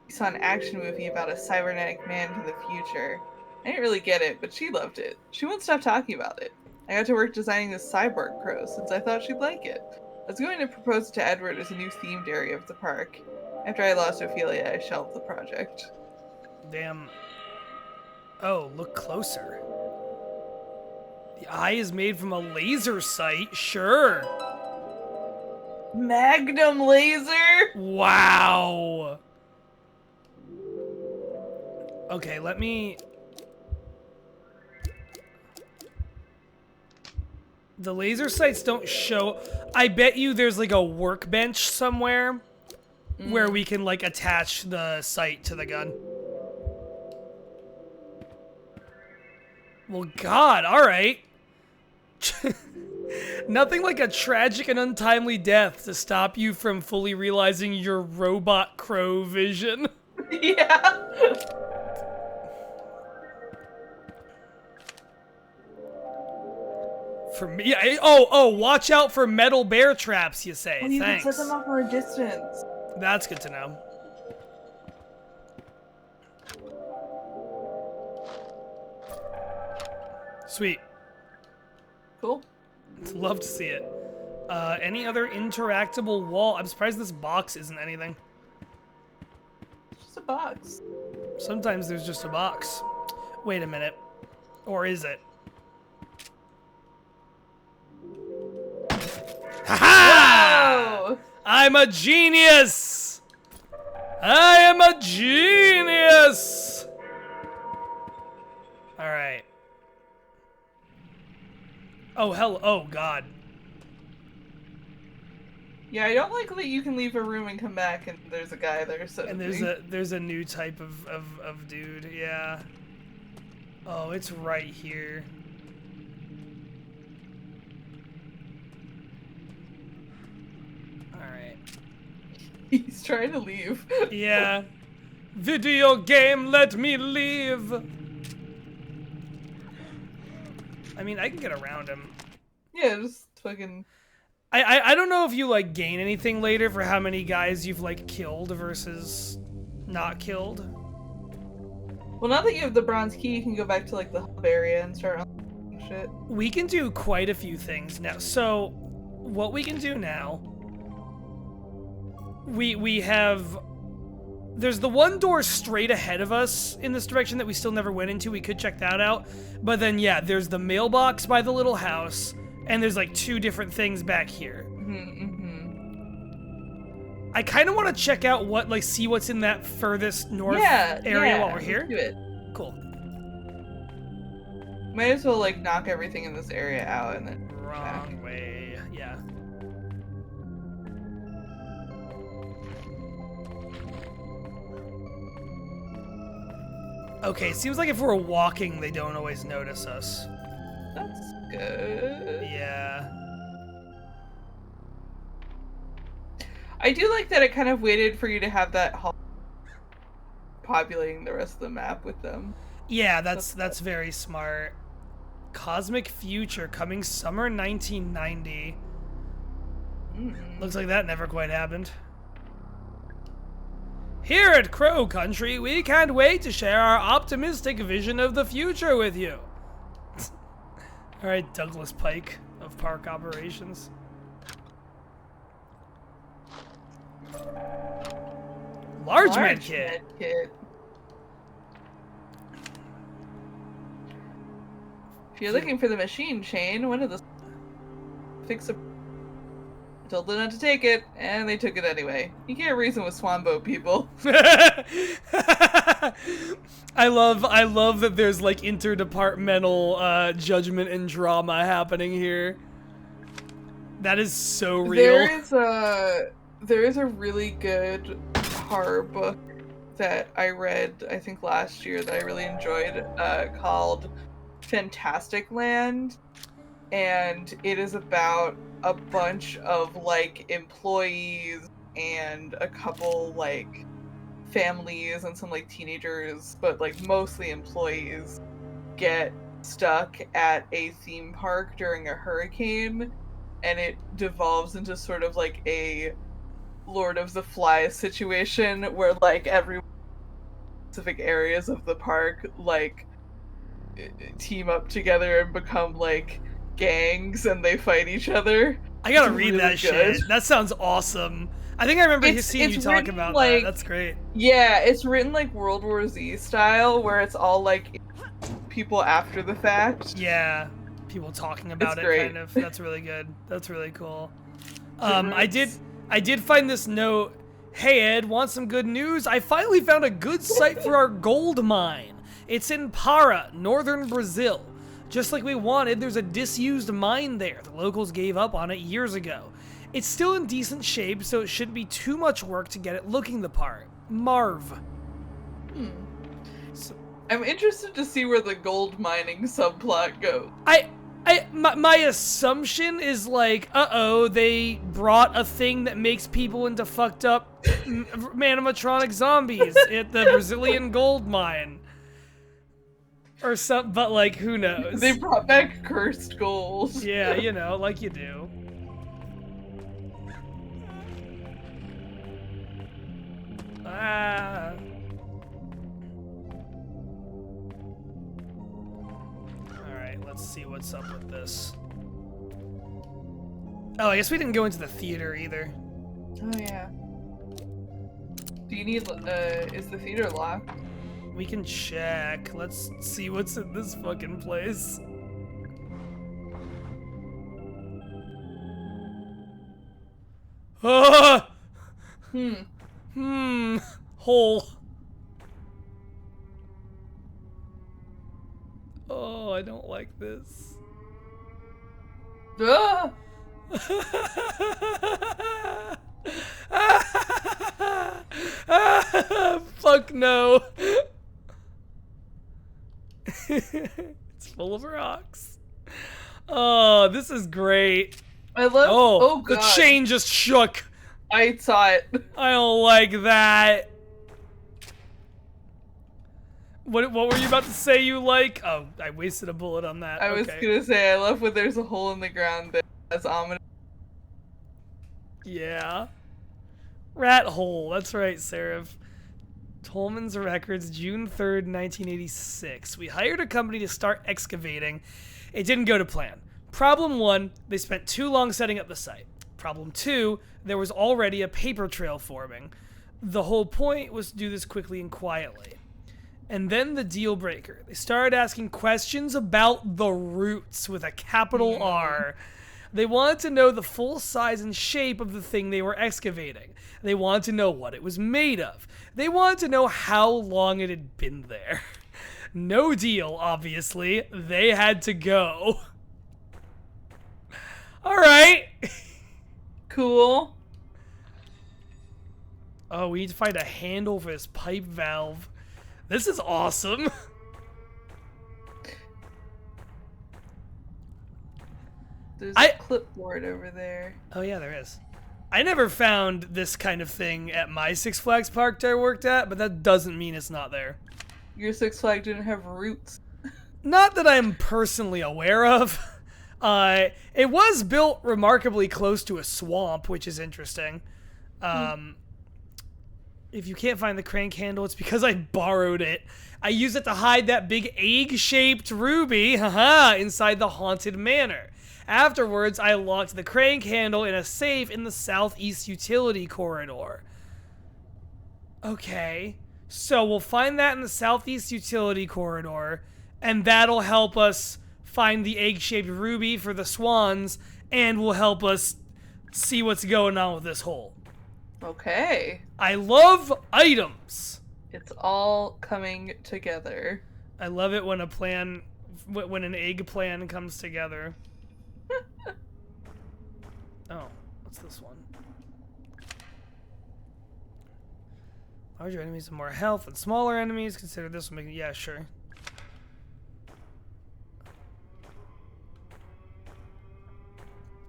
we saw an action movie about a cybernetic man from the future. I didn't really get it, but she loved it. She wouldn't stop talking about it. I got to work designing this cyborg crow since I thought she'd like it. I was going to propose it to Edward as a new themed area of the park. After I lost Ophelia, I shelved the project. Damn. Oh, look closer. The eye is made from a laser sight? Sure. Magnum laser? Wow. Okay, let me... The laser sights don't show... I bet you there's like a workbench somewhere where we can like attach the sight to the gun. Well, God, alright. Nothing like a tragic and untimely death to stop you from fully realizing your robot crow vision. Yeah. For me, oh, watch out for metal bear traps, you say. You Thanks. can set them off from a distance. That's good to know. Sweet. Cool. Love to see it. Any other interactable wall? I'm surprised this box isn't anything. It's just a box. Sometimes there's just a box. Wait a minute. Or is it? Ha-ha! Whoa! I'm a genius! I am a genius! Alright. Oh, hell. Oh, God. Yeah, I don't like that you can leave a room and come back and there's a guy there. So And there's a new type of dude, yeah. Oh, it's right here. Alright. He's trying to leave. Yeah. Video game, let me leave! I mean, I can get around him. Yeah, just fucking... I don't know if you, like, gain anything later for how many guys you've, like, killed versus not killed. Well, now that you have the bronze key, you can go back to, like, the hub area and start on shit. We can do quite a few things now. So, what we can do now... We have... There's the one door straight ahead of us in this direction that we still never went into. We could check that out. But then, yeah, there's the mailbox by the little house. And there's like two different things back here. I kind of want to check out what, like, see what's in that furthest north area while we're here. Do it. Cool. Might as well, like, knock everything in this area out and then Wrong way. Yeah. Okay, seems like if we're walking, they don't always notice us. That's good. Yeah. I do like that it kind of waited for you to have that hall populating the rest of the map with them. Yeah, that's very smart. Cosmic Future coming summer 1990. Looks like that never quite happened. Here at Crow Country, we can't wait to share our optimistic vision of the future with you. Alright, Douglas Pike of park operations. Large med kit. If you're looking for the machine chain, one of the fix a told them not to take it, and they took it anyway. You can't reason with Swanboat people. I love that there's like interdepartmental judgment and drama happening here. That is so real. There is a really good horror book that I read, I think last year, that I really enjoyed, called Fantastic Land, and it is about a bunch of like employees and a couple like families and some like teenagers, but like mostly employees, get stuck at a theme park during a hurricane, and it devolves into sort of like a Lord of the Flies situation where like every specific areas of the park like team up together and become like gangs and they fight each other. I gotta read that shit. That sounds awesome. I think I remember seeing you talk about that. That's great. Yeah, it's written like World War Z style, where it's all like people after the fact. Yeah, people talking about it, kind of. That's really good. That's really cool. I did find this note. Hey Ed, want some good news? I finally found a good site for our gold mine. It's in Para, northern Brazil. Just like we wanted, there's a disused mine there. The locals gave up on it years ago. It's still in decent shape, so it shouldn't be too much work to get it looking the part. Marv. I'm interested to see where the gold mining subplot goes. My assumption is like, they brought a thing that makes people into fucked up animatronic zombies at the Brazilian gold mine. Or something, but like, who knows? They brought back cursed gold. Yeah, you know, like you do. Alright, let's see what's up with this. Oh, I guess we didn't go into the theater either. Oh, yeah. Do you need, is the theater locked? We can check. Let's see what's in this fucking place. Ah! Hole. Oh, I don't like this. Ah! Fuck no. It's full of rocks. Oh, this is great. I love. Oh God. The chain just shook. I saw it. I don't like that. What were you about to say you like? Oh, I wasted a bullet on that. I was gonna say, I love when there's a hole in the ground that's ominous. Yeah. Rat hole. That's right, Seraph. Tolman's Records, June 3rd, 1986. We hired a company to start excavating. It didn't go to plan. Problem 1, they spent too long setting up the site. Problem 2, there was already a paper trail forming. The whole point was to do this quickly and quietly. And then the deal breaker. They started asking questions about the roots with a capital R. They wanted to know the full size and shape of the thing they were excavating. They wanted to know what it was made of. They wanted to know how long it had been there. No deal, obviously. They had to go. Alright. Cool. Oh, we need to find a handle for this pipe valve. This is awesome. There's a clipboard over there. Oh yeah, there is. I never found this kind of thing at my Six Flags park that I worked at, but that doesn't mean it's not there. Your Six Flags didn't have roots. Not that I'm personally aware of. It was built remarkably close to a swamp, which is interesting. If you can't find the crank handle, it's because I borrowed it. I used it to hide that big egg-shaped ruby, inside the haunted manor. Afterwards, I locked the crank handle in a safe in the southeast utility corridor. Okay. So we'll find that in the southeast utility corridor, and that'll help us find the egg-shaped ruby for the swans, and will help us see what's going on with this hole. Okay. I love items. It's all coming together. I love it when when an egg plan comes together. Oh, what's this one? Larger enemies have more health than smaller enemies. Consider this one. Yeah, sure.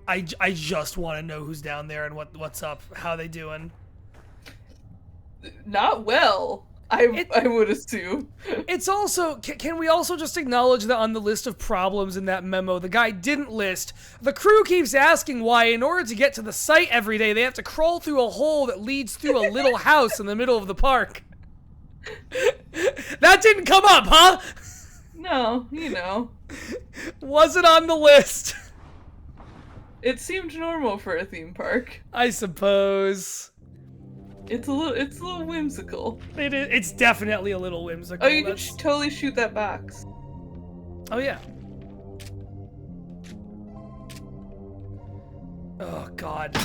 I just want to know who's down there and what's up. How they doing? Not well. I would assume. It's also, can we also just acknowledge that on the list of problems in that memo, the guy didn't list, the crew keeps asking why in order to get to the site every day, they have to crawl through a hole that leads through a little house in the middle of the park. That didn't come up, huh? No, you know. Wasn't on the list. It seemed normal for a theme park. I suppose. It's a little whimsical. It is. It's definitely a little whimsical. Oh, you can totally shoot that box. Oh yeah. Oh god.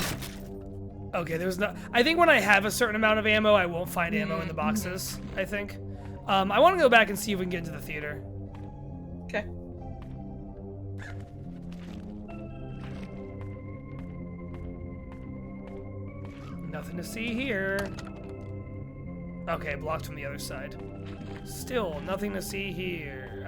Okay, there's not. I think when I have a certain amount of ammo, I won't find ammo in the boxes. I think. I want to go back and see if we can get into the theater. Okay. Nothing to see here. Okay, blocked from the other side. Still, nothing to see here.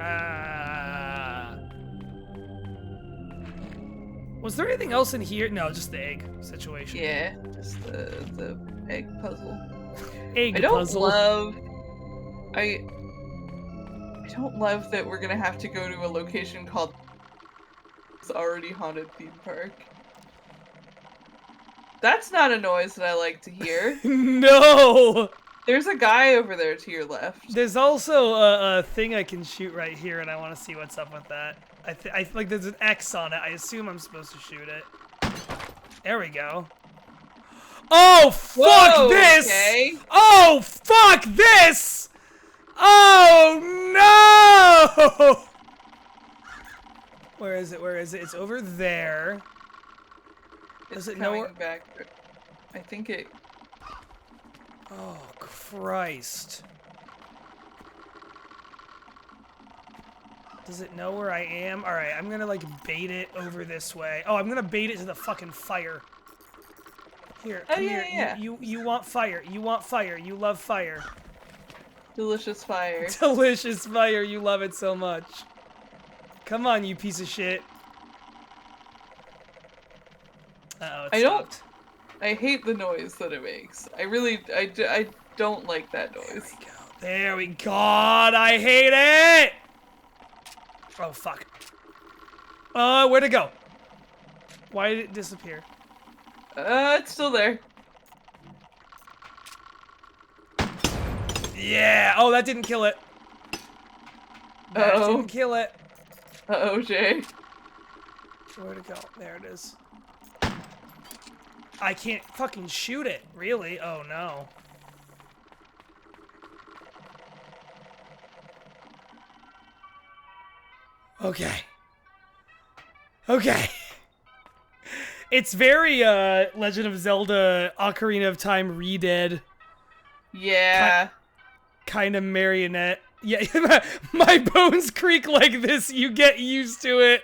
Was there anything else in here? No, just the egg situation. Yeah, just the egg puzzle. Egg puzzle. I don't love that we're gonna have to go to a location called It's Already Haunted Theme Park. That's not a noise that I like to hear. No! There's a guy over there to your left. There's also a thing I can shoot right here, and I want to see what's up with that. I like there's an X on it. I assume I'm supposed to shoot it. There we go. Oh, fuck Whoa, this! Okay. Oh, fuck this! Oh, no! Where is it? Where is it? It's over there. It's Does it know coming back. I think it... Oh, Christ. Does it know where I am? Alright, I'm gonna, like, bait it over this way. Oh, I'm gonna bait it to the fucking fire. Here, come here. Yeah. You want fire. You want fire. You love fire. Delicious fire. Delicious fire. You love it so much. Come on, you piece of shit. Uh-oh, I hate the noise that it makes. I don't like that noise. There we go. God, I hate it! Oh, fuck. Where'd it go? Why did it disappear? It's still there. Yeah! Oh, that didn't kill it. That didn't kill it. Uh-oh, Jay. Where'd it go? There it is. I can't fucking shoot it. Really? Oh, no. Okay. Okay. It's very, Legend of Zelda Ocarina of Time Re-Dead. Yeah. Kind of marionette. Yeah, my bones creak like this. You get used to it.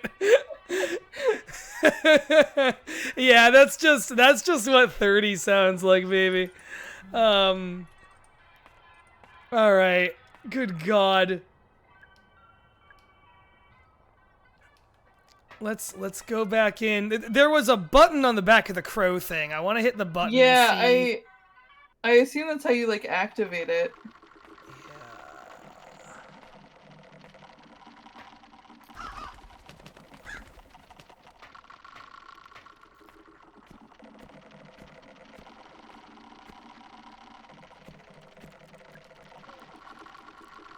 Yeah, that's just what 30 sounds like, baby. All right. Good God. Let's go back in. There was a button on the back of the crow thing. I want to hit the button. Yeah, to see. I assume that's how you like activate it.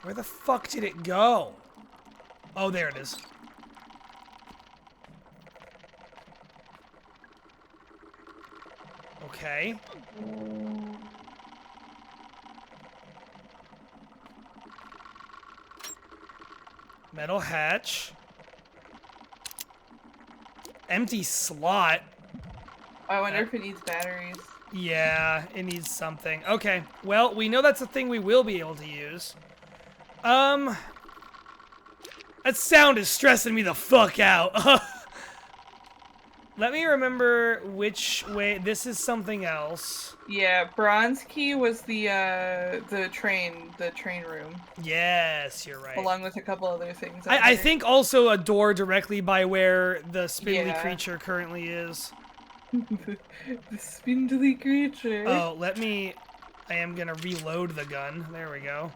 Where the fuck did it go? Oh, there it is. Okay. Metal hatch. Empty slot. I wonder if it needs batteries. Yeah, it needs something. Okay, well, we know that's a thing we will be able to use. That sound is stressing me the fuck out. Let me remember which way. This is something else. Yeah, bronze key was the train room. Yes, you're right. Along with a couple other things. I think also a door directly by where the spindly Yeah. creature currently is. The spindly creature. Oh, I am gonna reload the gun. There we go.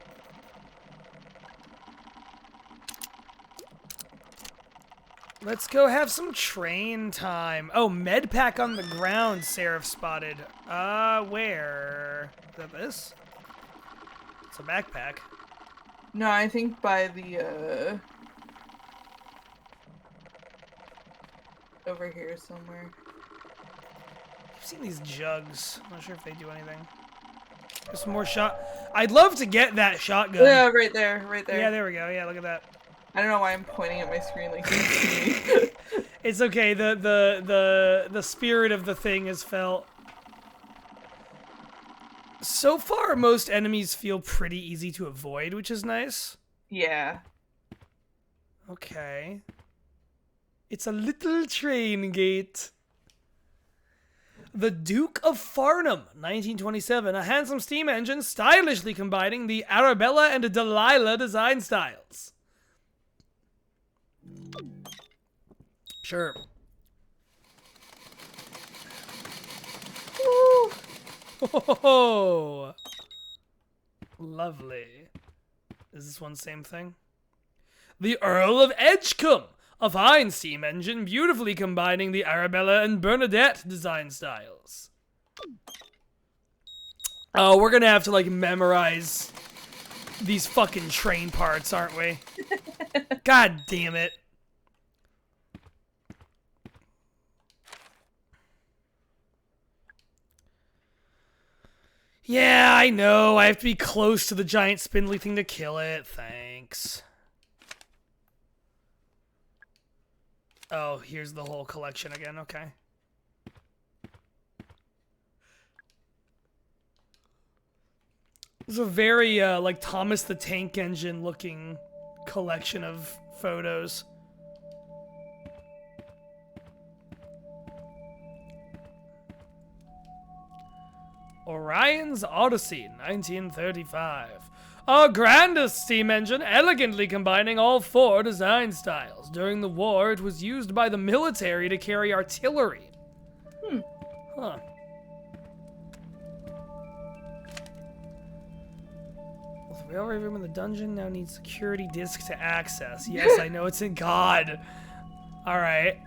Let's go have some train time. Oh, med pack on the ground, Seraph spotted. Where? Is that this? It's a backpack. No, I think by the, over here somewhere. I've seen these jugs. I'm not sure if they do anything. There's some more shot. I'd love to get that shotgun. Yeah, right there, right there. Yeah, there we go. Yeah, look at that. I don't know why I'm pointing at my screen like you can see me. It's okay. The spirit of the thing is felt. So far, most enemies feel pretty easy to avoid, which is nice. Yeah. Okay. It's a train gate. The Duke of Farnham, 1927. A handsome steam engine stylishly combining the Arabella and Delilah design styles. Sure. Woo. Oh, lovely. Is this one same thing? The Earl of Edgecombe, a fine steam engine beautifully combining the Arabella and Bernadette design styles. Oh, we're gonna have to like memorize these fucking train parts, aren't we? God damn it. Yeah, I know. I have to be close to the giant spindly thing to kill it. Thanks. Oh, here's the whole collection again. Okay. It's a very, like, Thomas the Tank Engine looking collection of photos. Orion's Odyssey, 1935. A grandest steam engine, elegantly combining all four design styles. During the war, it was used by the military to carry artillery. Huh. Well, the railway room in the dungeon now needs security disc to access. Yes, I know it's in God. Alright.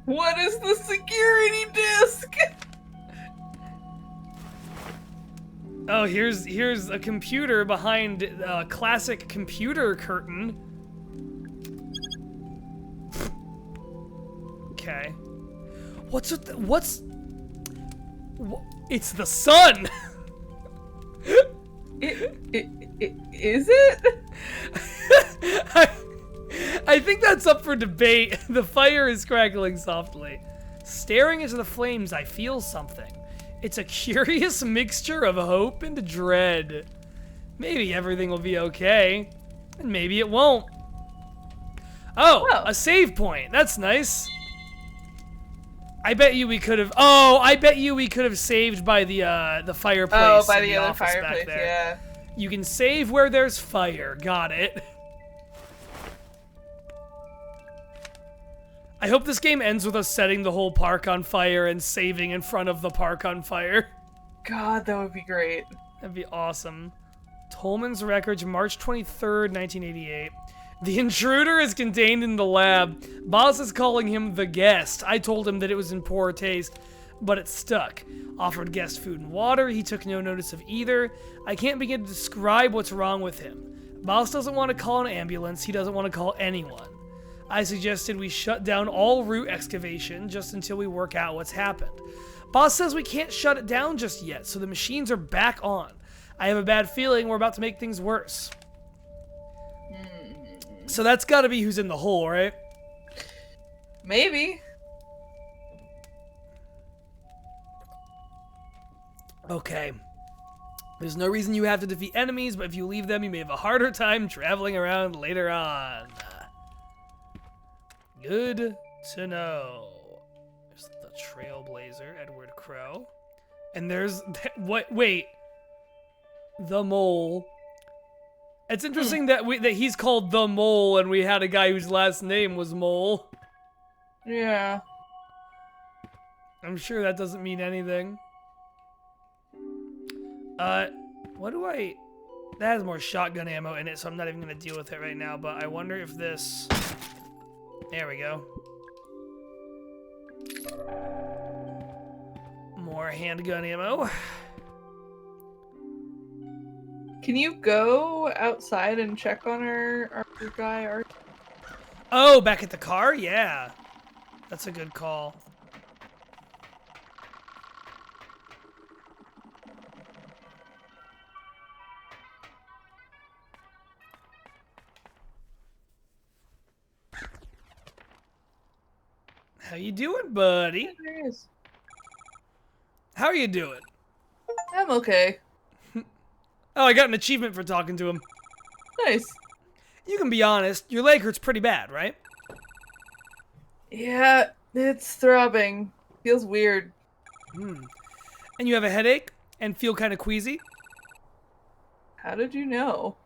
What is the security disc? Oh, here's a computer behind a classic computer curtain. Okay. What's with it's the sun! Is it? I think that's up for debate. The fire is crackling softly. Staring into the flames, I feel something. It's a curious mixture of hope and dread. Maybe everything will be okay, and maybe it won't. Oh, a save point. That's nice. I bet you we could have. Oh, I bet you we could have saved by the fireplace. Oh, by in the other office fireplace, back there. yeah. You can save where there's fire. Got it. I hope this game ends with us setting the whole park on fire and saving in front of the park on fire. God, that would be great. That'd be awesome. Tolman's Records, March 23rd, 1988. The intruder is contained in the lab. Boss is calling him the guest. I told him that it was in poor taste, but it stuck. Offered guest food and water. He took no notice of either. I can't begin to describe what's wrong with him. Boss doesn't want to call an ambulance. He doesn't want to call anyone. I suggested we shut down all root excavation just until we work out what's happened. Boss says we can't shut it down just yet, so the machines are back on. I have a bad feeling we're about to make things worse. So that's gotta be who's in the hole, right? Maybe. Okay. There's no reason you have to defeat enemies, but if you leave them, you may have a harder time traveling around later on. Good to know. There's the Trailblazer, Edward Crow. And there's... what? Wait. The Mole. It's interesting that he's called The Mole, and we had a guy whose last name was Mole. Yeah. I'm sure that doesn't mean anything. What do I... That has more shotgun ammo in it, so I'm not even going to deal with it right now, but I wonder if this... There we go. More handgun ammo. Can you go outside and check on our guy? Oh, back at the car? Yeah. That's a good call. How you doing, buddy? How are you doing? I'm okay. Oh, I got an achievement for talking to him. Nice. You can be honest, your leg hurts pretty bad, right? Yeah, it's throbbing. Feels weird. And you have a headache and feel kind of queasy? How did you know?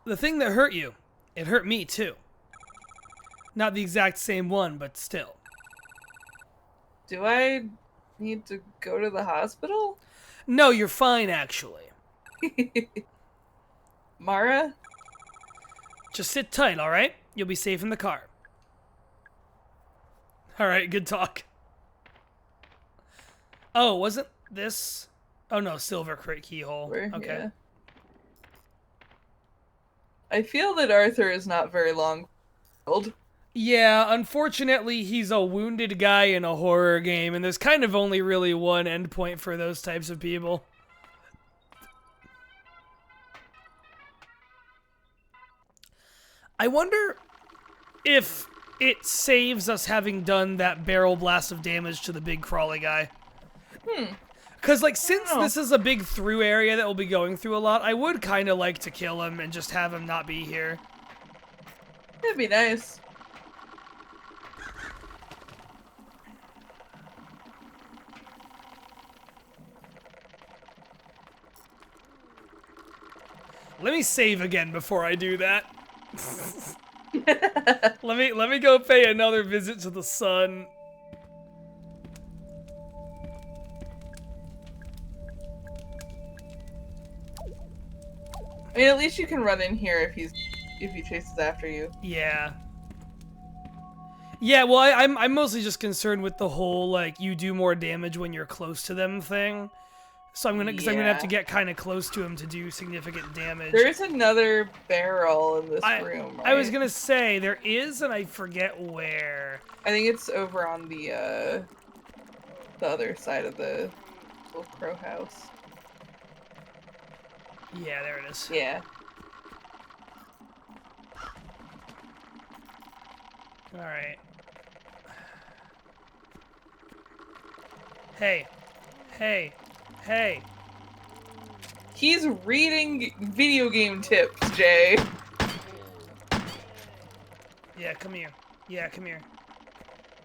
The thing that hurt you, it hurt me too. Not the exact same one, but still. Do I need to go to the hospital? No, you're fine, actually. Mara? Just sit tight, alright? You'll be safe in the car. Alright, good talk. Oh, wasn't this... Oh no, silver crate keyhole. Okay. Yeah. I feel that Arthur is not very long. Yeah, unfortunately, he's a wounded guy in a horror game, and there's kind of only really one endpoint for those types of people. I wonder if it saves us having done that barrel blast of damage to the big crawly guy. Because, like, since this is a big through area that we'll be going through a lot, I would kind of like to kill him and just have him not be here. That'd be nice. Let me save again before I do that. let me go pay another visit to the sun. I mean, at least you can run in here if he chases after you. Yeah. Yeah, well, I'm mostly just concerned with the whole, like, you do more damage when you're close to them thing. So I'm gonna have to get kind of close to him to do significant damage. There's another barrel in this room, right? I was gonna say, there is, and I forget where. I think it's over on the other side of the little crow house. Yeah, there it is. Yeah. Alright. Hey. Hey. Hey. He's reading video game tips, Jay. Yeah, come here. Yeah, come here.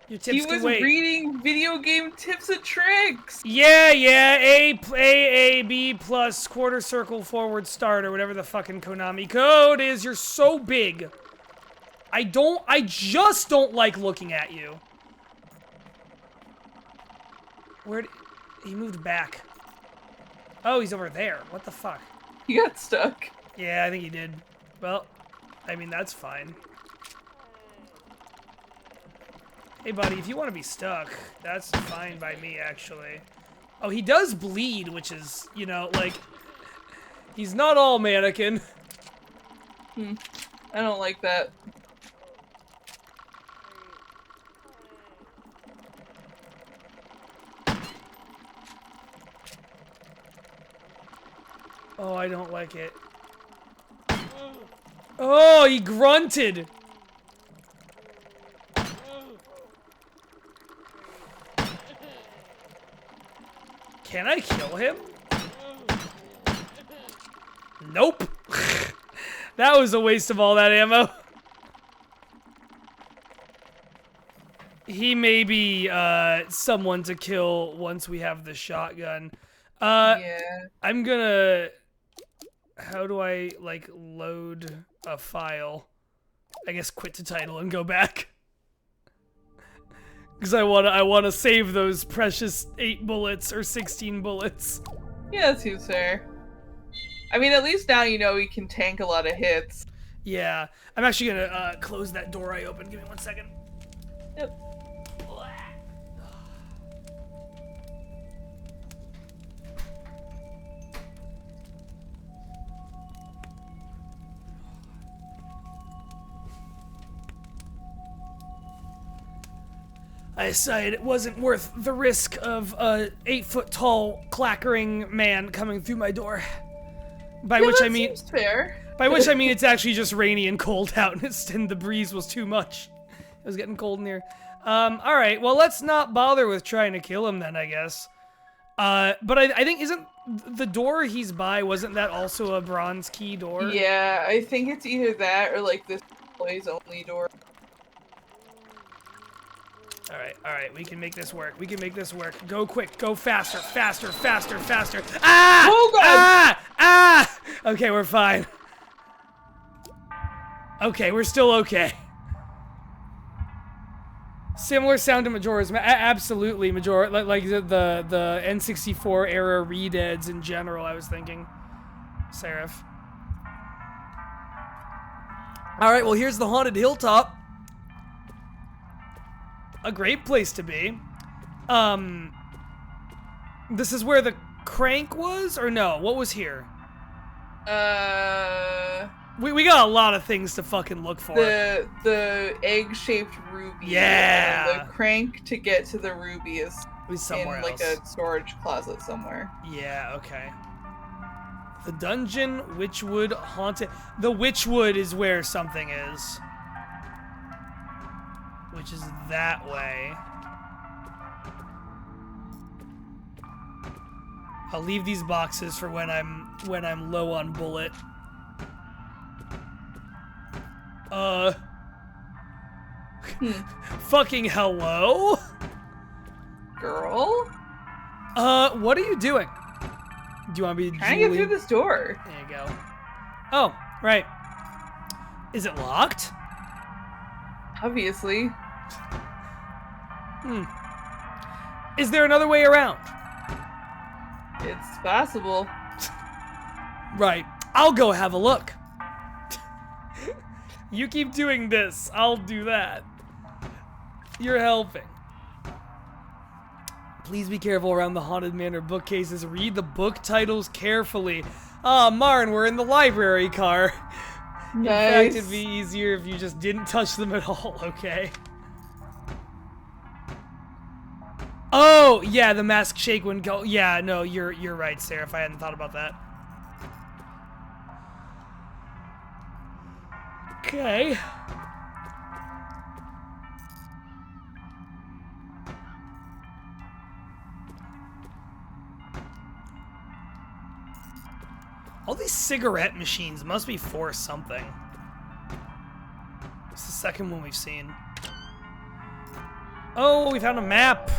Your tips He was wait. reading video game tips and tricks. Yeah, A, B plus quarter circle forward start or whatever the fucking Konami code is. You're so big. I just don't like looking at you. He moved back. Oh, he's over there. What the fuck? He got stuck. Yeah, I think he did. Well, I mean, that's fine. Hey, buddy, if you want to be stuck, that's fine by me, actually. Oh, he does bleed, which is, you know, like... He's not all mannequin. I don't like that. Oh, I don't like it. Oh, he grunted. Can I kill him? Nope. That was a waste of all that ammo. He may be someone to kill once we have the shotgun. Yeah. I'm gonna... How do I, like, load a file? I guess quit to title and go back. Because I wanna save those precious 8 bullets or 16 bullets. Yeah, that seems fair. I mean, at least now you know he can tank a lot of hits. Yeah. I'm actually gonna close that door I opened. Give me 1 second. Yep. I decided it wasn't worth the risk of a 8-foot-tall clackering man coming through my door. By which I mean, seems fair. By which I mean it's actually just rainy and cold out, and the breeze was too much. It was getting cold in here. All right. Well, let's not bother with trying to kill him then, I guess. But I think isn't the door he's by, wasn't that also a bronze key door? Yeah, I think it's either that or like this employees only door. All right, we can make this work. We can make this work. Go quick, go faster, faster, faster, faster. Ah! Oh God! Ah! Ah! Okay, we're fine. Okay, we're still okay. Similar sound to Majora's absolutely Majora, like the N64 era redeads in general. I was thinking, Seraph. All right, well here's the haunted hilltop. A great place to be. This is where the crank was, or no? What was here? We got a lot of things to fucking look for. The egg-shaped ruby. Yeah. And the crank to get to the ruby is somewhere in like else. a storage closet somewhere. Yeah. Okay. The dungeon, Witchwood, haunted. The Witchwood is where something is. Which is that way. I'll leave these boxes for when I'm low on bullet. Fucking hello? Girl? What are you doing? Do you want me to Trying to get through this door. There you go. Oh, right. Is it locked? Obviously. Is there another way around? It's possible. Right. I'll go have a look. You keep doing this. I'll do that. You're helping. Please be careful around the Haunted Manor bookcases. Read the book titles carefully. Ah, Marn, we're in the library car. Nice. In fact, it'd be easier if you just didn't touch them at all, okay? Oh, yeah, the mask shake wouldn't go. Yeah, no, you're right, Sarah, if I hadn't thought about that. Okay. All these cigarette machines must be for something. It's the second one we've seen. Oh, we found a map.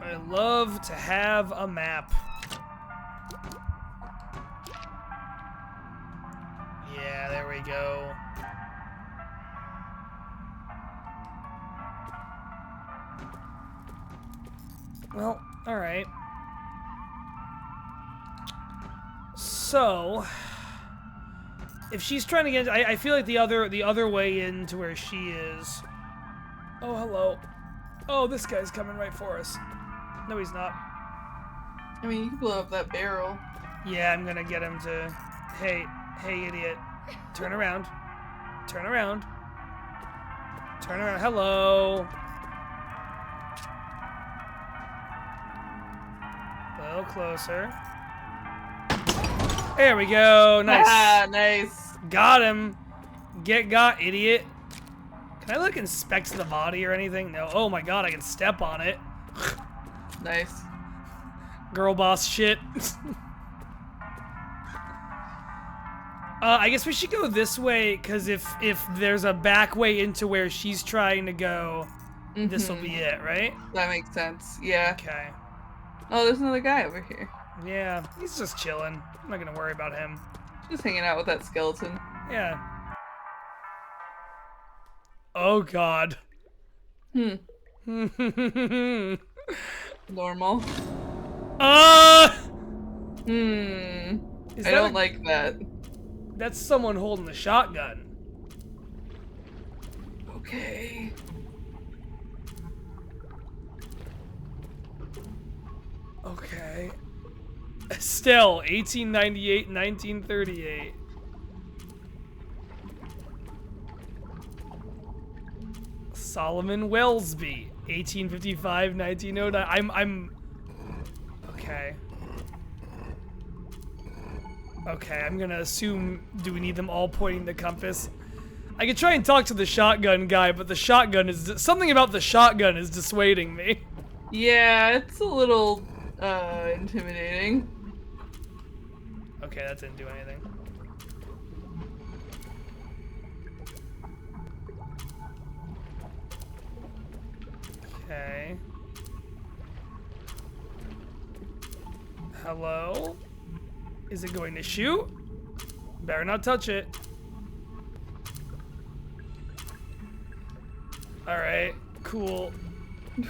I love to have a map. Yeah, there we go. Well, all right. So, if she's trying to get, I feel like the other way into where she is. Oh, hello. Oh, this guy's coming right for us. No, he's not. I mean, you can blow up that barrel. Yeah, I'm gonna get him to. Hey, idiot. Turn around. Turn around. Turn around. Hello. A little closer. There we go. Nice. Ah, nice. Got him. Get got, idiot. Can I, like, inspect the body or anything? No. Oh my god, I can step on it. Nice. Girl boss shit. I guess we should go this way, because if there's a back way into where she's trying to go, this will be it, right? That makes sense. Yeah. Okay. Oh, there's another guy over here. Yeah, he's just chilling. I'm not gonna worry about him. Just hanging out with that skeleton. Yeah. Oh god. Normal. I don't like that. That's someone holding the shotgun. Okay. Okay. Still, 1898, 1938. Solomon Wellesby, 1855, 1909. I'm... Okay. Okay, I'm gonna assume, do we need them all pointing the compass? I could try and talk to the shotgun guy, but the shotgun is... Something about the shotgun is dissuading me. Yeah, it's a little, intimidating. Okay, that didn't do anything. Okay. Hello? Is it going to shoot? Better not touch it. Alright, cool.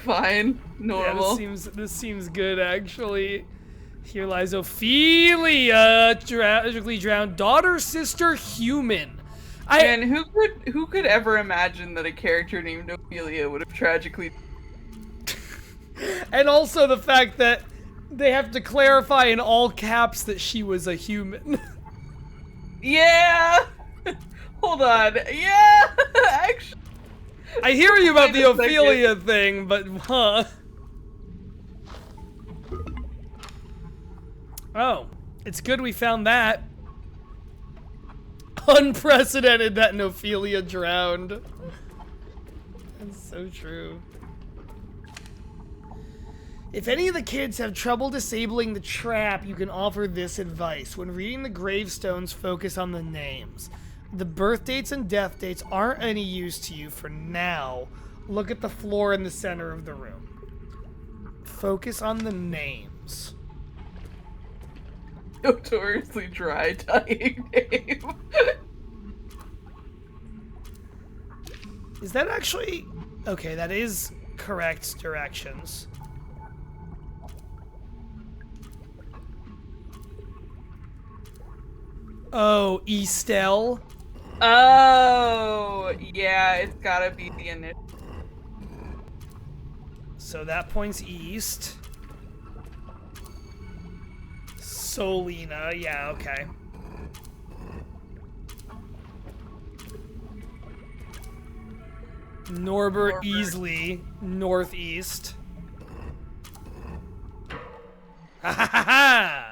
Fine. Normal. Yeah, this seems good, actually. Here lies Ophelia, tragically drowned. Daughter, sister, human. And who could ever imagine that a character named Ophelia would have tragically... And also the fact that they have to clarify in all caps that she was a human. Yeah! Hold on. Yeah! Actually... I hear you about the Ophelia thing, but huh. Oh, it's good we found that. Unprecedented that an Ophelia drowned. That's so true. If any of the kids have trouble disabling the trap, you can offer this advice. When reading the gravestones, focus on the names. The birth dates and death dates aren't any use to you for now. Look at the floor in the center of the room. Focus on the names. Notoriously dry dying name. Is that actually... Okay, that is correct directions. Oh, Estelle? Oh, yeah, it's gotta be the initial. So that points east. Solina, yeah, okay. Norbert Easley, northeast. Ha ha ha ha!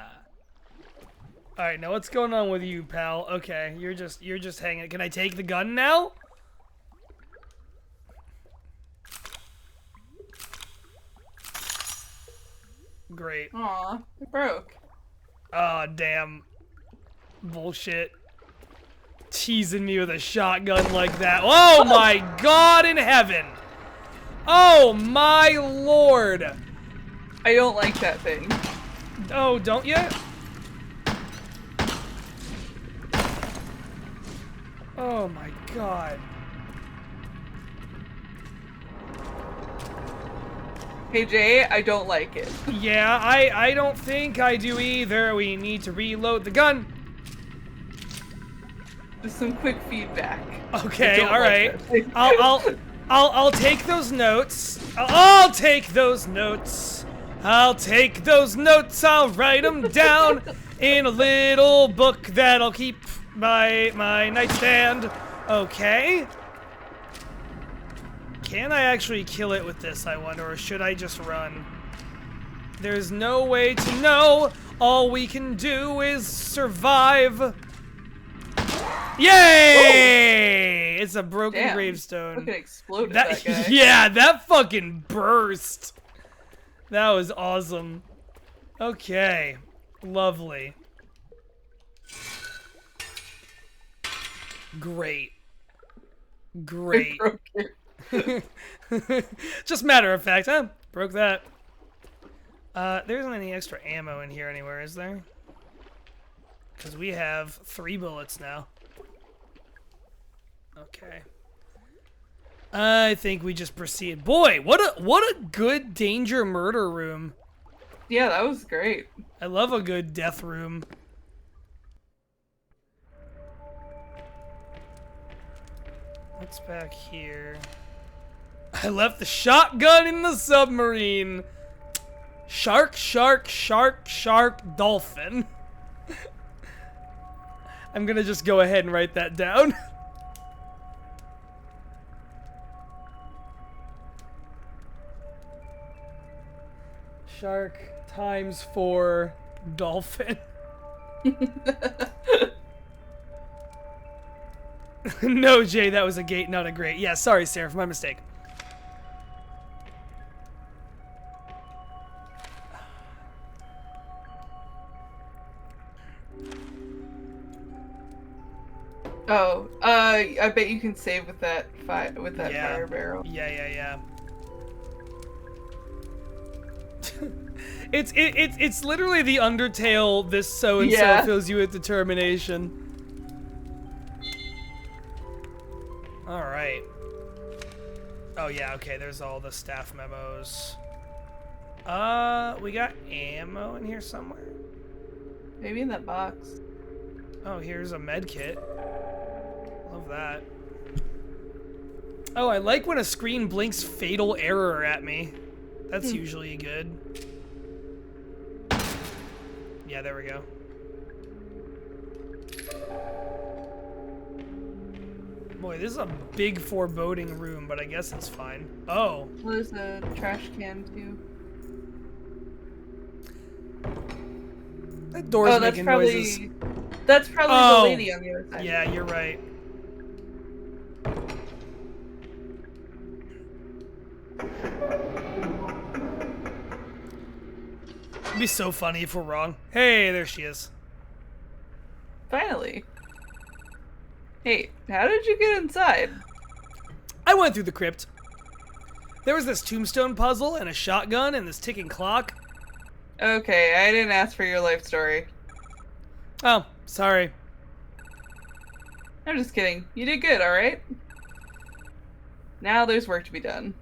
Alright, now what's going on with you, pal? Okay, you're just hanging. Can I take the gun now? Great. Aw, it broke. Aw, damn. Bullshit. Teasing me with a shotgun like that. Oh my god in heaven! Oh my lord! I don't like that thing. Oh, don't you? Oh my god. Hey Jay, I don't like it. Yeah, I don't think I do either. We need to reload the gun. Just some quick feedback. Okay, all right. I'll take those notes. I'll take those notes. I'll take those notes. I'll write them down in a little book that I'll keep by my nightstand. Okay. Can I actually kill it with this, I wonder, or should I just run? There's no way to know. All we can do is survive. Yay! Ooh. It's a broken gravestone. Fucking exploded that guy. Yeah, that fucking burst. That was awesome. Okay. Lovely. Great. Great. Just matter of fact, huh? Broke that. There isn't any extra ammo in here anywhere, is there? Because we have 3 bullets now. Okay. I think we just proceed. Boy, what a good danger murder room. Yeah, that was great. I love a good death room. What's back here? I left the shotgun in the submarine. Shark, shark, shark, shark, dolphin. I'm gonna just go ahead and write that down. Shark times 4 dolphin. No, Jay, that was a gate, not a grate. Yeah, sorry, Sarah, my mistake. Oh, I bet you can save with that fire barrel. Yeah. It's literally the Undertale. This so and so fills you with determination. All right. Oh yeah. Okay. There's all the staff memos. We got ammo in here somewhere. Maybe in that box. Oh, here's a med kit. Love that. Oh, I like when a screen blinks fatal error at me. That's usually good. Yeah, there we go. Boy, this is a big foreboding room, but I guess it's fine. Oh. Well, there's a trash can, too. That door's making noises. That's probably the lady on the other side. Yeah, you're right. It'd be so funny if we're wrong. Hey, there she is. Finally. Hey, how did you get inside? I went through the crypt. There was this tombstone puzzle and a shotgun and this ticking clock. Okay, I didn't ask for your life story. Oh, sorry. I'm just kidding. You did good, alright? Now there's work to be done.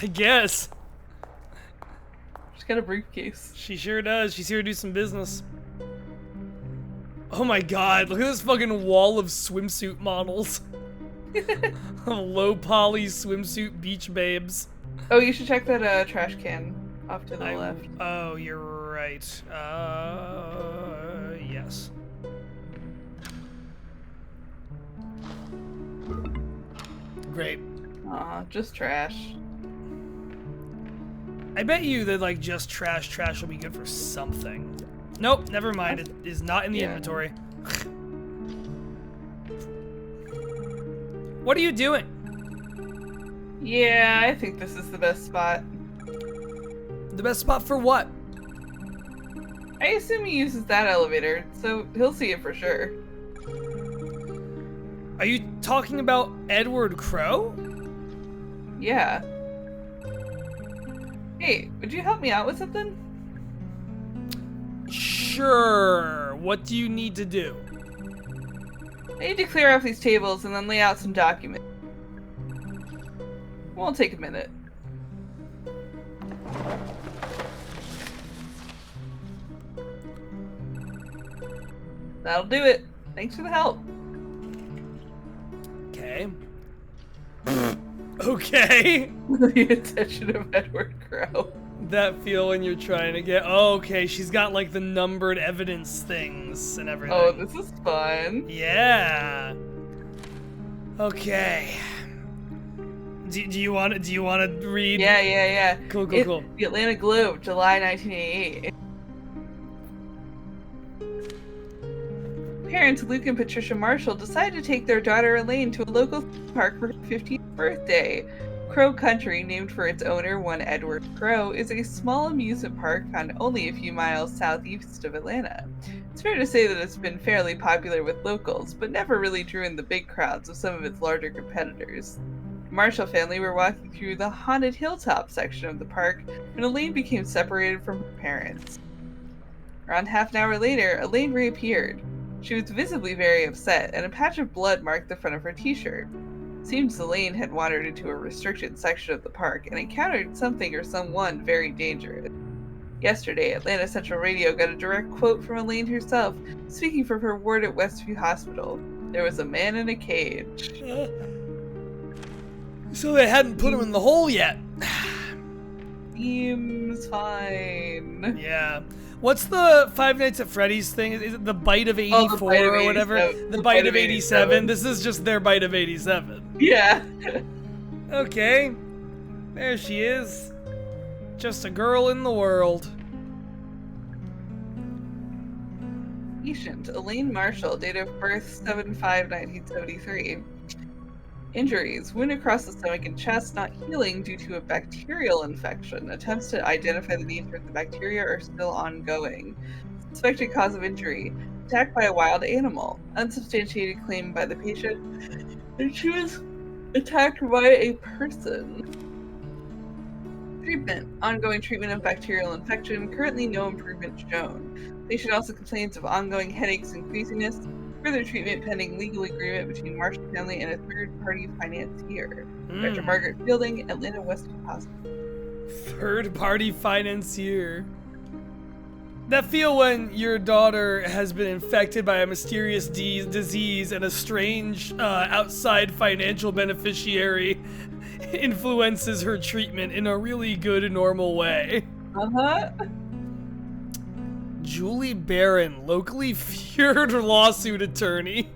I guess. She's got a briefcase. She sure does. She's here to do some business. Oh my god, look at this fucking wall of swimsuit models. Low poly swimsuit beach babes. Oh, you should check that trash can off to the left. Oh, you're right. Yes. Great. Aw, just trash. I bet you that, like, just trash will be good for something. Nope, never mind. It is not in the inventory. What are you doing? Yeah, I think this is the best spot. The best spot for what? I assume he uses that elevator, so he'll see it for sure. Are you talking about Edward Crow? Yeah. Hey, would you help me out with something? Sure. What do you need to do? I need to clear off these tables and then lay out some documents. Won't take a minute. That'll do it. Thanks for the help. Okay. Okay. The attention of Edward Crow. That feeling you're trying to get. Oh, okay, she's got like the numbered evidence things and everything. Oh, this is fun. Yeah. Okay. Do you want to read? Yeah. Cool. The Atlanta Globe, July 1988. Parents Luke and Patricia Marshall decided to take their daughter Elaine to a local theme park for her 15th birthday. Crow Country, named for its owner, one Edward Crow, is a small amusement park found only a few miles southeast of Atlanta. It's fair to say that it's been fairly popular with locals, but never really drew in the big crowds of some of its larger competitors. The Marshall family were walking through the haunted hilltop section of the park when Elaine became separated from her parents. Around half an hour later, Elaine reappeared. She was visibly very upset, and a patch of blood marked the front of her t-shirt. Seems Elaine had wandered into a restricted section of the park and encountered something or someone very dangerous. Yesterday, Atlanta Central Radio got a direct quote from Elaine herself, speaking from her ward at Westview Hospital. There was a man in a cage. So they hadn't put him in the hole yet. Seems fine. Yeah. What's the Five Nights at Freddy's thing? Is it the Bite of 84 or whatever? The Bite of 87. This is just their Bite of 87. Yeah. Okay. There she is. Just a girl in the world. Patient Elaine Marshall, date of birth 7/5/1973. Injuries: wound across the stomach and chest, not healing due to a bacterial infection. Attempts to identify the nature of the bacteria are still ongoing. Suspected cause of injury: attacked by a wild animal. Unsubstantiated claim by the patient, and she was attacked by a person. Treatment: ongoing treatment of bacterial infection. Currently no improvement shown. Patient also complains of ongoing headaches and queasiness. Further treatment pending legal agreement between Marshall family and a third-party financier. Dr. Margaret Fielding, Atlanta Westview Hospital. Third-party financier. That feel when your daughter has been infected by a mysterious disease and a strange outside financial beneficiary influences her treatment in a really good, normal way. Uh-huh. Julie Barron, locally feared lawsuit attorney.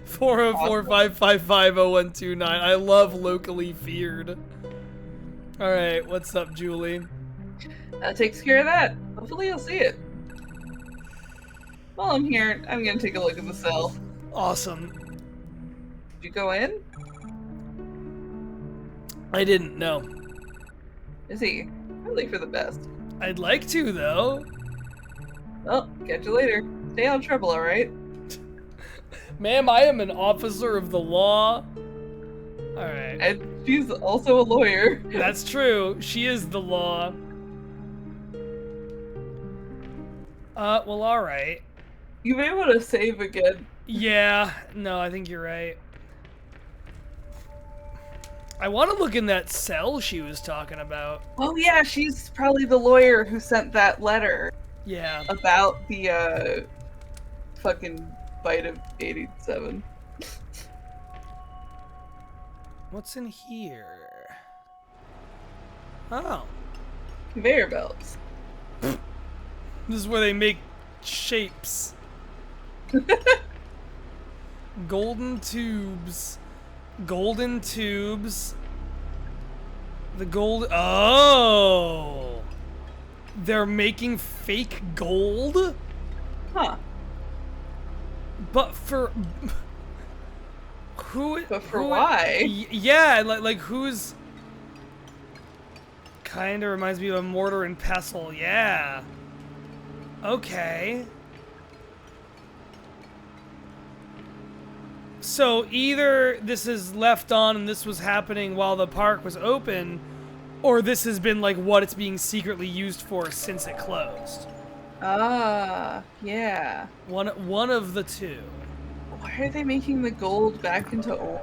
404-555-0129. I love locally feared. Alright, what's up, Julie? That takes care of that. Hopefully you'll see it. While I'm here, I'm gonna take a look at the cell. Awesome. Did you go in? I didn't know. Is he? Probably for the best. I'd like to, though. Well, catch you later. Stay out of trouble, alright? Ma'am, I am an officer of the law. Alright. And she's also a lawyer. That's true. She is the law. Well, alright. You may want to save again. Yeah, no, I think you're right. I want to look in that cell she was talking about. Oh yeah, she's probably the lawyer who sent that letter. Yeah. About the, fucking Bite of 87. What's in here? Oh. Conveyor belts. This is where they make shapes. Golden tubes. Golden tubes. The gold. Oh! They're making fake gold? Huh. But for. Who? But for why? Yeah, like who's. Kinda reminds me of a mortar and pestle, yeah. Okay. So either this is left on and this was happening while the park was open, or this has been like what it's being secretly used for since it closed. Ah, yeah. One of the two. Why are they making the gold back into oil?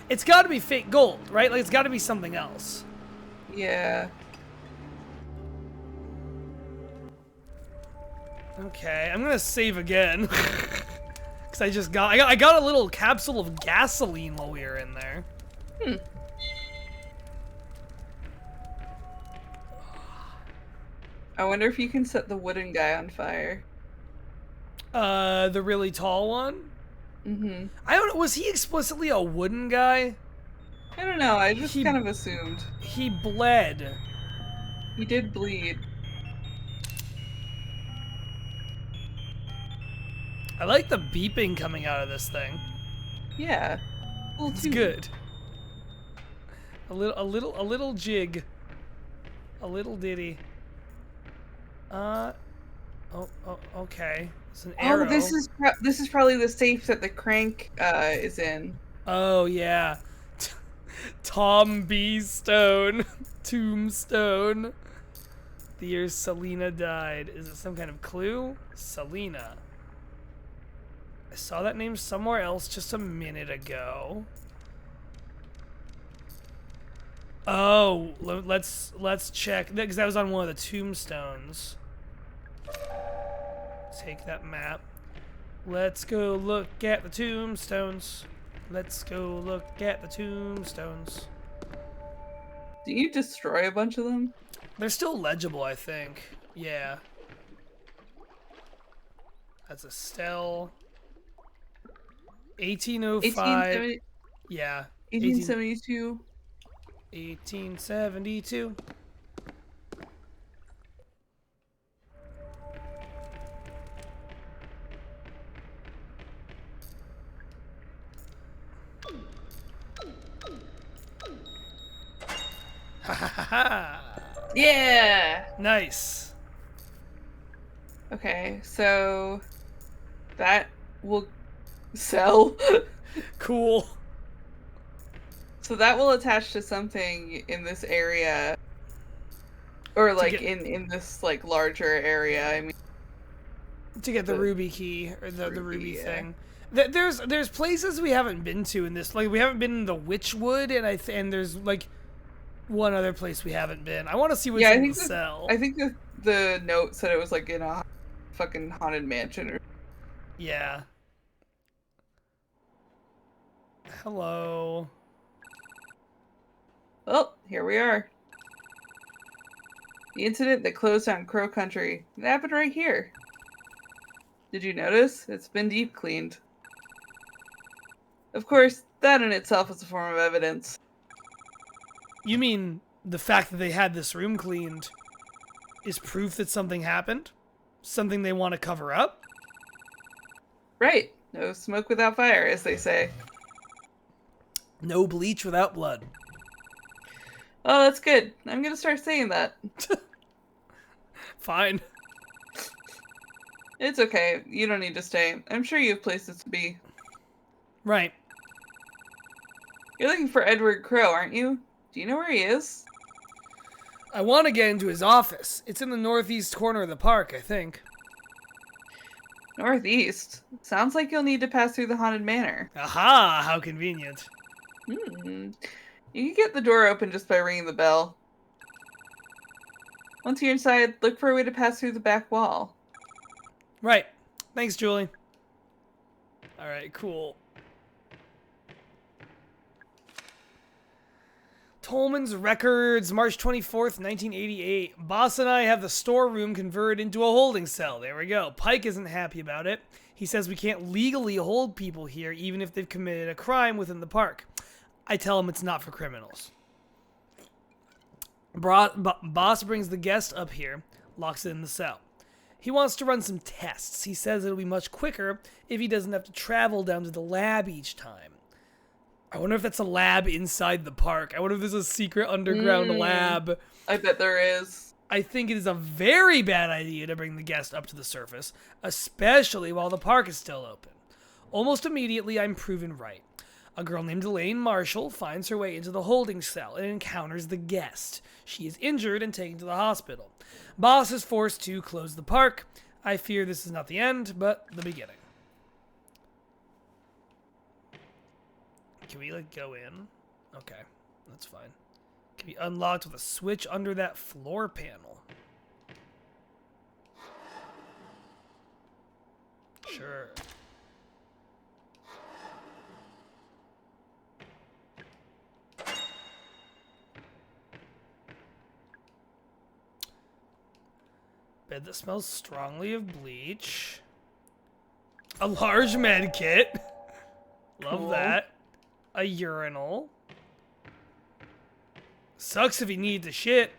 It's got to be fake gold, right? Like it's got to be something else. Yeah. Okay, I'm gonna save again. Cause I got a little capsule of gasoline while we were in there. I wonder if you can set the wooden guy on fire. The really tall one? Mm-hmm. I don't know, was he explicitly a wooden guy? I don't know. I just kind of assumed. He bled. He did bleed. I like the beeping coming out of this thing. Yeah. It's good. A little jig. A little ditty. Okay. It's an arrow. Oh, this is probably the safe that the crank is in. Oh yeah. Tom B. Stone. Tombstone. The year Selena died. Is it some kind of clue? Selena. I saw that name somewhere else just a minute ago. Oh, let's check because that was on one of the tombstones. Take that map. Let's go look at the tombstones. Let's go look at the tombstones. Do you destroy a bunch of them? They're still legible, I think. Yeah. That's Estelle. 1805. Yeah. 1872. 1872. Ha ha ha ha! Yeah! Nice. Okay, so that will sell. Cool. So that will attach to something in this area, or like in this like larger area. I mean, to get the ruby key or the ruby thing. There's places we haven't been to in this. Like we haven't been in the Witchwood, and there's like one other place we haven't been. I want to see what's in the cell. I think the note said it was like in a fucking haunted mansion. Yeah. Hello. Oh, here we are. The incident that closed down Crow Country. It happened right here. Did you notice? It's been deep cleaned. Of course, that in itself is a form of evidence. You mean the fact that they had this room cleaned is proof that something happened? Something they want to cover up? Right. No smoke without fire, as they say. No bleach without blood. Oh, that's good. I'm gonna start saying that. Fine. It's okay. You don't need to stay. I'm sure you have places to be. Right. You're looking for Edward Crow, aren't you? Do you know where he is? I want to get into his office. It's in the northeast corner of the park, I think. Northeast? Sounds like you'll need to pass through the Haunted Manor. Aha! How convenient. You can get the door open just by ringing the bell. Once you're inside, look for a way to pass through the back wall. Right. Thanks, Julie. Alright, cool. Tolman's Records, March 24th, 1988. Boss and I have the storeroom converted into a holding cell. There we go. Pike isn't happy about it. He says we can't legally hold people here even if they've committed a crime within the park. I tell him it's not for criminals. Boss brings the guest up here, locks it in the cell. He wants to run some tests. He says it'll be much quicker if he doesn't have to travel down to the lab each time. I wonder if that's a lab inside the park. I wonder if there's a secret underground lab. I bet there is. I think it is a very bad idea to bring the guest up to the surface, especially while the park is still open. Almost immediately, I'm proven right. A girl named Elaine Marshall finds her way into the holding cell and encounters the guest. She is injured and taken to the hospital. Boss is forced to close the park. I fear this is not the end, but the beginning. Can we, like, go in? Okay, that's fine. Can be unlocked with a switch under that floor panel. Sure. Bed that smells strongly of bleach. A large med kit. Love Cool. that. A urinal. Sucks if he needs the shit.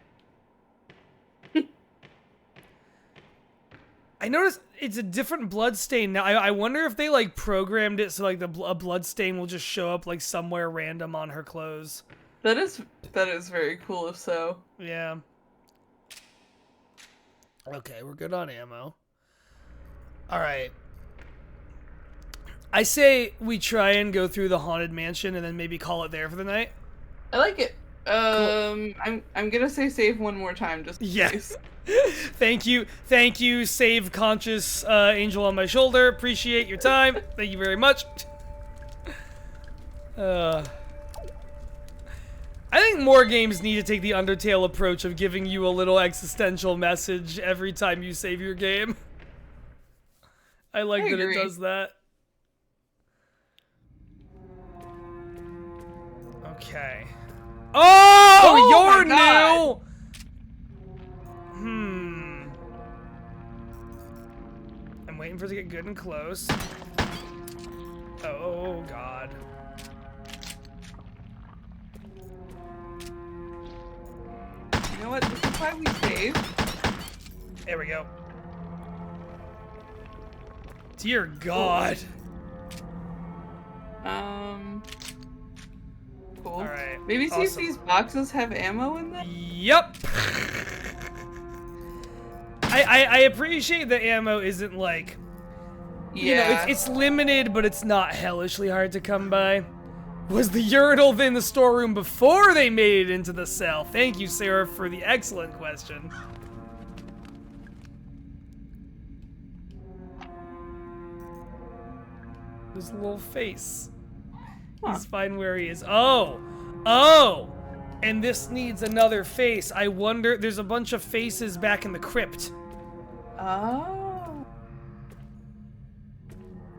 I noticed it's a different blood stain now. I wonder if they like programmed it so like a blood stain will just show up like somewhere random on her clothes. That is very cool if so. Yeah. Okay, we're good on ammo. All right. I say we try and go through the haunted mansion and then maybe call it there for the night. I like it. Cool. I'm gonna say save one more time just in case. Thank you, save conscious angel on my shoulder. Appreciate your time. Thank you very much. I think more games need to take the Undertale approach of giving you a little existential message every time you save your game. I like that it does that. Okay. Oh, you're new! I'm waiting for it to get good and close. Oh, God. You know what? This is why we save. There we go. Dear God. Cool. All right. Maybe see if awesome. these boxes have ammo in them. Yep. I appreciate that ammo isn't like, you know, it's limited, but it's not hellishly hard to come by. Was the urinal in the storeroom before they made it into the cell? Thank you, Sarah, for the excellent question. There's a little face. He's fine where he is. Oh! And this needs another face. I wonder, there's a bunch of faces back in the crypt. Oh.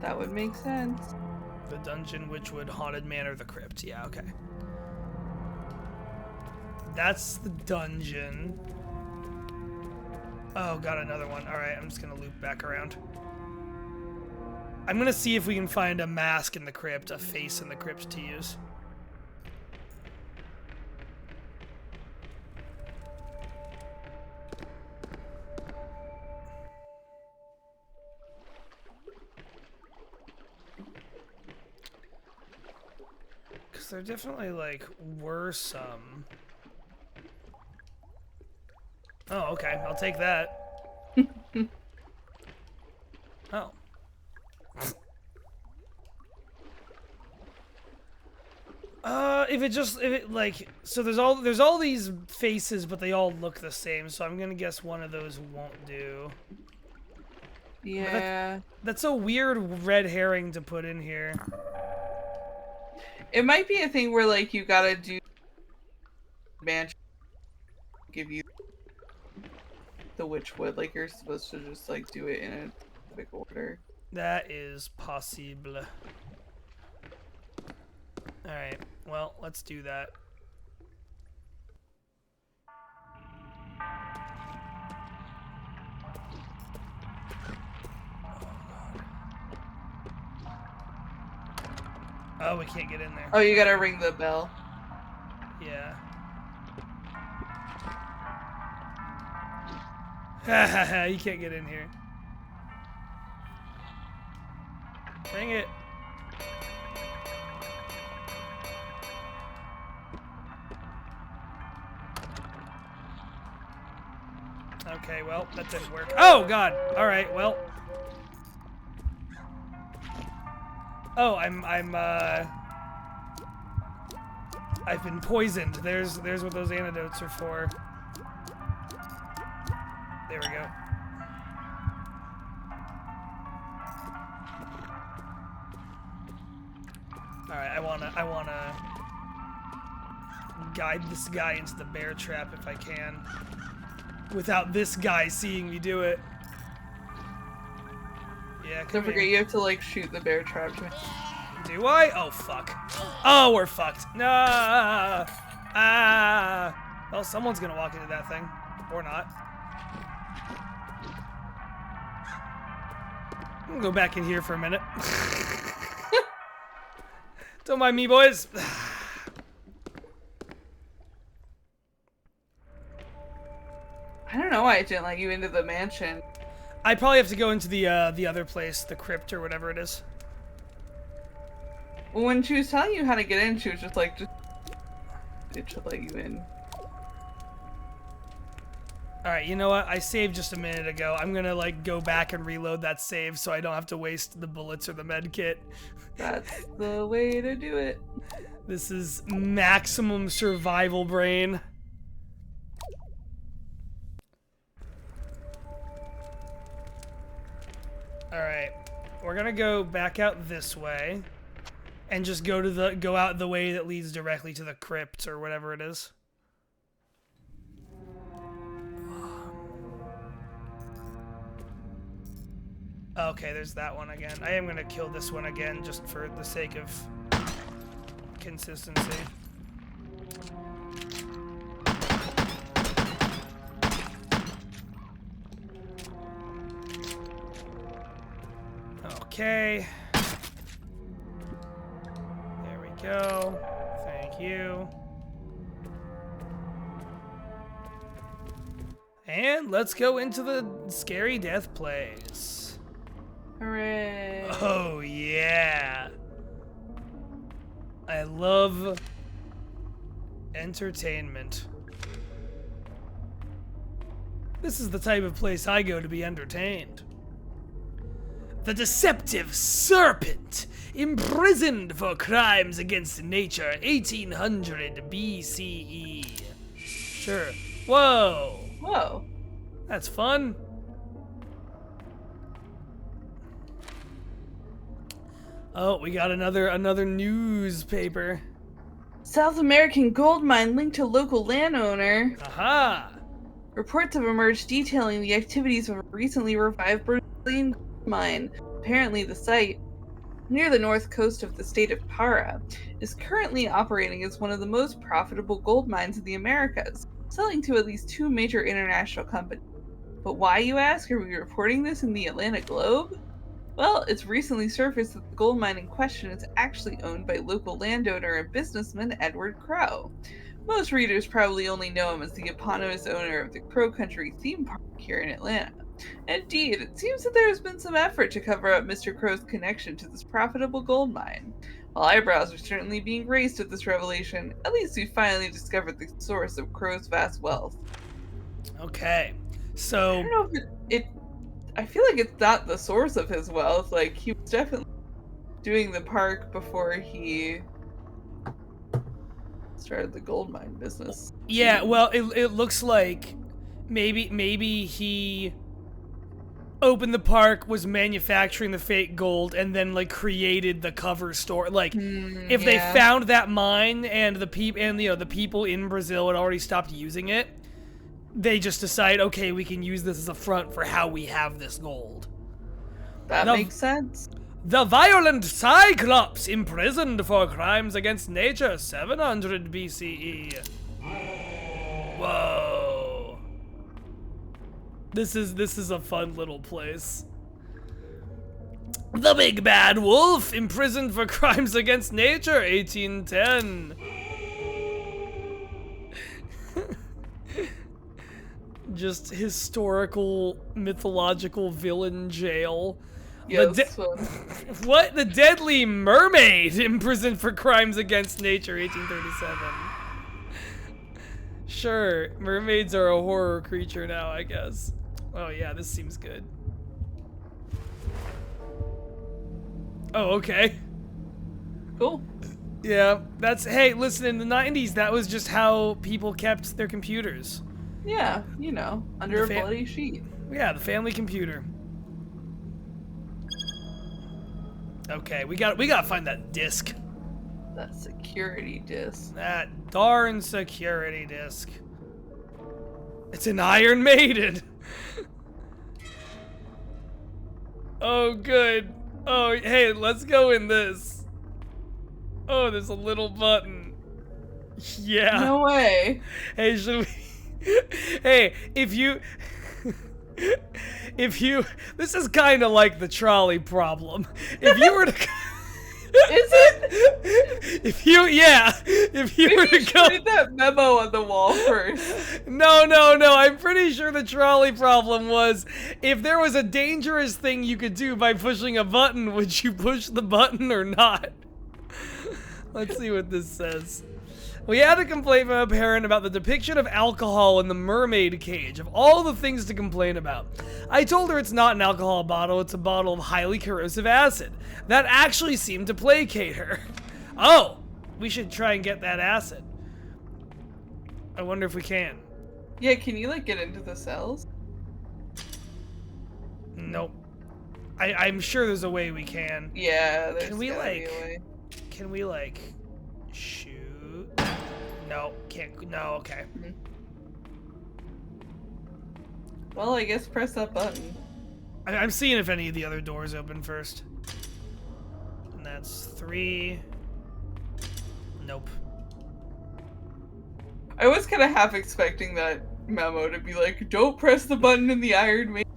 That would make sense. The dungeon, Witchwood, Haunted Manor, the crypt. Yeah, okay. That's the dungeon. Oh, got another one. Alright, I'm just gonna loop back around. I'm gonna see if we can find a mask in the crypt, a face in the crypt to use. Because there definitely, like, were some. Oh, okay. I'll take that. Oh. If it like, so there's all these faces, but they all look the same, so I'm gonna guess one of those won't do. Yeah. That's a weird red herring to put in here. It might be a thing where, like, you gotta do mansion, give you the Witchwood, like, you're supposed to just, like, do it in a quick order. That is possible. Alright, well, let's do that. Oh, we can't get in there. Oh, you gotta ring the bell. Yeah. Hahaha, you can't get in here. Ring it. Okay, well, that didn't work. Oh, God! Alright, well. Oh, I've been poisoned. There's what those antidotes are for. There we go. Alright, I wanna guide this guy into the bear trap if I can. Without this guy seeing me do it. Yeah, Don't forget, you have to, like, shoot the bear trap. Do I? Oh, fuck. Oh, we're fucked. No. Well, someone's gonna walk into that thing. Or not. I'm gonna go back in here for a minute. Don't mind me, boys. I don't know why it didn't let you into the mansion. I probably have to go into the other place, the crypt or whatever it is. Well, when she was telling you how to get in, she was just like, it should let you in. Alright, you know what? I saved just a minute ago. I'm gonna, like, go back and reload that save so I don't have to waste the bullets or the med kit. That's the way to do it. This is maximum survival brain. Alright. We're gonna go back out this way. And just go out the way that leads directly to the crypt or whatever it is. Okay, there's that one again. I am gonna kill this one again just for the sake of consistency. Okay. There we go. Thank you. And let's go into the scary death place. Hooray. Oh, yeah. I love entertainment. This is the type of place I go to be entertained. The deceptive serpent, imprisoned for crimes against nature, 1800 BCE. Sure. Whoa. Whoa. That's fun. Oh, we got another newspaper. South American gold mine linked to local landowner. Aha! Reports have emerged detailing the activities of a recently revived Brazilian gold mine. Apparently the site, near the north coast of the state of Para, is currently operating as one of the most profitable gold mines in the Americas, selling to at least 2 major international companies. But why, you ask, are we reporting this in the Atlanta Globe? Well, it's recently surfaced that the gold mine in question is actually owned by local landowner and businessman Edward Crow. Most readers probably only know him as the eponymous owner of the Crow Country theme park here in Atlanta. Indeed, it seems that there has been some effort to cover up Mr. Crow's connection to this profitable gold mine. While eyebrows are certainly being raised at this revelation, at least we finally discovered the source of Crow's vast wealth. Okay, so... I don't know if I feel like it's not the source of his wealth. Like, he was definitely doing the park before he started the gold mine business. Yeah, well, it looks like maybe he opened the park, was manufacturing the fake gold, and then like created the cover store. Like, if they found that mine and the people in Brazil had already stopped using it, they just decide, okay, we can use this as a front for how we have this gold. That makes sense. The violent Cyclops, imprisoned for crimes against nature, 700 BCE. Whoa. This is a fun little place. The Big Bad Wolf, imprisoned for crimes against nature, 1810. Just historical, mythological villain jail. Yes. What? The Deadly Mermaid, imprisoned for crimes against nature, 1837. Sure, mermaids are a horror creature now, I guess. Oh yeah, this seems good. Oh, okay. Cool. Yeah, hey, listen, in the 90s, that was just how people kept their computers. Yeah, you know, under a bloody sheet. Yeah, the family computer. Okay, we gotta find that disc. That security disc. That darn security disc. It's an Iron Maiden. Oh, good. Oh, hey, let's go in this. Oh, there's a little button. Yeah. No way. Hey, should we... Hey, if you, this is kind of like the trolley problem. If you were to, Is it? If you were to go read that memo on the wall first. No. I'm pretty sure the trolley problem was if there was a dangerous thing you could do by pushing a button, would you push the button or not? Let's see what this says. We had a complaint from a parent about the depiction of alcohol in the mermaid cage. Of all the things to complain about, I told her it's not an alcohol bottle, it's a bottle of highly corrosive acid. That actually seemed to placate her. Oh, we should try and get that acid. I wonder if we can. Yeah, can you like get into the cells? Nope. I'm sure there's a way we can. Yeah, there's Can we gotta be a like? way. Can we like? Shoot. No, can't. No, okay. Well, I guess press that button. I'm seeing if any of the other doors open first. And that's 3. Nope. I was kind of half expecting that memo to be like, "Don't press the button in the Iron Maiden."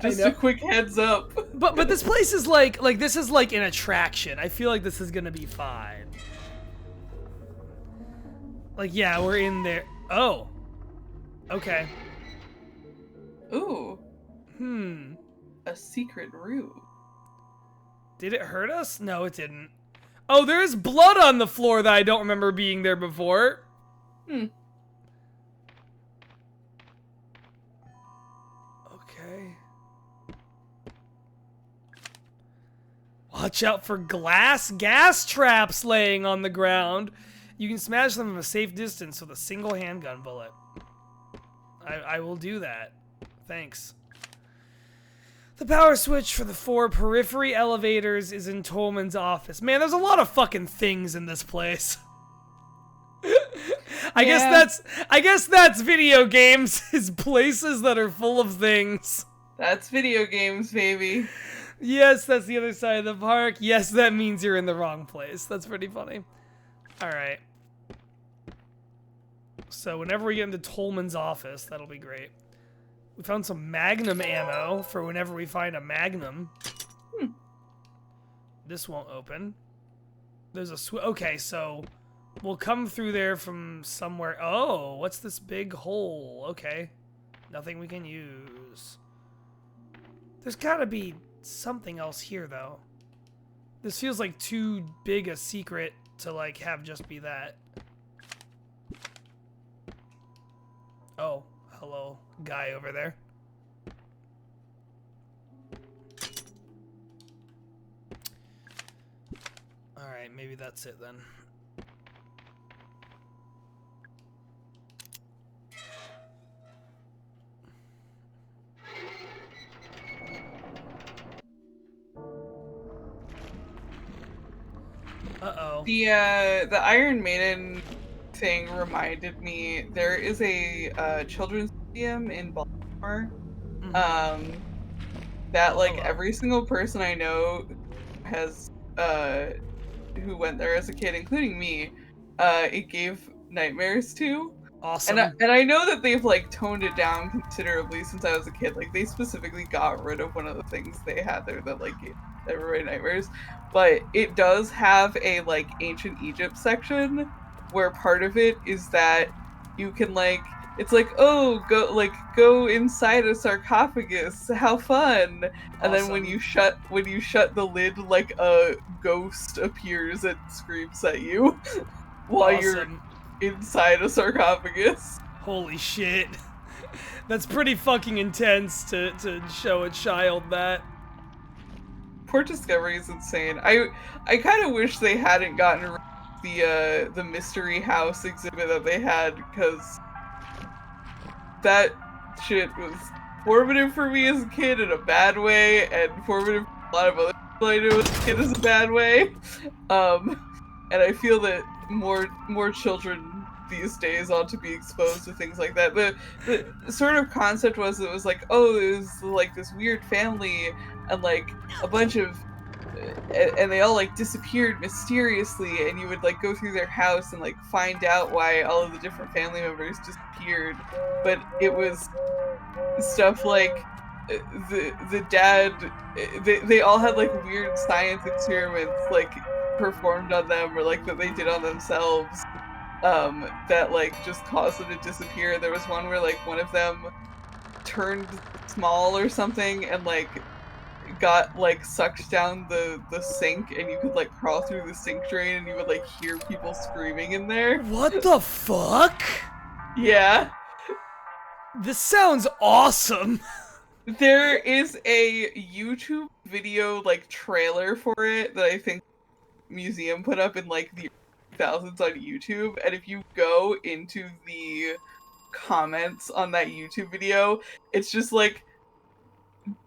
Just a quick heads up. But this place is like this is like an attraction. I feel like this is gonna be fine. Like, yeah, we're in there. Oh. Okay. Ooh. Hmm. A secret room. Did it hurt us? No, it didn't. Oh, there's blood on the floor that I don't remember being there before. Hmm. Okay. Watch out for gas traps laying on the ground. You can smash them from a safe distance with a single handgun bullet. I will do that. Thanks. The power switch for the 4 periphery elevators is in Tolman's office. Man, there's a lot of fucking things in this place. I guess that's video games, is places that are full of things. That's video games, baby. Yes, that's the other side of the park. Yes, that means you're in the wrong place. That's pretty funny. Alright. So whenever we get into Tolman's office, that'll be great. We found some Magnum ammo for whenever we find a Magnum. This won't open. There's a okay, so we'll come through there from somewhere. Oh, what's this big hole? Okay. Nothing we can use. There's gotta be something else here, though. This feels like too big a secret to, like, have just be that. Oh, hello, guy over there. Alright, maybe that's it then. Uh-oh. The Iron Maiden thing reminded me, there is a children's museum in Baltimore. That like every single person I know has who went there as a kid, including me, it gave nightmares to. Awesome. And I know that they've like toned it down considerably since I was a kid. Like they specifically got rid of one of the things they had there that like gave everybody nightmares. But it does have a like ancient Egypt section where part of it is that you can like, it's like, oh, go inside a sarcophagus, how fun. And then when you shut the lid, like a ghost appears and screams at you while you're inside a sarcophagus. Holy shit. That's pretty fucking intense to show a child that. Port Discovery is insane. I kind of wish they hadn't gotten rid of the mystery house exhibit that they had, because that shit was formative for me as a kid in a bad way, and formative for a lot of other people I knew as a kid in a bad way. And I feel that more children these days ought to be exposed to things like that. The sort of concept was, it was like, oh, it was like this weird family and like a bunch of and they all like disappeared mysteriously, and you would like go through their house and like find out why all of the different family members disappeared. But it was stuff like the dad, they all had like weird science experiments like performed on them or like that they did on themselves that like just caused them to disappear. There was one where like one of them turned small or something and like got like sucked down the sink, and you could like crawl through the sink drain and you would like hear people screaming in there. What the fuck? Yeah. This sounds awesome. There is a YouTube video like trailer for it that I think museum put up in like the 2000s on YouTube, and if you go into the comments on that YouTube video, it's just like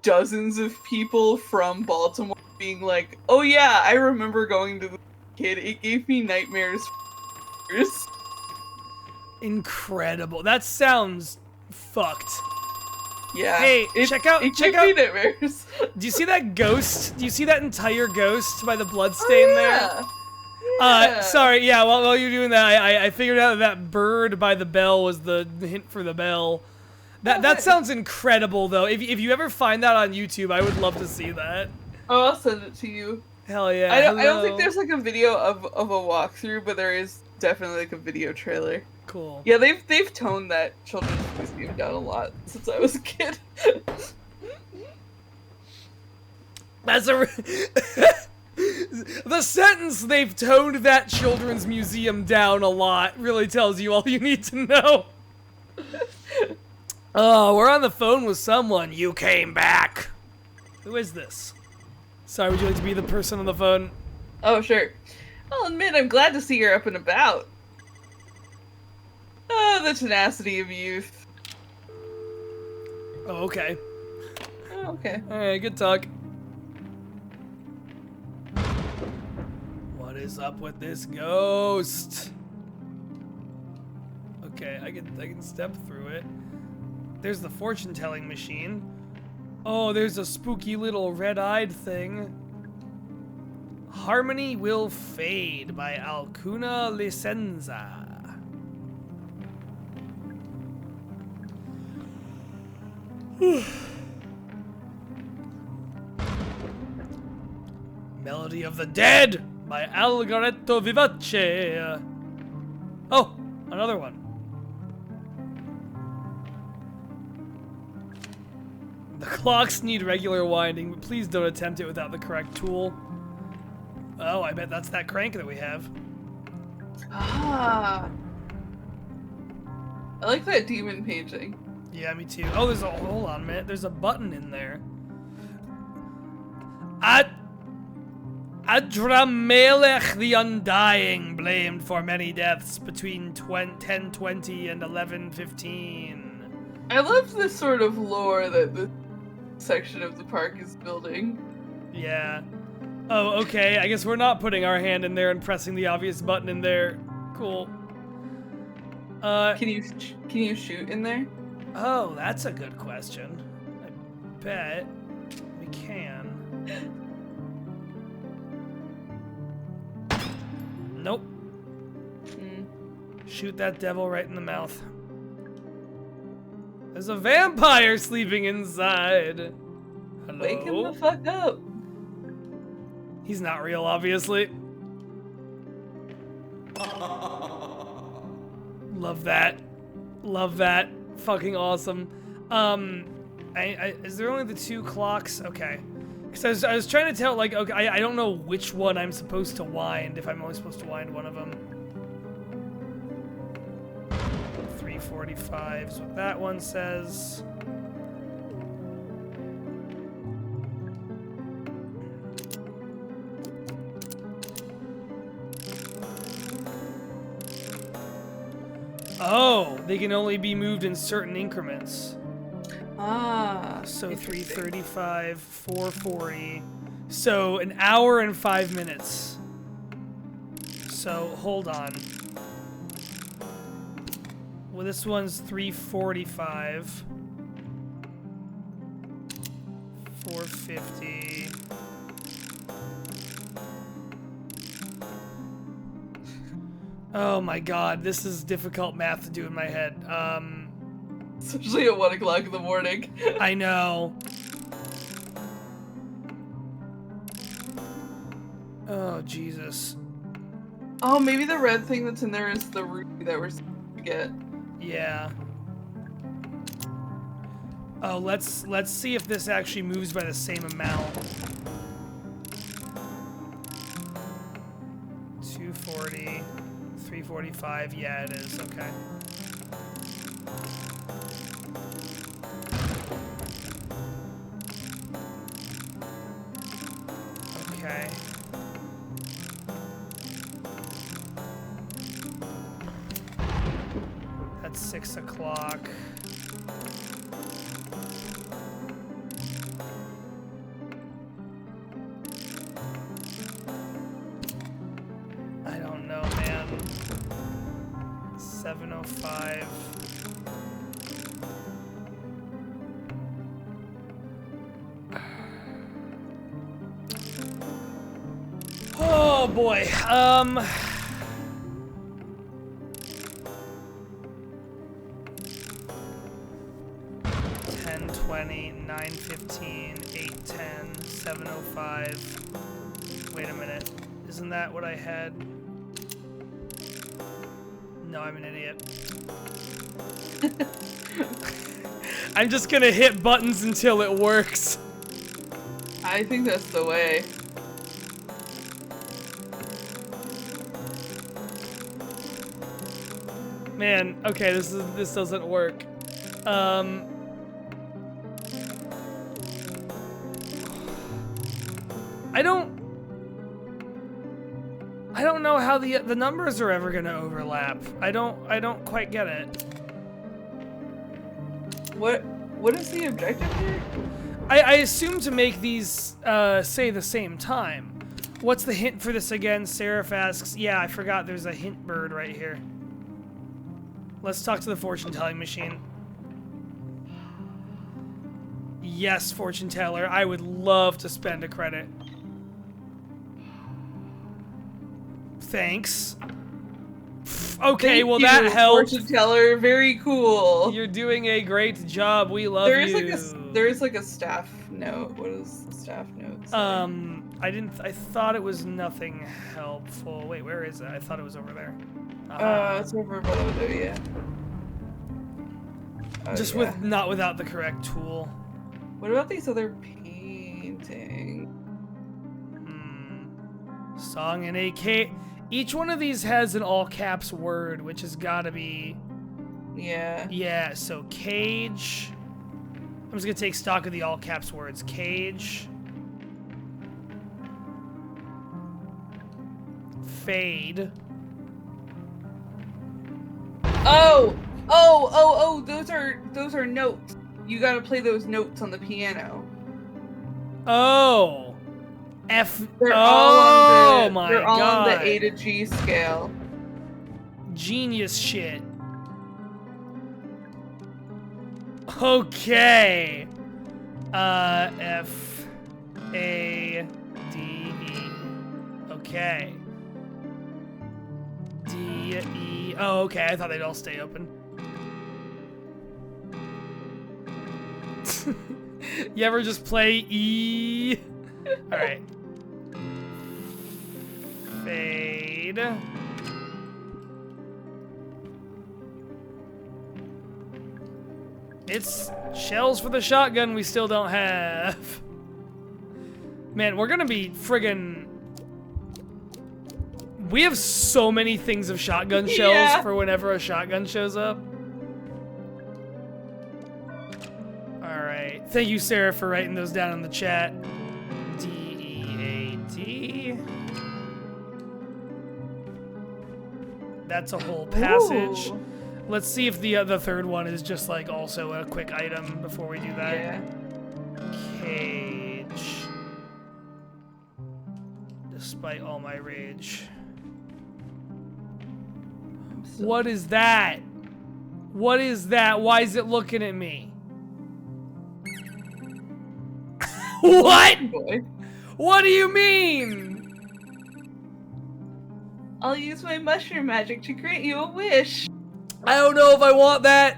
dozens of people from Baltimore being like, "Oh yeah, I remember going to the kid. It gave me nightmares for years." Incredible. That sounds fucked. Yeah. Hey, check out. Me nightmares. Do you see that ghost? Do you see that entire ghost by the bloodstain there? Yeah. Sorry. Yeah. While you're doing that, I figured out that bird by the bell was the hint for the bell. That sounds incredible, though. If you ever find that on YouTube, I would love to see that. Oh, I'll send it to you. Hell yeah. I don't think there's like a video of a walkthrough, but there is definitely like a video trailer. Cool. Yeah, they've toned that children's museum down a lot since I was a kid. That's a. The sentence "they've toned that children's museum down a lot" really tells you all you need to know. Oh, we're on the phone with someone. You came back. Who is this? Sorry, would you like to be the person on the phone? Oh, sure. I'll admit I'm glad to see you're up and about. Oh, the tenacity of youth. Oh, okay. Oh, okay. Alright, good talk. What is up with this ghost? Okay, I can step through it. There's the fortune-telling machine. Oh, there's a spooky little red-eyed thing. Harmony Will Fade by Alcuna Licenza. Melody of the Dead by Algoretto Vivace. Oh, another one. The clocks need regular winding, but please don't attempt it without the correct tool. Oh, I bet that's that crank that we have. Ah. I like that demon painting. Yeah, me too. Oh, hold on a minute. There's a button in there. Adramelech the Undying, blamed for many deaths between 1020 and 1115. I love this sort of lore that this section of the park is building. Yeah. Oh, okay. I guess we're not putting our hand in there and pressing the obvious button in there. Cool. Can you shoot in there? Oh, that's a good question. I bet we can. Nope. Shoot that devil right in the mouth. There's a vampire sleeping inside. Hello? Wake him the fuck up. He's not real, obviously. Love that. Love that. Fucking awesome. Is there only the 2 clocks? Okay. Because I was trying to tell, like, okay, I don't know which one I'm supposed to wind, if I'm only supposed to wind one of them. 345 is what that one says. Oh, they can only be moved in certain increments. Ah. So 335, 440. So an hour and 5 minutes. So hold on. Well, this one's 345. 450. Oh my god, this is difficult math to do in my head. Especially at 1 o'clock in the morning. I know. Oh, Jesus. Oh, maybe the red thing that's in there is the ruby that we're supposed to get. Yeah. Oh, let's see if this actually moves by the same amount. 240, 345. Yeah, it is. Okay. Okay. That's 6 o'clock. I don't know, man. 7:05. Oh boy. 10:20, 9:15, 8:10, 7:05. Wait a minute. Isn't that what I had? No, I'm an idiot. I'm just gonna hit buttons until it works. I think that's the way. Man, okay, this doesn't work. I don't know how the numbers are ever gonna overlap. I don't quite get it. What is the objective here? I assume to make these say the same time. What's the hint for this again? Seraph asks. Yeah, I forgot there's a hint bird right here. Let's talk to the fortune telling machine. Yes, fortune teller. I would love to spend a credit. Thanks. Okay, well that helps. Fortune teller, very cool. You're doing a great job. We love you. There is like a staff note. What is the staff note say? I thought it was nothing helpful. Wait, where is it? I thought it was over there. It's over below there, yeah. Just not without the correct tool. What about these other paintings? Song and AK. Each one of these has an all caps word, which has got to be. Yeah. Yeah. So cage. I'm just gonna take stock of the all caps words. Cage. Fade. Oh! Those are notes. You gotta play those notes on the piano. Oh. They're all on God. the A to G scale. Genius shit. Okay. F A D E. Okay. D E. Oh, okay. I thought they'd all stay open. You ever just play E? All right. Fade. It's shells for the shotgun we still don't have. Man, we're gonna be friggin'... We have so many things of shotgun shells for whenever a shotgun shows up. Alright. Thank you, Sarah, for writing those down in the chat. D-E-A-D. That's a whole passage. Ooh. Let's see if the third one is just like also a quick item before we do that. Yeah. Cage. Despite all my rage. What is that? What is that? Why is it looking at me? What? What do you mean? I'll use my mushroom magic to grant you a wish. I don't know if I want that.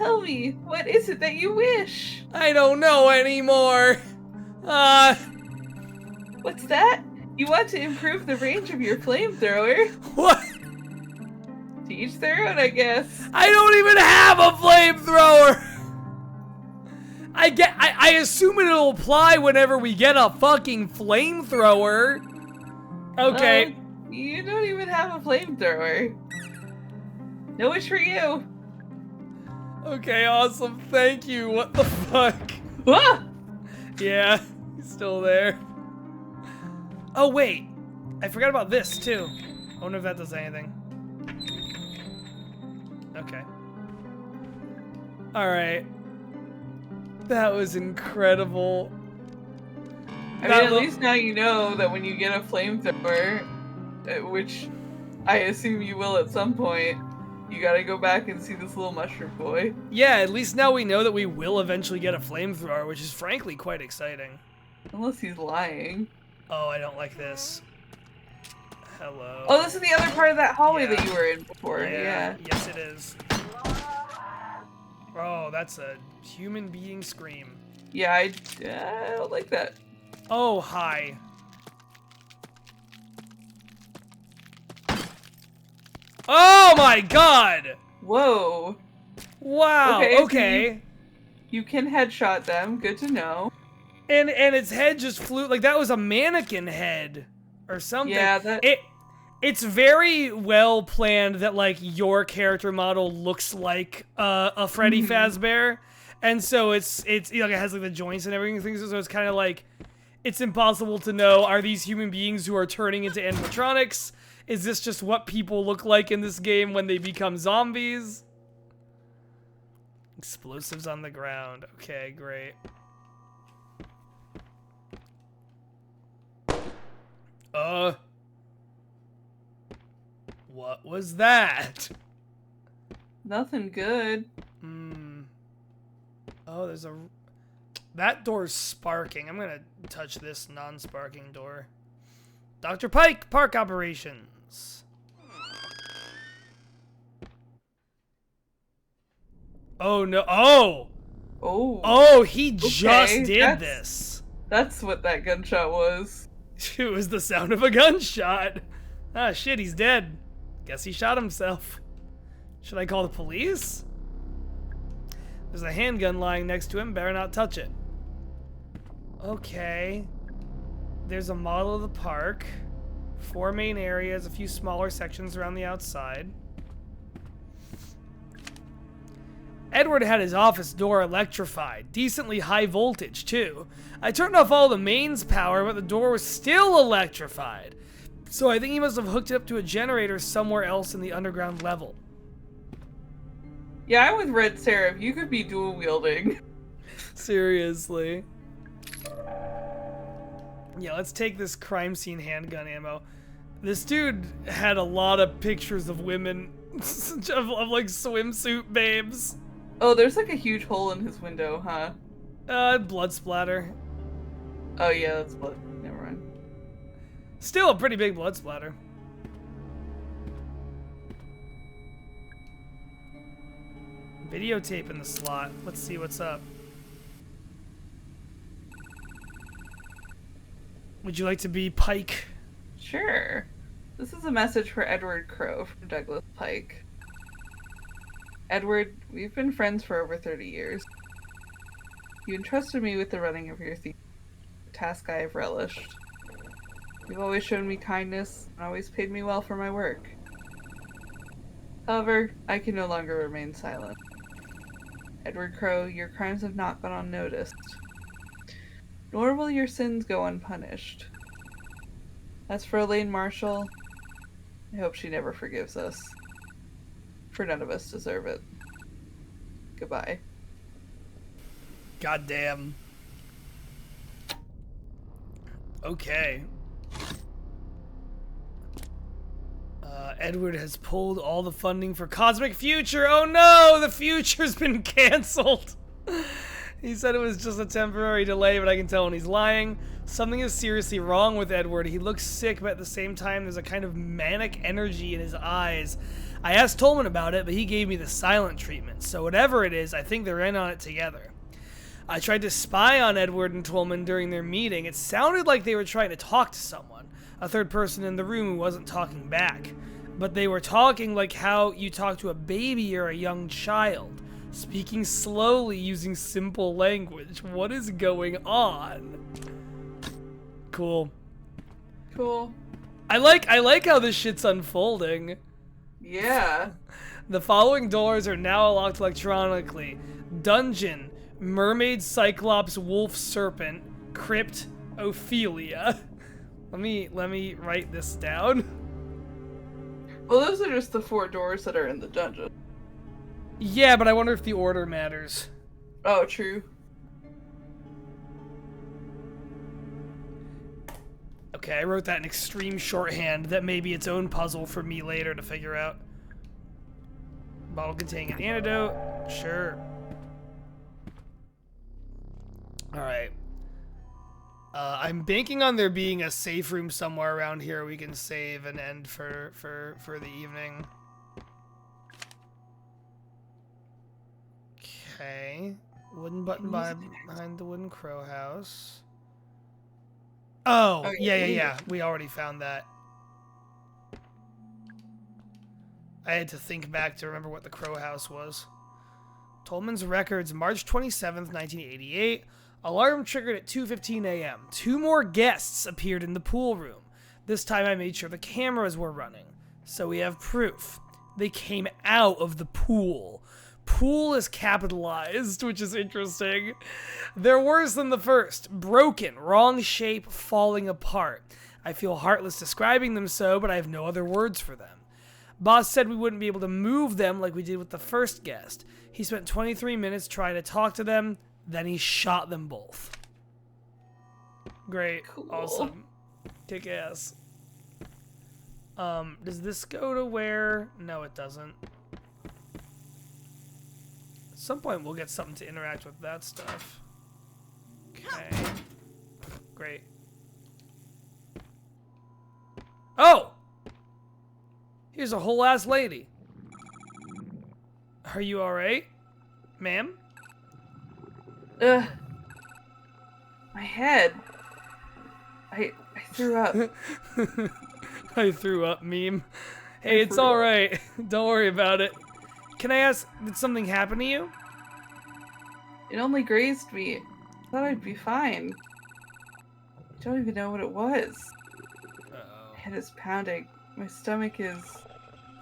Tell me, what is it that you wish? I don't know anymore. What's that? You want to improve the range of your flamethrower? What? To each their own, I guess. I don't even have a flamethrower. I assume it'll apply whenever we get a fucking flamethrower. Okay. You don't even have a flamethrower. No wish for you. Okay, awesome. Thank you. What the fuck? Ah! Yeah, he's still there. Oh, wait. I forgot about this, too. I wonder if that does anything. Okay. Alright. That was incredible. I mean, at least now you know that when you get a flamethrower, which I assume you will at some point, you gotta go back and see this little mushroom boy. Yeah, at least now we know that we will eventually get a flamethrower, which is frankly quite exciting. Unless he's lying. Oh, I don't like this. Hello. Oh, this is the other part of that hallway that you were in before. Yeah. Yes, it is. Oh, that's a human being scream. Yeah, I don't like that. Oh, hi. Oh my god! Whoa. Wow, okay. So you can headshot them, good to know. And its head just flew, like that was a mannequin head or something. Yeah, it's very well planned that like your character model looks like a Freddy Fazbear. And so it's you know, it has like the joints and everything, so it's kind of like it's impossible to know, are these human beings who are turning into animatronics? Is this just what people look like in this game when they become zombies? Explosives on the ground. Okay, great. What was that? Nothing good. Oh, there's a... That door's sparking. I'm gonna touch this non-sparking door. Dr. Pike, park operations. Oh, no. Oh! Oh, he just did this. That's what that gunshot was. It was the sound of a gunshot. Ah, shit, he's dead. Guess he shot himself. Should I call the police? There's a handgun lying next to him. Better not touch it. Okay. There's a model of the park. 4 main areas, a few smaller sections around the outside. Edward had his office door electrified. Decently high voltage, too. I turned off all the mains power, but the door was still electrified. So I think he must have hooked it up to a generator somewhere else in the underground level. Yeah, I'm with Red Seraph. You could be dual wielding. Seriously. Yeah, let's take this crime scene handgun ammo. This dude had a lot of pictures of women, of like swimsuit babes. Oh, there's like a huge hole in his window, huh? Blood splatter. Oh yeah, that's blood. Never mind. Still a pretty big blood splatter. Videotape in the slot. Let's see what's up. Would you like to be Pike? Sure. This is a message for Edward Crow from Douglas Pike. Edward, we've been friends for over 30 years. You entrusted me with the running of your theater, a task I have relished. You've always shown me kindness and always paid me well for my work. However, I can no longer remain silent. Edward Crow, your crimes have not gone unnoticed. Nor will your sins go unpunished. As for Elaine Marshall, I hope she never forgives us. For none of us deserve it. Goodbye. Goddamn. Okay. Edward has pulled all the funding for Cosmic Future. Oh no, the future's been canceled. He said it was just a temporary delay, but I can tell when he's lying. Something is seriously wrong with Edward. He looks sick, but at the same time, there's a kind of manic energy in his eyes. I asked Tolman about it, but he gave me the silent treatment. So whatever it is, I think they're in on it together. I tried to spy on Edward and Tolman during their meeting. It sounded like they were trying to talk to someone, a third person in the room who wasn't talking back. But they were talking like how you talk to a baby or a young child, speaking slowly using simple language. What is going on? Cool. Cool. I like how this shit's unfolding. Yeah. The following doors are now locked electronically. Dungeon, Mermaid, Cyclops, Wolf, Serpent, Crypt, Ophelia. Let me write this down. Well, those are just the 4 doors that are in the dungeon. Yeah, but I wonder if the order matters. Oh, true. Okay, I wrote that in extreme shorthand. That may be its own puzzle for me later to figure out. Bottle containing an antidote. Sure. Alright. I'm banking on there being a safe room somewhere around here we can save and end for the evening. Okay. Wooden button behind the wooden crow house. Oh, yeah. We already found that. I had to think back to remember what the crow house was. Tolman's records, March 27th, 1988. Alarm triggered at 2:15 a.m. 2 more guests appeared in the pool room. This time I made sure the cameras were running. So we have proof. They came out of the pool. Pool is capitalized, which is interesting. They're worse than the first. Broken, wrong shape, falling apart. I feel heartless describing them so, but I have no other words for them. Boss said we wouldn't be able to move them like we did with the first guest. He spent 23 minutes trying to talk to them, then he shot them both. Great. Cool. Awesome. Kick ass. Does this go to where? No, it doesn't. At some point we'll get something to interact with that stuff. Okay. Great. Oh! Here's a whole ass lady. Are you alright, ma'am? Ugh. My head. I threw up. I threw up, meme. Hey, it's alright. Don't worry about it. Can I ask, did something happen to you? It only grazed me. I thought I'd be fine. I don't even know what it was. Uh-oh. My head is pounding. My stomach is...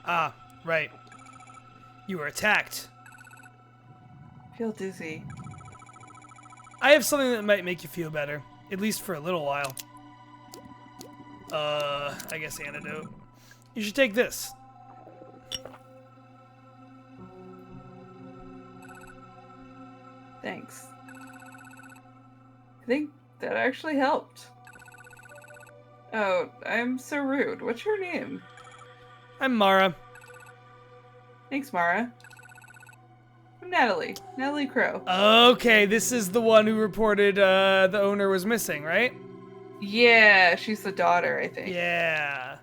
Ah, right. You were attacked. I feel dizzy. I have something that might make you feel better. At least for a little while. I guess antidote. You should take this. Thanks. I think that actually helped. Oh, I'm so rude. What's your name? I'm Mara. Thanks, Mara. I'm Natalie. Natalie Crow. Okay, this is the one who reported the owner was missing, right? Yeah, she's the daughter, I think. Yeah.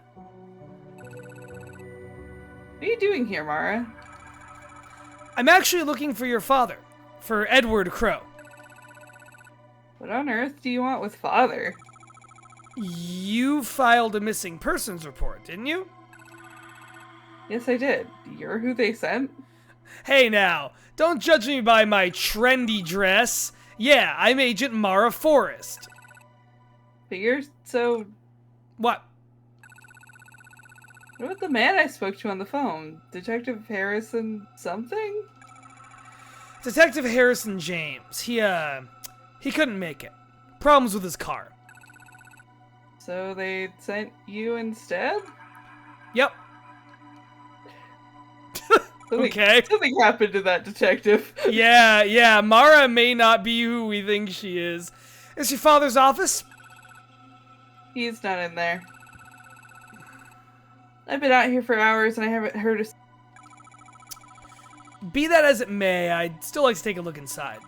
What are you doing here, Mara? I'm actually looking for your father. For Edward Crow. What on earth do you want with father? You filed a missing persons report, didn't you? Yes, I did. You're who they sent? Hey now, don't judge me by my trendy dress. Yeah, I'm Agent Mara Forrest. Figures? So... What? What about the man I spoke to on the phone? Detective Harrison something? Detective Harrison James. He couldn't make it. Problems with his car. So they sent you instead? Yep. Okay. Something happened to that detective. Yeah, Mara may not be who we think she is. Is your father's office? He's not in there. I've been out here for hours and I haven't heard a... Be that as it may, I'd still like to take a look inside.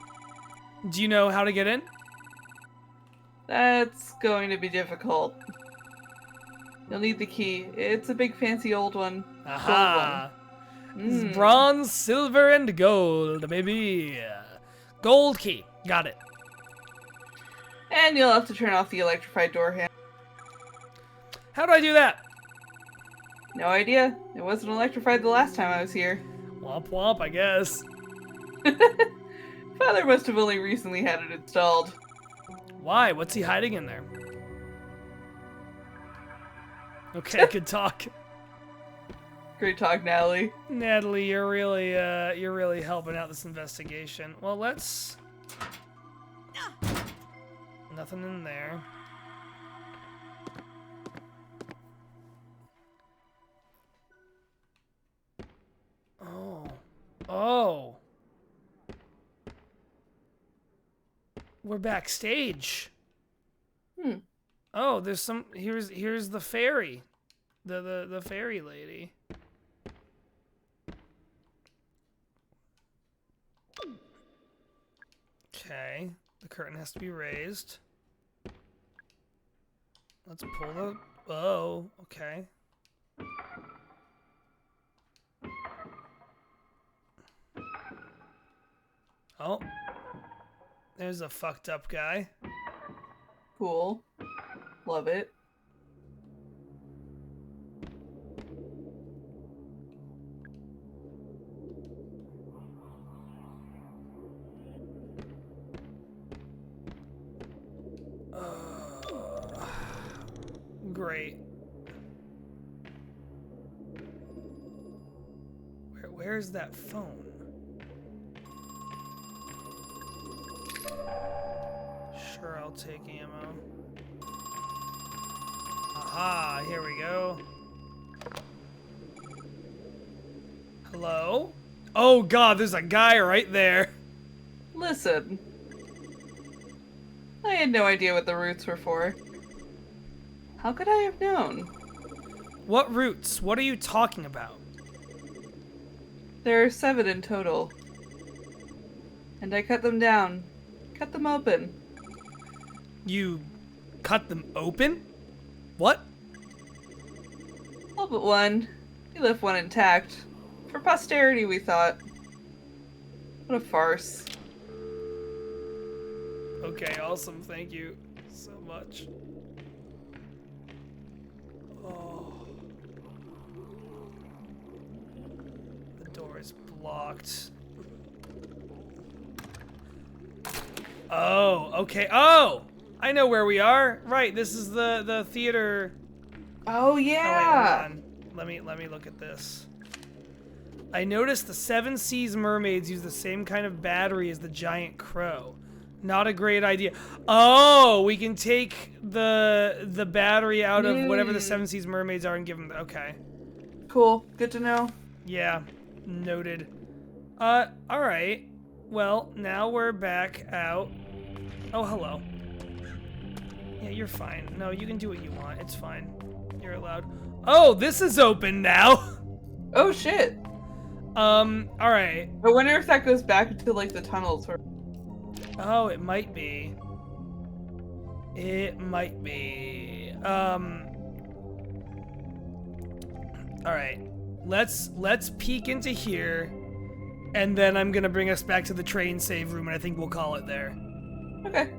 Do you know how to get in? That's going to be difficult. You'll need the key. It's a big fancy old one. Aha! Bronze, silver, and gold, baby. Gold key. Got it. And you'll have to turn off the electrified door handle. How do I do that? No idea. It wasn't electrified the last time I was here. Womp womp, I guess. Father must have only recently had it installed. Why? What's he hiding in there? Okay, good talk. Great talk, Natalie. Natalie, you're really helping out this investigation. Well, let's... Nothing in there. Oh. We're backstage. Oh, there's some... Here's the fairy. The fairy lady. Okay. The curtain has to be raised. Let's pull the... Oh, okay. Oh. There's a fucked up guy. Cool. Love it. Great. Where's that phone? Sure, I'll take ammo. Aha, here we go. Hello? Oh god, there's a guy right there. Listen. I had no idea what the roots were for. How could I have known? What roots? What are you talking about? There are 7 in total. And I cut them down. Cut them open. You cut them open? What? All but one. We left one intact. For posterity, we thought. What a farce. Okay, awesome. Thank you so much. Oh. The door is blocked. Oh, okay. Oh! I know where we are. Right, this is the theater. Oh yeah. Oh, wait, hold on. Let me look at this. I noticed the 7 Seas mermaids use the same kind of battery as the giant crow. Not a great idea. Oh, we can take the battery out of whatever the 7 Seas mermaids are and give them. Okay. Cool. Good to know. Yeah. Noted. All right. Well, now we're back out. Oh, hello. Yeah, you're fine. No, you can do what you want. It's fine. You're allowed. Oh, this is open now. Oh shit. All right. I wonder if that goes back to like the tunnels. Or... Oh, it might be. It might be. All right. Let's peek into here, and then I'm gonna bring us back to the train save room, and I think we'll call it there. Okay.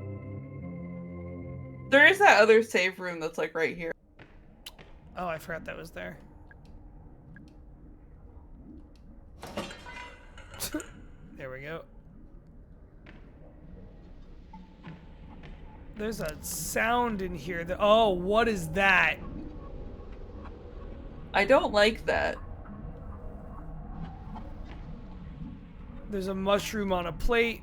There is that other save room that's like right here. Oh, I forgot that was there. There we go. There's a sound in here that... Oh, what is that? I don't like that. There's a mushroom on a plate.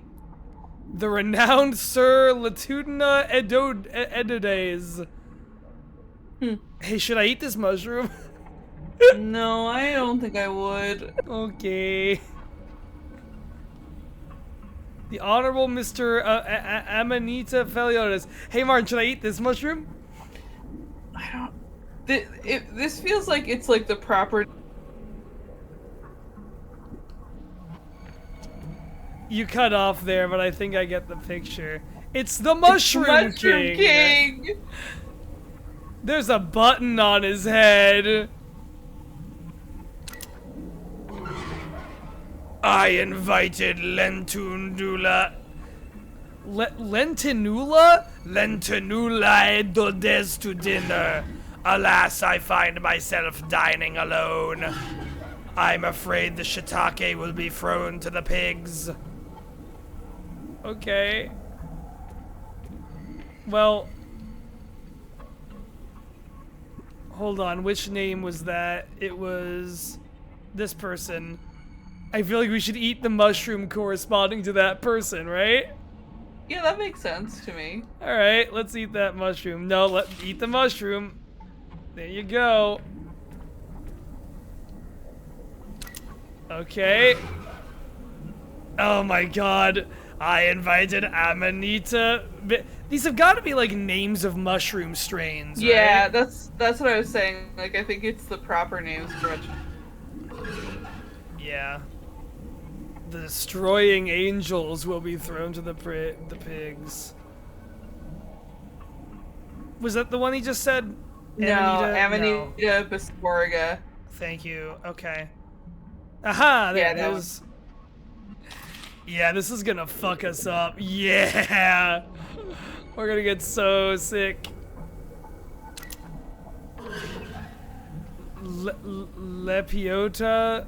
The renowned Sir Latudina Edodes. Hey, should I eat this mushroom? No, I don't think I would. Okay. The Honorable Mr. Amanita Feliotis. Hey, Martin, should I eat this mushroom? I don't... This feels like it's like the proper... You cut off there, but I think I get the picture. It's the Mushroom King! There's a button on his head. I invited Lentinula Edodes to dinner. Alas, I find myself dining alone. I'm afraid the shiitake will be thrown to the pigs. Okay. Well, hold on. Which name was that? It was this person. I feel like we should eat the mushroom corresponding to that person, right? Yeah, that makes sense to me. All right, let's eat that mushroom. No, let's eat the mushroom. There you go. Okay. Oh my god. I invited Amanita. These have got to be like names of mushroom strains, right? Yeah, that's what I was saying. Like, I think it's the proper names for it. Yeah. The destroying angels will be thrown to the pigs. Was that the one he just said? No, Amanita Bisporga. Thank you. Okay. Aha! There it is. Yeah, this is gonna fuck us up. Yeah! We're gonna get so sick. Lepiota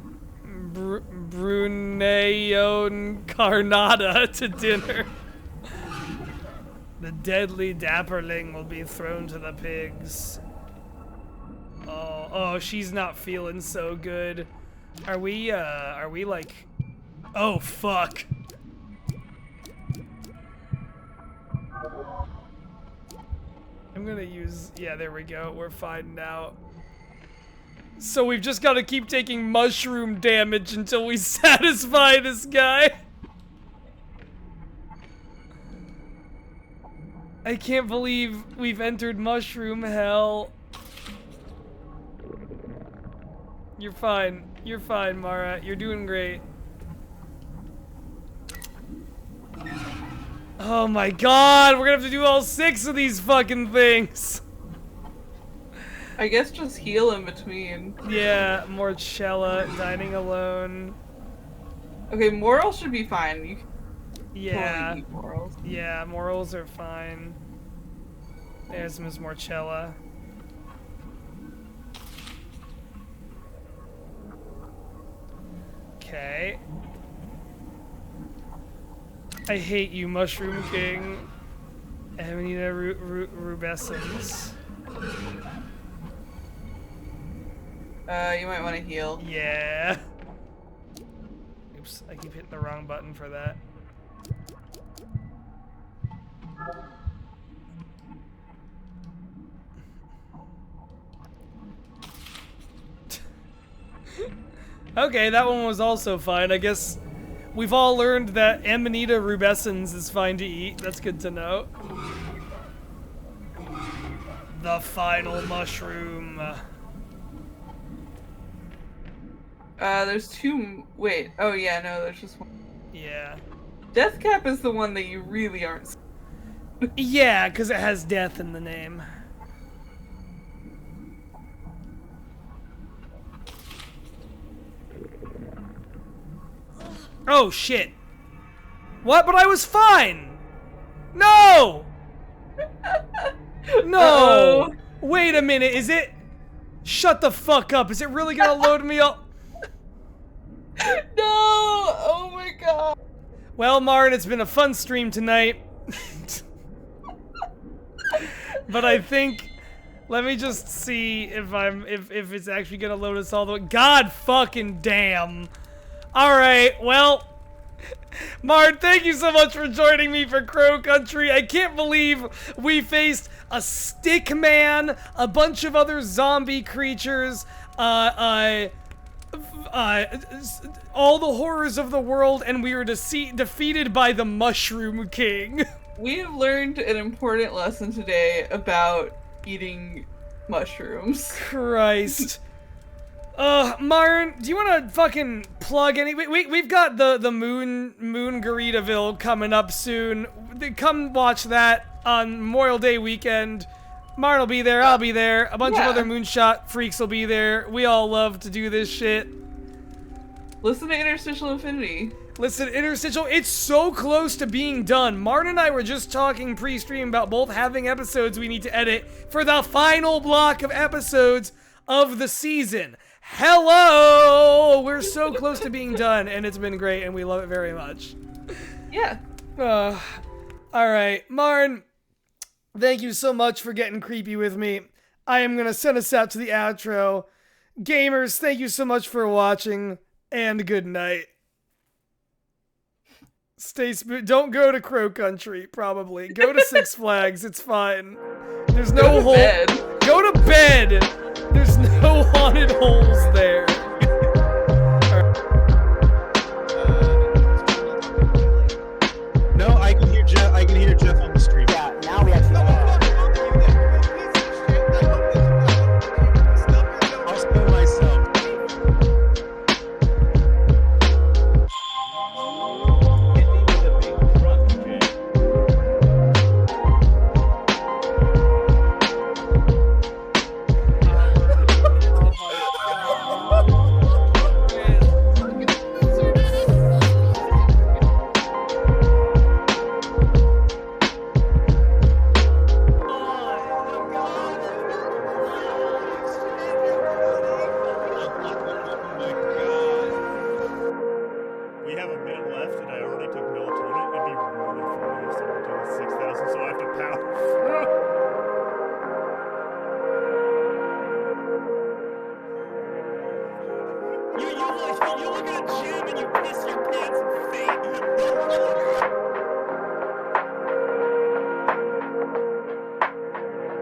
Bruneon Carnata to dinner. The deadly dapperling will be thrown to the pigs. Oh, she's not feeling so good. Are we like... Oh, fuck. I'm gonna use... Yeah, there we go. We're fine now. So we've just got to keep taking mushroom damage until we satisfy this guy. I can't believe we've entered mushroom hell. You're fine. You're fine, Mara. You're doing great. Oh my god, we're gonna have to do all 6 of these fucking things. I guess just heal in between. Yeah, Morchella, dining alone. Okay, morals should be fine. You can yeah. totally eat morals. Yeah, morals are fine. There's Ms. Morchella. Okay. I hate you, Mushroom King. Amanita rubescens. You might want to heal. Yeah. Oops, I keep hitting the wrong button for that. Okay, that one was also fine. I guess we've all learned that Amanita rubescens is fine to eat. That's good to know. The final mushroom. There's 2. Wait. Oh yeah, no, there's just one. Yeah. Deathcap is the one that you really aren't. Yeah, because it has death in the name. Oh shit. What? But I was fine. No. No. Uh-oh. Wait a minute. Is it? Shut the fuck up. Is it really gonna load me up? No! Oh my god. Well, Marn, it's been a fun stream tonight. But I think, let me just see if if it's actually gonna load us all the way. God fucking damn. All right, well, Marn, thank you so much for joining me for Crow Country. I can't believe we faced a stick man, a bunch of other zombie creatures, all the horrors of the world, and we were defeated by the Mushroom King. We have learned an important lesson today about eating mushrooms. Christ. Marn, do you want to fucking plug any? We've got the Moon Garitaville coming up soon. Come watch that on Memorial Day weekend. Marn will be there. I'll be there. A bunch of other Moonshot freaks will be there. We all love to do this shit. Listen to Interstitial Infinity. Listen, Interstitial, it's so close to being done. Marn and I were just talking pre-stream about both having episodes we need to edit for the final block of episodes of the season. Hello! We're so close to being done, and it's been great, and we love it very much. Yeah. All right, Marn, thank you so much for getting creepy with me. I am going to send us out to the outro. Gamers, thank you so much for watching, and good night. Don't go to Crow Country, probably. Go to Six Flags, it's fine. There's no hole. Go to bed! There's no haunted holes there. No, I can hear Jeff. I can hear Jeff on the stream. Yeah, now we actually. I'll spill myself. We have a minute left, and I already took melatonin. It'd be really funny if someone took 6,000, so I have to power through. You look at a gym and you piss your pants and fade.